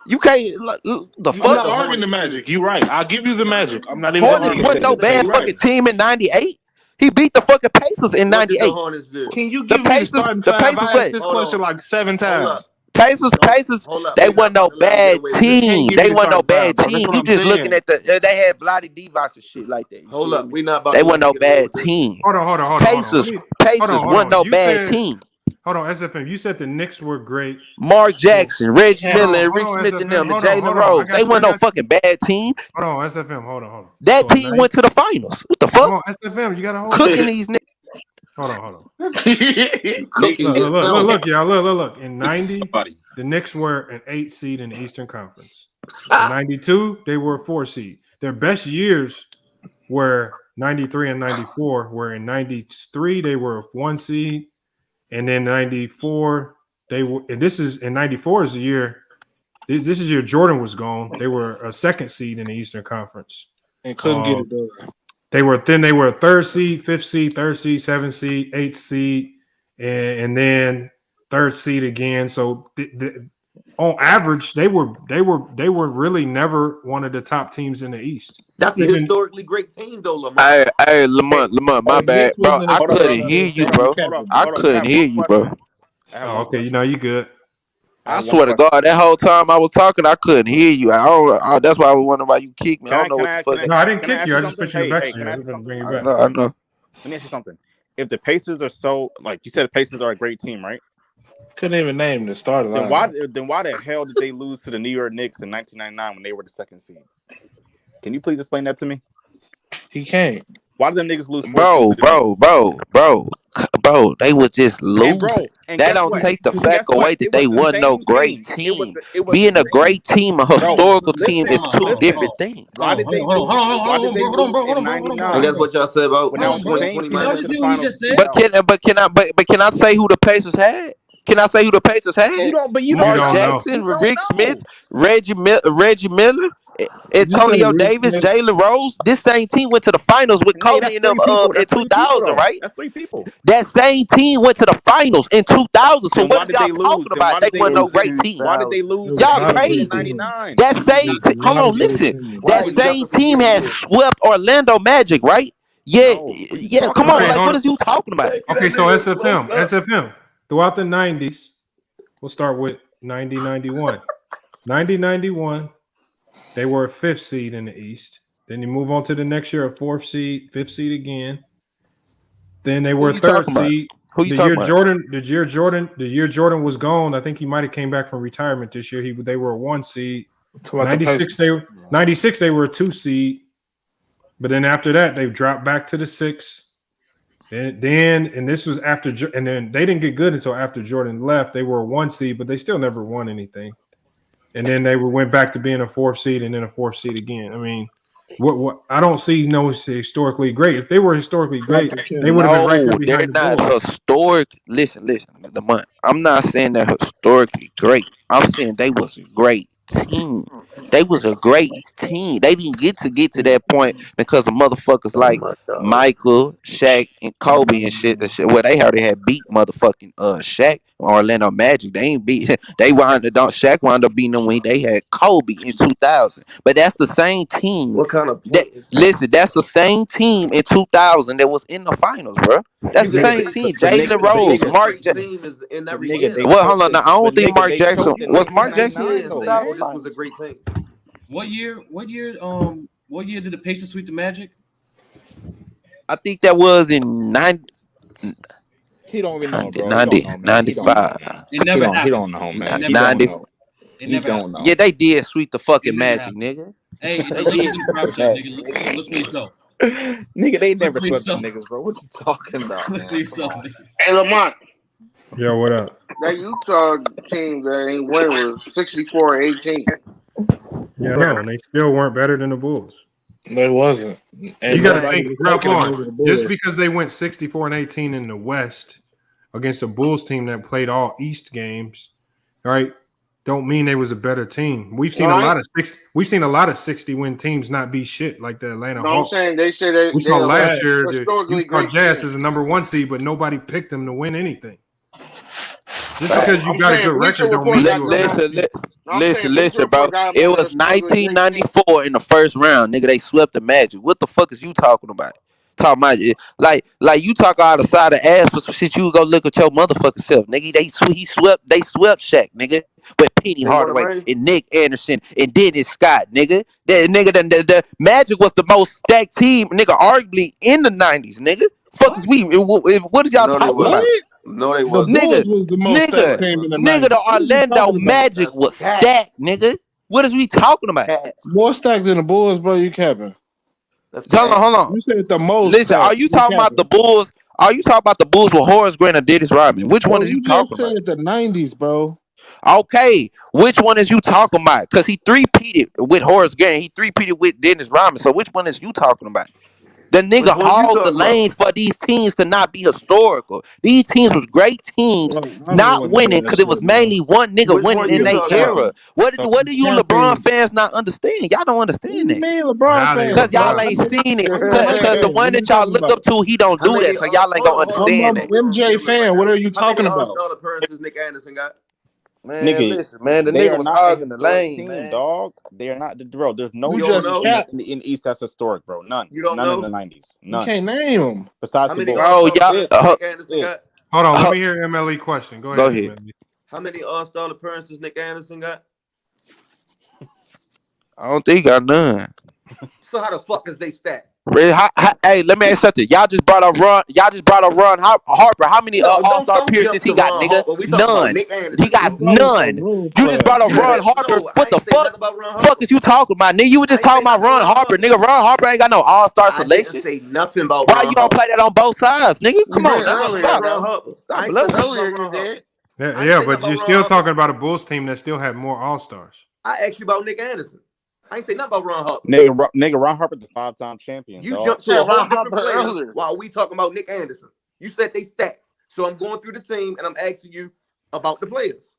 You can't the I'm fuck. not arguing the Magic. You're right. I'll give you the Magic. I'm not even Hornets arguing wasn't no that. bad You're fucking right. team in '98. He beat the fucking Pacers in What did the '98. Hornets do? Can you The give me the Pacers, starting the five? Pacers, I asked what? this Hold question on. like 7 Hold up. times. Hold up. They We're not wasn't no about to let them get bad away with this. You can't team. give me They the wasn't no starting bad five, bro. That's team. what You I'm just looking saying. at they had Bloody Devox and shit like that. You Hold feel up. me? We're not about They to let wasn't them no get away bad with this. team. Hold on. Let Pacers me, wasn't no You bad said, team. hold on, SFM. You said the Knicks were great. Mark Jackson, Reggie Hold Miller, on, and Rick Smith and them, SFM. and Hold on. Jalen Rose. I They wasn't no got you. fucking bad team. Hold on, SFM. Hold on. That So team went to the finals. What the come fuck? on, SFM. You gotta hold Cooking on. these niggas. Hold on. Cooking yourself. Look, y'all. Look. In '90, the Knicks were an 8 seed in the Eastern Conference. In '92, they were a 4 seed. Their best years were '93 and '94. Where in '93 they were a 1 seed, and then '94 they were. And this is in '94 is the year. This is year Jordan was gone. They were a 2nd seed in the Eastern Conference. And couldn't get it done. They were a 3rd seed, 5th seed, 3rd seed, 7th seed, 8th seed, and then 3rd seed again. So on average, they were really never one of the top teams in the East. That's a historically great team, though, Lamar. Hey, Lamont, my bad, bro. I couldn't hear you, bro. I couldn't hear you, bro. Oh, okay, you good. I swear to God, that whole time I was talking, I couldn't hear you. That's why I was wondering why you kicked me. I don't know what the fuck. No, I didn't kick you. I just put you in the back. I know. Let me ask you something. If the Pacers are so, like you said, the Pacers are a great team, right? Couldn't even name the starter line. Then why the hell did they lose to the New York Knicks in 1999 when they were the 2nd seed? Can you please explain that to me? He can't. Why did them niggas lose? Bro, they was just losing. And that don't take the fact away that they wasn't no great team. Being a great team, a historical team is two different things. Why did they lose? Why did they lose in 99? And that's what y'all said about When now 2020 minus. But can I say who the Pacers had? Can I say who the Pacers had? Mark Jackson, Rick Smith, Reggie Miller, Antonio Davis, Jalen Rose. This same team went to the finals with Kobe and them in 2000, right? That's 3 people. That same team went to the finals in 2000. So what are y'all talking about? They weren't no great team. Why did they lose? Y'all crazy. That same team. Hold on, listen. That same team has swept Orlando Magic, right? Yeah. Come on, like what are you talking about? Okay, so SFM. Throughout the 90s, we'll start with 90-91. 90-91, they were a 5th seed in the East. Then you move on to the next year, a 4th seed, 5th seed again. Then they were a 3rd seed. The year Jordan was gone, I think he might have came back from retirement this year. They were a 1 seed. 96 they were a 2 seed. But then after that, they've dropped back to the 6th. And this was after, and then they didn't get good until after Jordan left. They were a 1 seed, but they still never won anything. And then they went back to being a 4th seed and then a 4th seed again. I mean, what I don't see historically great. If they were historically great, they would have been right there behind they're the not historic. Listen, Lamont. I'm not saying they're historically great. I'm saying they was a great team. They was a great team. They didn't get to that point because of motherfuckers like Michael, Shaq, and Kobe and shit. Well, they already had beat motherfucking Shaq, Orlando Magic. They ain't beat. Shaq wound up beating them when they had Kobe in 2000. But that's the same team. What kind of listen? That's the same team in 2000 that was in the finals, bro. That's the same team. Jalen Rose, Mark Jackson. Well, hold on. Now, I don't think Mark Jackson was Mark Jackson. This was a great team. What year did the Pacers sweep the Magic? I think that was in He don't even know, bro. 90, He don't know, man. 95. It never happened. He don't know, man. It He never don't 90. know. It He never don't happened. know. Yeah, they did sweep the It fucking never Magic, happened. nigga. Hey, the They legacies did. prop check, nigga. Look for yourself. Nigga, they Look never for swept them yourself. niggas, bro. What you talking about, Look for man? yourself, nigga. Hey, Lamont, Yo, what up? that Utah team that ain't win was 64-18. Yeah, no, and they still weren't better than the Bulls. They wasn't. And You got to nobody think, was Ralph taking them Lauren, over the just Bulls. because they went 64-18 in the West against a Bulls team that played all East games, right? Don't mean they was a better team. We've seen a lot of 60-win teams not be shit like the Atlanta No, I'm Hawks. saying they say they We saw last year the historically Utah great Jazz team. is the #1 seed, but nobody picked them to win anything. Just Right. because you I'm got a saying good Bleacher record don't Report mean got you a them better on. team. Listen, bro. It was 1994 in the first round, nigga. They swept the Magic. What the fuck is you talking about? Talking about like you talk out the side of the ass for some shit. You go look at your motherfucking self, nigga. They swept Shaq, nigga, with Penny They won a Hardaway ring? and Nick Anderson and Dennis Scott, nigga. That nigga, the Magic was the most stacked team, nigga, arguably in the 90s, nigga. Fuck is we? What is y'all No, they talking about? wasn't. No, they The wasn't. Bulls was the most stacked team in the 90s. Nigga, the What are you Orlando talking about? Magic was stacked, nigga. What is we talking about? More stacked than the Bulls, bro. You capping? Hold on. You said the most. Listen, stacked. are you talking about the Bulls? Are you talking about the Bulls with Horace Grant or Dennis Rodman? Which one Bro, is you you just talking about? said the 90s, bro. Okay, which one is you talking about? Because he three-peated with Horace Grant. He three-peated with Dennis Rodman. So which one is you talking about? The Which nigga one you hauled the talking about? lane for these teams to not be historical. These teams was great teams, Bro, I don't not want to hear winning that because it was shit, bro. mainly one nigga Which winning one in you their talking about? era. What do you LeBron fans not understand? Y'all don't What understand do that. you mean LeBron fans? Because y'all bro? ain't seen it. I'm Because the one what are you that y'all talking look about? up to, he don't How do many? that. So y'all ain't gonna Hold on. understand I'm that. We're on MJ camera fan. right What now. are you How many talking about? All-Star appearances Nick Anderson got? Man, Nigga, listen, man. The they nigga are was not a hogging the historic lane, team, man. dog. They are not, bro. There's no You You don't just team know? capped. in the East that's historic, bro. None. You don't None in know? the 90s. You None. can't name them. Besides How the many Bulls. Oh, All-Star y'all. appearances Nick Anderson got? Hold on, let me hear MLE question. Go Go ahead, ahead. MLE. How many All-Star appearances Nick Anderson got? I don't think he got none. So how the fuck is they stacked? Hey, let me ask you something. Y'all just brought up Ron Harper. How many No, All-Star don't jump appearances he to got, Ron nigga? Harper. We talking about None. Nick Anderson. He got He's like a none. role You just player. brought up Ron Harper. No, What I the ain't say fuck? nothing about Ron Fuck Harper. is you talking about, nigga? You were just I talking ain't say about nothing Ron about Ron Harper, Harper. nigga. Ron Harper ain't got no All-Star I didn't salacious. say nothing about Why Ron you don't Harper. play that on both sides, nigga? You Come on did now, earlier, stop. bro. Harper. Stop I ain't say bluffing. nothing Earlier about you Ron Harper. did. Yeah, but you're still talking about a Bulls team that still had more All-Stars. I asked you about Nick Anderson. I ain't say nothing about Ron Harper. Nigga, Ron Harper's a 5-time champion, You dog. jumped to Said a whole Ron different Harper player earlier. while we talking about Nick Anderson. You said they stacked. So I'm going through the team and I'm asking you about the players.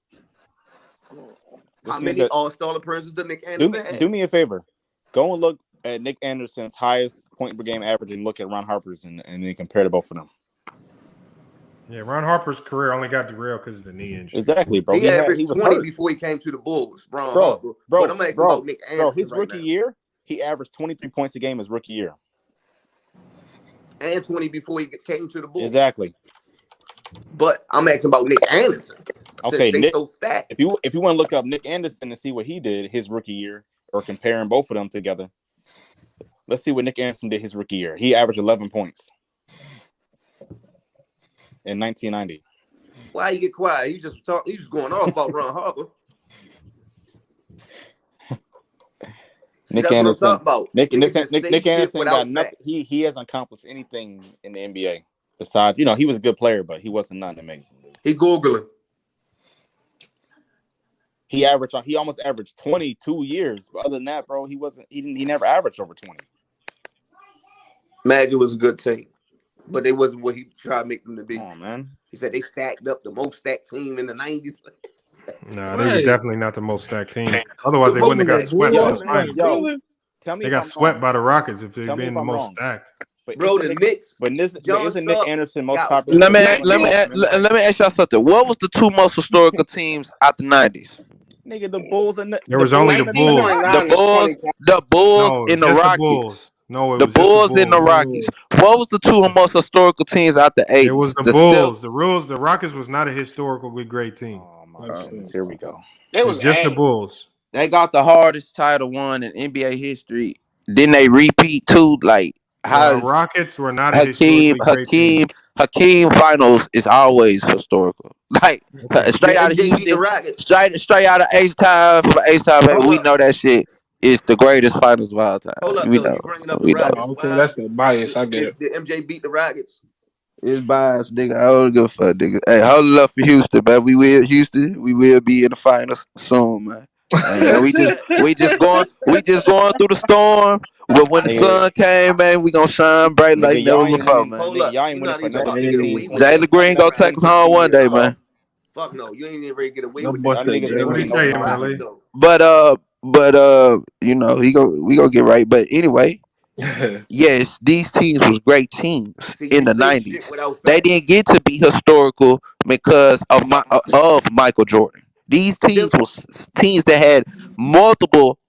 How many All-Star appearances did Nick Anderson have? Do me a favor. Go and look at Nick Anderson's highest point per game average and look at Ron Harper's and then compare to both of them. Yeah, Ron Harper's career only got derailed because of the knee injury. Exactly, bro. He averaged he was 20 hurt. before he came to the Bulls, Ron Bro, Harper. But I'm asking about Nick Anderson his right rookie now. year, he averaged 23 points a game his rookie year. And 20 before he came to the Bulls. Exactly. But I'm asking about Nick Anderson. Okay, Nick, so stacked. If you want to look up Nick Anderson and see what he did his rookie year, or comparing both of them together, let's see what Nick Anderson did his rookie year. He averaged 11 points in 1990. Why you get quiet? You just going off about Ron Harper. Nick Anderson. Nick Anderson got nothing. He hasn't accomplished anything in the NBA besides, he was a good player, but he wasn't nothing amazing. Dude. He Googling. He almost averaged 22 years, but other than that, bro, he never averaged over 20. Magic was a good team, but it wasn't what he tried to make them to be. Come on, man. He said they stacked up the most stacked team in the 90s. Nah, they were definitely not the most stacked team. Otherwise, they wouldn't have got swept by the finals. Tell me they got swept by the Rockets if they'd been the most stacked. Bro, the Knicks. But isn't Nick Anderson most popular? Let me ask y'all something. What was the two most historical teams out the 90s? Nigga, the Bulls and there was only the Bulls. The Bulls and the Rockets. No, it the was Bulls just the and the Rockets. What was the two most historical teams out the 80s? It was the Bulls. The Rockets was not a historically great team. Oh my goodness, here we go. It was just the Bulls. They got the hardest title won in NBA history. Didn't they repeat too? Like, Rockets were not a historically great team. Hakeem finals is always historical. Like straight out of Houston, straight out of H-Time from H-Time, we know that shit is the greatest finals of all time. Hold up, we though. know. You bringing up We the know. Rockets? Okay, that's the bias. I get it. Did MJ beat the Rockets? It's biased, nigga. I don't give a fuck, nigga. Hey, hold it up for Houston, man. We will be in the finals soon, man. And we just going through the storm. But when the sun came, man, we gonna shine bright like never before, man. Y'all ain't winning for nothing. Jalen Green gonna take us home one day, man. Fuck no, you ain't even ready to get away with What are you saying, Millie? But you know, we gonna get right. But anyway, yes, these teams was great teams in the 90s. They didn't get to be historical because of Michael Jordan. These teams was teams that had multiple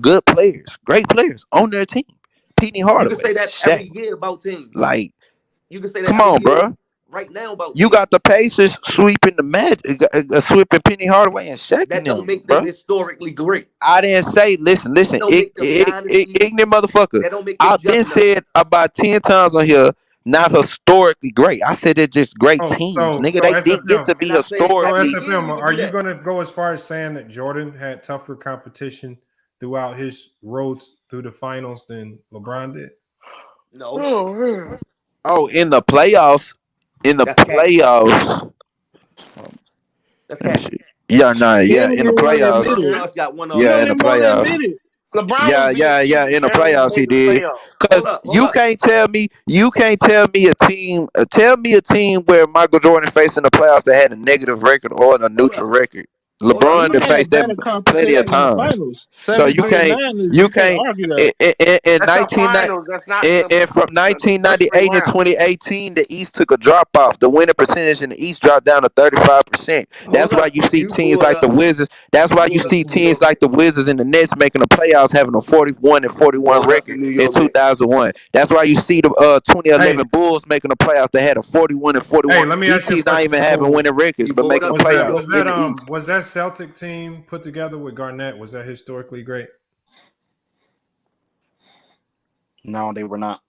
good players, great players on their team. Penny Hardaway. You can say that Shaq. every year about teams. Like, you can say that. Come on, bro. Right now about you got the Pacers sweeping the Magic, sweeping Penny Hardaway and Shaq. That don't make them historically great. I didn't say. Listen. Ignorant motherfucker. I've been said about 10 times on here. Not historically great. I said they're just great teams, nigga. They didn't get to be historically. So SFM, are you going to go as far as saying that Jordan had tougher competition throughout his roads through the finals than LeBron did? No. Oh, in the playoffs. In the playoffs. That's Yeah, in the playoffs. Yeah, in the playoffs. Yeah, in the playoffs he did. Cause you can't tell me a team where Michael Jordan faced in the playoffs that had a negative record or a neutral record. LeBron has faced them plenty of times. So you can't in 1990 and from 1998 to 2018 the East took a drop off. The winning percentage in the East dropped down to 35%. That's why you see teams like the Wizards. That's why you see teams like the Wizards and the Nets making the playoffs having a 41-41 record in 2001. That's why you see the 2011 Bulls making the playoffs. They had a 41-41. Hey, let me ask you These teams not even having winning records, but making the playoffs. Was that Celtic team put together with Garnett? Was that historically great? No, they were not.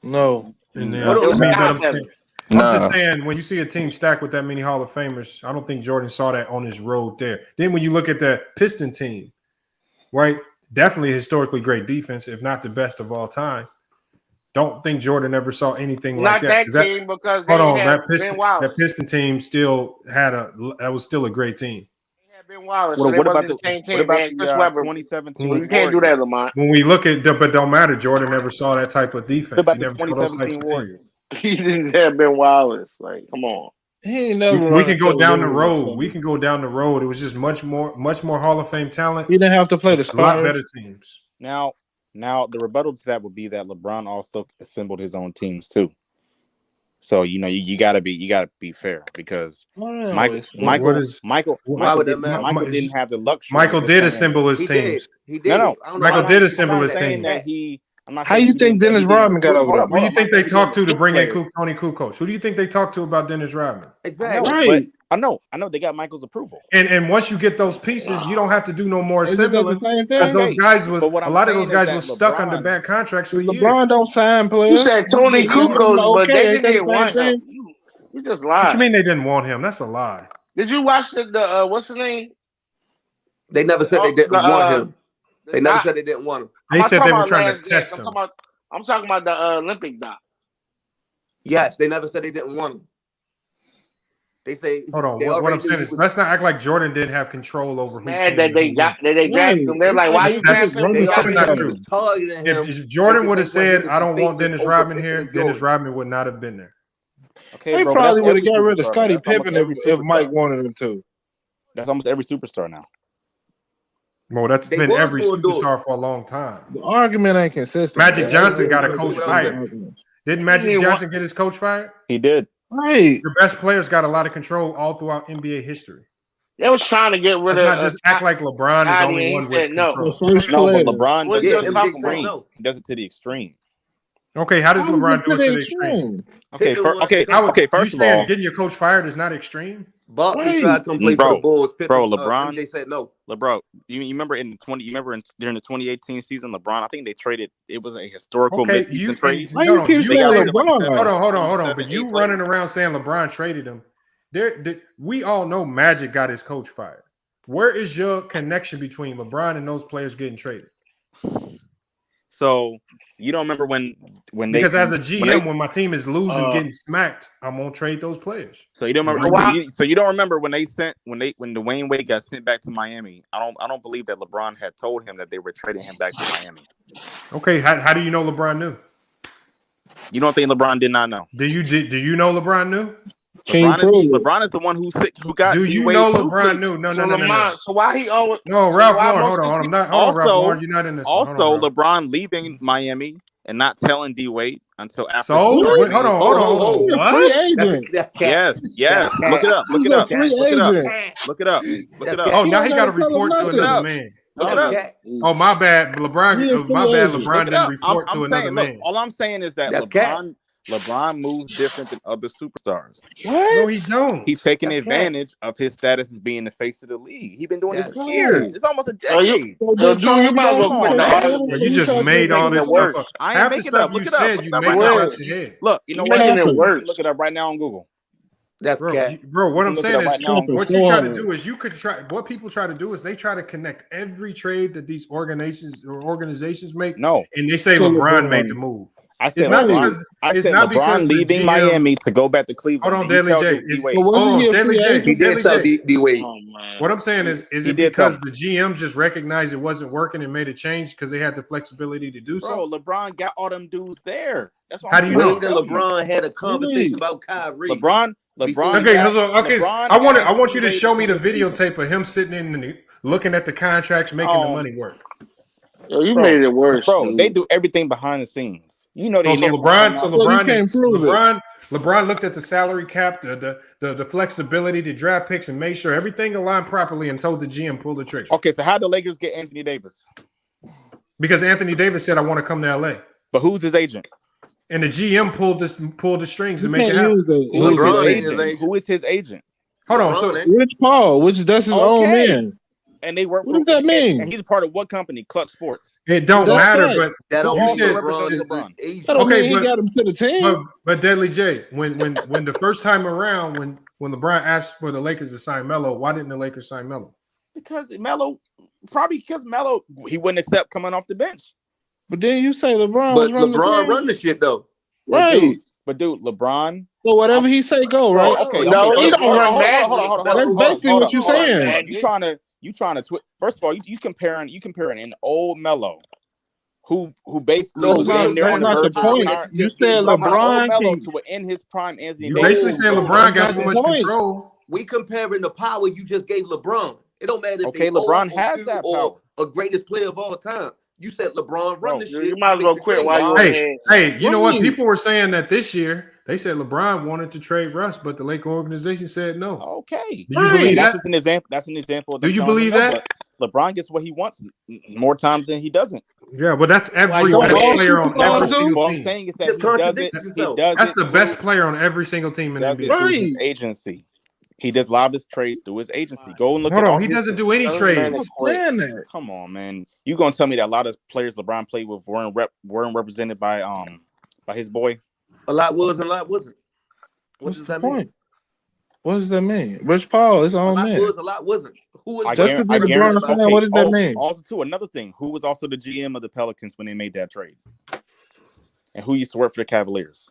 No. I'm just saying, when you see a team stacked with that many Hall of Famers, I don't think Jordan saw that on his road there. Then when you look at that Piston team, right? Definitely historically great defense, if not the best of all time. Don't think Jordan ever saw anything like that. Not that team because that Piston team still had that was still a great team. Ben Wallace. What about the same team? What about the 2017? You can't do that, Lamont. When we look at, but don't matter. Jordan never saw that type of defense. What about the 2017 Warriors? He didn't have Ben Wallace. Like, come on. He ain't never. We can go down the road. We can go down the road. It was just much more Hall of Fame talent. He didn't have to play the a lot better teams. Now the rebuttal to that would be that LeBron also assembled his own teams too. So you gotta be fair because Michael didn't have the luxury. Michael did assemble his teams. He did. Michael did assemble his team. How you think Dennis Rodman got over that? Who do you think they talked to bring in Tony Kukoc? Who do you think they talked to about Dennis Rodman? Exactly. I know they got Michael's approval. And once you get those pieces, you don't have to do no more assembling because those guys was a lot of those guys was stuck under bad contracts for years. LeBron don't sign players. You said Tony Kukoc, but they didn't want him. You just lied. What you mean they didn't want him? That's a lie. Did you watch the what's the name? They never said they didn't want him. They never said they didn't want him. They said they were trying to test him. I'm talking about the Olympic doc. Yes, they never said they didn't want him. They say. Hold on. What I'm saying is, let's not act like Jordan didn't have control over who. Man, they drafted him. They're like, why you drafting him? That's not true. If Jordan would have said, "I don't want Dennis Rodman here," Dennis Rodman would not have been there. Okay, they probably would have got rid of Scottie Pippen if Mike wanted him to. That's almost every superstar now. Well, that's been every superstar for a long time. The argument ain't consistent. Magic Johnson got a coach fired. Didn't Magic Johnson get his coach fired? He did. Right. Your best players got a lot of control all throughout NBA history. They was trying to get rid of. Not just act like LeBron is only one with control. No, but LeBron does it to the extreme. He does it to the extreme. Okay, how does LeBron do it to the extreme? Okay, first of all, getting your coach fired is not extreme. Barkley tried to come play for the Bulls. LeBron. MJ said no. LeBron, you remember during the 2018 season, LeBron, I think they traded. It was a historical midseason trade. Hold on. But you running around saying LeBron traded him. We all know Magic got his coach fired. Where is your connection between LeBron and those players getting traded? So you don't remember when because as a GM, when my team is losing, getting smacked, I'm gonna trade those players. So you don't remember. So you don't remember when Dwayne Wade got sent back to Miami. I don't believe that LeBron had told him that they were trading him back to Miami. Okay, how do you know LeBron knew? You don't think LeBron did not know? Do you know LeBron knew? LeBron is the one who got. Do you know LeBron knew? No. So why he always? No, Ralph Lauren. Hold on. I'm not. Ralph Lauren, you're not in this. Also, LeBron leaving Miami and not telling D Wade until after. So hold on. What? That's yes. Look it up. Look it up. Oh, now he got to report to another man. Oh, my bad. LeBron didn't report to another man. All I'm saying is that LeBron moves different than other superstars. No, he don't. He's taking advantage of his status as being the face of the league. He's been doing this for years. It's almost a decade. You just made all this stuff up. I ain't making it up. Look it up. You made it out your head. Look, you know what? Look it up right now on Google. That's bro. What I'm saying is, what you try to do is what people try to do is they try to connect every trade that these organizations make. No, and they say LeBron made the move. I said LeBron leaving Miami to go back to Cleveland. Hold on, Daily J. He did tell D Wade. What I'm saying is it because the GM just recognized it wasn't working and made a change because they had the flexibility to do so? Bro, LeBron got all them dudes there. That's what How do you know? Wade and LeBron had a conversation about Kyrie. LeBron. Okay. I want you to show me the videotape of him sitting in looking at the contracts, making the money work. Yo, you made it worse, bro. dude. They do everything behind the scenes. You know they. LeBron looked at the salary cap, the flexibility, the draft picks, and made sure everything aligned properly, and told the GM pull the trigger. Okay, so how did the Lakers get Anthony Davis? Because Anthony Davis said, "I want to come to LA." But who's his agent? And the GM pulled the strings to make it happen. Who is his agent? Hold on, so Rich Paul, that's his own man. And they work. What does that mean? And he's a part of what company? Clutch Sports. It don't matter, but that you said LeBron. Okay, he got him to the team. But Deadly J, when the first time around, when LeBron asked for the Lakers to sign Melo, why didn't the Lakers sign Melo? Because Melo, he wouldn't accept coming off the bench. But then you say LeBron, but LeBron run the shit though, right? But dude, LeBron. So whatever he say, go right. Okay, no, he don't run that. That's basically what you're saying. You trying to first of all, you comparing an old Melo, who basically that's not the point. You said LeBron Melo to in his prime Anthony. You basically saying LeBron got so much control. We comparing the power you just gave LeBron. It don't matter if they LeBron has that power. Or a greatest player of all time. You said LeBron run the shit. You might as well quit while you're Hey, you know what? People were saying that this year. They said LeBron wanted to trade Russ, but the Laker organization said no. Okay. Do you believe that? That's an example. Do you believe that? LeBron gets what he wants more times than he doesn't. Yeah, but that's every best player on every single team. I'm saying is that that's the best player on every single team in the NBA. Through his agency. He does a lot of his trades through his agency. Go and look Hold at on, he doesn't do any trades. Come on, man. You gonna tell me that a lot of players LeBron played with weren't represented by his boy? A lot was and a lot wasn't. What does that mean? What does that mean? Rich Paul is on man. Was a lot wasn't. Who was what does that mean? Also, too, another thing. Who was also the GM of the Pelicans when they made that trade? And who used to work for the Cavaliers?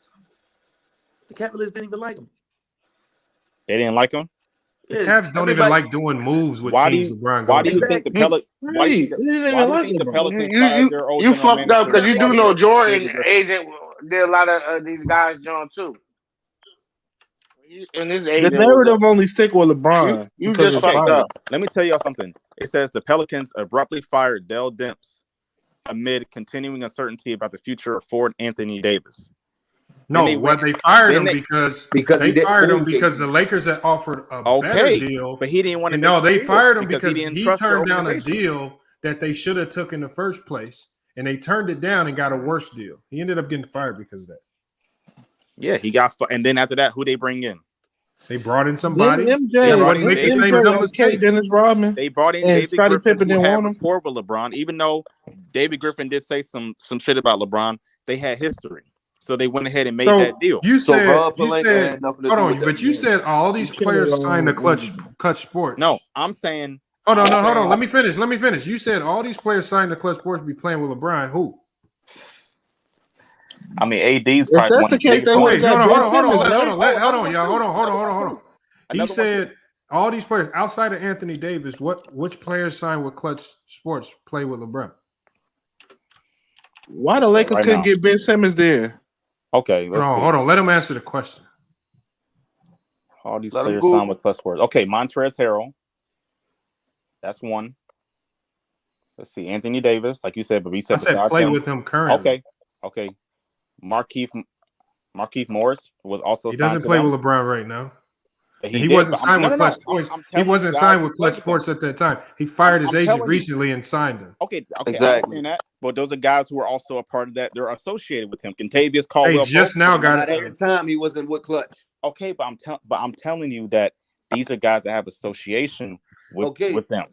The Cavaliers didn't even like him. They didn't like him. The Cavs don't even like doing moves with teams LeBron goes. Why do you think the Pelicans fired their old you fucked up because you do know Jordan agent did a lot of these guys John too. And his agent, the narrative only stick with LeBron. You just fucked up. Let me tell y'all something. It says the Pelicans abruptly fired Dell Demps amid continuing uncertainty about the future of forward Anthony Davis. No, they fired him because they fired him because the Lakers had offered a better deal, but he didn't want to. No, they fired him because he turned down a deal that they should have took in the first place, and they turned it down and got a worse deal. He ended up getting fired because of that. Yeah, he got, and then after that, who they bring in? They brought in somebody. Them They Jazz, make the them same Jazz dumb okay, Dennis Rodman. They brought in and David Scottie Griffin, Pippen who didn't had want him. rapport with LeBron. Even though David Griffin did say some shit about LeBron, they had history. So they went ahead and made that deal. You So said, Rob you Pelinka said, had nothing to hold do on, with but that. you said all these players signed to Clutch Sports. No, I'm saying. Hold on. Let me finish. You said all these players signed to Clutch Sports be playing with LeBron. Who? I mean, AD's If probably that's one the of the case, biggest they ones. would have got Hold on, y'all. Hold on. He said all these players outside of Anthony Davis. Which players signed with Clutch Sports play with LeBron? Why the Lakers couldn't get Ben Simmons there? Okay, hold on. Let him answer the question. All these players signed with Clutch Sports. Okay, Montrezl Harrell. That's one. Let's see, Anthony Davis, like you said, but we said I said play with him currently. Okay. Markieff Morris was also. He doesn't play with LeBron right now. He wasn't signed with Clutch Sports. He wasn't signed with Clutch Sports at that time. He fired his agent recently and signed him. Okay, exactly. I understand that. But those are guys who are also a part of that. They're associated with him. Contavious Caldwell. Just now got at the time he wasn't with Clutch. Okay, but I'm telling you that these are guys that have association with them.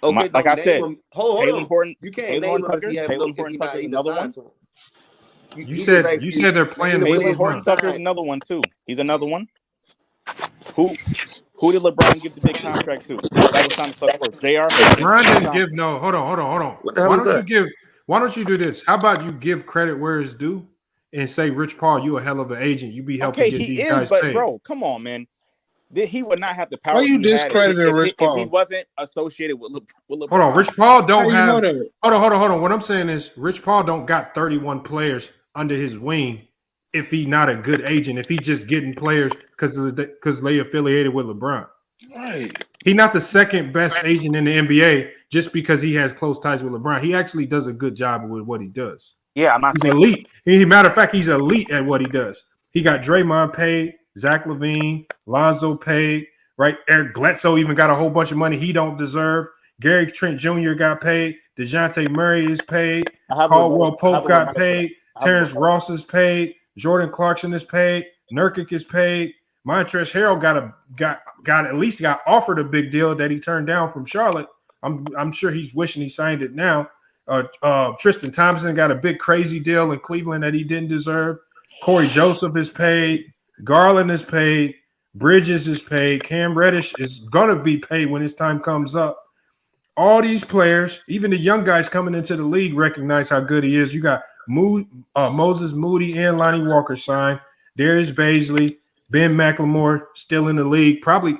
Okay, like I said, hold Taylor on. Horton, You can't Taylor name him Tucker, if he have Taylor if Horton he's Tucker not is even another signed one. to him. You said they're playing with Taylor Horton Tucker is another one too. He's another one. Who did LeBron give the big contract to? That was signed to Clutch Sports. J.R. LeBron didn't give no. Hold on. What the hell is that? Why don't you do this? How about you give credit where it's due and say, Rich Paul, you a hell of an agent. You be helping get these guys paid. Bro, come on, man. He would not have the power. Why you discrediting Rich Paul? If he wasn't associated with LeBron. Hold on, Rich Paul don't have. Hold on. What I'm saying is, Rich Paul don't got 31 players under his wing. If he not a good agent, if he just getting players because they affiliated with LeBron. Right. He not the second best agent in the NBA just because he has close ties with LeBron. He actually does a good job with what he does. Yeah, I'm not. He's elite. Matter of fact, he's elite at what he does. He got Draymond paid, Zach LaVine, Lonzo paid, right? Eric Bledsoe even got a whole bunch of money he don't deserve. Gary Trent Jr. got paid. DeJounte Murray is paid. Caldwell Pope got paid. Terrence Ross is paid. Jordan Clarkson is paid. Nurkic is paid. Montrezl Harrell got at least offered a big deal that he turned down from Charlotte. I'm sure he's wishing he signed it now. Tristan Thompson got a big crazy deal in Cleveland that he didn't deserve. Corey Joseph is paid. Garland is paid. Bridges is paid. Cam Reddish is gonna be paid when his time comes up. All these players, even the young guys coming into the league, recognize how good he is. You got Moses Moody and Lonnie Walker signed. Darius Baisley, Ben McLemore still in the league. Probably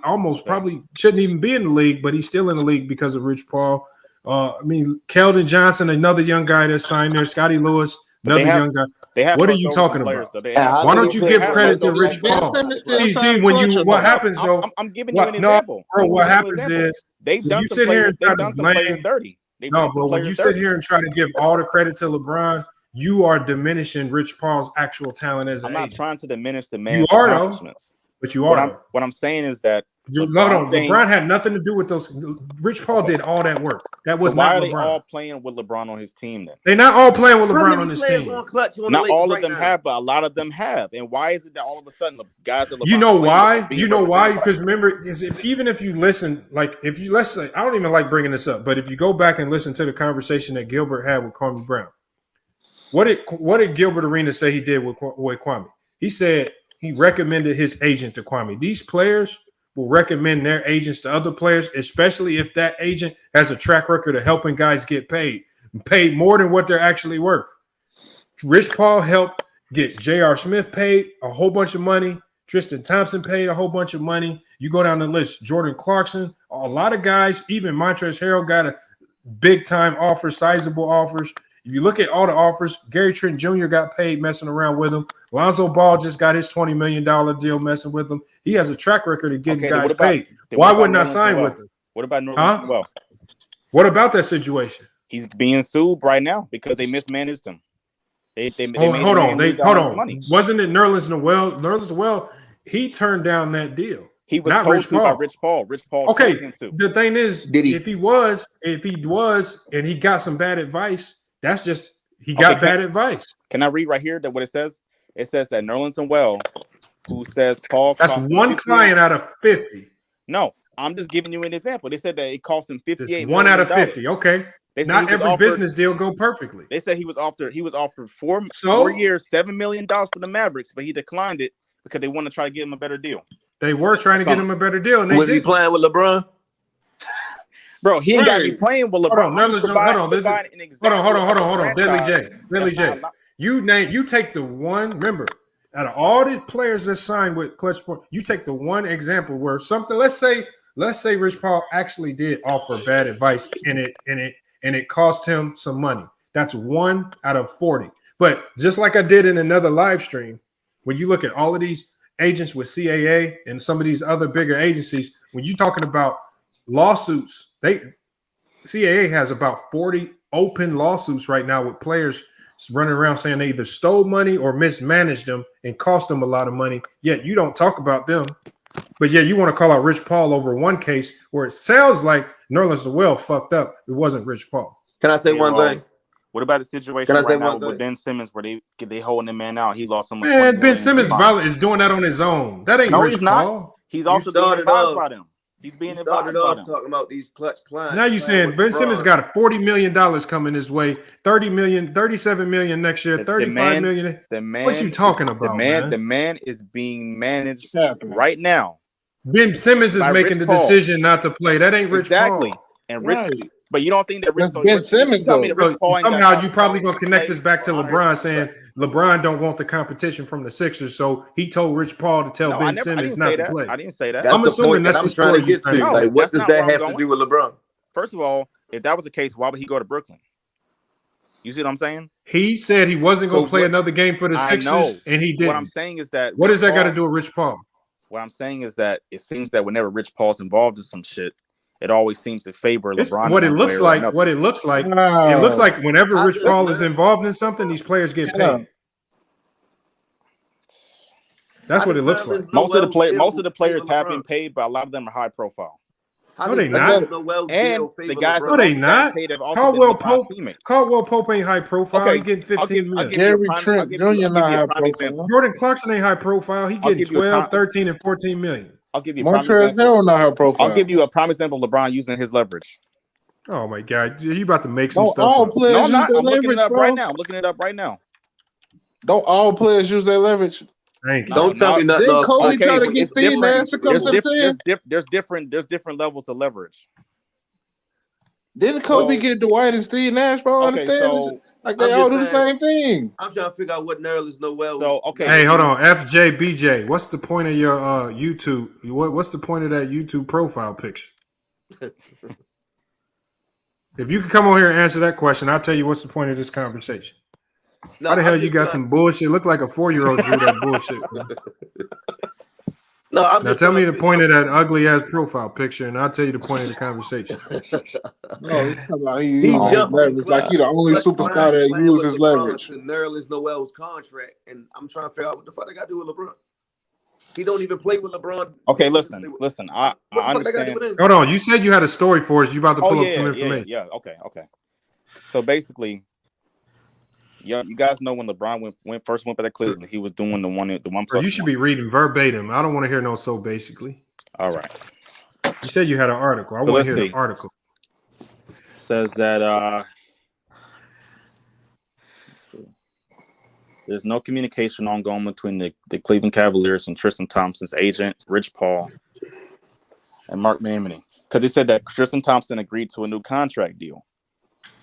shouldn't even be in the league, but he's still in the league because of Rich Paul. Keldon Johnson, another young guy that signed there. Scotty Lewis, another young guy. What are you talking about? Why don't you give credit to Rich Paul? What happens though? I'm giving you an example. Bro, what happens is they've done some players. They've done some players dirty. No, bro. When you sit here and try to give all the credit to LeBron, you are diminishing Rich Paul's actual talent as an agent. I'm not trying to diminish the man's You are accomplishments. But you are. What I'm saying is that LeBron had nothing to do with those. Rich Paul did all that work. That was why not are they LeBron. all playing with LeBron on his team then? They're not all playing with LeBron on his team. Not all of them have, but a lot of them have. And why is it that all of a sudden the guys that LeBron You know why? with, You know why? Because remember, even if you listen, I don't even like bringing this up, but if you go back and listen to the conversation that Gilbert had with Kwame Brown, what did Gilbert Arenas say he did with Kwame? He said he recommended his agent to Kwame. These players will recommend their agents to other players, especially if that agent has a track record of helping guys get paid more than what they're actually worth. Rich Paul helped get J.R. Smith paid a whole bunch of money. Tristan Thompson paid a whole bunch of money. You go down the list, Jordan Clarkson, a lot of guys, even Montrezl Harrell got a big-time offer, sizable offers. If you look at all the offers, Gary Trent Jr. got paid messing around with him. Lonzo Ball just got his $20 million deal messing with him. He has a track record of getting guys paid. Why wouldn't I sign with him? What about Northern Well? What about that situation? He's being sued right now because they mismanaged him. Hold on. Wasn't it Nerlens Noel? Nerlens Noel, he turned down that deal. He was told to by Rich Paul. Rich Paul told him to. The thing is, if he was, and he got some bad advice, that's just he got bad advice. Can I read right here that what it says? It says that Nerlens Noel who says Paul. That's one client out of 50. No, I'm just giving you an example. They said that it cost him $58 one million. out of 50. Okay. Not every business deal go perfectly. They said he was offered 4 years, $7 million for the Mavericks, but he declined it because they want to try to get him a better deal. They were trying to get him a better deal. And was he playing with LeBron? Bro, he ain't got to be playing with LeBron. Hold on. Deadly J. You take the one. Remember, out of all the players that signed with Clutch Sport, you take the one example where something. Let's say Rich Paul actually did offer bad advice, and it cost him some money. That's 1 out of 40. But just like I did in another live stream, when you look at all of these agents with CAA and some of these other bigger agencies, when you're talking about lawsuits, CAA has about 40 open lawsuits right now with players running around saying they either stole money or mismanaged them and cost them a lot of money. Yet you don't talk about them. But yeah, you want to call out Rich Paul over one case where it sounds like Nerlens Noel fucked up. It wasn't Rich Paul. Can I say one thing? What about the situation right now with Ben Simmons where they holding the man out? He lost so much. Man, Ben Simmons is doing that on his own. That ain't Rich Paul. He's also being advised by them. He's being advised by them. Talking about these clutch clients. Now you saying Ben Simmons got $40 million coming his way, 30 million, 37 million next year, 35 million. What you talking about, man? The man is being managed right now. Ben Simmons is making the decision not to play. That ain't Rich Paul. And Rich, but you don't think that Rich Simmons though? Somehow you probably gonna connect this back to LeBron saying LeBron don't want the competition from the Sixers, so he told Rich Paul to tell Ben Simmons not to play. I didn't say that. I'm assuming that's the story trying to get to. Like, what does that have to do with LeBron? First of all, if that was the case, why would he go to Brooklyn? You see what I'm saying? He said he wasn't going to play another game for the Sixers, and he didn't. What I'm saying is that what does that got to do with Rich Paul? What I'm saying is that it seems that whenever Rich Paul's involved in some shit, it always seems to favor LeBron. What it looks like. It looks like whenever Rich Paul is involved in something, these players get paid. That's what it looks like. Most of the players have been paid, but a lot of them are high profile. No, they not. And the guys, no, they not. Caldwell Pope ain't high profile. Okay, he getting 15 million. Gary Trent Jr. not high profile. Jordan Clarkson ain't high profile. He getting 12, 13, and 14 million. I'll give you Montrezl Harrell not high profile. I'll give you a prime example of LeBron using his leverage. Oh my God, you about to make some stuff up. No, I'm not. I'm looking it up right now. I'm looking it up right now. Don't all players use their leverage? Thank you. Don't tell me nothing. Didn't Kobe try to get Steve Nash to come to 10? There's different levels of leverage. Didn't Kobe get Dwight and Steve Nash, bro? Understand? Like they all do the same thing. I'm trying to figure out what Nerlens Noel. So okay. Hey, hold on, FJBJ. What's the point of your YouTube? What's the point of that YouTube profile picture? If you can come on here and answer that question, I'll tell you what's the point of this conversation. No, how the hell you got some bullshit? Look like a 4-year-old drew that bullshit. Now tell me the point of that ugly ass profile picture, and I'll tell you the point of the conversation. No, he's talking about he leverage. Like he the only superstar that uses leverage. Nerlens Noel's contract, and I'm trying to figure out what the fuck they got to do with LeBron. He don't even play with LeBron. Okay, listen. I understand. Hold on, you said you had a story for us. You about to pull up some information? Yeah. Okay. So basically. Yeah, you guys know when LeBron first went to Cleveland, he was doing the one plus. You should be reading verbatim. I don't want to hear no so basically. All right. You said you had an article. I want to hear the article. Says that let's see. There's no communication ongoing between the Cleveland Cavaliers and Tristan Thompson's agent, Rich Paul, and Mark Mamony. Because they said that Tristan Thompson agreed to a new contract deal.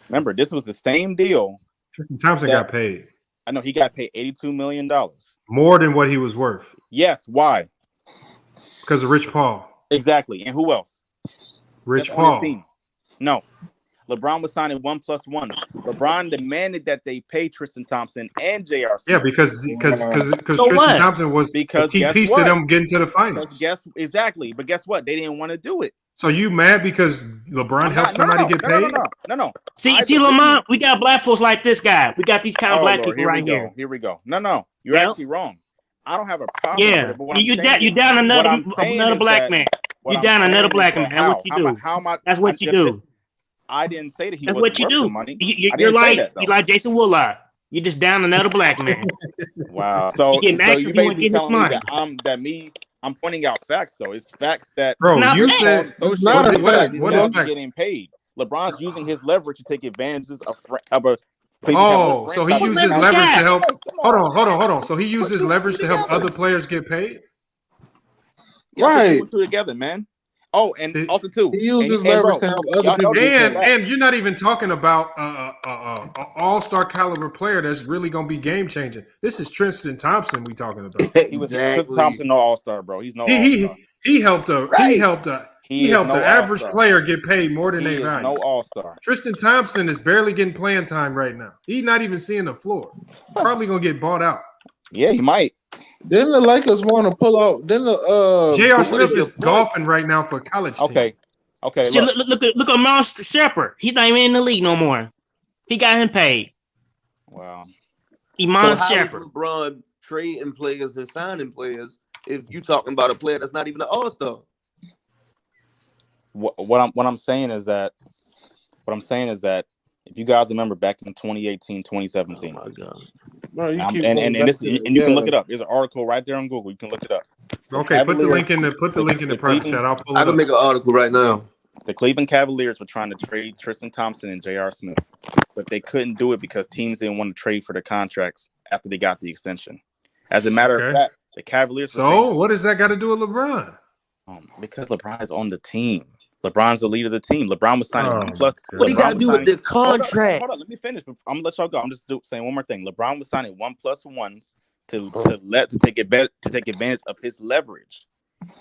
Remember, this was the same deal. Thompson got paid. I know he got paid $82 million. More than what he was worth. Yes. Why? Because of Rich Paul. Exactly. And who else? Rich Paul. No. LeBron was signing 1+1. LeBron demanded that they pay Tristan Thompson and J.R. Smith. Yeah, because Tristan Thompson was a key piece to them getting to the finals. Exactly. But guess what? They didn't want to do it. So you mad because LeBron helped somebody get paid? No. See, Lamont, we got black folks like this guy. We got these kind of black people right here. Here we go. No. You're actually wrong. I don't have a problem with it. You down another black man. You down another black man. That's what you do. That's what you do. I didn't say that he wasn't worth what you do. money. You're like Jason Woolard. You just down another black man. Wow. So you basically telling me that I'm pointing out facts though. It's facts that you said it's not a fact. What is getting paid? LeBron's using his leverage to take advantages of a so he uses leverage to help. Hold on. So he uses leverage to help other players get paid. Right. Put two together, man. Oh, and also too, he uses leverage to help other people. And you're not even talking about an all-star caliber player that's really gonna be game changing. This is Tristan Thompson we talking about. He was Tristan Thompson, no all-star, bro. He's no all-star. He helped the average player get paid more than they value. No all-star. Tristan Thompson is barely getting playing time right now. He's not even seeing the floor. Probably gonna get bought out. Yeah, he might. Didn't the Lakers want to pull out? Didn't the J.R. Smith is golfing right now for college team. Okay. See, look at Monster Shepard. He's not even in the league no more. He got him paid. Wow. Iman Shepard. LeBron trading players and signing players if you talking about a player that's not even an all-star. What I'm saying is that if you guys remember back in 2018, 2017. Oh my God. Bro, you you can look it up. There's an article right there on Google. You can look it up. Okay, put the link in the private chat. I'll pull it up. I can make an article right now. The Cleveland Cavaliers were trying to trade Tristan Thompson and J.R. Smith, but they couldn't do it because teams didn't want to trade for their contracts after they got the extension. As a matter of fact, the Cavaliers. So what does that got to do with LeBron? Because LeBron is on the team. LeBron's the leader of the team. LeBron was signing 1+. What do you got to do with the contract? Hold on, let me finish. I'm gonna let y'all go. I'm just saying one more thing. LeBron was signing 1+1s to take advantage of his leverage,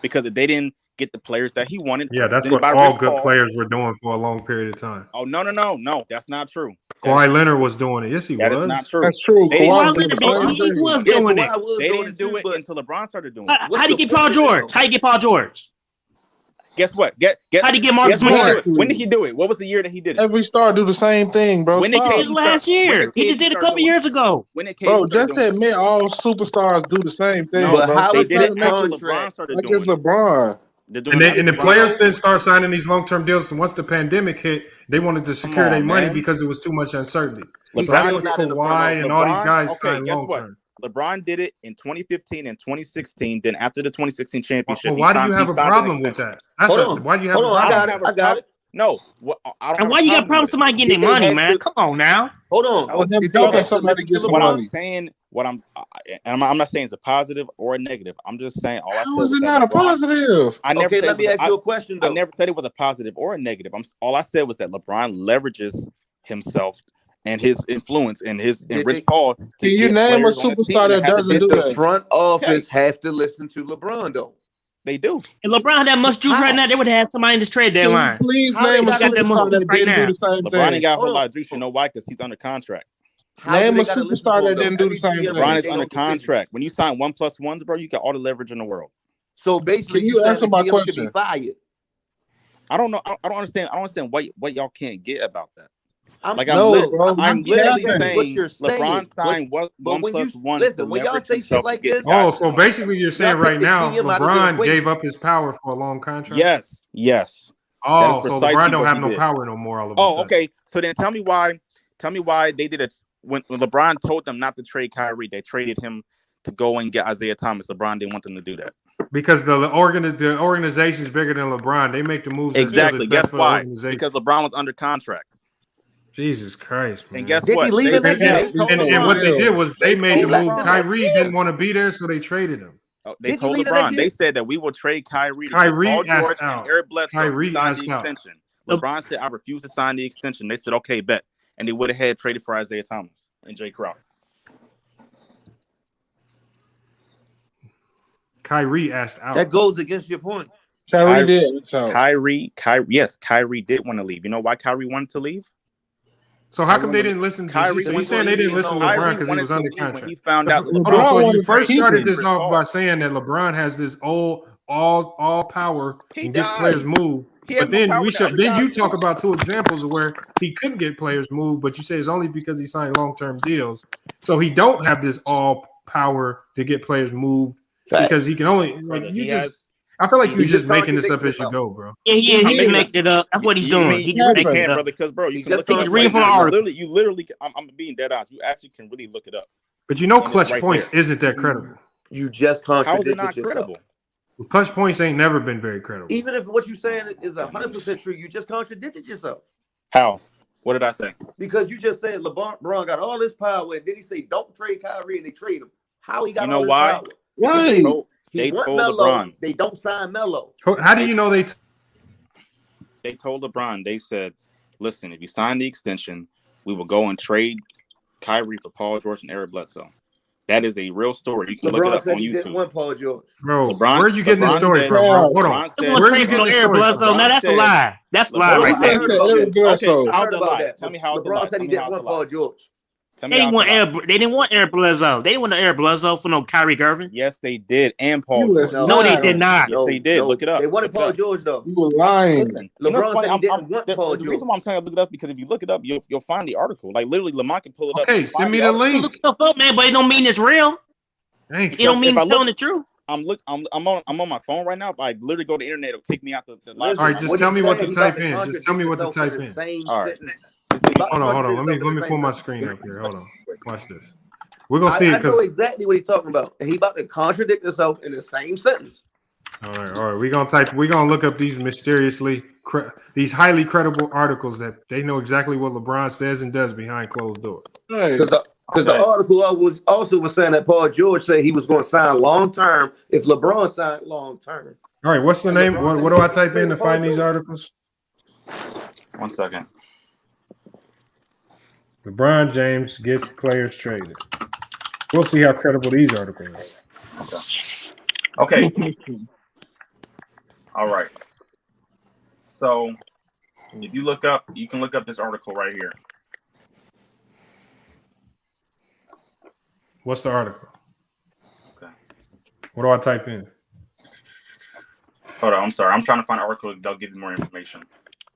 because if they didn't get the players that he wanted, that's what all good players were doing for a long period of time. Oh no, that's not true. Kawhi Leonard was doing it. Yes, he was. That is not true. That's true. He was doing it. They didn't do it until LeBron started doing it. How do you get Paul George? How you get Paul George? Guess what? How do you get Marcus Morris? When did he do it? What was the year that he did it? Every star do the same thing, bro. When last year. He just did a couple years ago. Bro, just admit all superstars do the same thing. But how is that contract? Like it's LeBron. And the players didn't start signing these long-term deals. And once the pandemic hit, they wanted to secure their money because it was too much uncertainty. So that's what Kawhi and all these guys signed long-term. LeBron did it in 2015 and 2016. Then after the 2016 championship, why do you have a problem with that? Why do you have a problem? I got it. No, and why you got a problem with somebody getting their money, man? Come on now. Hold on. I'm not saying it's a positive or a negative. I'm just saying all I said. How is it not a positive? Let me ask you a question, though. I never said it was a positive or a negative. All I said was that LeBron leverages himself and his influence and his Rich Paul. Can you name a superstar that doesn't do that? The front office have to listen to LeBron, though. They do. If LeBron had that much juice right now, they would have had somebody in this trade deadline. Please name a superstar that didn't do the same thing. LeBron ain't got a whole lot of juice. You know why? Because he's under contract. Name a superstar that didn't do the same thing. LeBron is under contract. When you sign 1+1s, bro, you got all the leverage in the world. So basically, you answer my question? Should be fired. I don't know. I don't understand. I don't understand what y'all can't get about that. I'm literally saying LeBron signed 1+1. Listen, when y'all say shit like this, so basically you're saying right now LeBron gave up his power for a long contract. Yes. Oh, so LeBron don't have no power no more. All of a sudden. Okay. So then tell me why they did it when LeBron told them not to trade Kyrie. They traded him to go and get Isaiah Thomas. LeBron didn't want them to do that because the organization is bigger than LeBron. They make the moves exactly. Guess why? Because LeBron was under contract. Jesus Christ, man. And guess what? And what they did was they made the move. Kyrie didn't want to be there, so they traded him. They told LeBron. They said that we will trade Kyrie. Kyrie asked out. Eric Bledsoe signed the extension. LeBron said, "I refuse to sign the extension." They said, "Okay, bet." And they would have had traded for Isaiah Thomas and Jay Crowder. Kyrie asked out. That goes against your point. Kyrie did. Yes, Kyrie did want to leave. You know why Kyrie wanted to leave? So how come they didn't listen? Kyrie, you saying they didn't listen to LeBron because he was under contract? He found out. So you first started this off by saying that LeBron has this all power and gets players moved. But then you talk about two examples of where he couldn't get players moved, but you say it's only because he signed long-term deals. So he don't have this all power to get players moved because he can only I feel like you're just making this up as you go, bro. Yeah, he just making it up. That's what he's doing. He just making it up. Brother, because bro, you can look he's reading from an article. You literally, I'm being dead honest. You actually can really look it up. But you know, clutch points isn't that credible. You just contradicted How is it not credible? Clutch points ain't never been very credible. Even if what you're saying is 100% true, you just contradicted yourself. How? What did I say? Because you just said LeBron got all this power, and then he say don't trade Kyrie, and they trade him. How he got all this power? Why? He want Melo. LeBron. They don't sign Melo. How do you know they? They told LeBron. They said, "Listen, if you sign the extension, we will go and trade Kyrie for Paul George and Eric Bledsoe." That is a real story. You can look it up on YouTube. Didn't want Paul George. Bro, where are you getting this story from, bro? Hold on. Where are you getting this story from? Now that's a lie. That's a lie right there. I heard about that. Tell me how LeBron said he didn't want Paul George. They didn't want Eric Bledsoe. They didn't want Eric Bledsoe for no Kyrie Irving. Yes, they did. And Paul George. No, they did not. Yes, they did. Look it up. They wanted Paul George, though. You were lying. Listen, LeBron said he didn't want Paul George. The reason why I'm telling you to look it up because if you look it up, you'll find the article. Like literally, Lamont can pull it up. Okay, send me the link. Look stuff up, man, but it don't mean it's real. Thank you. It don't mean he's telling the truth. I'm on my phone right now. But I literally go to the internet. It'll kick me out the live. All right, just tell me what to type in. Just tell me what to type in. All right. Hold on. Let me pull my screen up here. Hold on. Watch this. We're gonna see it I know because exactly what he's talking about, and he about to contradict himself in the same sentence. All right. We're gonna look up these these highly credible articles that they know exactly what LeBron says and does behind closed doors. Because the article was also saying that Paul George said he was going to sign long term if LeBron signed long term. All right, what's the name? What do I type in to find these articles? 1 second. LeBron James gets players traded. We'll see how credible these articles are. Okay. All right. So if you look up, you can look up this article right here. What's the article? Okay. What do I type in? Hold on, I'm sorry. I'm trying to find an article that'll give you more information.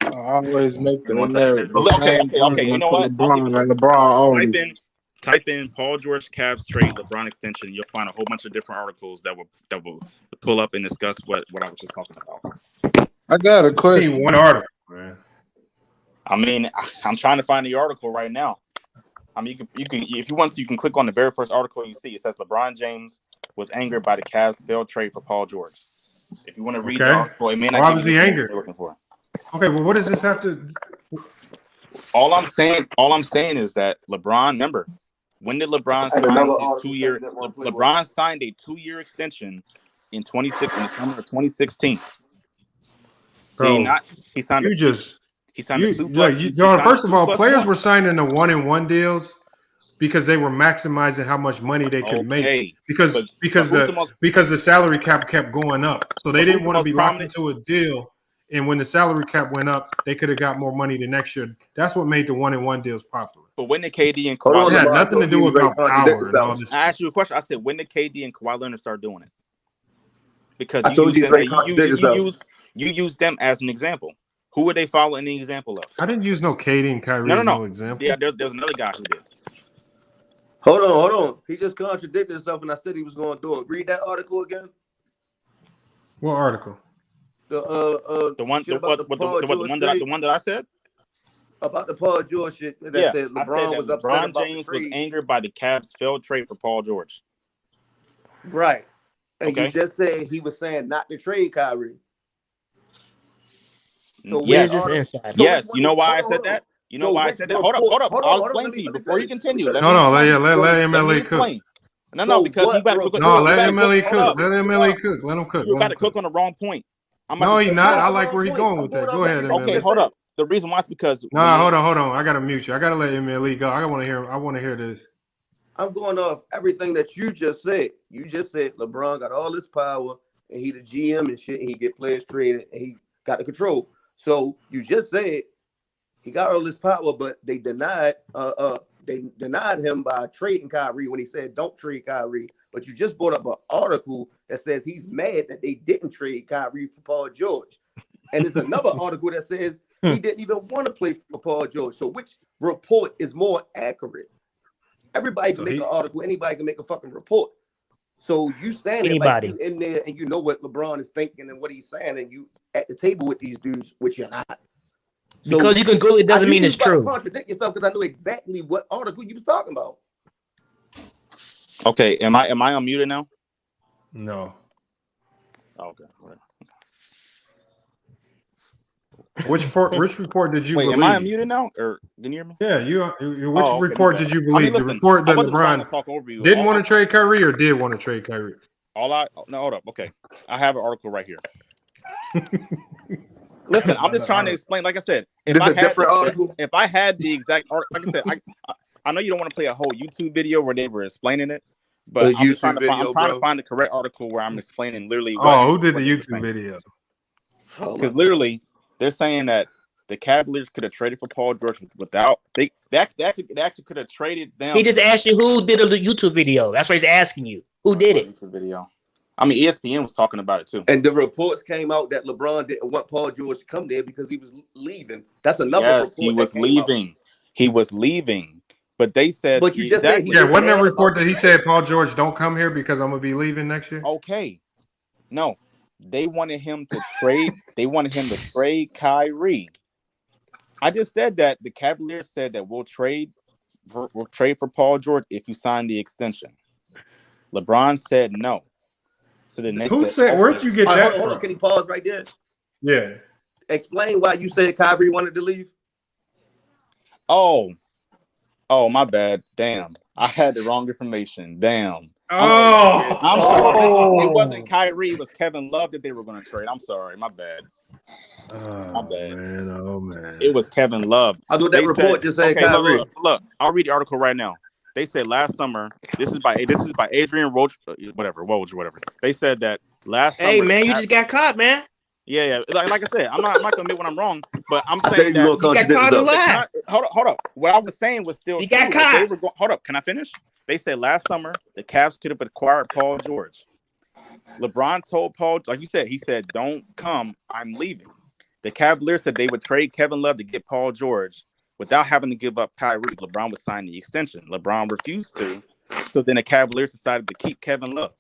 I always make the narrative. Okay. You know what? LeBron type in Paul George Cavs trade LeBron extension. You'll find a whole bunch of different articles that will pull up and discuss what I was just talking about. I got a question. One article, man. I mean, I'm trying to find the article right now. I mean, you can if you want to, you can click on the very first article you see. It says LeBron James was angered by the Cavs' failed trade for Paul George. If you want to read the article, it may not. Why was he angered? Looking for. Okay, well, what does this have to? All I'm saying is that LeBron. Remember, when did LeBron sign his 2 year? LeBron signed a 2-year extension in the summer of 2016. Bro, he signed. First of all, players were signing the 1-and-1 deals because they were maximizing how much money they could make because the salary cap kept going up. So they didn't want to be locked into a deal. And when the salary cap went up, they could have got more money the next year. That's what made the 1-and-1 deals popular. But when did KD and Kawhi Leonard had nothing to do with power and all this? I asked you a question. I said, when did KD and Kawhi Leonard start doing it? Because you use them as an example. Who would they follow any example of? I didn't use no KD and Kyrie as no example. Yeah, there's another guy who did. Hold on. He just contradicted himself, and I said he was going to do it. Read that article again. What article? The one that I said about the Paul George shit. That said LeBron was upset LeBron about James the trade. was angered by the Cavs' failed trade for Paul George. Right, and you just said he was saying not to trade Kyrie. So yes. You know why I said that? You know why I said that? Hold up. I'll explain to you before you continue. Let MLA cook. No, because you got to cook. Let MLA cook. Let MLA cook. Let him cook. You got to cook on the wrong point. No, he's not. I like where he's going with that. Go ahead. Okay, hold up. The reason why is because hold on. I gotta mute you. I gotta let MLE go. I want to hear this. I'm going off everything that you just said. You just said LeBron got all this power and he the GM and shit. And he get players traded and he got the control. So you just said he got all this power, but they denied him by trading Kyrie when he said don't trade Kyrie. But you just brought up an article that says he's mad that they didn't trade Kyrie for Paul George. And there's another article that says he didn't even want to play for Paul George. So which report is more accurate? Everybody can make an article. Anybody can make a fucking report. So you saying it like you in there and you know what LeBron is thinking and what he's saying, and you at the table with these dudes, which you're not. So because you can Google it doesn't mean it's true. Contradict yourself because I know exactly what article you was talking about. Okay, am I unmuted now? No. Okay. Which report did you believe? Am I unmuted now? Or can you hear me? Yeah, which report did you believe? The report that LeBron didn't want to trade Kyrie or did want to trade Kyrie? Hold up. Okay. I have an article right here. Listen, I'm just trying to explain. Like I said, if I had the exact article, like I said, I know you don't want to play a whole YouTube video where they were explaining it, but I'm trying to find the correct article where I'm explaining literally. Who did the YouTube video? Because literally, they're saying that the Cavaliers could have traded for Paul George without they actually could have traded them. He just asked you who did a YouTube video. That's what he's asking you. Who did it? YouTube video. I mean, ESPN was talking about it too. And the reports came out that LeBron didn't want Paul George to come there because he was leaving. That's another report. He was leaving. He was leaving. But they said, but you just said wasn't that report that he said Paul George don't come here because I'm gonna be leaving next year? Okay, no, they wanted him to trade. They wanted him to trade Kyrie. I just said that the Cavaliers said that we'll trade for Paul George if you sign the extension. LeBron said no. So then who said? Where'd you get that? Hold on, can you pause right there? Yeah. Explain why you said Kyrie wanted to leave. Oh, my bad. Damn. I had the wrong information. Damn. I'm sorry. It wasn't Kyrie. It was Kevin Love that they were going to trade. I'm sorry. My bad. My bad. Oh, man. It was Kevin Love. I thought that report just said Kyrie. Look, I'll read the article right now. They said last summer, this is by Adrian Woj, whatever. They said that last summer. Hey, man, you just got caught, man. Yeah. Like I said, I'm not gonna admit when I'm wrong, but I'm saying that you got caught in lie. Hold up. What I was saying was still you got caught. Hold up. Can I finish? They said last summer the Cavs could have acquired Paul George. LeBron told Paul, like you said, he said, "Don't come. I'm leaving." The Cavaliers said they would trade Kevin Love to get Paul George without having to give up Kyrie. LeBron would sign the extension. LeBron refused to, so then the Cavaliers decided to keep Kevin Love.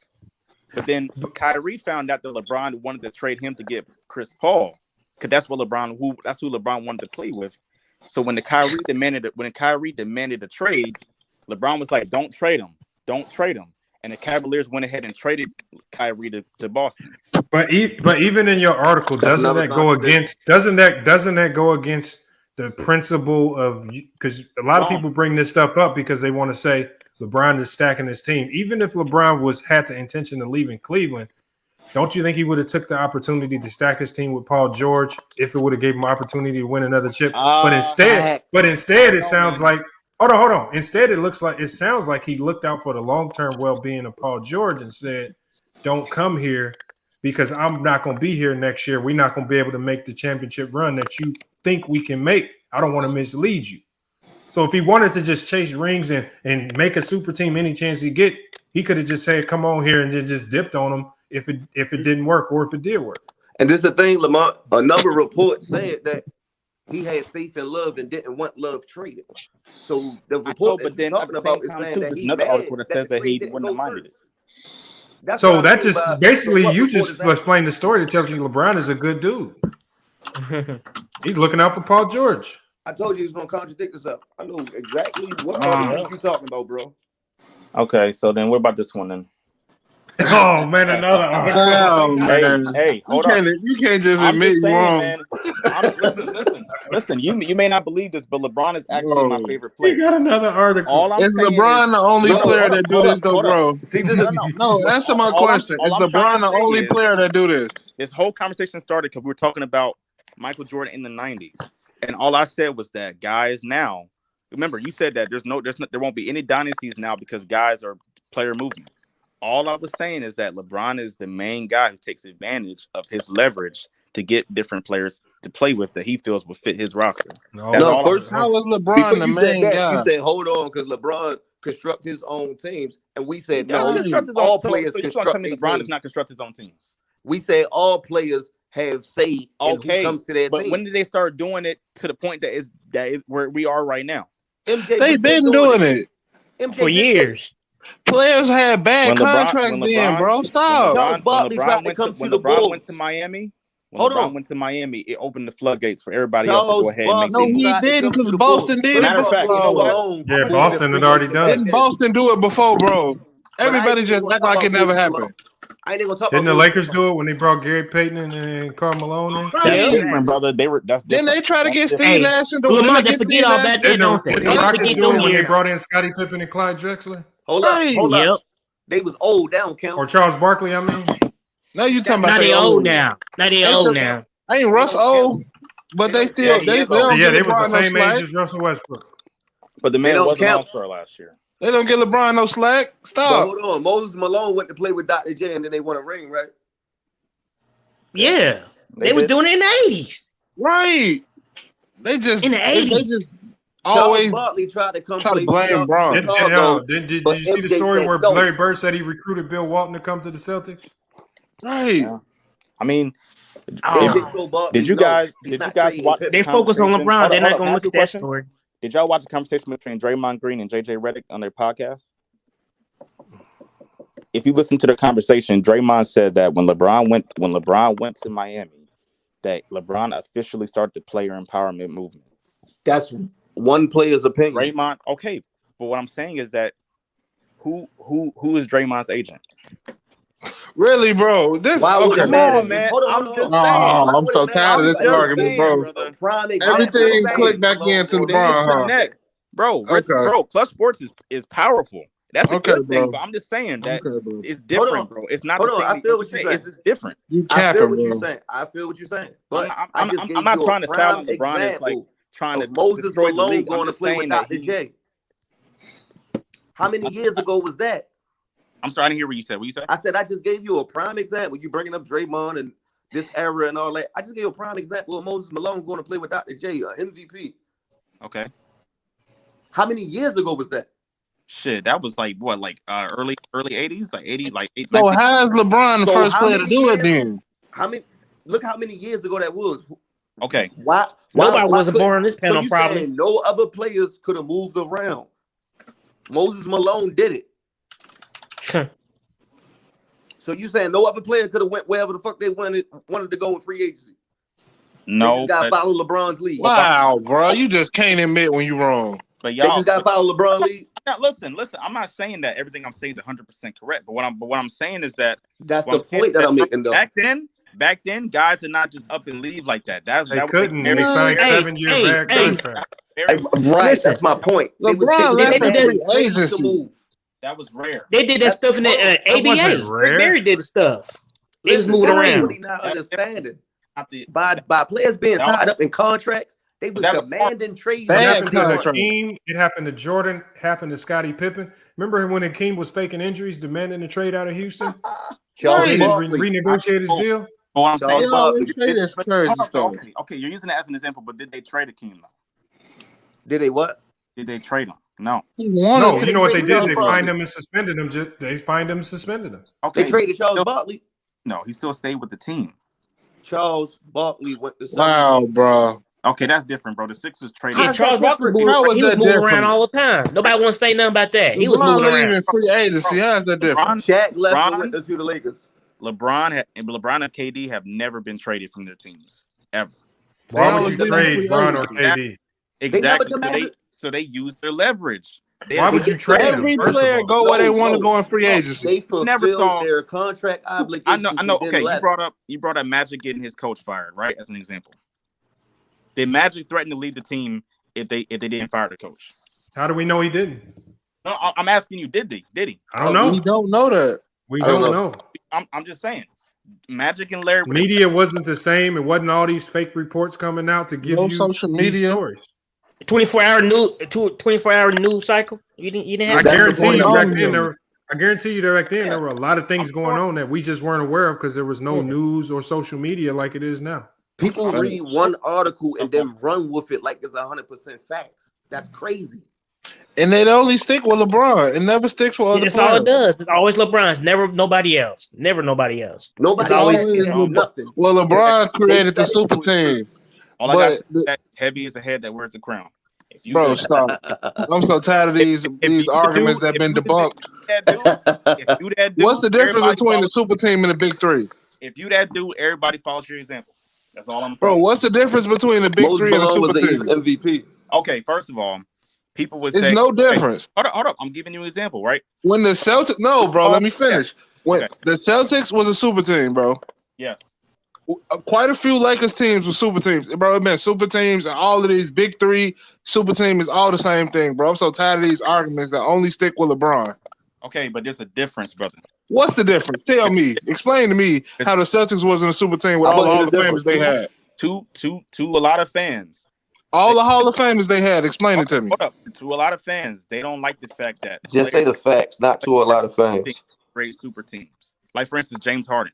But then Kyrie found out that LeBron wanted to trade him to get Chris Paul, because that's who LeBron wanted to play with. So when Kyrie demanded a trade, LeBron was like, "Don't trade him, and the Cavaliers went ahead and traded Kyrie to Boston. But even in your article, doesn't that go against the principle of, because a lot of people bring this stuff up because they want to say LeBron is stacking his team. Even if LeBron had the intention of leaving Cleveland, don't you think he would have took the opportunity to stack his team with Paul George if it would have gave him opportunity to win another chip? But instead, it sounds like hold on. Instead, it sounds like he looked out for the long-term well-being of Paul George and said, "Don't come here because I'm not going to be here next year. We're not going to be able to make the championship run that you think we can make. I don't want to mislead you." So if he wanted to just chase rings and make a super team any chance he get, he could have just said, "Come on here," and just dipped on him if it didn't work or if it did work. And this is the thing, Lamont. A number of reports said that he had faith in Love and didn't want Love traded. So the report that you're talking about is saying that he another article that says that he wouldn't have minded it. So that just basically you just explained the story that tells me LeBron is a good dude. He's looking out for Paul George. I told you he was gonna contradict himself. I know exactly what article you talking about, bro. Okay, so then what about this one then? Oh man, another article. Hey, hold on. You can't just admit you're wrong. Man, listen. You may not believe this, but LeBron is actually my favorite player. You got another article. Is LeBron the only player that do this though, bro? See, this no, answer my question. Is LeBron the only player that do this? This whole conversation started because we were talking about Michael Jordan in the 90s. And all I said was that guys now, remember, you said that there won't be any dynasties now because guys are player movement. All I was saying is that LeBron is the main guy who takes advantage of his leverage to get different players to play with that he feels will fit his roster. How was LeBron the main guy? You said, hold on, because LeBron construct his own teams. And we said, no, all players construct their LeBron teams. does not construct his own teams. We said all players have say in who comes to their but team. When did they start doing it to the point that is where we are right now? MJ They've been doing it for years. Players had bad contracts then, bro. Stop. Charles Barkley tried to come to the Bulls. Went to Miami. Hold on. Went to Miami, it opened the floodgates for everybody else to go ahead and make No, he didn't, because Boston did it. Matter of fact, you know what? Yeah, Boston had already done it. Didn't Boston do it before, bro? Everybody just act like it never happened. I ain't gonna talk Didn't about the Lakers do it when they brought Gary Payton and Karl Malone in? That's different, brother. Then they try to get Steve Nash and Look, they forget all that. Didn't the Rockets do it when they brought in Scottie Pippen and Clyde Drexler? Hold up. They was old. They don't count. Or Charles Barkley, I mean. No, you talking about they old now. Now they old now. Ain't Russ old, but they still they was the same age as Russell Westbrook. But the man wasn't All-Star last year. They don't get LeBron no slack. Stop. But hold on, Moses Malone went to play with Dr. J, and then they won a ring, right? Yeah, they was doing it in the 80s. Right. They just in the 80s. They just always Barkley tried to come try to blame Bron. Did you see the story where Larry Bird said he recruited Bill Walton to come to the Celtics? Right. Yeah. I mean, did you guys watch? They focus on LeBron. They're not going to look at that story. Did y'all watch the conversation between Draymond Green and JJ Redick on their podcast? If you listen to the conversation, Draymond said that when LeBron went to Miami, that LeBron officially started the player empowerment movement. That's one player's opinion. Draymond, okay, but what I'm saying is that who is Draymond's agent? Really, bro? Why would it matter, man? I'm just saying. I'm so tired of this argument, bro. Everything clicked back into LeBron, huh? Bro, Clutch Sports is powerful. That's a good thing, but I'm just saying that it's different, bro. It's not the same. I feel what you're saying. It's just different. I feel what you're saying. I feel what you're saying. But I'm not trying to sound like LeBron is like trying to Moses destroy the Malone league. going to play with Dr. J. How many years ago was that? I'm sorry, I didn't hear what you said. What you said? I said I just gave you a prime example. You bringing up Draymond and this era and all that. I just gave you a prime example of Moses Malone going to play with Dr. J, MVP. Okay. How many years ago was that? Shit, that was like what, like early 80s, like 80, like 8. So how's LeBron the first player to do it then? Look how many years ago that was. Okay. Why nobody wasn't born on this panel? Probably no other players could have moved around. Moses Malone did it. So you saying no other player could have went wherever the fuck they wanted to go in free agency? No, they just got to follow LeBron's lead. Wow, bro, you just can't admit when you're wrong. But y'all they just got to follow LeBron's lead. Listen. I'm not saying that everything I'm saying is 100% correct, but what I'm saying is that that's the point that I'm making. Though back then, guys did not just up and leave like that. They couldn't. They signed 7-year bad contract. Right, that's my point. LeBron left move. That was rare. They did that stuff in the ABA. Barry did the stuff. They was moving around. Really not understanding. By players being tied up in contracts, they was demanding trades. It happened to Hakeem. It happened to Jordan. Happened to Scottie Pippen. Remember when Hakeem was faking injuries, demanding a trade out of Houston? Charles Barkley renegotiate his deal. Oh, I'm saying. Okay, you're using that as an example, but did they trade Hakeem though? Did they what? Did they trade him? No. No, you know what they did? They fined him and suspended him. They fined him and suspended him. Okay. They traded Charles Barkley. No, he still stayed with the team. Charles Barkley went to. Wow, bro. Okay, that's different, bro. The Sixers traded. Yeah, Charles Barkley was moving around all the time. Nobody want to say nothing about that. He was moving around. Free agency. How's that different? Shaq left and went to the Lakers. LeBron and KD have never been traded from their teams ever. Why would you trade LeBron or KD? Exactly. So they use their leverage. Why would you trade them? Every player go where they want to go in free agency. They fulfilled their contract obligations. I know. Okay, you brought up Magic getting his coach fired, right? As an example. Did Magic threaten to leave the team if they didn't fire the coach? How do we know he didn't? No, I'm asking you. Did he? I don't know. We don't know that. We don't know. I'm just saying. Magic and Larry. Media wasn't the same. It wasn't all these fake reports coming out to give you social media stories. 24-hour news cycle. You didn't have. I guarantee you back then there were a lot of things going on that we just weren't aware of because there was no news or social media like it is now. People read one article and then run with it like it's 100% facts. That's crazy. And they only stick with LeBron. It never sticks with other players. That's all it does. It's always LeBron. It's never nobody else. Never nobody else. Nobody always nothing. Well, LeBron created the super team. All I got to say is heavy is a head that wears a crown. Bro, stop. I'm so tired of these arguments that have been debunked. If you that dude, what's the difference between the super team and the big three? If you that dude, everybody follows your example. That's all I'm saying. Bro, what's the difference between the big three and the super team? MVP. Okay, first of all, people would It's say no difference. Hey, hold up. I'm giving you an example, right? When the Celtics, no, bro, let me finish. When the Celtics was a super team, bro. Yes. Quite a few Lakers teams were super teams, bro. It been super teams, and all of these big three super team is all the same thing, bro. I'm so tired of these arguments that only stick with LeBron. Okay, but there's a difference, brother. What's the difference? Tell me. Explain to me how the Celtics wasn't a super team with all the Hall of Famers they had. To a lot of fans. All the Hall of Famers they had. Explain it to me. Hold up. To a lot of fans, they don't like the fact that just say the facts, not to a lot of fans. Great super teams, like for instance James Harden.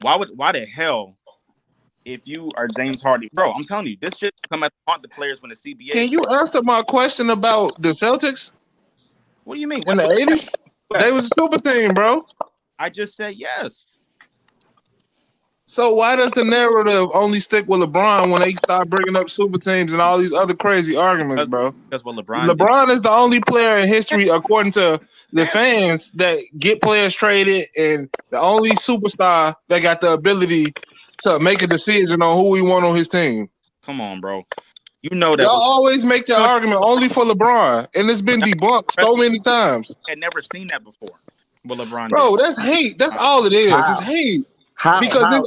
Why the hell? If you are James Harden, bro, I'm telling you, this shit come at the players when the CBA. Can you answer my question about the Celtics? What do you mean? In the 80s? They was a super team, bro. I just said yes. So why does the narrative only stick with LeBron when they start bringing up super teams and all these other crazy arguments, bro? Because what LeBron is the only player in history, according to the fans, that get players traded, and the only superstar that got the ability to make a decision on who we want on his team. Come on, bro. You know that y'all always make that argument only for LeBron, and it's been debunked so many times. I had never seen that before. But LeBron, bro, that's hate. That's all it is. It's hate. Because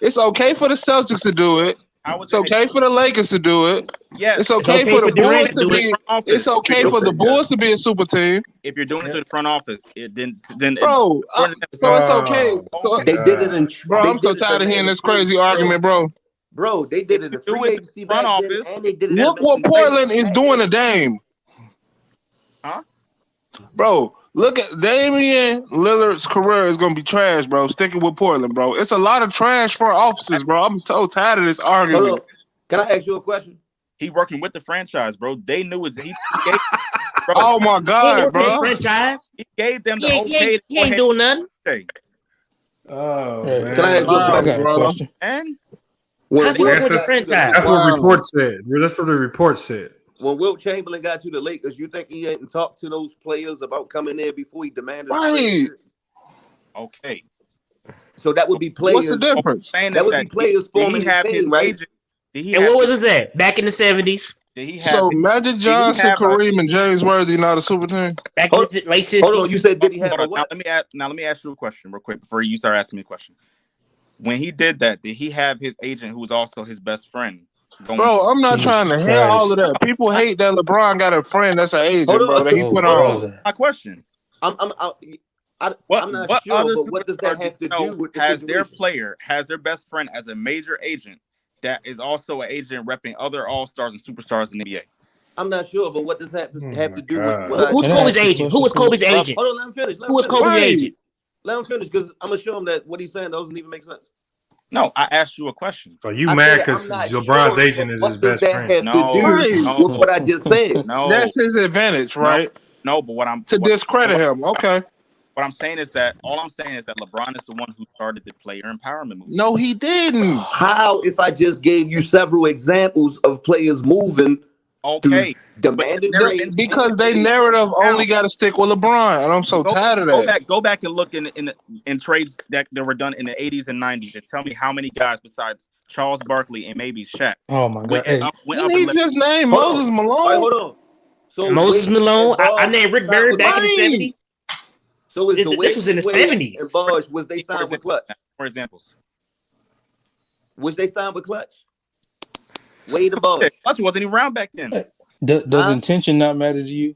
it's okay for the Celtics to do it. It's okay for the Lakers to do it. Yes, it's okay for the Bulls to be. It's okay for the Bulls to be a super team. If you're doing it to the front office, then bro. So it's okay. So they did it in. Bro, I'm so tired of hearing this crazy argument, bro. Bro, they did it in free agency front office, and they did it. Look what Portland is doing to Dame. Huh? Bro, look at Damian Lillard's career is gonna be trash, bro. Sticking with Portland, bro. It's a lot of trash front offices, bro. I'm so tired of this argument. Hold on. Can I ask you a question? He working with the franchise, bro. They knew it. Bro, oh my God, bro! Franchise. He gave them the okay. He ain't doing nothing. Oh, man. Can I ask you a question? And how's he working with the franchise? That's what the report said. That's what the report said. When Wilt Chamberlain got to the Lakers, you think he hadn't talked to those players about coming there before he demanded? Right. Okay. So that would be players. What's the difference? That would be players forming his team, right? And what was it that back in the 70s? Did he have so Magic Johnson, Kareem, and James Worthy not a super team? Back in the late 60s. Hold on, you said did he have a what? Now let me ask you a question real quick before you start asking me a question. When he did that, did he have his agent, who was also his best friend? Bro, I'm not trying to hear all of that. People hate that LeBron got a friend that's an agent, bro, that he put on. My question. I'm not sure, but what does that have to do with the has their player, has their best friend as a major agent that is also an agent repping other all-stars and superstars in the NBA? I'm not sure, but what does that have to do with what who's Kobe's agent? Who was Kobe's agent? Hold on, let him finish. Who was Kobe's agent? Let him finish, because I'm gonna show him that what he's saying doesn't even make sense. No, I asked you a question. So you mad because LeBron's agent is his best friend? No, with what I just said. No, that's his advantage, right? No, but what I'm to discredit him. Okay. What I'm saying is that LeBron is the one who started the player empowerment movement. No, he didn't. How if I just gave you several examples of players moving? Okay, demanded because they narrative only got to stick with LeBron, and I'm so tired of that. Go back and look in trades that were done in the 80s and 90s, and tell me how many guys besides Charles Barkley and maybe Shaq. Oh my God! He just named Moses Malone. Right, hold on. So Moses Malone. I named Rick Barry back in the 70s. So is this was in the 70s. And Barge, was they signed with Clutch? For examples, was they signed with Clutch? Wade and Barge. Clutch wasn't even around back then. Does intention not matter to you?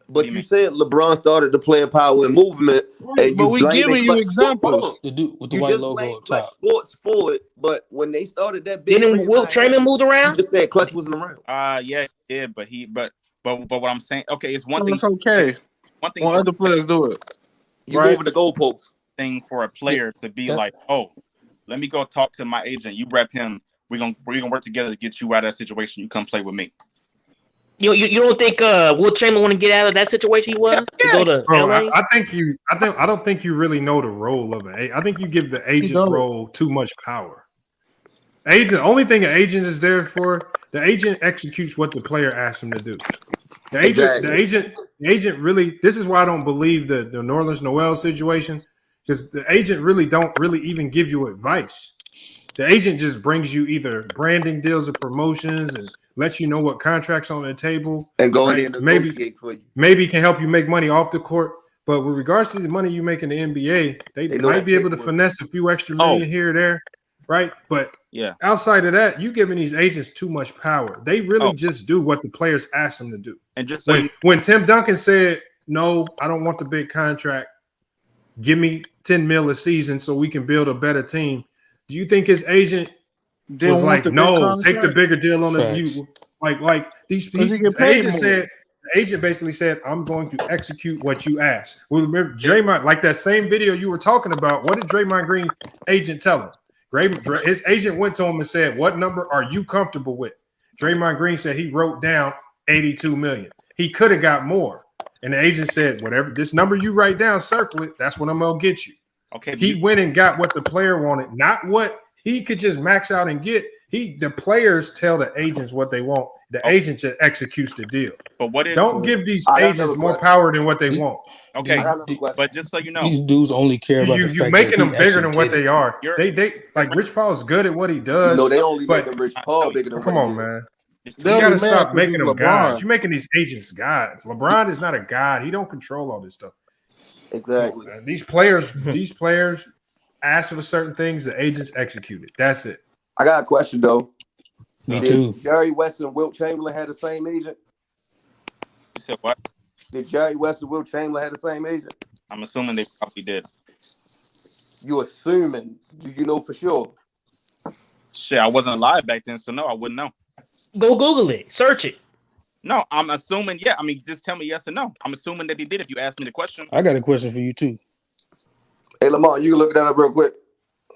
But you said LeBron started the player power and movement, and but we giving you examples. The dude with the you white just logo up Clutch top. Sports for it, but when they started that big, didn't Wilt Chamberlain moved around? You just said Clutch wasn't around. Yeah, but what I'm saying, okay, it's one thing. It's okay. One thing. When other players do it, you moving the goalposts. Thing for a player to be like, oh, let me go talk to my agent. You rep him. We're gonna work together to get you out of that situation. You come play with me. You don't think Wilt Chamberlain want to get out of that situation he was to go to LA? I don't think you really know the role of it. I think you give the agent role too much power. Agent, only thing an agent is there for, the agent executes what the player asks him to do. The agent really, this is why I don't believe the Nerlens Noel situation, because the agent really don't really even give you advice. The agent just brings you either branding deals or promotions and lets you know what contracts on the table. And go in and negotiate for you. Maybe can help you make money off the court. But with regards to the money you make in the NBA, they might be able to finesse a few extra million here or there, right? But outside of that, you giving these agents too much power. They really just do what the players ask them to do. And just when Tim Duncan said, "No, I don't want the big contract. Give me $10 million a season so we can build a better team." Do you think his agent was like, "No, take the bigger deal on the view"? Like these people, the agent basically said, "I'm going to execute what you ask." Well, remember Draymond, like that same video you were talking about. What did Draymond Green agent tell him? His agent went to him and said, "What number are you comfortable with?" Draymond Green said he wrote down $82 million. He could have got more, and the agent said, "Whatever this number you write down, circle it. That's what I'm gonna get you." Okay, he went and got what the player wanted, not what he could just max out and get. The players tell the agents what they want. The agent just executes the deal. But what don't give these agents more power than what they want. Okay, but just so you know, these dudes only care about the fact making that them bigger than what they are. They like Rich Paul's good at what he does. No, they only make Rich Paul bigger than. Come on, man. You gotta stop making them gods. You're making these agents gods. LeBron is not a god. He don't control all this stuff. Exactly. These players ask for certain things. The agents execute it. That's it. I got a question though. Me too. Jerry West and Wilt Chamberlain had the same agent? You said what? Did Jerry West and Wilt Chamberlain have the same agent? I'm assuming they probably did. You assuming? Do you know for sure? Shit, I wasn't alive back then, so no, I wouldn't know. Go Google it. Search it. No, I'm assuming. Yeah, I mean, just tell me yes or no. I'm assuming that he did. If you ask me the question, I got a question for you too. Hey, Lamar, you can look that up real quick.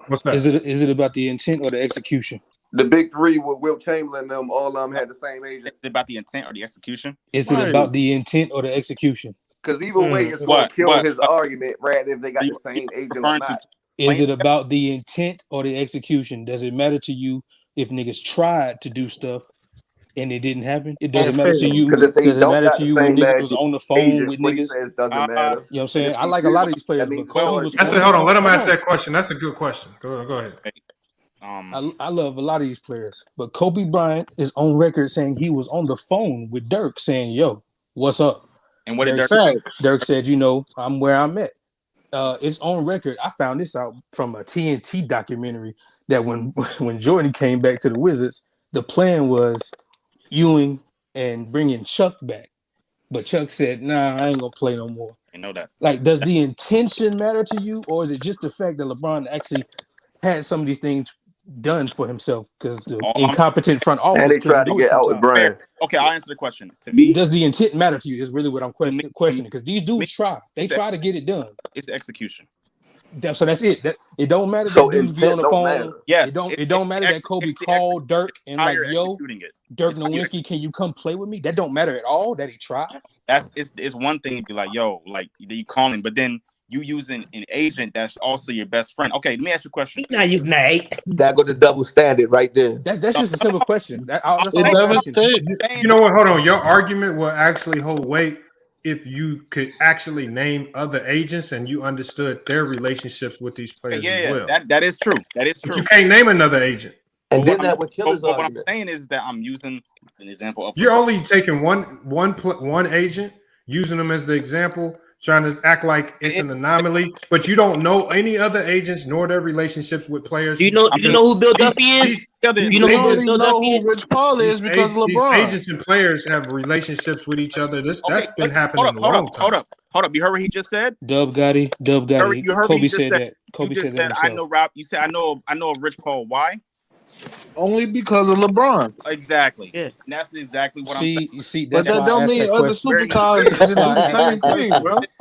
What's that? Is it about the intent or the execution? The big three with Wilt Chamberlain, all of them had the same agent. Is it about the intent or the execution? Is it about the intent or the execution? Because either way, it's going to kill his argument, right? If they got the same agent or not. Is it about the intent or the execution? Does it matter to you if niggas tried to do stuff and it didn't happen? It doesn't matter to you. Does it matter to you when niggas was on the phone with niggas? Doesn't matter. You know what I'm saying? I like a lot of these players, but Kobe was. I said, hold on, let him ask that question. That's a good question. Go ahead. I love a lot of these players, but Kobe Bryant is on record saying he was on the phone with Dirk saying, "Yo, what's up?" And what did Dirk say? Dirk said, "You know, I'm where I'm at." It's on record. I found this out from a TNT documentary that when Jordan came back to the Wizards, the plan was Ewing and bringing Chuck back, but Chuck said, "Nah, I ain't gonna play no more." I know that. Like, does the intention matter to you, or is it just the fact that LeBron actually had some of these things done for himself because the incompetent front office and they tried to get out with Brian? Okay, I'll answer the question. To me, does the intent matter to you? Is really what I'm questioning because these dudes try to get it done. It's execution. So that's it. That it don't matter that dudes be on the phone. Matter. Yes, it don't matter that Kobe called Dirk and like, "Yo, Dirk Nowitzki, can you come play with me?" That don't matter at all. That he tried. It's one thing to be like, "Yo, like you calling," but then you using an agent that's also your best friend. Okay, let me ask you a question. He's not using that. That go to double standard right there. That's just a simple question. That's you know what? Hold on. Your argument will actually hold weight if you could actually name other agents and you understood their relationships with these players as well. That is true. That is true. But you can't name another agent. And then that would kill his argument. What I'm saying is that I'm using an example of. You're only taking one agent, using them as the example, trying to act like it's an anomaly, but you don't know any other agents nor their relationships with players. Do you know who Bill Duffy is? You know who Rich Paul is because of LeBron. These agents and players have relationships with each other. That's been happening a long time. Hold up. You heard what he just said? Dub Gotti. You heard Kobe said that. Kobe said that himself. I know, Rob. You said I know of Rich Paul. Why? Only because of LeBron. Exactly. Yeah. And that's exactly what I'm saying. You see, but that don't mean other superstars.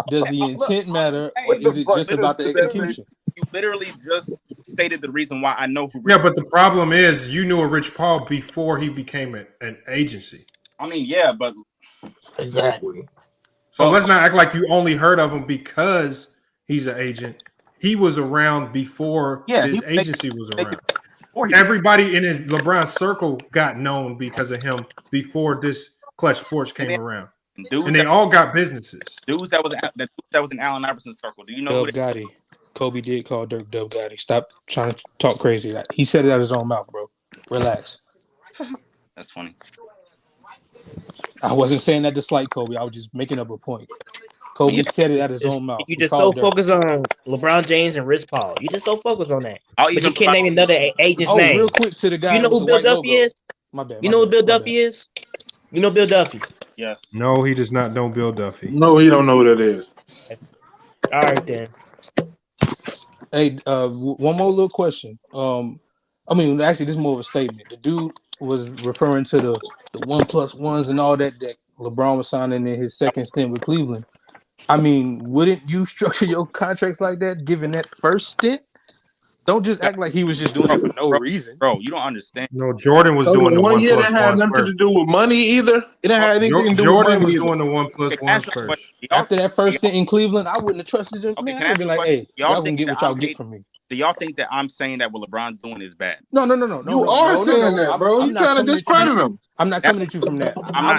Does the intent matter? Or is it just about the execution? You literally just stated the reason why I know who. Yeah, but the problem is you knew of Rich Paul before he became an agency. I mean, yeah, but exactly. So let's not act like you only heard of him because he's an agent. He was around before his agency was around. everybody in his LeBron's circle got known because of him before this Clutch Sports came around. And they all got businesses. Dudes that was in Allen Iverson's circle. Do you know Dub Gotti. Kobe did call Dirk Dub Gotti. Stop trying to talk crazy. He said it out of his own mouth, bro. Relax. That's funny. I wasn't saying that to slight Kobe. I was just making up a point. Kobe said it out of his own mouth. You just so focused on LeBron James and Rich Paul. You just so focused on that. But you can't name another agent's name. Real quick to the guy. You know who Bill Duffy is? My bad. You know who Bill Duffy is? You know Bill Duffy? Yes. No, he does not know Bill Duffy. No, he don't know who that is. All right then. Hey, one more little question. I mean, actually, this is more of a statement. The dude was referring to the 1+1s and all that LeBron was signing in his second stint with Cleveland. I mean, wouldn't you structure your contracts like that, given that first stint? Don't just act like he was just doing it for no reason. Bro, you don't understand. No, Jordan was doing the 1 year that 1+1 had nothing to do with money either. It didn't have anything to do Jordan with was money doing the 1+1 first. After that first stint in Cleveland, I wouldn't have trusted him. Man, I would have been like, hey, y'all can get what y'all get from me. Do y'all think that I'm saying that what LeBron's doing is bad? No. You are saying that, bro. You're trying to discredit him. I'm not coming at you from that. I'm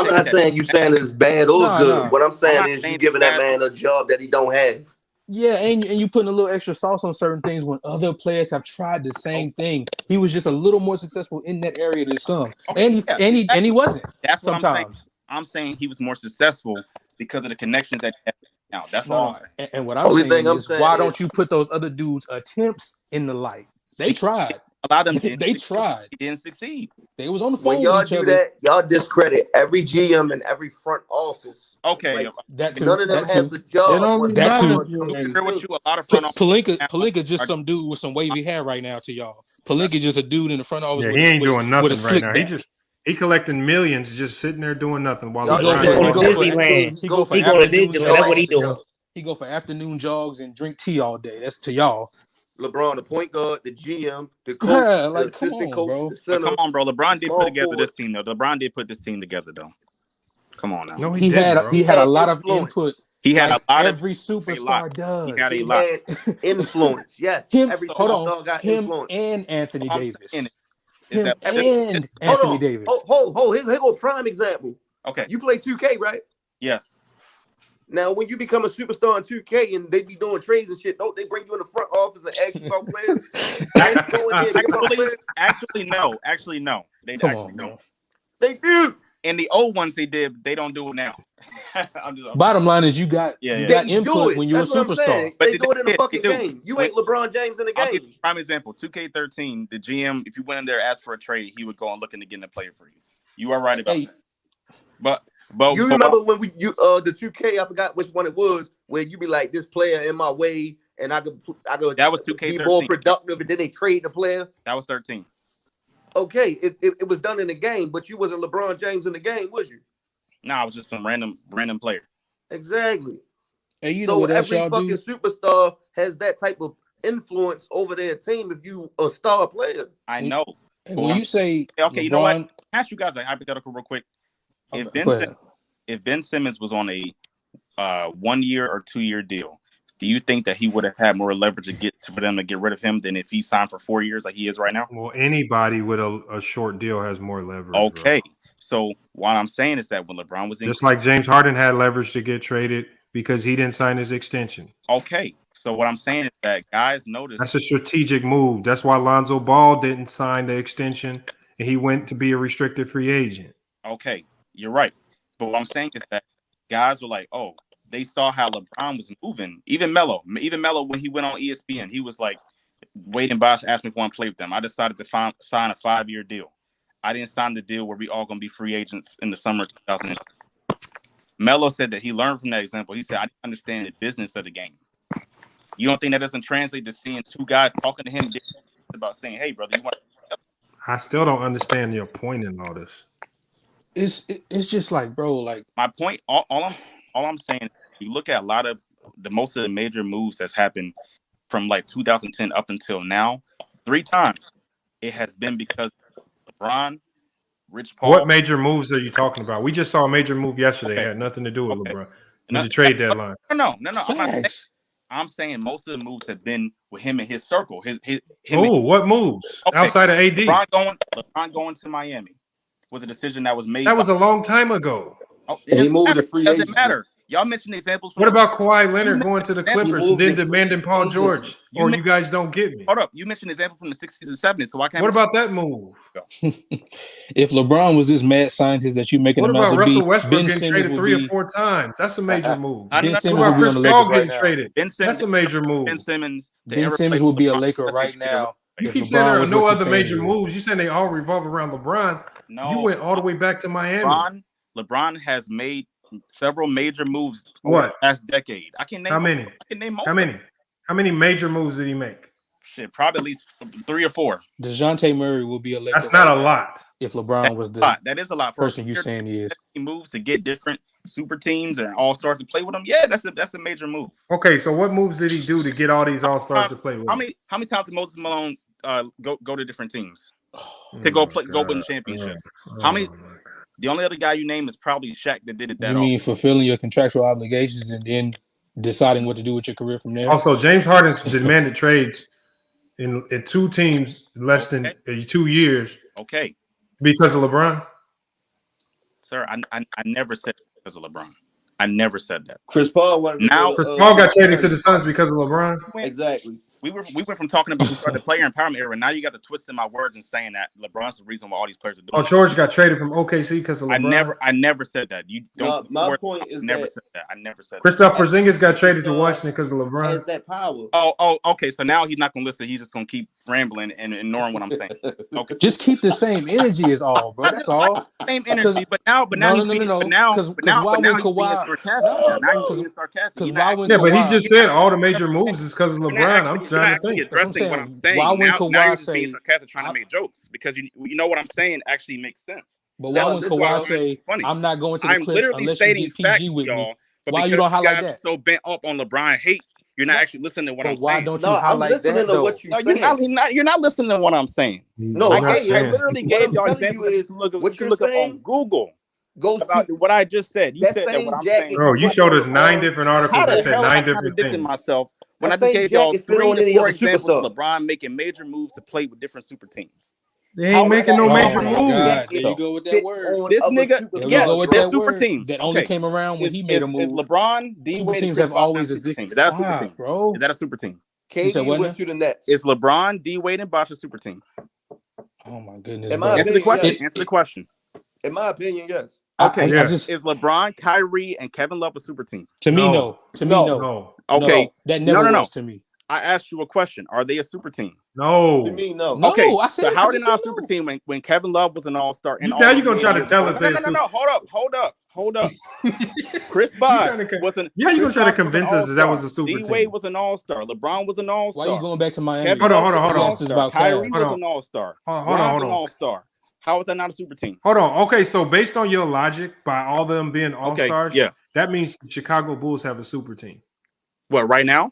not saying you saying it's bad or good. What I'm saying is you giving that man a job that he don't have. Yeah, and you putting a little extra sauce on certain things when other players have tried the same thing. He was just a little more successful in that area than some, and he wasn't. That's what sometimes. I'm saying. I'm saying he was more successful because of the connections that he had now. That's all I'm saying. And what I'm saying is, why don't you put those other dudes' attempts in the light? They tried. A lot of them they tried. He didn't succeed. They was on the phone when y'all with each do other. that, y'all discredit every GM and every front office. Okay, like, none of them has a job. Palinka just some dude with some wavy hair right now to y'all. Palinka just a dude in the front office. Yeah, with he ain't doing nothing right now. Back. He collecting millions, just sitting there doing nothing while he go to Disneyland. That's what he doing. He go for afternoon jogs and drink tea all day. That's to y'all. LeBron, the point guard, the GM, the coach, the assistant coach, the center. Come on, bro. LeBron did put together this team, though. LeBron did put this team together, though. Come on now. No, he had a lot of input. He had a lot. Every superstar does. He had a lot. Influence. Yes. Every superstar got influence. And Anthony Davis. Anthony Davis. Here go a prime example. Okay. You play 2K, right? Yes. Now, when you become a superstar in 2K and they be doing trades and shit, don't they bring you in the front office and ask you about players? Actually, no. They don't. They do. In the old ones, they did. They don't do it now. Bottom line is you got input when you're a superstar. But they do it in the fucking game. You ain't LeBron James in the game. I'll give you a prime example. 2K13, the GM, if you went in there and asked for a trade, he would go and looking to get in a player for you. You are right about that. But you remember when the 2K, I forgot which one it was, where you be like, this player in my way, and I could that was 2K13. Be more productive, and then they trade the player. That was 13. Okay, it was done in the game, but you wasn't LeBron James in the game, was you? No, I was just some random player. Exactly. And you know what every fucking superstar has that type of influence over their team if you a star player. I know. When you say okay, you know what? I'll ask you guys a hypothetical real quick. If Ben Simmons was on a 1 year or 2 year deal, do you think that he would have had more leverage for them to get rid of him than if he signed for 4 years like he is right now? Well, anybody with a short deal has more leverage. Okay. Bro. So what I'm saying is that when LeBron was in, just like James Harden had leverage to get traded because he didn't sign his extension. Okay. So what I'm saying is that guys notice that's a strategic move. That's why Lonzo Ball didn't sign the extension and he went to be a restricted free agent. Okay. You're right. But what I'm saying is that guys were like, oh, they saw how LeBron was moving. Even Melo, when he went on ESPN, he was like, Wade and Bosh asked me if I want to play with them. I decided to sign a 5-year deal. I didn't sign the deal where we all going to be free agents in the summer of 2008. Melo said that he learned from that example. He said, I didn't understand the business of the game. You don't think that doesn't translate to seeing two guys talking to him about saying, hey, brother, you want to... I still don't understand your point in all this. It's just like, bro, like my point. All I'm saying, you look at a lot of most of the major moves that's happened from like 2010 up until now. 3 times it has been because LeBron, Rich Paul. What major moves are you talking about? We just saw a major move yesterday. It had nothing to do with LeBron. The trade deadline. No. I'm saying most of the moves have been with him and his circle. What moves outside of AD? LeBron going to Miami was a decision that was made. That was a long time ago. He moved to free Doesn't agency. matter. Y'all mentioned examples. What about Kawhi Leonard going to the Clippers and then demanding Paul George? Or you guys don't get me? Hold up. You mentioned examples from the 60s and 70s. So why can't? What about that move? If LeBron was this mad scientist that you making what him about out to Russell be, Westbrook Ben getting Simmons traded 3 or 4 times? That's a major move. Ben What Simmons about would be on Chris the Paul Lakers getting right now. traded? That's a major move. Ben Simmons. Ben Simmons would be a Laker right now. You if keep LeBron saying there are was no what other you're major saying moves. You saying they all revolve around LeBron. No. You went all the way back to Miami. LeBron has made several major moves What? over the last decade. I can name How many? I can name most. How many? How many major moves did he make? Shit, probably at least 3 or 4. DeJounte Murray will be a Laker. That's not right a now lot. If LeBron was the That is a lot for person you're saying he is. He moves to get different super teams and all-stars to play with him. Yeah, that's a major move. Okay, so what moves did he do to get all these all-stars to play with? How many times did Moses Malone go to different teams to go win championships? How many? The only other guy you name is probably Shaq that did it that You mean fulfilling your contractual obligations and then deciding what to do with your career from there? Also, James Harden's demanded trades in 2 teams in less than 2 years. Okay. Because of LeBron? Sir, I never said because of LeBron. I never said that. Chris Paul Chris Paul got traded to the Suns because of LeBron. Exactly. We went from talking about the player empowerment era. Now you got to twist in my words and saying that LeBron's the reason why all these players are doing. Oh, George got traded from OKC because of LeBron. I never said that. You don't. My point is never said that. I never said Kristaps Porzingis got traded to Washington because of LeBron. Has that power? Oh, okay. So now he's not gonna listen. He's just gonna keep rambling and ignoring what I'm saying. Okay. Just keep the same energy is all, bro. That's all. Same energy, but now he's being sarcastic. Because why when but he just said all the major moves is because of LeBron. I'm trying to think. Addressing what I'm saying. Why when now Kawhi you're say being sarcastic, trying to make jokes because you know what I'm saying actually makes sense. But why when Kawhi say I'm not going to the Clips unless you get PG with me? Why you don't highlight that? So bent up on LeBron hate. You're not actually listening to what I'm saying. Why don't you highlight that though? You're not listening to what I'm saying. No, I literally gave y'all examples. What you look up on Google. Goes about what I just said. You said that what I'm saying. Bro, you showed us 9 different articles that said 9 different things. Myself when I just gave y'all 3 to 4 examples of LeBron making major moves to play with different super teams. They ain't making no major moves. There you go with that word. This nigga, that super word team that only came around when he made a move. Is LeBron, super teams have always existed. Is that a super team, bro? Is that a super team? KD went to the Nets. Is LeBron, D Wade, and Bosh a super team? Oh my goodness! Answer the question. Answer the question. In my opinion, yes. Okay, is LeBron, Kyrie, and Kevin Love a super team? To me, no. To me, no. Okay, that never was to me. I asked you a question. Are they a super team? No. To me, no. Okay, I said, so how are they not a super team when Kevin Love was an all-star? Now you're going to try to tell us that. No. Hold up. Chris Bosh was an you're going to try to convince us that was a super team. D-Wade was an all-star. LeBron was an all-star. Why are you going back to Miami? Kevin hold on. Kyrie was an all-star. Hold on. an all-star. How is that not a super team? Hold on. Okay, so based on your logic, by all of them being all-stars, that means the Chicago Bulls have a super team. What, right now?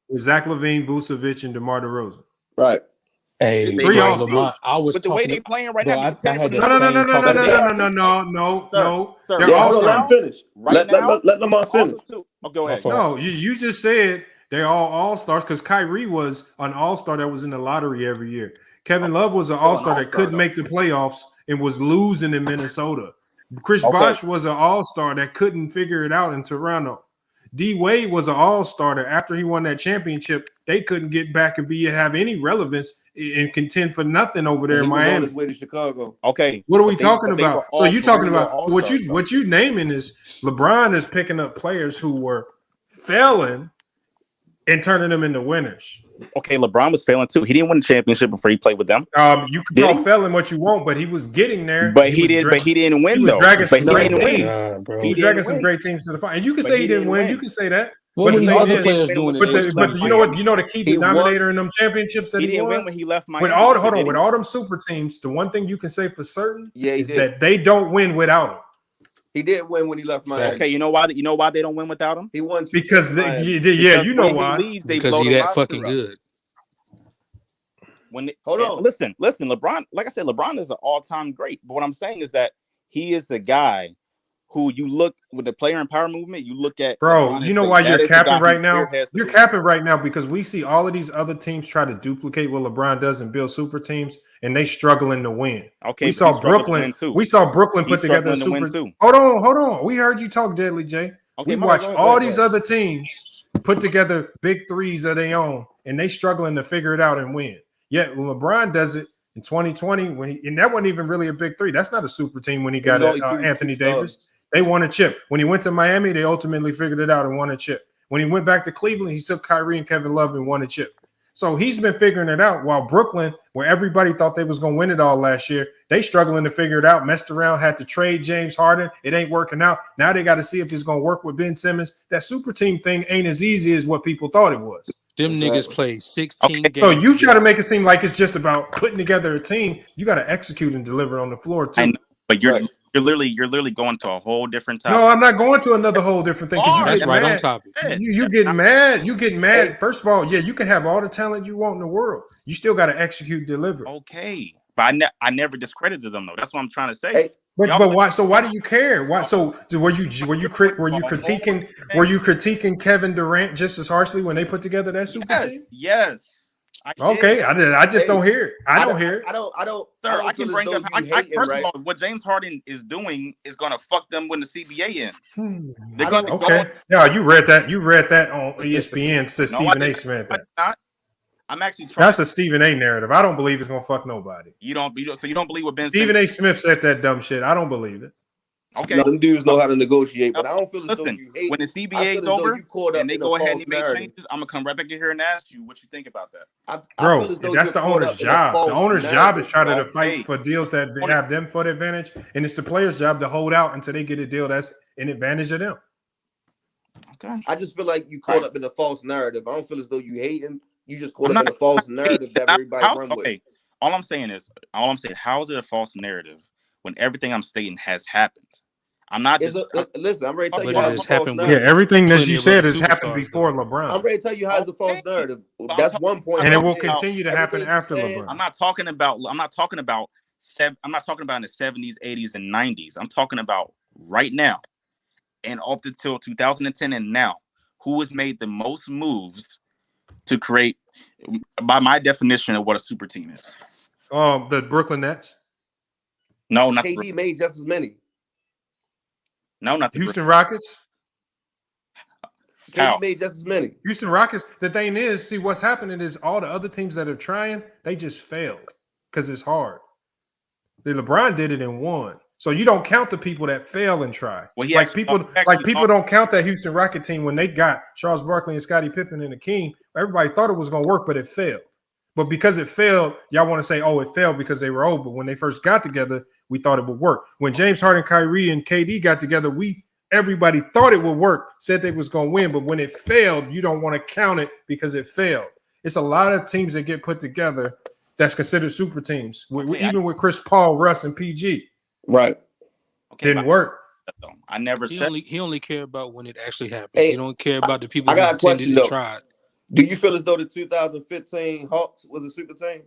With Zach LaVine, Vucevic, and DeMar DeRozan. Right. Hey, Lamont, I was but the way they playing right now. No. They're all let him finish. Let Lamont finish. Oh, go ahead. No, you just said they're all stars because Kyrie was an all-star that was in the lottery every year. Kevin Love was an all-star that couldn't make the playoffs and was losing in Minnesota. Chris Bosh was an all-star that couldn't figure it out in Toronto. D Wade was an all-star that after he won that championship, they couldn't get back and have any relevance and contend for nothing over there in Miami. On his way to Chicago. Okay, what are we talking about? So you talking about what you naming is LeBron is picking up players who were failing and turning them into winners. Okay, LeBron was failing too. He didn't win the championship before he played with them. You can call failing what you want, but he was getting there. But he didn't win. He was dragging some great teams. He was dragging some great teams to the final. And you can say he didn't win. You can say that. But you know the key denominator in them championships that he didn't won win when he left Miami. with all them super teams, the one thing you can say for certain is that they don't win without him. He didn't win when he left Miami. Okay, you know why they don't win without him? He won because you know why? Because he that fucking good. Listen, LeBron. Like I said, LeBron is an all-time great. But what I'm saying is that he is the guy who you look with the player and power movement. You look at bro. You know why you're capping right now? You're capping right now because we see all of these other teams try to duplicate what LeBron does and build super teams, and they struggling to win. Okay, we saw Brooklyn. We saw Brooklyn put together a super. Hold on. We heard you talk, Deadly J. Okay, we watched all these other teams put together big threes of their own, and they struggling to figure it out and win. Yet LeBron does it in 2020 and that wasn't even really a big three. That's not a super team when he got Anthony Davis. They won a chip. When he went to Miami, they ultimately figured it out and won a chip. When he went back to Cleveland, he took Kyrie and Kevin Love and won a chip. So he's been figuring it out, while Brooklyn, where everybody thought they was going to win it all last year, they struggling to figure it out, messed around, had to trade James Harden. It ain't working out. Now they got to see if it's going to work with Ben Simmons. That super team thing ain't as easy as what people thought it was. Them niggas played 16 games. So you try to make it seem like it's just about putting together a team. You got to execute and deliver on the floor too. I know, but you're literally going to a whole different topic. No, I'm not going to another whole different thing. That's right on topic. You getting mad. You getting mad. First of all, yeah, you can have all the talent you want in the world. You still got to execute, deliver. Okay, but I never discredited them though. That's what I'm trying to say. Hey, but why? So why do you care? Why? So were you critiquing Kevin Durant just as harshly when they put together that super team? Yes. Okay, I just don't hear it. I don't hear it. I don't. Sir, I can bring up. First of all, what James Harden is doing is going to fuck them when the CBA ends. They're going to go. No, you read that. You read that on ESPN. Says Stephen A. Smith. I'm actually trying. That's a Stephen A. narrative. I don't believe it's going to fuck nobody. You don't believe what Ben Stephen A. Smith said that dumb shit. I don't believe it. Okay, them dudes know how to negotiate, but I don't feel as though you hate. When the CBA is over and they go ahead and make changes, I'm gonna come right back in here and ask you what you think about that. Bro, that's the owner's job. The owner's job is trying to fight for deals that have them for the advantage, and it's the player's job to hold out until they get a deal that's an advantage of them. Okay, I just feel like you caught up in a false narrative. I don't feel as though you hating. You just caught up in a false narrative that everybody run with. Okay, all I'm saying, how is it a false narrative when everything I'm stating has happened? I'm not just listen. I'm ready to tell you how it's happened. Yeah, everything that you said has happened before LeBron. I'm ready to tell you how it's a false narrative. That's one point, and it will continue to happen after LeBron. I'm not talking about in the 70s, 80s, and 90s. I'm talking about right now, and up until 2010 and now. Who has made the most moves to create, by my definition of what a super team is? The Brooklyn Nets. No, not KD made just as many. No, not the Houston Rockets. KD made just as many. Houston Rockets. The thing is, see, what's happening is all the other teams that are trying, they just failed because it's hard. The LeBron did it and won. So you don't count the people that fail and try. Well, people don't count that Houston Rocket team when they got Charles Barkley and Scottie Pippen and the King. Everybody thought it was going to work, but it failed. But because it failed, y'all want to say, oh, it failed because they were old. But when they first got together, we thought it would work. When James Harden, Kyrie, and KD got together, everybody thought it would work, said they was going to win. But when it failed, you don't want to count it because it failed. It's a lot of teams that get put together that's considered super teams. Even with Chris Paul, Russ, and PG. Right. Okay, didn't work. I never said he only care about when it actually happened. He don't care about the people who attended and tried. Do you feel as though the 2015 Hawks was a super team?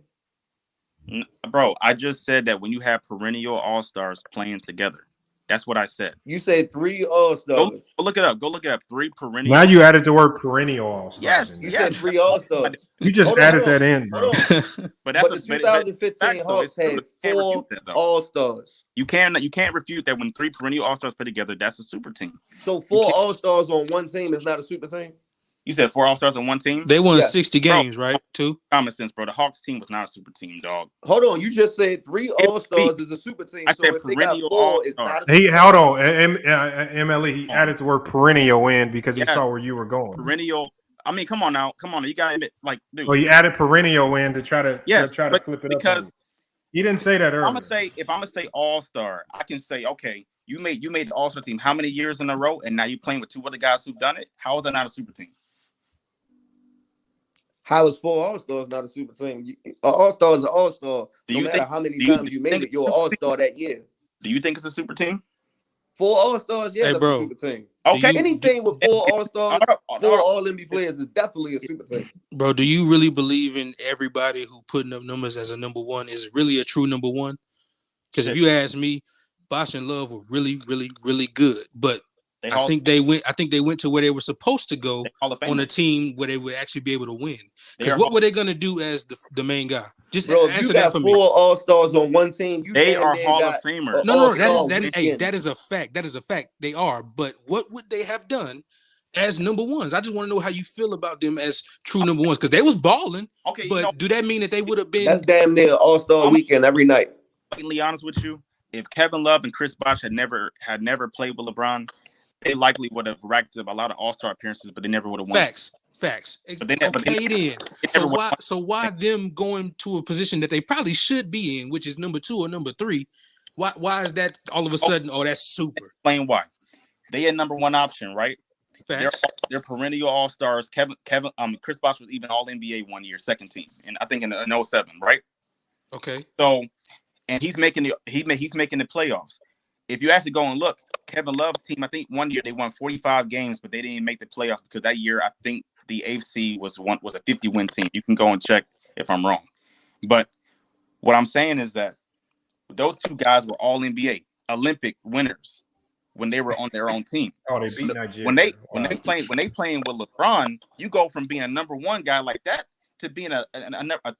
Bro, I just said that when you have perennial all-stars playing together. That's what I said. You said 3 all-stars. Go look it up. Go look it up. 3 perennial. Now you added the word perennial all-stars. Yes, you said 3 all-stars. You just added that in, bro. But that's the 2015 Hawks had 4 all-stars. You can't refute that when 3 perennial all-stars put together, that's a super team. So 4 all-stars on one team is not a super team? You said 4 all-stars on one team? They won 60 games, right? 2? Common sense, bro. The Hawks team was not a super team, dog. Hold on. You just said 3 all-stars is a super team. I said if they got 4, it's not a super hold on. MLE, he added the word perennial in because he saw where you were going. Perennial. I mean, come on now. You got to admit, dude. Well, he added perennial in to try to flip it because up. He didn't say that earlier. If I'm gonna say all-star, I can say, okay, you made the all-star team how many years in a row, and now you're playing with 2 other guys who've done it? How is that not a super team? How is 4 all-stars not a super team? All-star is an all-star. No matter how many times you made it, you're an all-star that year. Do you think it's a super team? 4 all-stars, yeah, that's a super team. Okay, any team with 4 all-stars, 4 all-NBA players is definitely a super team. Bro, do you really believe in everybody who putting up numbers as a number one is really a true number one? Because if you ask me, Bosh and Love were really, really, really good, but They I think they went to where they were supposed to go on a team where they would actually be able to win. Because what were they going to do as the main guy? Just Bro, if answer you that got for me. 4 All-Stars on one team, you They damn are near Hall got of Famers. No, All-Star that is a fact. That is a fact. They are. But what would they have done as number ones? I just want to know how you feel about them as true number ones, because they was balling. Okay, but do that mean that they would have been? That's damn near All-Star weekend every night. To be honest with you, if Kevin Love and Chris Bosh had never played with LeBron, they likely would have racked up a lot of All-Star appearances, but they never would have won. Facts. Then. So why them going to a position that they probably should be in, which is number 2 or number 3? Why is that all of a sudden? Oh, that's super. Explain why. They had number 1 option, right? Facts. They're perennial All-Stars. Chris Bosh was even All NBA one year, second team, and I think in 07, right? Okay. So, and he's making the playoffs. If you actually go and look, Kevin Love's team, I think one year they won 45 games, but they didn't make the playoffs because that year I think the AFC was a 50-win team. You can go and check if I'm wrong. But what I'm saying is that those 2 guys were All NBA, Olympic winners when they were on their own team. Oh, they beat Nigeria. When they playing with LeBron, you go from being a number 1 guy like that to being a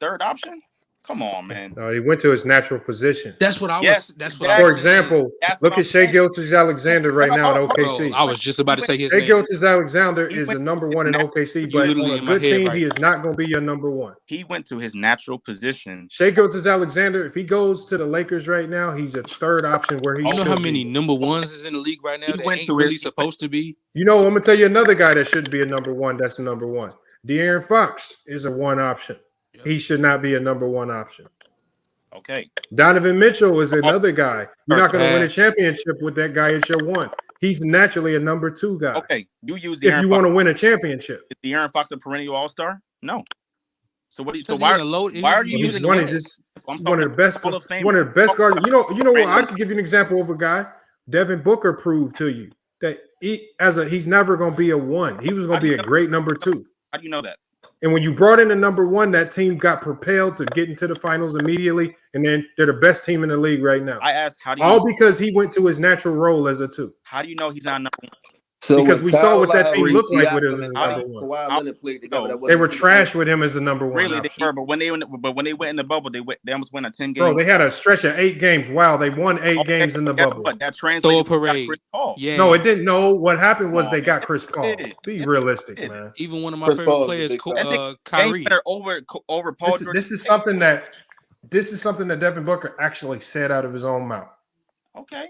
third option. Come on, man. He went to his natural position. That's what I was. That's what For example, look at Shai Gilgeous-Alexander right now in OKC. I was just about to say his Shai name. Gilgeous-Alexander is a number 1 in OKC, but on a good team, he is not going to be your number 1. He went to his natural position. Shai Gilgeous-Alexander, if he goes to the Lakers right now, he's a third option where he. You know how many number 1s is in the league right now that ain't really supposed to be? You know, I'm gonna tell you another guy that should be a number 1. That's a number 1. De'Aaron Fox is a 1 option. Yep. He should not be a number 1 option. Okay. Donovan Mitchell is another guy. You're not going to win a championship with that guy as your 1. He's naturally a number 2 guy. Okay. You use if you want to win a championship. Is De'Aaron Fox a perennial All-Star? No. So what? Why are you using one of the best guards? You know what? I could give you an example of a guy. Devin Booker proved to you that he's never going to be a 1. He was going to be a great number 2. How do you know that? And when you brought in a number 1, that team got propelled to get into the finals immediately, and then they're the best team in the league right now. I asked, how do you all because he went to his natural role as a 2. How do you know he's not number 1? So because we saw what that team looked like with him as number 1. They were trash with him as a number 1. Really, they were. But when they went in the bubble, they almost went a 10 games. Bro, they had a stretch of 8 games. Wow, they won 8 games in the bubble. What? That translated to parade. Yeah. No, it didn't. No, what happened was they got Chris Paul. Be realistic, man. Even one of my favorite players, Kyrie. Over Paul. This is something that Devin Booker actually said out of his own mouth. Okay.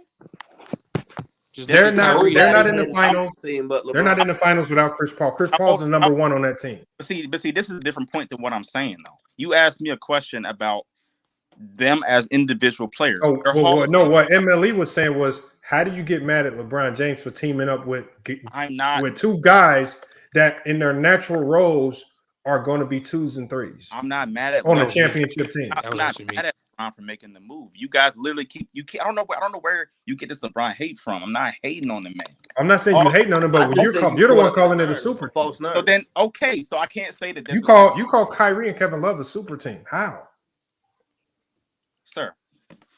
They're not in the finals. They're not in the finals without Chris Paul. Chris Paul's the number 1 on that team. But see, this is a different point than what I'm saying, though. You asked me a question about them as individual players. What MLE was saying was, how do you get mad at LeBron James for teaming up with 2 guys that in their natural roles are going to be 2s and 3s? I'm not mad at on a championship team. I'm not mad at LeBron for making the move. You guys literally I don't know where you get this LeBron hate from. I'm not hating on the man. I'm not saying you hating on him, but you're the one calling it a super team. So then, okay, so I can't say that. You call Kyrie and Kevin Love a super team. How, sir?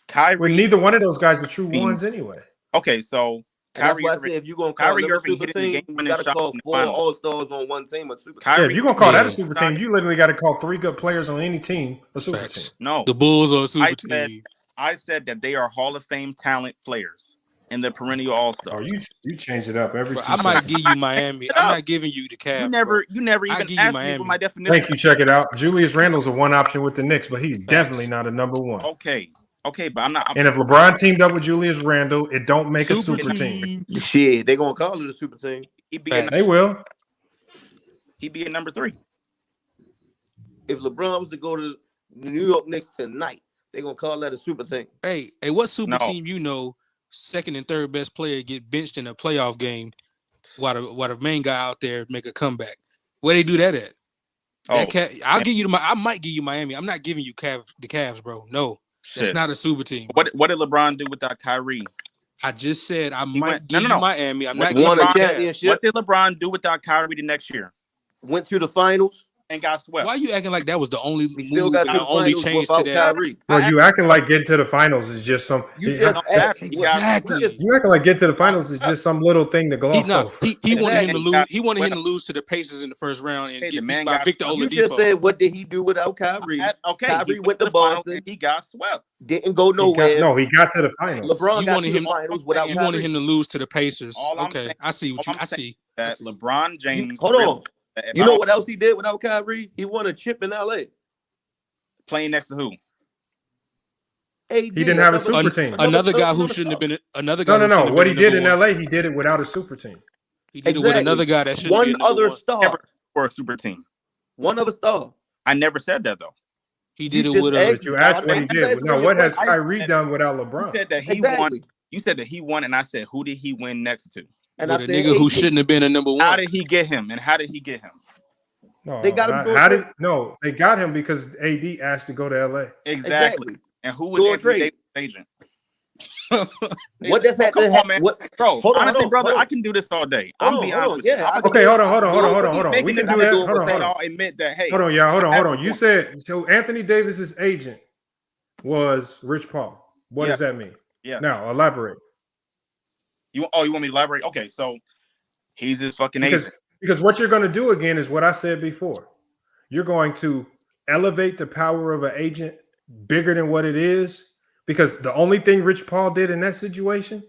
Kyrie. When neither one of those guys are true 1s anyway. Okay, so. Kyrie, that's why I said if you're gonna call them a super team, you gotta call 4 All-Stars on one team a super team. If you're gonna call that a super team, you literally got to call 3 good players on any team a super team. No, the Bulls are a super team. I said that they are Hall of Fame talent players in the perennial All-Stars. Oh, you change it up every. I might give you Miami. I'm not giving you the Cavs. You never even asked me for my definition. Thank you. Check it out. Julius Randle's a 1 option with the Knicks, but he's definitely not a number 1. Okay, but I'm not. And if LeBron teamed up with Julius Randle, it don't make a super team. Shit, they gonna call it a super team. They will. He'd be at number 3. If LeBron was to go to the New York Knicks tonight, they gonna call that a super team. Hey, what super team second and third best player get benched in a playoff game while the main guy out there make a comeback? Where they do that at? I might give you Miami. I'm not giving you the Cavs, bro. No. That's not a super team. What did LeBron do without Kyrie? I just said I might give you Miami. I'm not won a championship. What did LeBron do without Kyrie the next year? Went to the finals. and got swept. Why are you acting like that was the only We still move got and to the the only finals change to without that? Kyrie. Bro, you acting like getting to the finals is just some. You just Exactly. You acting like getting to the finals is just some little thing to gloss over. He wanted him to lose. He wanted him to lose to the Pacers in the first round and get beat by Victor Oladipo. You just said, what did he do without Kyrie? Kyrie went to Boston. He got swept. Didn't go nowhere. He got to the finals. LeBron got to the finals without You Kyrie. wanted him to lose to the Pacers. Okay, I see what you. I see that LeBron James. Hold on. You know what else he did without Kyrie? He won a chip in LA. Playing next to who? AD, he didn't have a super team. Another guy who shouldn't have been. Another guy. No. What he did in LA, he did it without a super team. He did it with another guy that shouldn't be one other star for a super team. One other star. I never said that though. He did it with a. You asked what he did. Now, what has Kyrie done without LeBron? You said that he won. You said that he won, and I said, who did he win next to? And with a nigga who shouldn't have been a number one. How did he get him? And how did he get him? No, they got him. They got him because AD asked to go to LA. Exactly. And who was Anthony Davis' agent? What does that man? Bro, honestly, brother, I can do this all day. I'm being honest with you. Okay, hold on. We can do that. Hold on. I'll admit that. Hey, hold on, y'all. Hold on. You said so. Anthony Davis's agent was Rich Paul. What does that mean? Yeah. Now elaborate. You want me to elaborate? Okay, so he's his fucking agent. Because what you're going to do again is what I said before. You're going to elevate the power of an agent bigger than what it is. Because the only thing Rich Paul did in that situation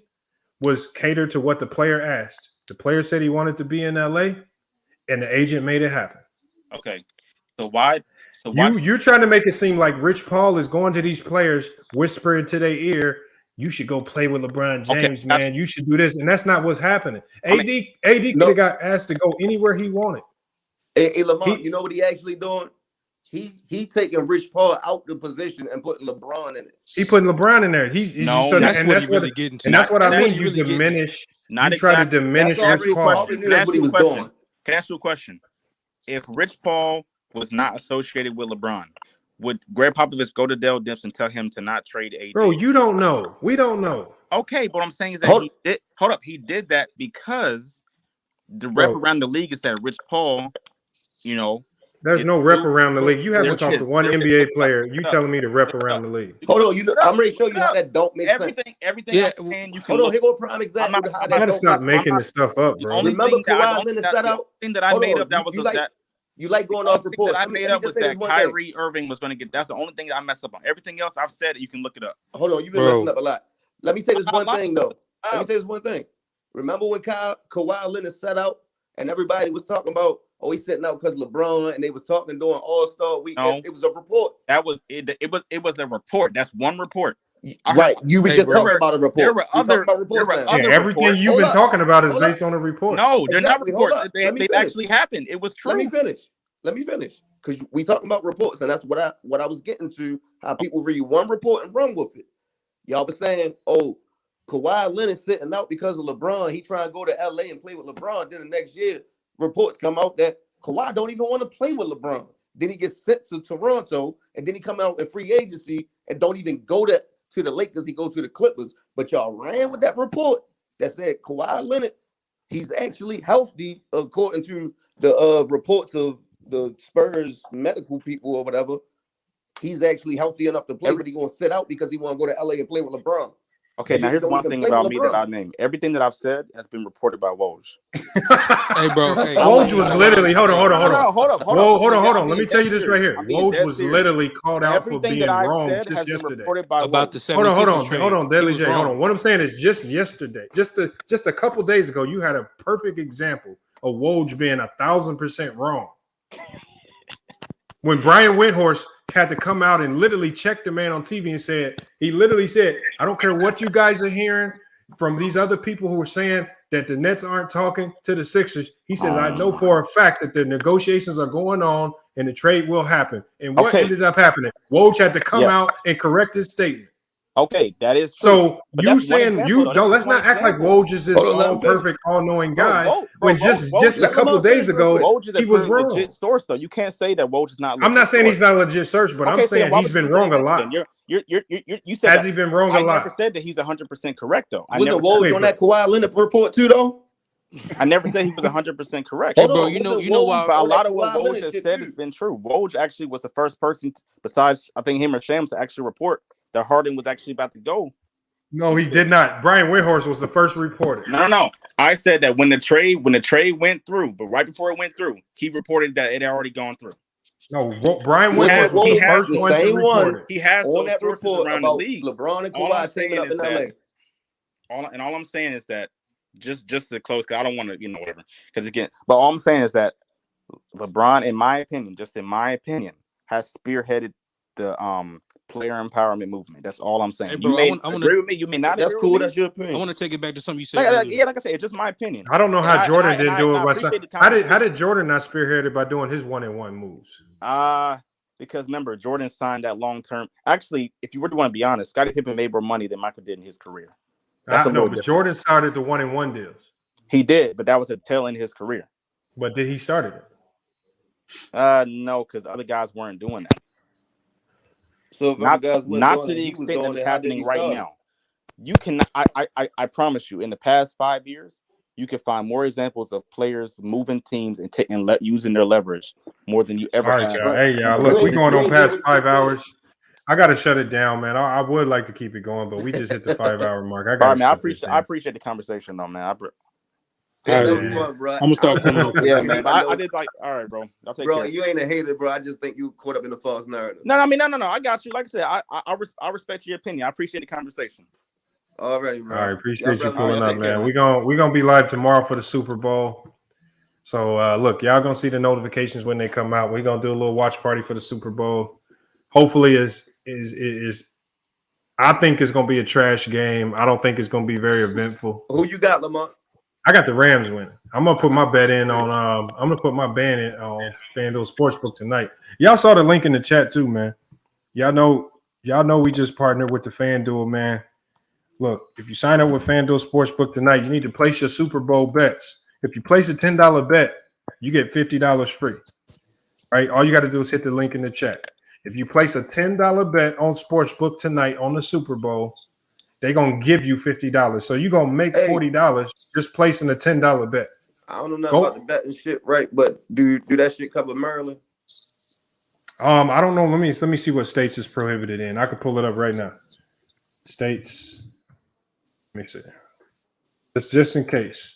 was cater to what the player asked. The player said he wanted to be in LA, and the agent made it happen. Okay, so why? You're trying to make it seem like Rich Paul is going to these players, whispering to their ear, "You should go play with LeBron James, man. You should do this," and that's not what's happening. AD could have got asked to go anywhere he wanted. Hey Lamont, you know what he actually doing? He taking Rich Paul out the position and putting LeBron in it. He putting LeBron in there. That's what he really getting to. And that's what I mean. You diminish. You try to diminish Rich Paul. Can I ask you a question? If Rich Paul was not associated with LeBron, would Greg Popovich go to Dell Demps and tell him to not trade AD? Bro, you don't know. We don't know. Okay, but what I'm saying is that he did that because the rep around the league is that Rich Paul, there's no rep around the league. You haven't talked to one NBA player. You telling me to rep around the league? Hold on, I'm ready to show you how that don't make sense. Everything. Yeah. You can hold on, here go a prime example. I gotta stop making this stuff up, bro. Remember Kawhi Leonard set out? Thing that I made up that was that. You like going off reports. That I made up was that Kyrie Irving was going to get. That's the only thing that I messed up on. Everything else I've said, you can look it up. Hold on, you've been messing up a lot. Let me say this one thing though. Remember when Kawhi Leonard set out and everybody was talking about, oh, he's sitting out because LeBron, and they was talking during All-Star Week. No, it was a report. That was it. It was a report. That's one report. Right. You was just talking about a report. There were other everything you've been talking about is based on a report. No, they're not reports. They actually happened. It was true. Let me finish. Because we talking about reports, and that's what I was getting to, how people read one report and run with it. Y'all been saying, oh, Kawhi Leonard sitting out because of LeBron. He trying to go to LA and play with LeBron. Then the next year, reports come out that Kawhi don't even want to play with LeBron. Then he gets sent to Toronto, and then he come out in free agency and don't even go to the Lakers. He go to the Clippers. But y'all ran with that report that said Kawhi Leonard, he's actually healthy according to the reports of the Spurs medical people or whatever. He's actually healthy enough to play, but he's going to sit out because he want to go to LA and play with LeBron. Okay, now here's one thing about me that I named. Everything that I've said has been reported by Woj. Hey, bro. Hey, Woj was literally hold on. Let me tell you this right here. I mean, Woj was literally called out for being wrong just yesterday. About the 76ers hold on, Daily J. Hold on. What I'm saying is just yesterday, just a couple days ago, you had a perfect example of Woj being 1,000% wrong. When Brian Windhorst had to come out and literally check the man on TV and he literally said, I don't care what you guys are hearing from these other people who are saying that the Nets aren't talking to the Sixers. He says, I know for a fact that the negotiations are going on and the trade will happen. And what ended up happening? Woj had to come out and correct his statement. Okay, that is true. So you saying let's not act like Woj is this all perfect, all-knowing guy. When just a couple of days ago he was wrong. Legit source though. You can't say that Woj is not. I'm not saying he's not a legit source, but I'm saying he's been wrong a lot. You said has he been wrong a lot? I never said that he's 100% correct though. Was Woj on that Kawhi Leonard report too though? I never said he was 100% correct. Hey, bro, you know why? But a lot of what Woj has said has been true. Woj actually was the first person, besides I think him or Shams, to actually report that Harden was actually about to go. No, he did not. Brian Windhorst was the first reporter. No. I said that when the trade went through, but right before it went through, he reported that it had already gone through. No, Brian Windhorst was the first one to report it. He has on those that sources report around the about league. LeBron and Kawhi teaming up in LA. All I'm saying is that just to close, because I don't want to, whatever. Because again, but all I'm saying is that LeBron, in my opinion, has spearheaded the player empowerment movement. That's all I'm saying. Hey, bro, you may agree with me. You may not. That's agree cool. with me. That's your opinion. I want to take it back to something you said. Like I said, it's just my opinion. I don't know how Jordan didn't do it. How did Jordan not spearhead it by doing his 1-and-1 moves? Because remember, Jordan signed that long term. Actually, if you really want to be honest, Scottie Pippen made more money than Michael did in his career. I know, but Jordan started the 1-and-1 deals. He did, but that was a tail end of his career. But did he start it? No, because other guys weren't doing that. So if not guys to the extent that's happening right now. You can. I promise you, in the past 5 years, you can find more examples of players moving teams and using their leverage more than you ever have. All right, hey, y'all. Look, we're going on past 5 hours. I got to shut it down, man. I would like to keep it going, but we just hit the 5-hour mark. I appreciate the conversation, though, man. That was fun, bro. I'm gonna start coming. Yeah, man. But I did like. All right, bro. I'll take care. You ain't a hater, bro. I just think you caught up in the false narrative. No. I got you. Like I said, I respect your opinion. I appreciate the conversation. Alrighty, bro. All right, appreciate you pulling up, man. We're gonna be live tomorrow for the Super Bowl. So look, y'all gonna see the notifications when they come out. We're gonna do a little watch party for the Super Bowl. Hopefully, is I think it's gonna be a trash game. I don't think it's gonna be very eventful. Who you got, Lamont? I got the Rams winning. I'm gonna put my bet in on. I'm gonna put my bet in on FanDuel Sportsbook tonight. Y'all saw the link in the chat too, man. Y'all know we just partnered with the FanDuel, man. Look, if you sign up with FanDuel Sportsbook tonight, you need to place your Super Bowl bets. If you place a $10 bet, you get $50 free. Right? All you got to do is hit the link in the chat. If you place a $10 bet on Sportsbook tonight on the Super Bowl, they're going to give you $50. So you're going to make $40 just placing a $10 bet. I don't know nothing about the betting shit, right? But do that shit cover Maryland? I don't know. Let me see what states is prohibited in. I could pull it up right now. States. Let me see. It's just in case.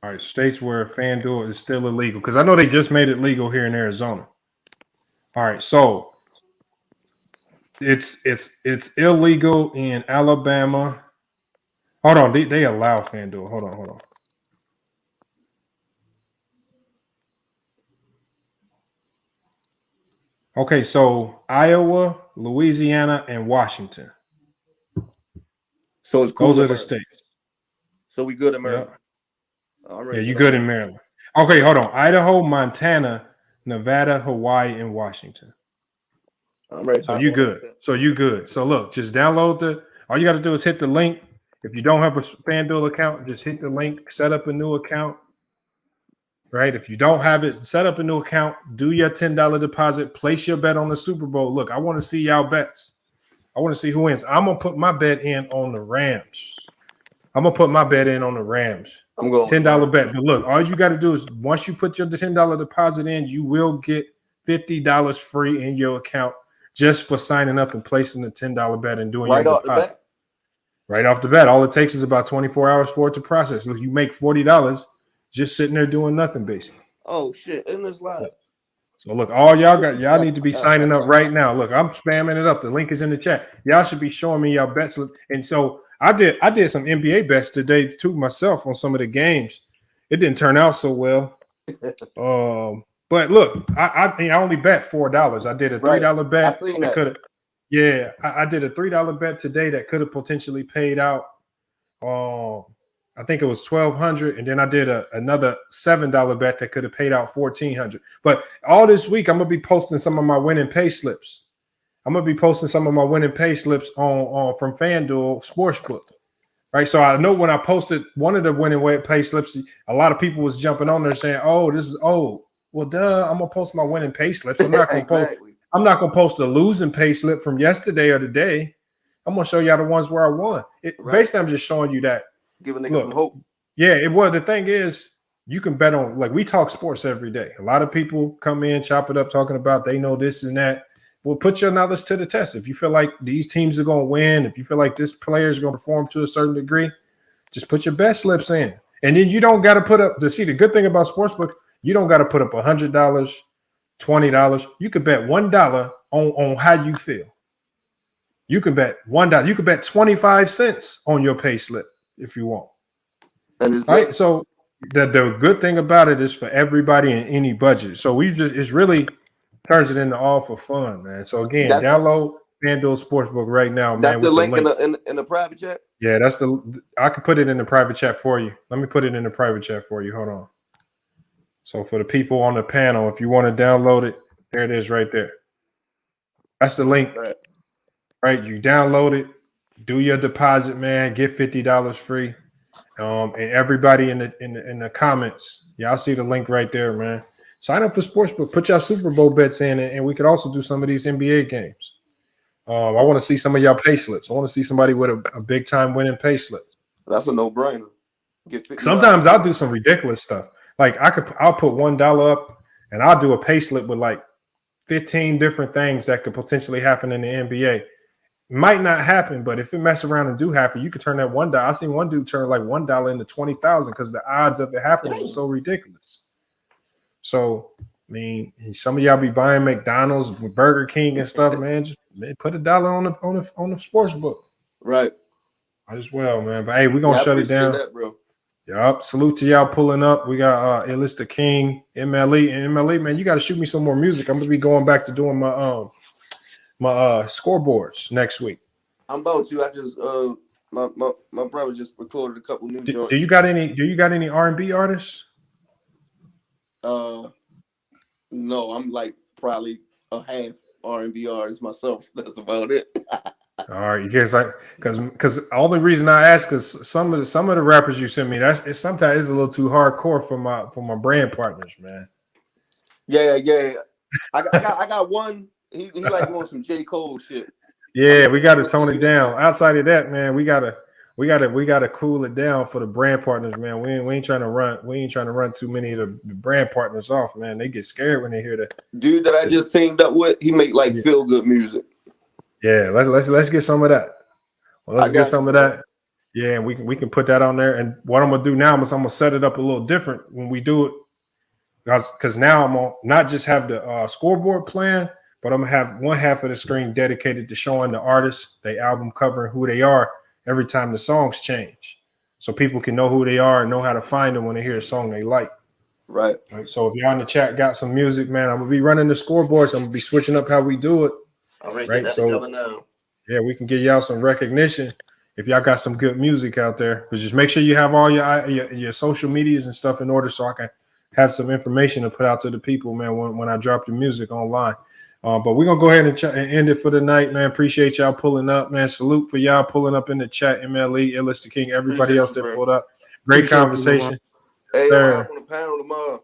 All right, states where FanDuel is still illegal, because I know they just made it legal here in Arizona. All right, so it's illegal in Alabama. Hold on, they allow FanDuel. Hold on. Okay, so Iowa, Louisiana, and Washington. So it's cool. Those are the states. So we good in Maryland. Yeah, you good in Maryland. Okay, hold on. Idaho, Montana, Nevada, Hawaii, and Washington. I'm ready. So you good. So look, just download all you got to do is hit the link. If you don't have a FanDuel account, just hit the link, set up a new account. Right? If you don't have it, set up a new account, do your $10 deposit, place your bet on the Super Bowl. Look, I want to see y'all bets. I want to see who wins. I'm going to put my bet in on the Rams. I'm going $10 bet. But look, all you got to do is once you put your $10 deposit in, you will get $50 free in your account just for signing up and placing the $10 bet and doing your deposit. Right off the bat. All it takes is about 24 hours for it to process. Look, you make $40 just sitting there doing nothing, basically. Oh, shit. In this live. So look, all y'all need to be signing up right now. Look, I'm spamming it up. The link is in the chat. Y'all should be showing me y'all bets. And so I did some NBA bets today too myself on some of the games. It didn't turn out so well. But look, I only bet $4. I did a $3 bet. I could have. Yeah, I did a $3 bet today that could have potentially paid out. I think it was $1,200, and then I did another $7 bet that could have paid out $1,400. But all this week, I'm gonna be posting some of my winning pay slips. On from FanDuel Sportsbook, right? So I know when I posted one of the winning pay slips, a lot of people was jumping on there saying, "Oh, this is old." Well, duh, I'm gonna post my winning pay slips. I'm not gonna post. I'm not gonna post a losing pay slip from yesterday or today. I'm gonna show y'all the ones where I won. Basically, I'm just showing you that. Giving niggas some hope. Yeah, the thing is, you can bet on, like, we talk sports every day. A lot of people come in, chop it up, talking about they know this and that. Well, put your knowledge to the test. If you feel like these teams are going to win, if you feel like this player is going to perform to a certain degree, just put your bet slips in. And then you don't got to put up, the good thing about Sportsbook, you don't got to put up $100, $20. You could bet $1 on how you feel. You can bet $1. You could bet 25 cents on your pay slip if you want. Right? So the good thing about it is for everybody in any budget. So it's really turns it into all for fun, man. So again, download FanDuel Sportsbook right now, man. That's the link in the private chat. Yeah, I can put it in the private chat for you. Let me put it in the private chat for you. Hold on. So for the people on the panel, if you want to download it, there it is right there. That's the link. Right, you download it, do your deposit, man. Get $50 free. And everybody in the comments, y'all see the link right there, man. Sign up for Sportsbook. Put y'all Super Bowl bets in, and we could also do some of these NBA games. I want to see some of y'all pay slips. I want to see somebody with a big time winning pay slip. That's a no-brainer. Sometimes I'll do some ridiculous stuff. Like I'll put $1 up, and I'll do a pay slip with like 15 different things that could potentially happen in the NBA. Might not happen, but if it mess around and do happen, you could turn that $1. I seen one dude turn like $1 into 20,000 because the odds of it happening was so ridiculous. So, I mean, some of y'all be buying McDonald's with Burger King and stuff, man. Just put $1 on the sports book. Right. Might as well, man. But hey, we're gonna shut it down. That, bro. Yup. Salute to y'all pulling up. We got Bayless the King, MLE, and MLE, man. You got to shoot me some more music. I'm gonna be going back to doing my scoreboards next week. I'm about to. I just my brother just recorded a couple new joints. Do you got any R&B artists? No, I'm like probably a half R&B artist myself. That's about it. All right, because the only reason I ask is some of the rappers you send me, sometimes it's a little too hardcore for my brand partners, man. Yeah. I got one. He like doing some J. Cole shit. Yeah, we got to tone it down. Outside of that, man, we gotta cool it down for the brand partners, man. We ain't trying to run too many of the brand partners off, man. They get scared when they hear that. Dude that I just teamed up with, he make like feel good music. Yeah, let's get some of that. Well, let's get some of that. Yeah, and we can put that on there. And what I'm gonna do now is I'm gonna set it up a little different when we do it, because now I'm gonna not just have the scoreboard playing, but I'm gonna have one half of the screen dedicated to showing the artists, their album cover, and who they are every time the songs change, so people can know who they are and know how to find them when they hear a song they like. Right. So if y'all in the chat got some music, man, I'm gonna be running the scoreboards. I'm gonna be switching up how we do it. Right. So yeah, we can get y'all some recognition if y'all got some good music out there. But just make sure you have all your social medias and stuff in order, so I can have some information to put out to the people, man, when I drop the music online. But we're gonna go ahead and end it for the night, man. Appreciate y'all pulling up, man. Salute for y'all pulling up in the chat. MLE, Bayless the King, everybody else that pulled up. Great conversation. Hey, I'm on the panel tomorrow.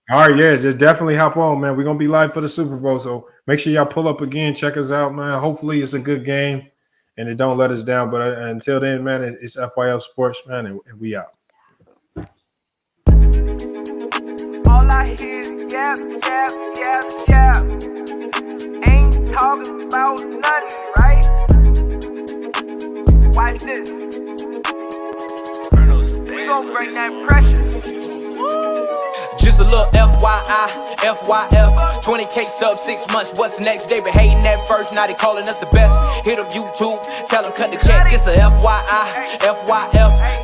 All right, yeah, just definitely hop on, man. We're gonna be live for the Super Bowl, so make sure y'all pull up again. Check us out, man. Hopefully, it's a good game and it don't let us down. But until then, man, it's FYF Sports, man, and we out. All I hear is yap. Ain't talking about nothing, right? Watch this. We gon' bring that pressure. Just a little FYF, 20K sub 6 months, what's next? They been hating at first, now they calling us the best. Hit up YouTube, tell them cut the check. Just a FYF,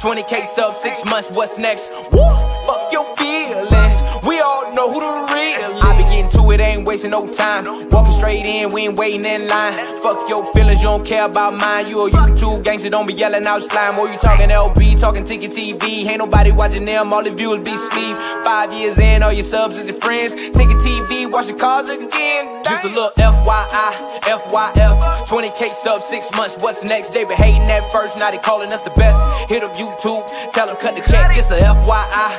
20K sub 6 months, what's next? Woo, fuck your feelings, we all know who the real is. I be getting to it, ain't wasting no time. Walking straight in, we ain't waiting in line. Fuck your feelings, you don't care about mine. You a YouTube gangster, don't be yelling out slime. Or you talking LB, talking Ticket TV. Ain't nobody watching them, all the viewers be sleep. 5 years in, all your subs is your friends. Ticket TV, watch the cars again. Just a little FYF, 20K sub 6 months, what's next? They been hating at first, now they calling us the best. Hit up YouTube, tell them cut the check. Just a FYF,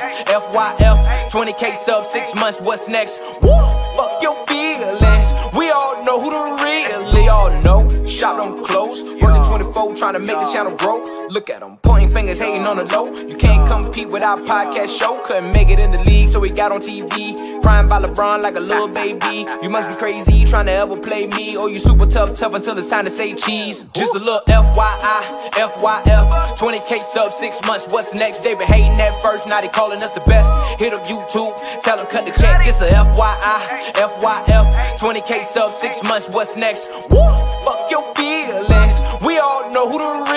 20K sub 6 months, what's next? Woo, fuck your feelings, we all know who the real. They all know, shop don't close, working 24 before, trying to make the channel grow. Look at them, pointing fingers, hating on the low. You can't compete with our podcast show. Couldn't make it in the league, so we got on TV. Crying by LeBron like a little baby. You must be crazy, trying to ever play me. Or you super tough until it's time to say cheese. Just a little FYI, FYF. 20K sub, 6 months, what's next? They been hating at first, now they calling us the best. Hit up YouTube, tell them cut the check. Just a FYI, FYF. 20K sub, 6 months, what's next? Woo! Fuck your feelings. We all know who the